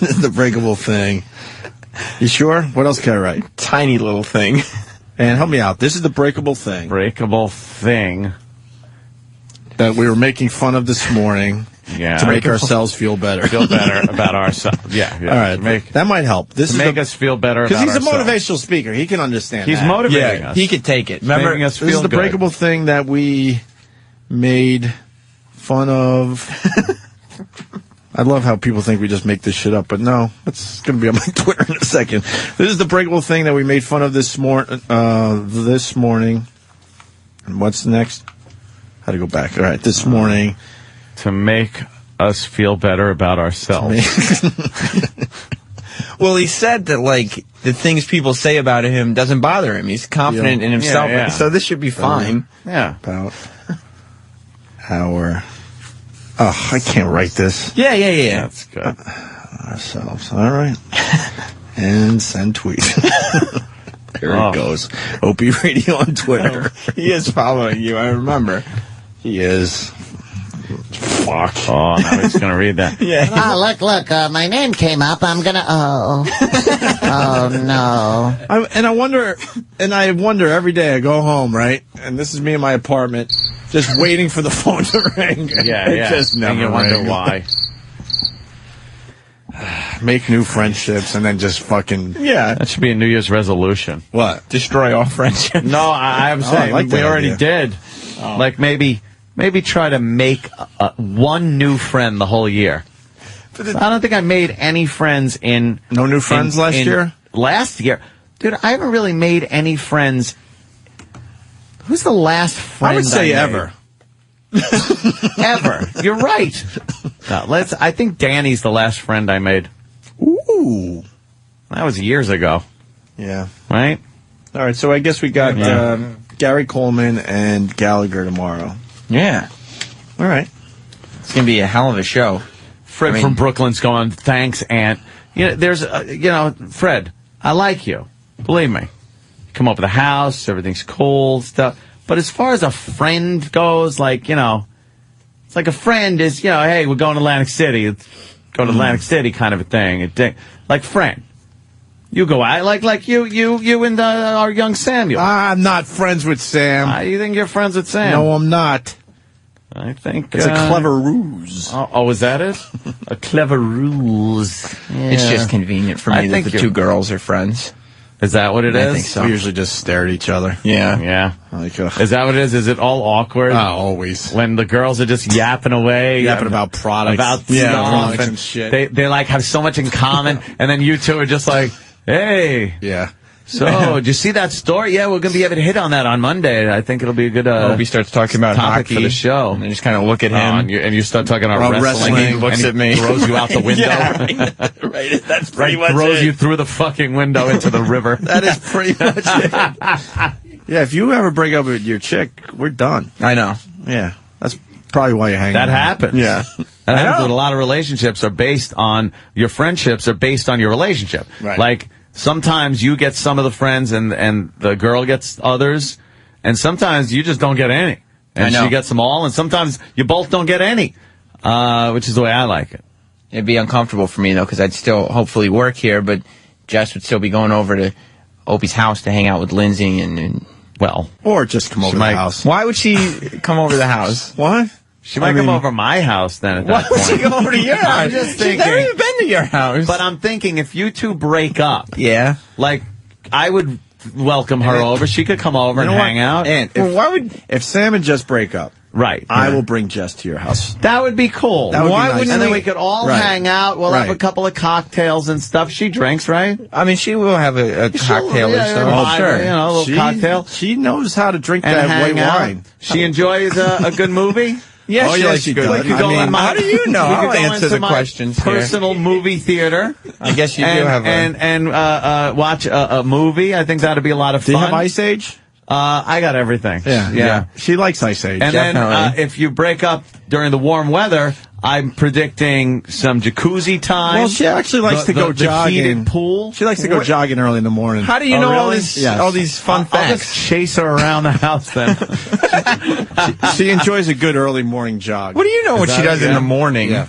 C: is the breakable thing. You sure? What else can I write?
N: Tiny little thing.
C: And help me out. This is the breakable thing.
D: Breakable thing.
C: That we were making fun of this morning.
D: Yeah.
C: To make ourselves feel better.
D: Feel better about ourselves. Yeah.
C: All right. That might help. This
D: to make us feel better about ourselves.
C: Because he's a motivational speaker. He can understand
D: He's motivating us.
N: He could take it. Remember,
D: us feel
C: this is the
D: good.
C: breakable thing that we made fun of. I love how people think we just make this shit up, but no, it's going to be on my Twitter in a second. This is the breakable thing that we made fun of this morning. And what's next? How to go back? All right, this morning.
D: To make us feel better about ourselves.
N: Well, he said that, like, the things people say about him doesn't bother him. He's confident in himself.
D: Yeah.
N: So this should be fine.
D: Yeah.
C: About Our. Oh, I can't write this.
N: Yeah.
D: That's good.
C: Ourselves. All right. And send tweet. There it goes. Opie Radio on Twitter. He is following you, I remember. He is. Fuck.
D: Oh, now he's going to read that.
C: Yeah.
H: Oh, look, my name came up. I'm gonna, oh no.
C: I wonder every day I go home, right? And this is me in my apartment, just waiting for the phone to ring.
D: Yeah.
C: It just never
D: and you wonder
C: rings.
D: why.
C: Make new friendships and then just fucking...
N: Yeah.
D: That should be a New Year's resolution.
C: What?
N: Destroy all friendships.
D: No, I'm saying
C: like
D: we
C: that
D: already
C: idea.
D: did. Like maybe try to make one new friend the whole year. I don't think I made any friends in...
C: No new friends last year?
D: Last year. Dude, I haven't really made any friends. Who's the last friend
C: I would say
D: made?
C: ever.
D: Ever. You're right. No, I think Danny's the last friend I made.
C: Ooh.
D: That was years ago.
C: Yeah.
D: Right?
C: All right, so I guess we got Gary Coleman and Gallagher tomorrow.
N: Yeah.
C: All right.
N: It's going to be a hell of a show.
D: Fred from Brooklyn's going, thanks, Aunt. There's, Fred, I like you. Believe me. You come up with a house, everything's cool, stuff. But as far as a friend goes, it's like a friend is, hey, we're going to Atlantic City. Let's go to Atlantic City kind of a thing. Like friend. You go out, like you and our young Samuel.
C: I'm not friends with Sam.
D: You think you're friends with Sam?
C: No, I'm not.
D: I think
C: it's a clever ruse.
D: Oh, is that it? A clever ruse. Yeah.
N: It's just convenient for me that the two girls are friends.
D: Is that what it is?
N: I think so.
C: We usually just stare at each other.
D: Yeah.
C: Like,
D: is that what it is? Is it all awkward?
C: Always.
D: When the girls are just yapping away.
C: Yapping about products.
D: About
C: products
D: and
C: shit.
D: They like have so much in common, and then you two are just like, hey.
C: Yeah.
D: So, did you see that story? Yeah, we're going to be able to hit on that on Monday. I think it'll be a good
N: Opie starts talking about
D: topic
N: hockey
D: for the show.
N: And I just kind of look at him.
D: And you start talking about wrestling.
N: He looks at me.
D: Throws you out the window.
N: Right. That's pretty much
D: throws
N: it.
D: you through the fucking window into the river.
C: That is pretty much it. Yeah, if you ever break up with your chick, we're done.
N: I know.
C: Yeah. That's probably why you're hanging
D: That
C: out.
D: happens.
C: Yeah.
D: That happens with a lot of relationships your friendships are based on your relationship.
C: Right.
D: Like, sometimes you get some of the friends and the girl gets others, and sometimes you just don't get any. And she gets them all, and sometimes you both don't get any, which is the way I like it.
N: It'd be uncomfortable for me, though, because I'd still hopefully work here, but Jess would still be going over to Opie's house to hang out with Lindsay and
C: or just come over to the house.
N: Why would she come over to the house?
C: What?
D: She might come over my house then at that
N: Why
D: point.
N: would she come over to your house?
D: I'm just thinking.
N: She's never even been to your house.
D: But I'm thinking if you two break up,
N: yeah,
D: like I would welcome her over. She could come over and hang out.
C: And if Sam and Jess break up,
D: right,
C: I will bring Jess to your house.
D: That would be cool.
C: That would be nice.
D: And then we could all hang out. We'll have a couple of cocktails and stuff. She drinks, right?
N: I mean, she will have a cocktail or something.
D: Oh, sure. A little cocktail.
C: She knows how to drink
D: And
C: that
D: hang
C: white
D: out.
C: wine.
D: She enjoys a good movie.
N: Yeah,
C: Oh,
N: she
C: yeah,
N: likes
C: she
N: good.
C: does.
N: We could go
C: I mean,
N: in my, how do you know?
D: We could
N: I'll
D: go
N: answer
D: into
N: the
D: my
N: questions here.
D: personal movie theater.
N: I guess you do
D: and,
N: have a...
D: and watch a movie. I think that'd be a lot of fun.
C: Do you have Ice Age?
D: I got everything.
C: Yeah. She likes Ice Age.
D: And
N: Definitely.
D: then if you break up during the warm weather, I'm predicting some jacuzzi time.
C: Well, she actually likes to go
D: the
C: jogging.
D: heated pool.
C: She likes to go jogging early in the morning.
N: How do you know all
D: really?
N: these
C: Yes.
N: all these fun
D: I'll
N: facts?
D: just chase her around the house then.
C: She enjoys a good early morning jog.
N: What do you know what she
D: that-
N: does in
D: yeah.
N: the morning?
C: Yeah.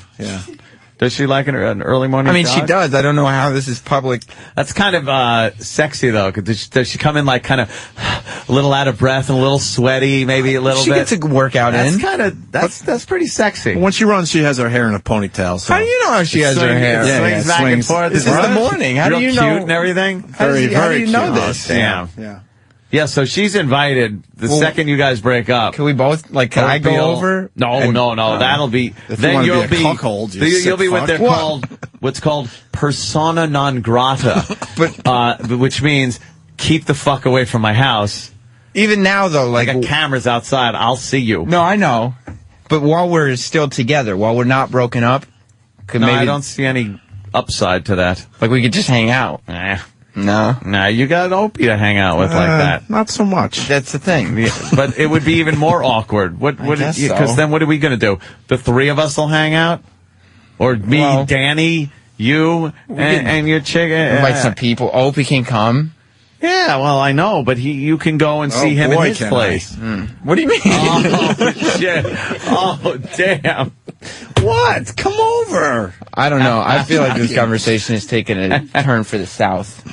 D: Does she like an early morning
N: I mean, she
D: jog?
N: does. I don't know how this is public.
D: That's kind of sexy, though. Does she come in like kind of a little out of breath and a little sweaty, maybe a little
N: She
D: bit?
N: gets a workout
D: That's
N: in.
D: kind of that's pretty sexy.
C: When she runs, she has her hair in a ponytail. So.
N: How do you know how she has her hair?
D: It swings back and
C: swings.
D: forth.
N: This is the morning. How do
D: Real
N: you know?
D: cute and everything?
N: How do you know
C: cute.
N: this?
D: Damn.
C: Yeah.
D: Yeah, so she's invited the second you guys break up.
N: Can we both, like, can I go over?
D: No,
N: and-
D: no. That'll be...
C: If
D: then
C: you
D: you'll
C: want to
D: be...
C: be a cuckold, you
D: you'll be
C: sick
D: what
C: fuck.
D: they're
C: What?
D: called... What's called persona non grata. Which means keep the fuck away from my house.
N: Even now, though,
D: I got cameras outside. I'll see you.
N: No, I know. But while we're still together, while we're not broken up,
D: No, I don't see any upside to that.
N: Like, we could just hang out. No.
D: Nah, you got Opie to hang out with like that.
C: Not so much.
N: That's the thing.
D: Yeah, but it would be even more awkward.
N: guess so.
D: Because then what are we going to do? The three of us will hang out? Or me, Danny, you, and your chick?
N: Invite some people. Opie can come.
D: Yeah, well, I know, but you can go and see him in his place.
N: What do you mean?
D: Oh, shit. Oh, damn.
C: What? Come over.
N: I don't know. I feel like this conversation is taking a turn for the south.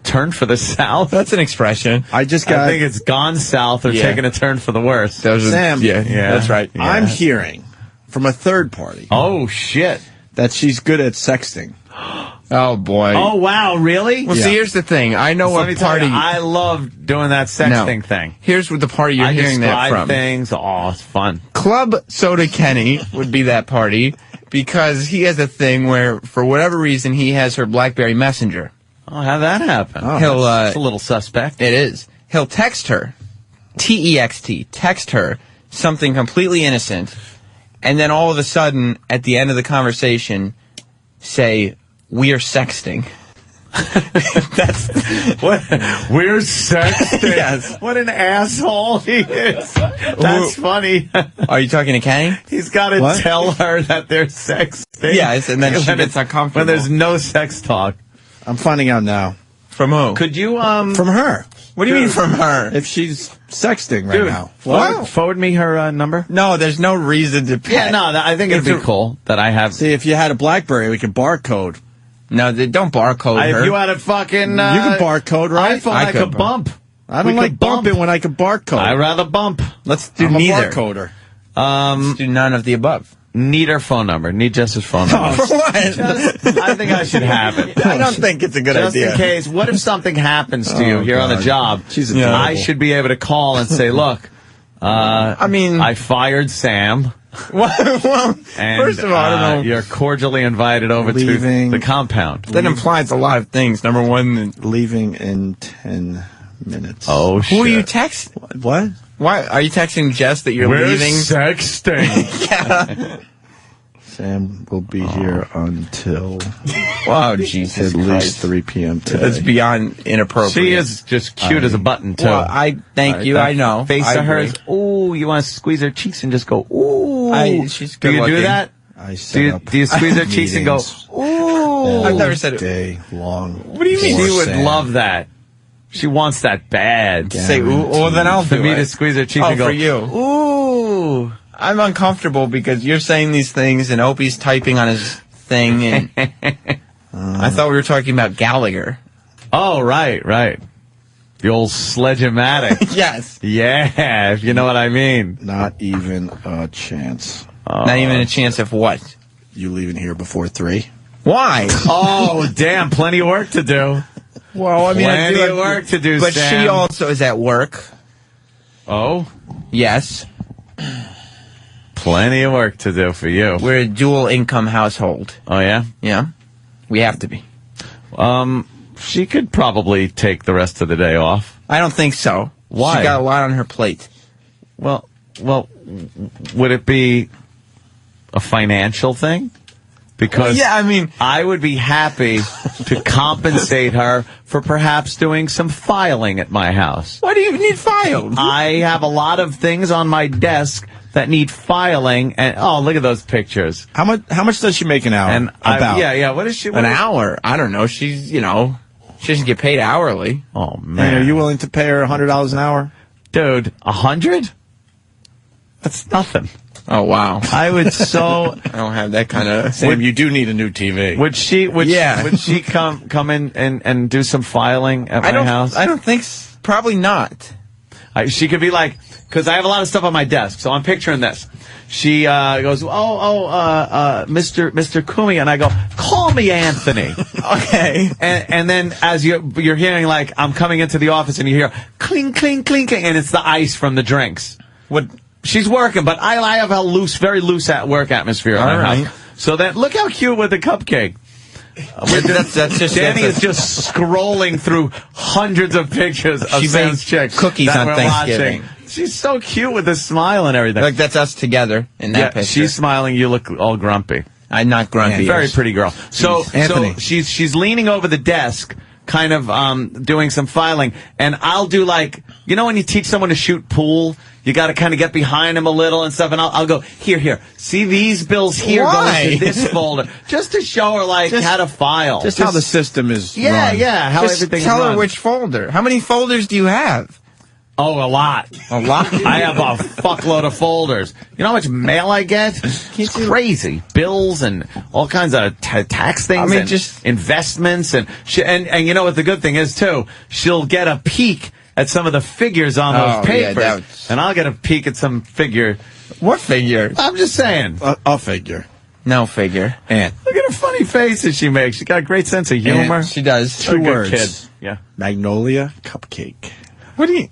D: Turn for the south?
N: That's an expression.
D: I think it's gone south or taking a turn for the worse.
C: Sam,
N: yeah, that's right.
C: Yeah. I'm hearing from a third party.
D: Oh, shit.
C: That she's good at sexting.
N: Oh, boy.
D: Oh, wow, really?
N: Well, see, here's the thing. I know what party...
D: I love doing that sexting thing.
N: Here's what the party you're hearing that from.
D: Things. Oh, it's fun.
N: Club Soda Kenny would be that party because he has a thing where, for whatever reason, he has her BlackBerry Messenger.
D: Oh, how'd that happen?
N: Oh,
D: that's a little suspect.
N: It is. He'll text her, T-E-X-T, text her something completely innocent, and then all of a sudden, at the end of the conversation, say... We are sexting. That's
D: what we're sexting.
N: Yes.
D: What an asshole he is. That's funny.
N: Are you talking to Kenny?
D: He's got to tell her that they're sexting.
N: Yes, and then she gets uncomfortable.
D: When there's no sex talk.
C: I'm finding out now.
N: From who?
D: Could you
C: From her.
N: What do you mean from her?
C: If she's sexting right now.
D: Forward me her number.
N: No, there's no reason to.
D: Yeah, no. I think it'd be cool that I have.
C: See, if you had a BlackBerry, we could barcode.
N: No, they don't barcode her.
D: If you had a fucking...
C: you can barcode, right?
D: iPhone, I could bump.
C: I don't like bumping when I can barcode.
D: I'd rather bump.
N: Let's do
C: I'm
N: neither.
C: a barcoder.
N: Let's do none of the above.
D: Need her phone number. Need Jess's phone number.
N: For what?
D: I think I should have it.
N: I don't think it's a good idea.
D: Just in case. What if something happens to you here on the job?
C: She's adorable.
D: I should be able to call and say, look, I fired Sam.
N: Well,
D: and,
N: first of all, I don't know.
D: You're cordially invited over to the compound.
N: That implies a lot of things. Number one,
C: leaving in 10 minutes.
D: Oh, shit.
N: Who are you texting?
C: What?
N: Why are you texting Jess that you're leaving?
D: Sexting.
N: Yeah.
C: Sam will be here until
N: wow, Jesus
C: at
N: Christ.
C: least 3 p.m. today.
N: That's beyond inappropriate.
D: She is just cute as a button, too.
N: Well, I thank you. I know.
D: Face of hers. Ooh, you want to squeeze her cheeks and just go, ooh.
N: She's
D: do
N: good
D: you
N: looking.
D: do that? Do you squeeze her cheeks and go, ooh?
N: I've never said it.
C: Day long.
N: What do you mean?
D: She would love that. She wants that bad.
N: Say ooh, well then I'll
D: for
N: do
D: me
N: it.
D: To squeeze her cheek
N: oh,
D: and go,
N: for you.
D: Ooh.
N: I'm uncomfortable because you're saying these things and Opie's typing on his thing and I thought we were talking about Gallagher.
D: Oh, right. The old Sledge-O-Matic.
N: Yes.
D: Yeah, if you know what I mean.
C: Not even a chance.
N: Not even a chance of what?
C: You leaving here before 3?
N: Why?
D: Oh, damn, plenty of work to do.
N: Well, I mean,
D: plenty of work to do,
N: but
D: Sam.
N: she also is at work.
D: Oh?
N: Yes.
D: Plenty of work to do for you.
N: We're a dual income household.
D: Oh, yeah?
N: Yeah. We have to be.
D: She could probably take the rest of the day off.
N: I don't think so.
D: Why?
N: She got a lot on her plate.
D: Well, would it be a financial thing? Because
N: yeah, I mean,
D: I would be happy to compensate her for perhaps doing some filing at my house.
N: Why do you need filed?
D: I have a lot of things on my desk that need filing, and oh, look at those pictures.
C: How much does she make an hour?
D: And
C: about?
D: What is she?
N: An hour? I don't know. She's, she doesn't get paid hourly.
D: Oh man,
C: are you willing to pay her $100 an hour,
D: dude? 100? That's nothing.
N: Oh wow!
D: I would so.
N: I don't have that kind of.
C: Sam, you do need a new TV.
D: Would she? Would she come in and do some filing at my house?
N: I don't think. Probably not.
D: She could be like, because I have a lot of stuff on my desk, so I'm picturing this. She goes, Mr. Kumi, and I go, call me Anthony.
N: Okay.
D: And then as you're hearing, like, I'm coming into the office, and you hear cling, cling, cling, cling, and it's the ice from the drinks.
N: What?
D: She's working, but I have a very loose work atmosphere.
N: All right.
D: So then, look how cute with the cupcake.
N: That's just
D: Danny is just scrolling through hundreds of pictures of
N: she
D: Sam's
N: makes
D: chicks
N: cookies
D: that
N: on
D: we're
N: Thanksgiving.
D: watching. She's so cute with the smile and everything.
N: Like that's us together in that picture.
D: She's smiling. You look all grumpy.
N: I'm not grumpy.
D: Very pretty girl. So
C: Anthony.
D: she's leaning over the desk kind of doing some filing, and I'll do like, you know when you teach someone to shoot pool, you got to kind of get behind them a little and stuff, and I'll go, here, see these bills here,
N: Why?
D: go into this folder, just to show her like how to file.
C: Just how the system is
D: Yeah,
C: run.
D: how
N: Just
D: everything
N: tell
D: is
N: her
D: run.
N: which folder. How many folders do you have?
D: Oh, a lot.
N: A lot?
D: I have a fuckload of folders. You know how much mail I get? It's crazy. Bills and all kinds of tax things.
N: I mean,
D: and
N: just
D: investments and you know what the good thing is too? She'll get a peek at some of the figures on those papers, and I'll get a peek at some figure.
N: What figure?
D: I'm just saying.
C: A figure.
N: No figure.
C: Aunt.
D: Look at her funny faces she makes. She got a great sense of humor.
N: She does.
C: Two words.
D: Kid. Yeah.
C: Magnolia cupcake.
N: What do you?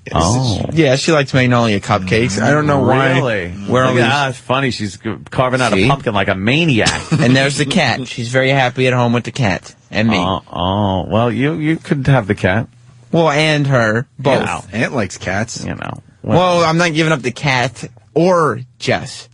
N: Yeah, she likes Magnolia cupcakes. I don't know why.
D: Really?
N: Where all
D: it's funny. She's carving out a pumpkin like a maniac.
N: And there's the cat. She's very happy at home with the cat and me.
D: Well, you could have the cat.
N: Well, and her both.
D: You know.
C: Aunt likes cats.
D: You know.
N: Well, I'm not giving up the cat or Jess.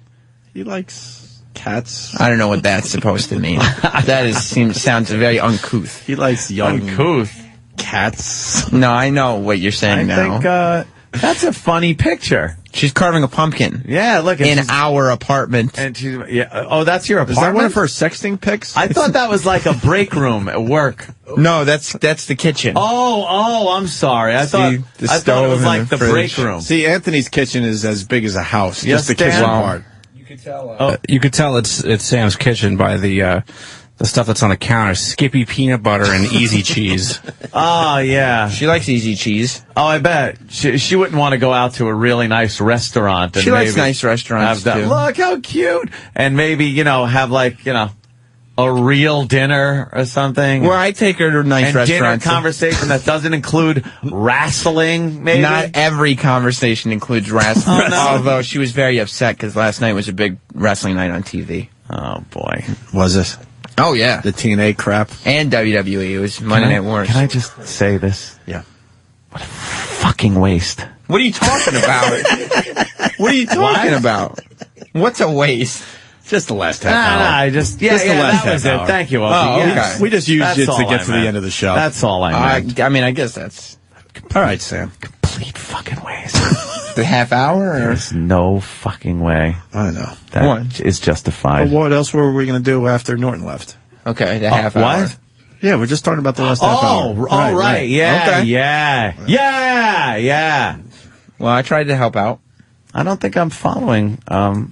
C: He likes cats.
N: I don't know what that's supposed to mean. Sounds very uncouth.
C: He likes young
D: uncouth
C: cats.
N: No, I know what you're saying now.
D: I think that's a funny picture.
N: She's carving a pumpkin.
D: Yeah, look.
N: In our apartment.
D: And she's oh, that's your apartment?
C: Is that one of her sexting pics?
D: I thought that was like a break room at work.
N: No, that's the kitchen.
D: Oh, I'm sorry. I thought it was like the break room.
C: See, Anthony's kitchen is as big as a house.
D: Yes,
C: just the kitchen
D: Dan?
C: part.
L: You could tell it's Sam's kitchen by the stuff that's on the counter: Skippy peanut butter and Easy cheese.
D: Oh yeah,
N: she likes Easy cheese.
D: Oh, I bet she wouldn't want to go out to a really nice restaurant. And
N: she likes nice restaurants too.
D: Look how cute, and maybe have like a real dinner or something.
N: Well, I take her to nice restaurants.
D: Dinner conversation that doesn't include wrestling, maybe?
N: Not every conversation includes wrestling.
D: Oh, no.
N: Although she was very upset because last night was a big wrestling night on TV.
D: Oh, boy.
C: Was it?
N: Oh, yeah.
C: The TNA crap.
N: And WWE. It was Monday Night Wars.
D: Can I just say this?
C: Yeah.
D: What a fucking waste.
N: What are you talking about? What are you talking about? What's a waste?
C: Just the last half hour.
D: Just
C: the last
D: that
C: half
D: was
C: hour.
D: it. Thank you, Opie.
N: Oh, okay.
D: Yes.
C: We just used
D: That's
C: it to
D: all
C: get
D: I
C: to the
D: meant.
C: end of the show.
D: That's all I meant.
N: I mean, I guess that's
C: all right, Sam.
D: Complete fucking waste.
N: the half hour. Or?
D: There's no fucking way.
C: I know.
D: That is justified.
C: Well, what else were we going to do after Norton left?
N: Okay, the half hour.
C: What? Yeah, we're just talking about the last half hour.
D: Right. Yeah,
C: okay.
D: yeah.
N: Well, I tried to help out.
D: I don't think I'm following her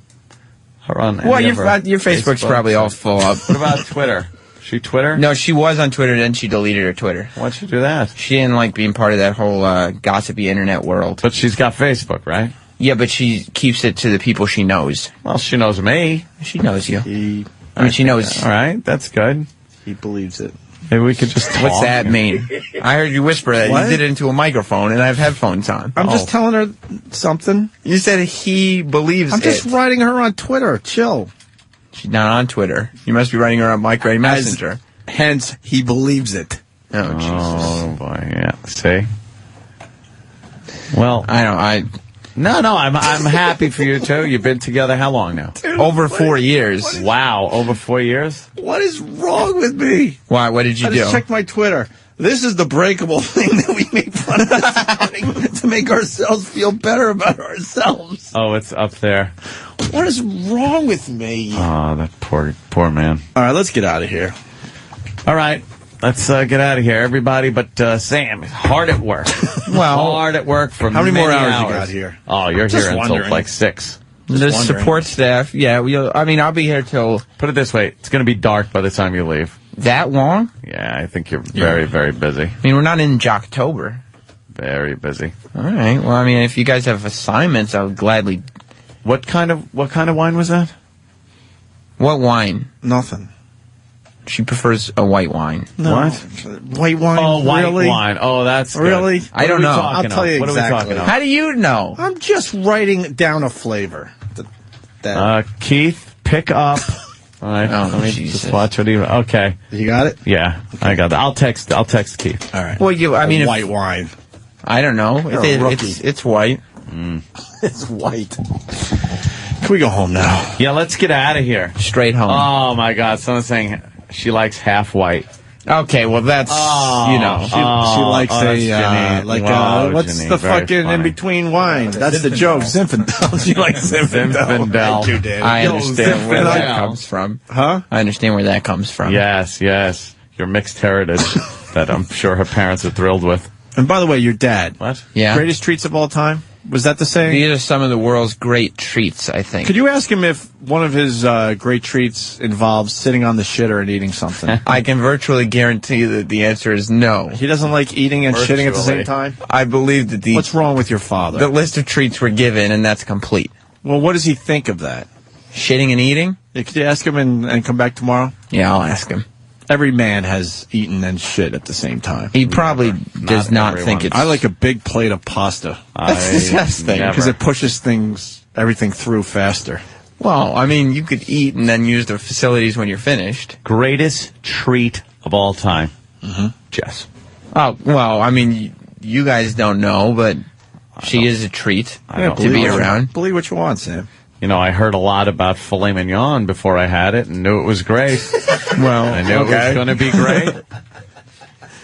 D: on
N: well, your Facebook's probably all full up.
D: What about Twitter? She Twitter?
N: No, she was on Twitter, then she deleted her Twitter.
D: Why'd she do that?
N: She didn't like being part of that whole gossipy internet world.
D: But she's got Facebook, right?
N: Yeah, but she keeps it to the people she knows.
D: Well, she knows me.
N: She knows you. She knows.
D: All right, that's good.
C: He believes it.
D: Maybe we could just talk.
N: What's that mean? I heard you whisper that.
C: What?
N: You did it into a microphone, and I have headphones on.
C: I'm just telling her something.
N: You said he believes
C: I'm just writing her on Twitter. Chill.
N: She's not on Twitter. You must be writing her on Micro Messenger.
C: Hence, he believes it.
N: Oh, Jesus.
D: Oh, boy, yeah. See? Well,
N: No,
D: I'm happy for you, too. You've been together how long now?
N: Over 4 years.
D: Wow, over 4 years?
C: What is wrong with me?
N: Why? What did you
C: I
N: do?
C: just checked my Twitter. This is the breakable thing that we make fun of this morning to make ourselves feel better about ourselves.
D: Oh, it's up there.
C: What is wrong with me?
D: Oh, that poor man.
C: All right, let's get out of here.
D: All right, let's get out of here, everybody. But Sam, hard at work. Hard at work for
C: how many more hours
D: hours
C: you got here?
D: Oh, you're
C: Just
D: here until
C: wondering.
D: like 6.
N: The support staff, yeah. I'll be here till...
D: Put it this way, it's going to be dark by the time you leave.
N: That long?
D: Yeah, I think you're very, very busy.
N: I mean, we're not in Jocktober.
D: Very busy.
N: All right. Well, I mean, if you guys have assignments, I would gladly...
D: What kind of wine was that?
N: What wine?
C: Nothing.
N: She prefers a white wine.
C: No.
D: What?
C: White wine?
D: Oh, white
C: really?
D: wine. Oh, that's good.
C: Really?
N: I don't know.
C: I'll tell you
D: What
C: exactly.
D: are we talking about?
N: How do you know?
C: I'm just writing down a flavor.
D: Keith, pick up. All right. Let me just watch what he... Okay.
C: You got it?
D: Yeah, I got that. I'll text Keith.
C: All right.
N: Well,
C: white wine.
N: I don't know.
C: You're a rookie.
N: It's white.
C: It's white. Can we go home now?
D: Yeah, let's get out of here.
N: Straight home.
D: Oh, my God. Someone's saying she likes half white.
N: Okay, well that's you know
C: She likes what's
D: Janine,
C: the
D: very
C: fucking
D: funny.
C: in between wine? That's the joke. Zinfandel. She likes Zinfandel.
D: Zinfandel.
C: Thank you, Dan.
N: I understand where that
D: Zinfandel.
N: comes from.
C: Huh?
N: I understand where that comes from.
D: Yes, yes. Your mixed heritage that I'm sure her parents are thrilled with.
C: And by the way, your dad.
D: What?
N: Yeah.
C: Greatest treats of all time? Was that the saying?
N: These are some of the world's great treats, I think.
C: Could you ask him if one of his great treats involves sitting on the shitter and eating something?
N: I can virtually guarantee that the answer is no.
C: He doesn't like eating and shitting at the same time?
N: I believe that
C: What's wrong with your father?
N: the list of treats were given, and that's complete.
C: Well, what does he think of that?
N: Shitting and eating?
C: Yeah, could you ask him and come back tomorrow?
N: Yeah, I'll ask him.
C: Every man has eaten and shit at the same time.
N: He probably does not
D: everyone.
N: think it's...
C: I like a big plate of pasta.
N: That's disgusting.
C: Because it pushes everything through faster.
N: Well, I mean, you could eat and then use the facilities when you're finished.
D: Greatest treat of all time. Jess.
N: Oh, well, I mean, you guys don't know, but she is a treat
D: don't
N: to be
D: believe it.
N: around.
C: Believe what you want, Sam.
D: You know, I heard a lot about filet mignon before I had it and knew it was great.
N: Well,
D: I knew it was going to be great.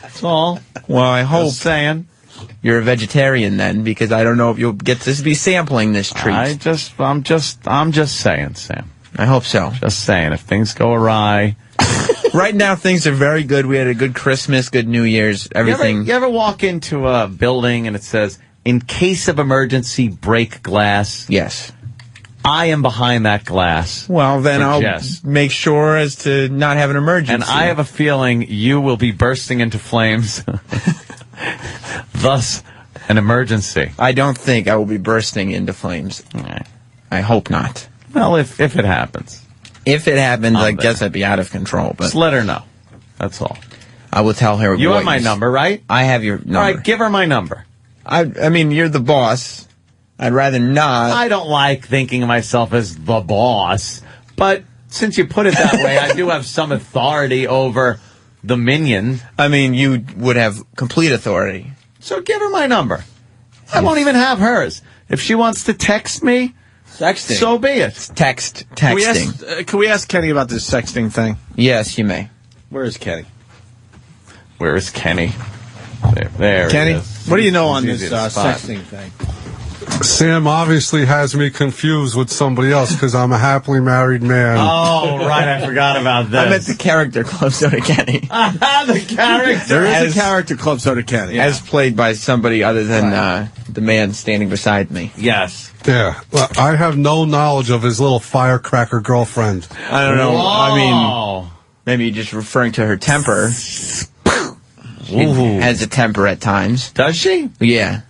D: That's all.
N: Well, I hope
D: Just saying.
N: you're a vegetarian then, because I don't know if you'll get to be sampling this treat.
D: I'm just saying, Sam.
N: I hope so.
D: Just saying. If things go awry.
N: Right now, things are very good. We had a good Christmas, good New Year's, everything.
D: You ever walk into a building and it says, in case of emergency, break glass?
N: Yes.
D: I am behind that glass.
N: Well, then
D: for
N: I'll
D: Jess.
N: make sure as to not have an emergency.
D: And I have a feeling you will be bursting into flames. Thus, an emergency.
N: I don't think I will be bursting into flames.
D: Right.
N: I hope not.
D: Well, if it happens.
N: If it happens, I
D: there.
N: guess I'd be out of control. But
D: Just let her know. That's all.
N: I will tell her.
D: You
N: what
D: have my number, right?
N: I have your number.
D: All right, give her my number.
N: I mean, you're the boss. I'd rather not.
D: I don't like thinking of myself as the boss, but since you put it that way, I do have some authority over the minion.
N: I mean, you would have complete authority.
D: So give her my number. I won't even have hers. If she wants to text me,
N: Sexting.
D: so be it.
N: Texting.
C: Can we ask Kenny about this sexting thing?
N: Yes, you may.
C: Where is Kenny?
D: Where is Kenny? There
C: Kenny,
D: he is.
C: what do you know
D: It's
C: on
D: easy
C: this
D: to spot.
C: sexting thing?
R: Sam obviously has me confused with somebody else because I'm a happily married man.
D: Oh, right, I forgot about that.
N: I meant the character Club Soda Kenny.
D: The character.
C: There is a character Club Soda Kenny.
N: As played by somebody other than the man standing beside me.
D: Yes.
R: Yeah, well, I have no knowledge of his little firecracker girlfriend.
N: I don't know.
D: Whoa.
N: I mean, maybe just referring to her temper. She has a temper at times.
D: Does she?
N: Yeah.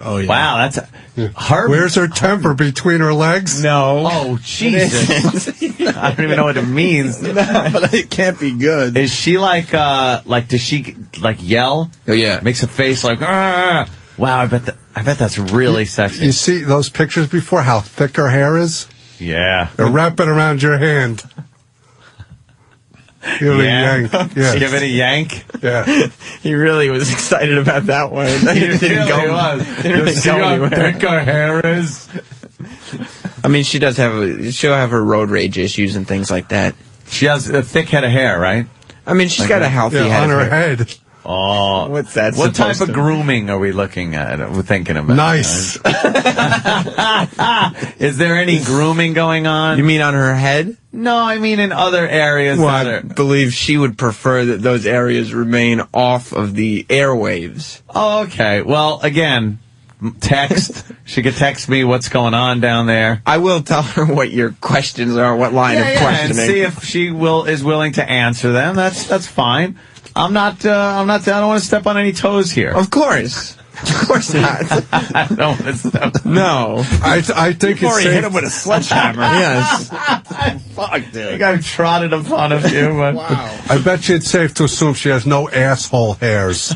C: Oh, yeah.
D: Wow, that's her.
R: Where's her temper? Between her legs?
N: No.
D: Oh, Jesus. I don't even know what it means.
C: But it can't be good.
D: Is she like does she like yell?
N: Oh, yeah.
D: Makes a face like, "Arr!" Wow, I bet that's really sexy.
R: You see those pictures before, how thick her hair is?
D: Yeah.
R: They're wrapping around your hand. Give it a yank. Yeah.
D: Give it a yank.
R: Yeah.
N: He really was excited about that one.
D: He really was.
N: Didn't really go anywhere.
D: Thick her hair is.
N: I mean, she does have she'll have her road rage issues and things like that.
D: She has a thick head of hair, right?
N: I mean, she's got a healthy head
R: on
N: of
R: her
N: hair.
R: head.
D: Oh,
N: What's that
D: What type
N: supposed
D: of
N: to-
D: grooming are we looking at? We're thinking about.
R: Nice.
D: Is there any grooming going on?
N: You mean on her head?
D: No, I mean in other areas.
N: Well,
D: that
N: I
D: are...
N: believe she would prefer that those areas remain off of the airwaves.
D: Oh, okay. Well, again, text. She could text me what's going on down there.
N: I will tell her what your questions are, what line of
D: and
N: questioning.
D: see if she is willing to answer them. That's fine. I don't want to step on any toes here.
N: Of course. Of course not.
D: I don't want to step.
N: No.
R: I think
C: Before
R: it's
C: he hit
R: safe.
C: him with a sledgehammer.
N: Yes.
C: Fuck,
D: I
C: dude.
D: think I've trotted upon a few, but
C: Wow.
R: I bet you it's safe to assume she has no asshole hairs.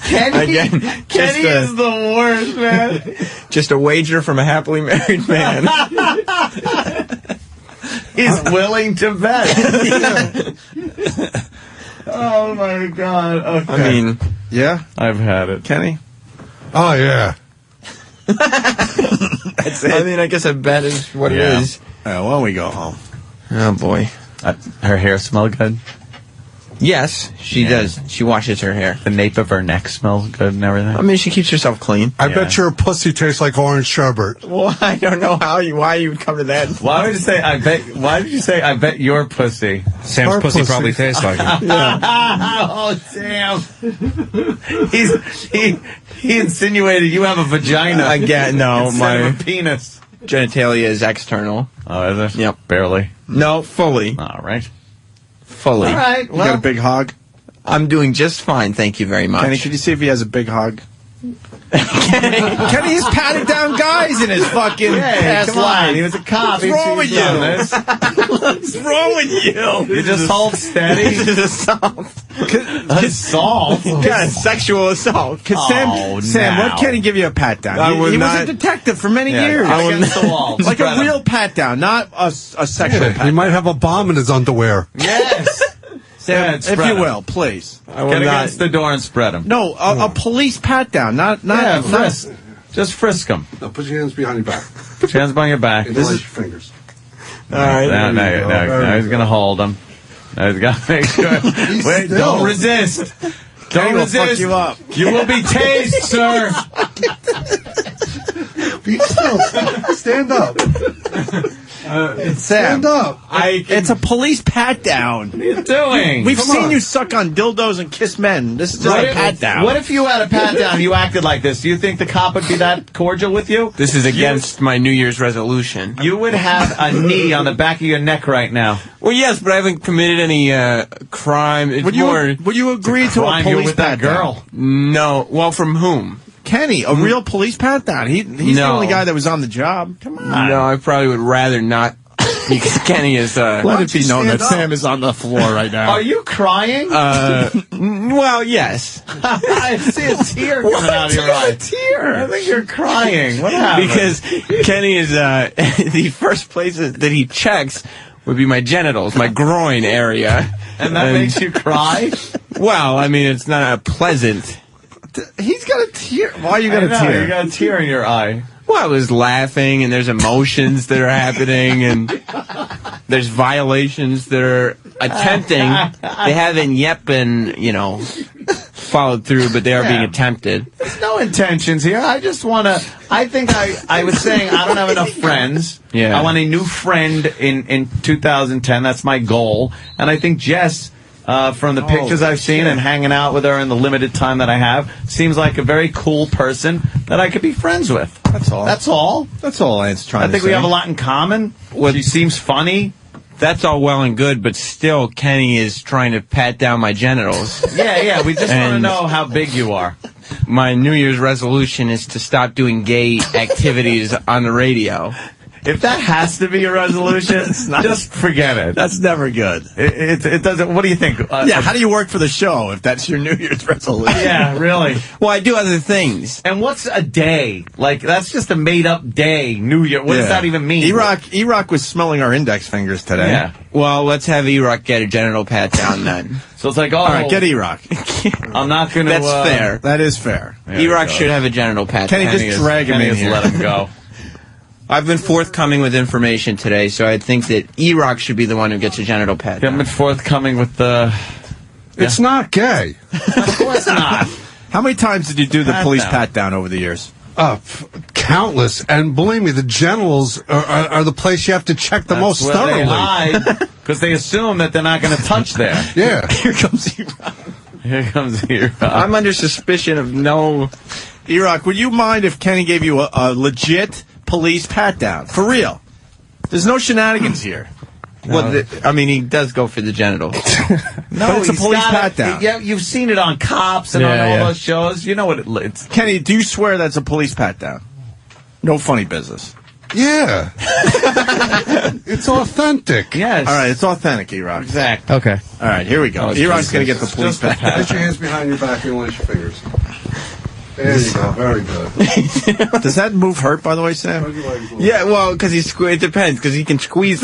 D: Kenny
N: Again,
D: Kenny is the worst, man.
N: Just a wager from a happily married man.
D: He's willing to bet. Oh my God. Okay.
N: I mean,
C: Yeah?
D: I've had it.
C: Kenny?
R: Oh, yeah.
N: I mean, I guess a bet is what
D: Yeah.
N: it is.
C: Why don't we go home?
N: Oh, boy.
D: Her hair smell good?
N: Yes, she does. She washes her hair.
D: The nape of her neck smells good and everything?
N: I mean, she keeps herself clean.
R: I bet your pussy tastes like orange sherbet.
N: Well, I don't know why you would come to that.
D: Why would you say, why did you say, I bet your pussy?
L: Sam's
R: Her
L: pussy
R: pussy.
L: probably tastes like it.
D: Oh, damn. He insinuated you have a vagina.
N: Again, no,
D: instead
N: my
D: of a penis.
N: genitalia is external.
D: Oh, is it?
N: Yep.
D: Barely.
N: No, fully.
D: All right.
N: Fully.
D: All right.
C: You got a big hog?
N: I'm doing just fine, thank you very much.
C: Kenny, could you see if he has a big hog? Kenny is patting down guys in his fucking past
D: come on.
C: life.
D: He was a cop.
C: What's wrong with you?
D: What's wrong with you? You just hold steady.
N: assault.
D: Assault?
N: Yeah, sexual assault.
C: Sam, what can he give you a pat down?
N: I would
C: he was
N: not-
C: a detective for many
D: Yeah,
C: years.
D: against the wall.
C: Like
D: Spread
C: a
D: 'em.
C: real pat down, not a sexual pat
R: He might have a bomb in his underwear.
D: Yes.
C: Sam,
D: Yeah,
C: if
D: spread
C: you
D: 'em.
C: will, please.
D: Get against the door and spread them.
C: No, a police pat down, not
D: frisk. Just frisk them.
R: Now put your hands behind your back.
D: Put your hands behind your back.
R: And lace your fingers.
N: All right.
D: Now he's going to hold them. Now he's got to make sure. Wait,
R: still.
D: don't resist. Don't
C: will
D: resist.
C: fuck you up.
D: You will be tased, sir.
R: Be still. Stand up.
C: Sam,
R: Stand up.
C: it's a police pat down.
D: What are you doing?
C: We've
R: Come
C: seen
R: on.
C: you suck on dildos and kiss men. This is just a pat down.
D: What if you had a pat down and you acted like this? Do you think the cop would be that cordial with you?
N: This is against my New Year's resolution.
D: You would have a knee on the back of your neck right now.
N: Well, yes, but I haven't committed any crime. It's
C: Would you agree to a
D: Crime, you're
C: police
D: with that
C: pat
D: girl.
C: down?
N: No. Well, from whom?
C: Kenny, a real police pat down. He's the
N: No.
C: only guy that was on the job. Come on.
N: No, I probably would rather not. Because Kenny is.
C: Let it be known that
R: stand up?
C: Sam is on the floor right now.
D: Are you crying?
N: Well, yes.
D: I see a tear coming out of your eye. I think you're crying. What happened?
N: Because Kenny is the first places that he checks would be my genitals, my groin area,
D: and that makes you cry.
N: Well, I mean, it's not pleasant.
C: He's got a tear. Why you got
D: I
C: a
D: know,
C: tear?
D: You got a tear in your eye.
N: Well, I was laughing, and there's emotions that are happening, and there's violations that are attempting. They haven't yet been, followed through, but they are being attempted.
D: There's no intentions here. I just want to. I think I was saying I don't have enough friends.
N: Yeah.
D: I want a new friend in 2010. That's my goal. And I think Jess, from the pictures I've seen and hanging out with her in the limited time that I have, seems like a very cool person that I could be friends with.
C: That's all.
D: That's all.
C: That's all I was trying to say.
D: I think we have a lot in common. She seems funny.
N: That's all well and good, but still, Kenny is trying to pat down my genitals.
D: Yeah. We just want to
N: And-
D: know how big you are.
N: My New Year's resolution is to stop doing gay activities on the radio.
D: If that has to be a resolution, just forget it.
C: That's never good.
D: It doesn't. What do you think?
C: How do you work for the show if that's your New Year's resolution?
D: Yeah, really.
N: Well, I do other things.
D: And what's a day? Like, that's just a made-up day, New Year. What does that even mean?
C: E-Rock was smelling our index fingers today.
D: Yeah.
N: Well, let's have E-Rock get a genital pat down then.
D: So it's like, oh.
C: All right, get E-Rock.
D: I'm not going to...
N: That's fair.
C: That is fair.
N: E-Rock should have a genital pat
C: Kenny,
N: down.
C: just drag him
D: Kenny
C: in
D: just
C: here.
D: let him go.
N: I've been forthcoming with information today, so I think that E-Rock should be the one who gets a genital pat
D: I've
N: down.
D: been forthcoming with the...
R: It's not gay.
D: Of course not.
C: How many times did you do the
D: Pat
C: police
D: down.
C: pat down over the years?
R: Countless. And believe me, the genitals are the place you have to check the most
D: That's where they
R: thoroughly.
D: hide, because they assume that they're not going to touch there.
R: Yeah.
C: Here comes E-Rock.
D: Here comes E-Rock.
N: I'm under suspicion of no...
C: E-Rock, would you mind if Kenny gave you a legit police pat down? For real. There's no shenanigans here.
N: Well, I mean, he does go for the genitals.
D: No,
C: But it's a
D: he's
C: police
D: got
C: pat
D: it.
C: down.
D: Yeah, you've seen it on Cops and on all those shows. You know what it's...
C: Kenny, do you swear that's a police pat down? No funny business.
R: Yeah. It's authentic.
D: Yes.
C: All right, it's authentic, E-Rock.
D: Exactly.
E: Okay.
C: All right, here we go. E-Rock's going to get the police pat down.
R: Put your hands behind your back and lace your fingers. There you go. Very good.
C: Does that move hurt, by the way, Sam?
N: Yeah, well, because it depends, because he can squeeze...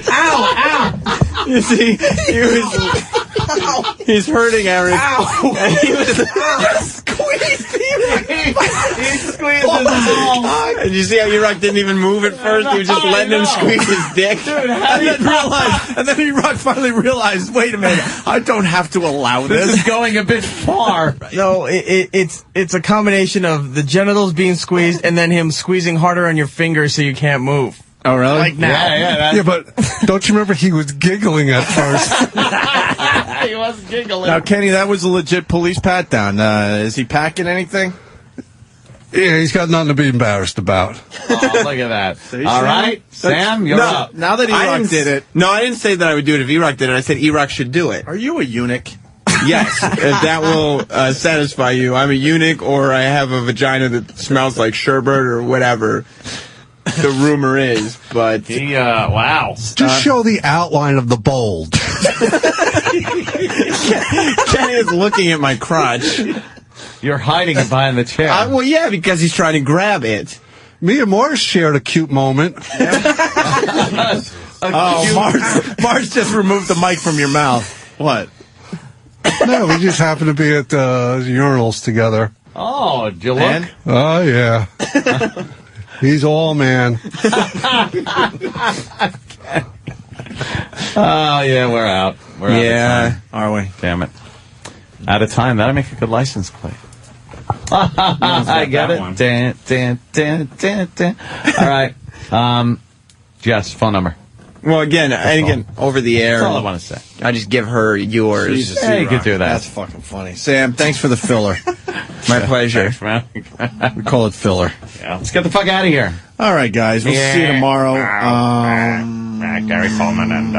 D: Ow!
N: You see, he's hurting Eric.
D: Ow!
N: And he was
D: Squeeze! He's squeeze his balls.
N: Did you see how E-Rock didn't even move at first? He was just letting him squeeze his dick.
D: Dude,
C: And then E-Rock finally realized, wait a minute, I don't have to allow
D: this
C: this.
D: is going a bit far.
E: No, it's a combination of the genitals being squeezed and then him squeezing harder on your fingers so you can't move.
C: Oh, really?
E: Like now.
R: Yeah, but don't you remember he was giggling at first?
D: He was giggling.
C: Now, Kenny, that was a legit police pat down. Is he packing anything?
R: Yeah, he's got nothing to be embarrassed about.
D: Oh, look at that. All right, Sam, you're up.
C: Now that E-Rock did it.
N: No, I didn't say that I would do it if E-Rock did it. I said E-Rock should do it.
C: Are you a eunuch?
N: Yes, if that will satisfy you. I'm a eunuch, or I have a vagina that smells like sherbet or whatever the rumor is. But
D: wow.
R: Just show the outline of the bulge.
N: Kenny is looking at my crotch.
D: You're hiding it behind the chair.
N: Well, yeah, because he's trying to grab it.
R: Me and Morris shared a cute moment.
C: Mars just removed the mic from your mouth. What?
R: No, we just happened to be at the urinals together.
D: Oh, did you look?
C: And?
R: Oh, yeah. He's all man.
D: Oh, yeah, we're out. We're out of time.
C: Are we?
D: Damn it. Out of time. That'll make a good license plate. I get it. All right. Jess, phone number.
N: Well, again, over the air.
D: That's all I want to say.
N: I just give her yours.
C: Jesus,
D: Yeah, you could do that.
C: That's fucking funny. Sam, thanks for the filler.
N: My pleasure.
D: Thanks, man.
C: We call it filler.
D: Yeah, let's get the fuck out of here.
C: All right, guys. We'll see you tomorrow.
D: Gary Coleman and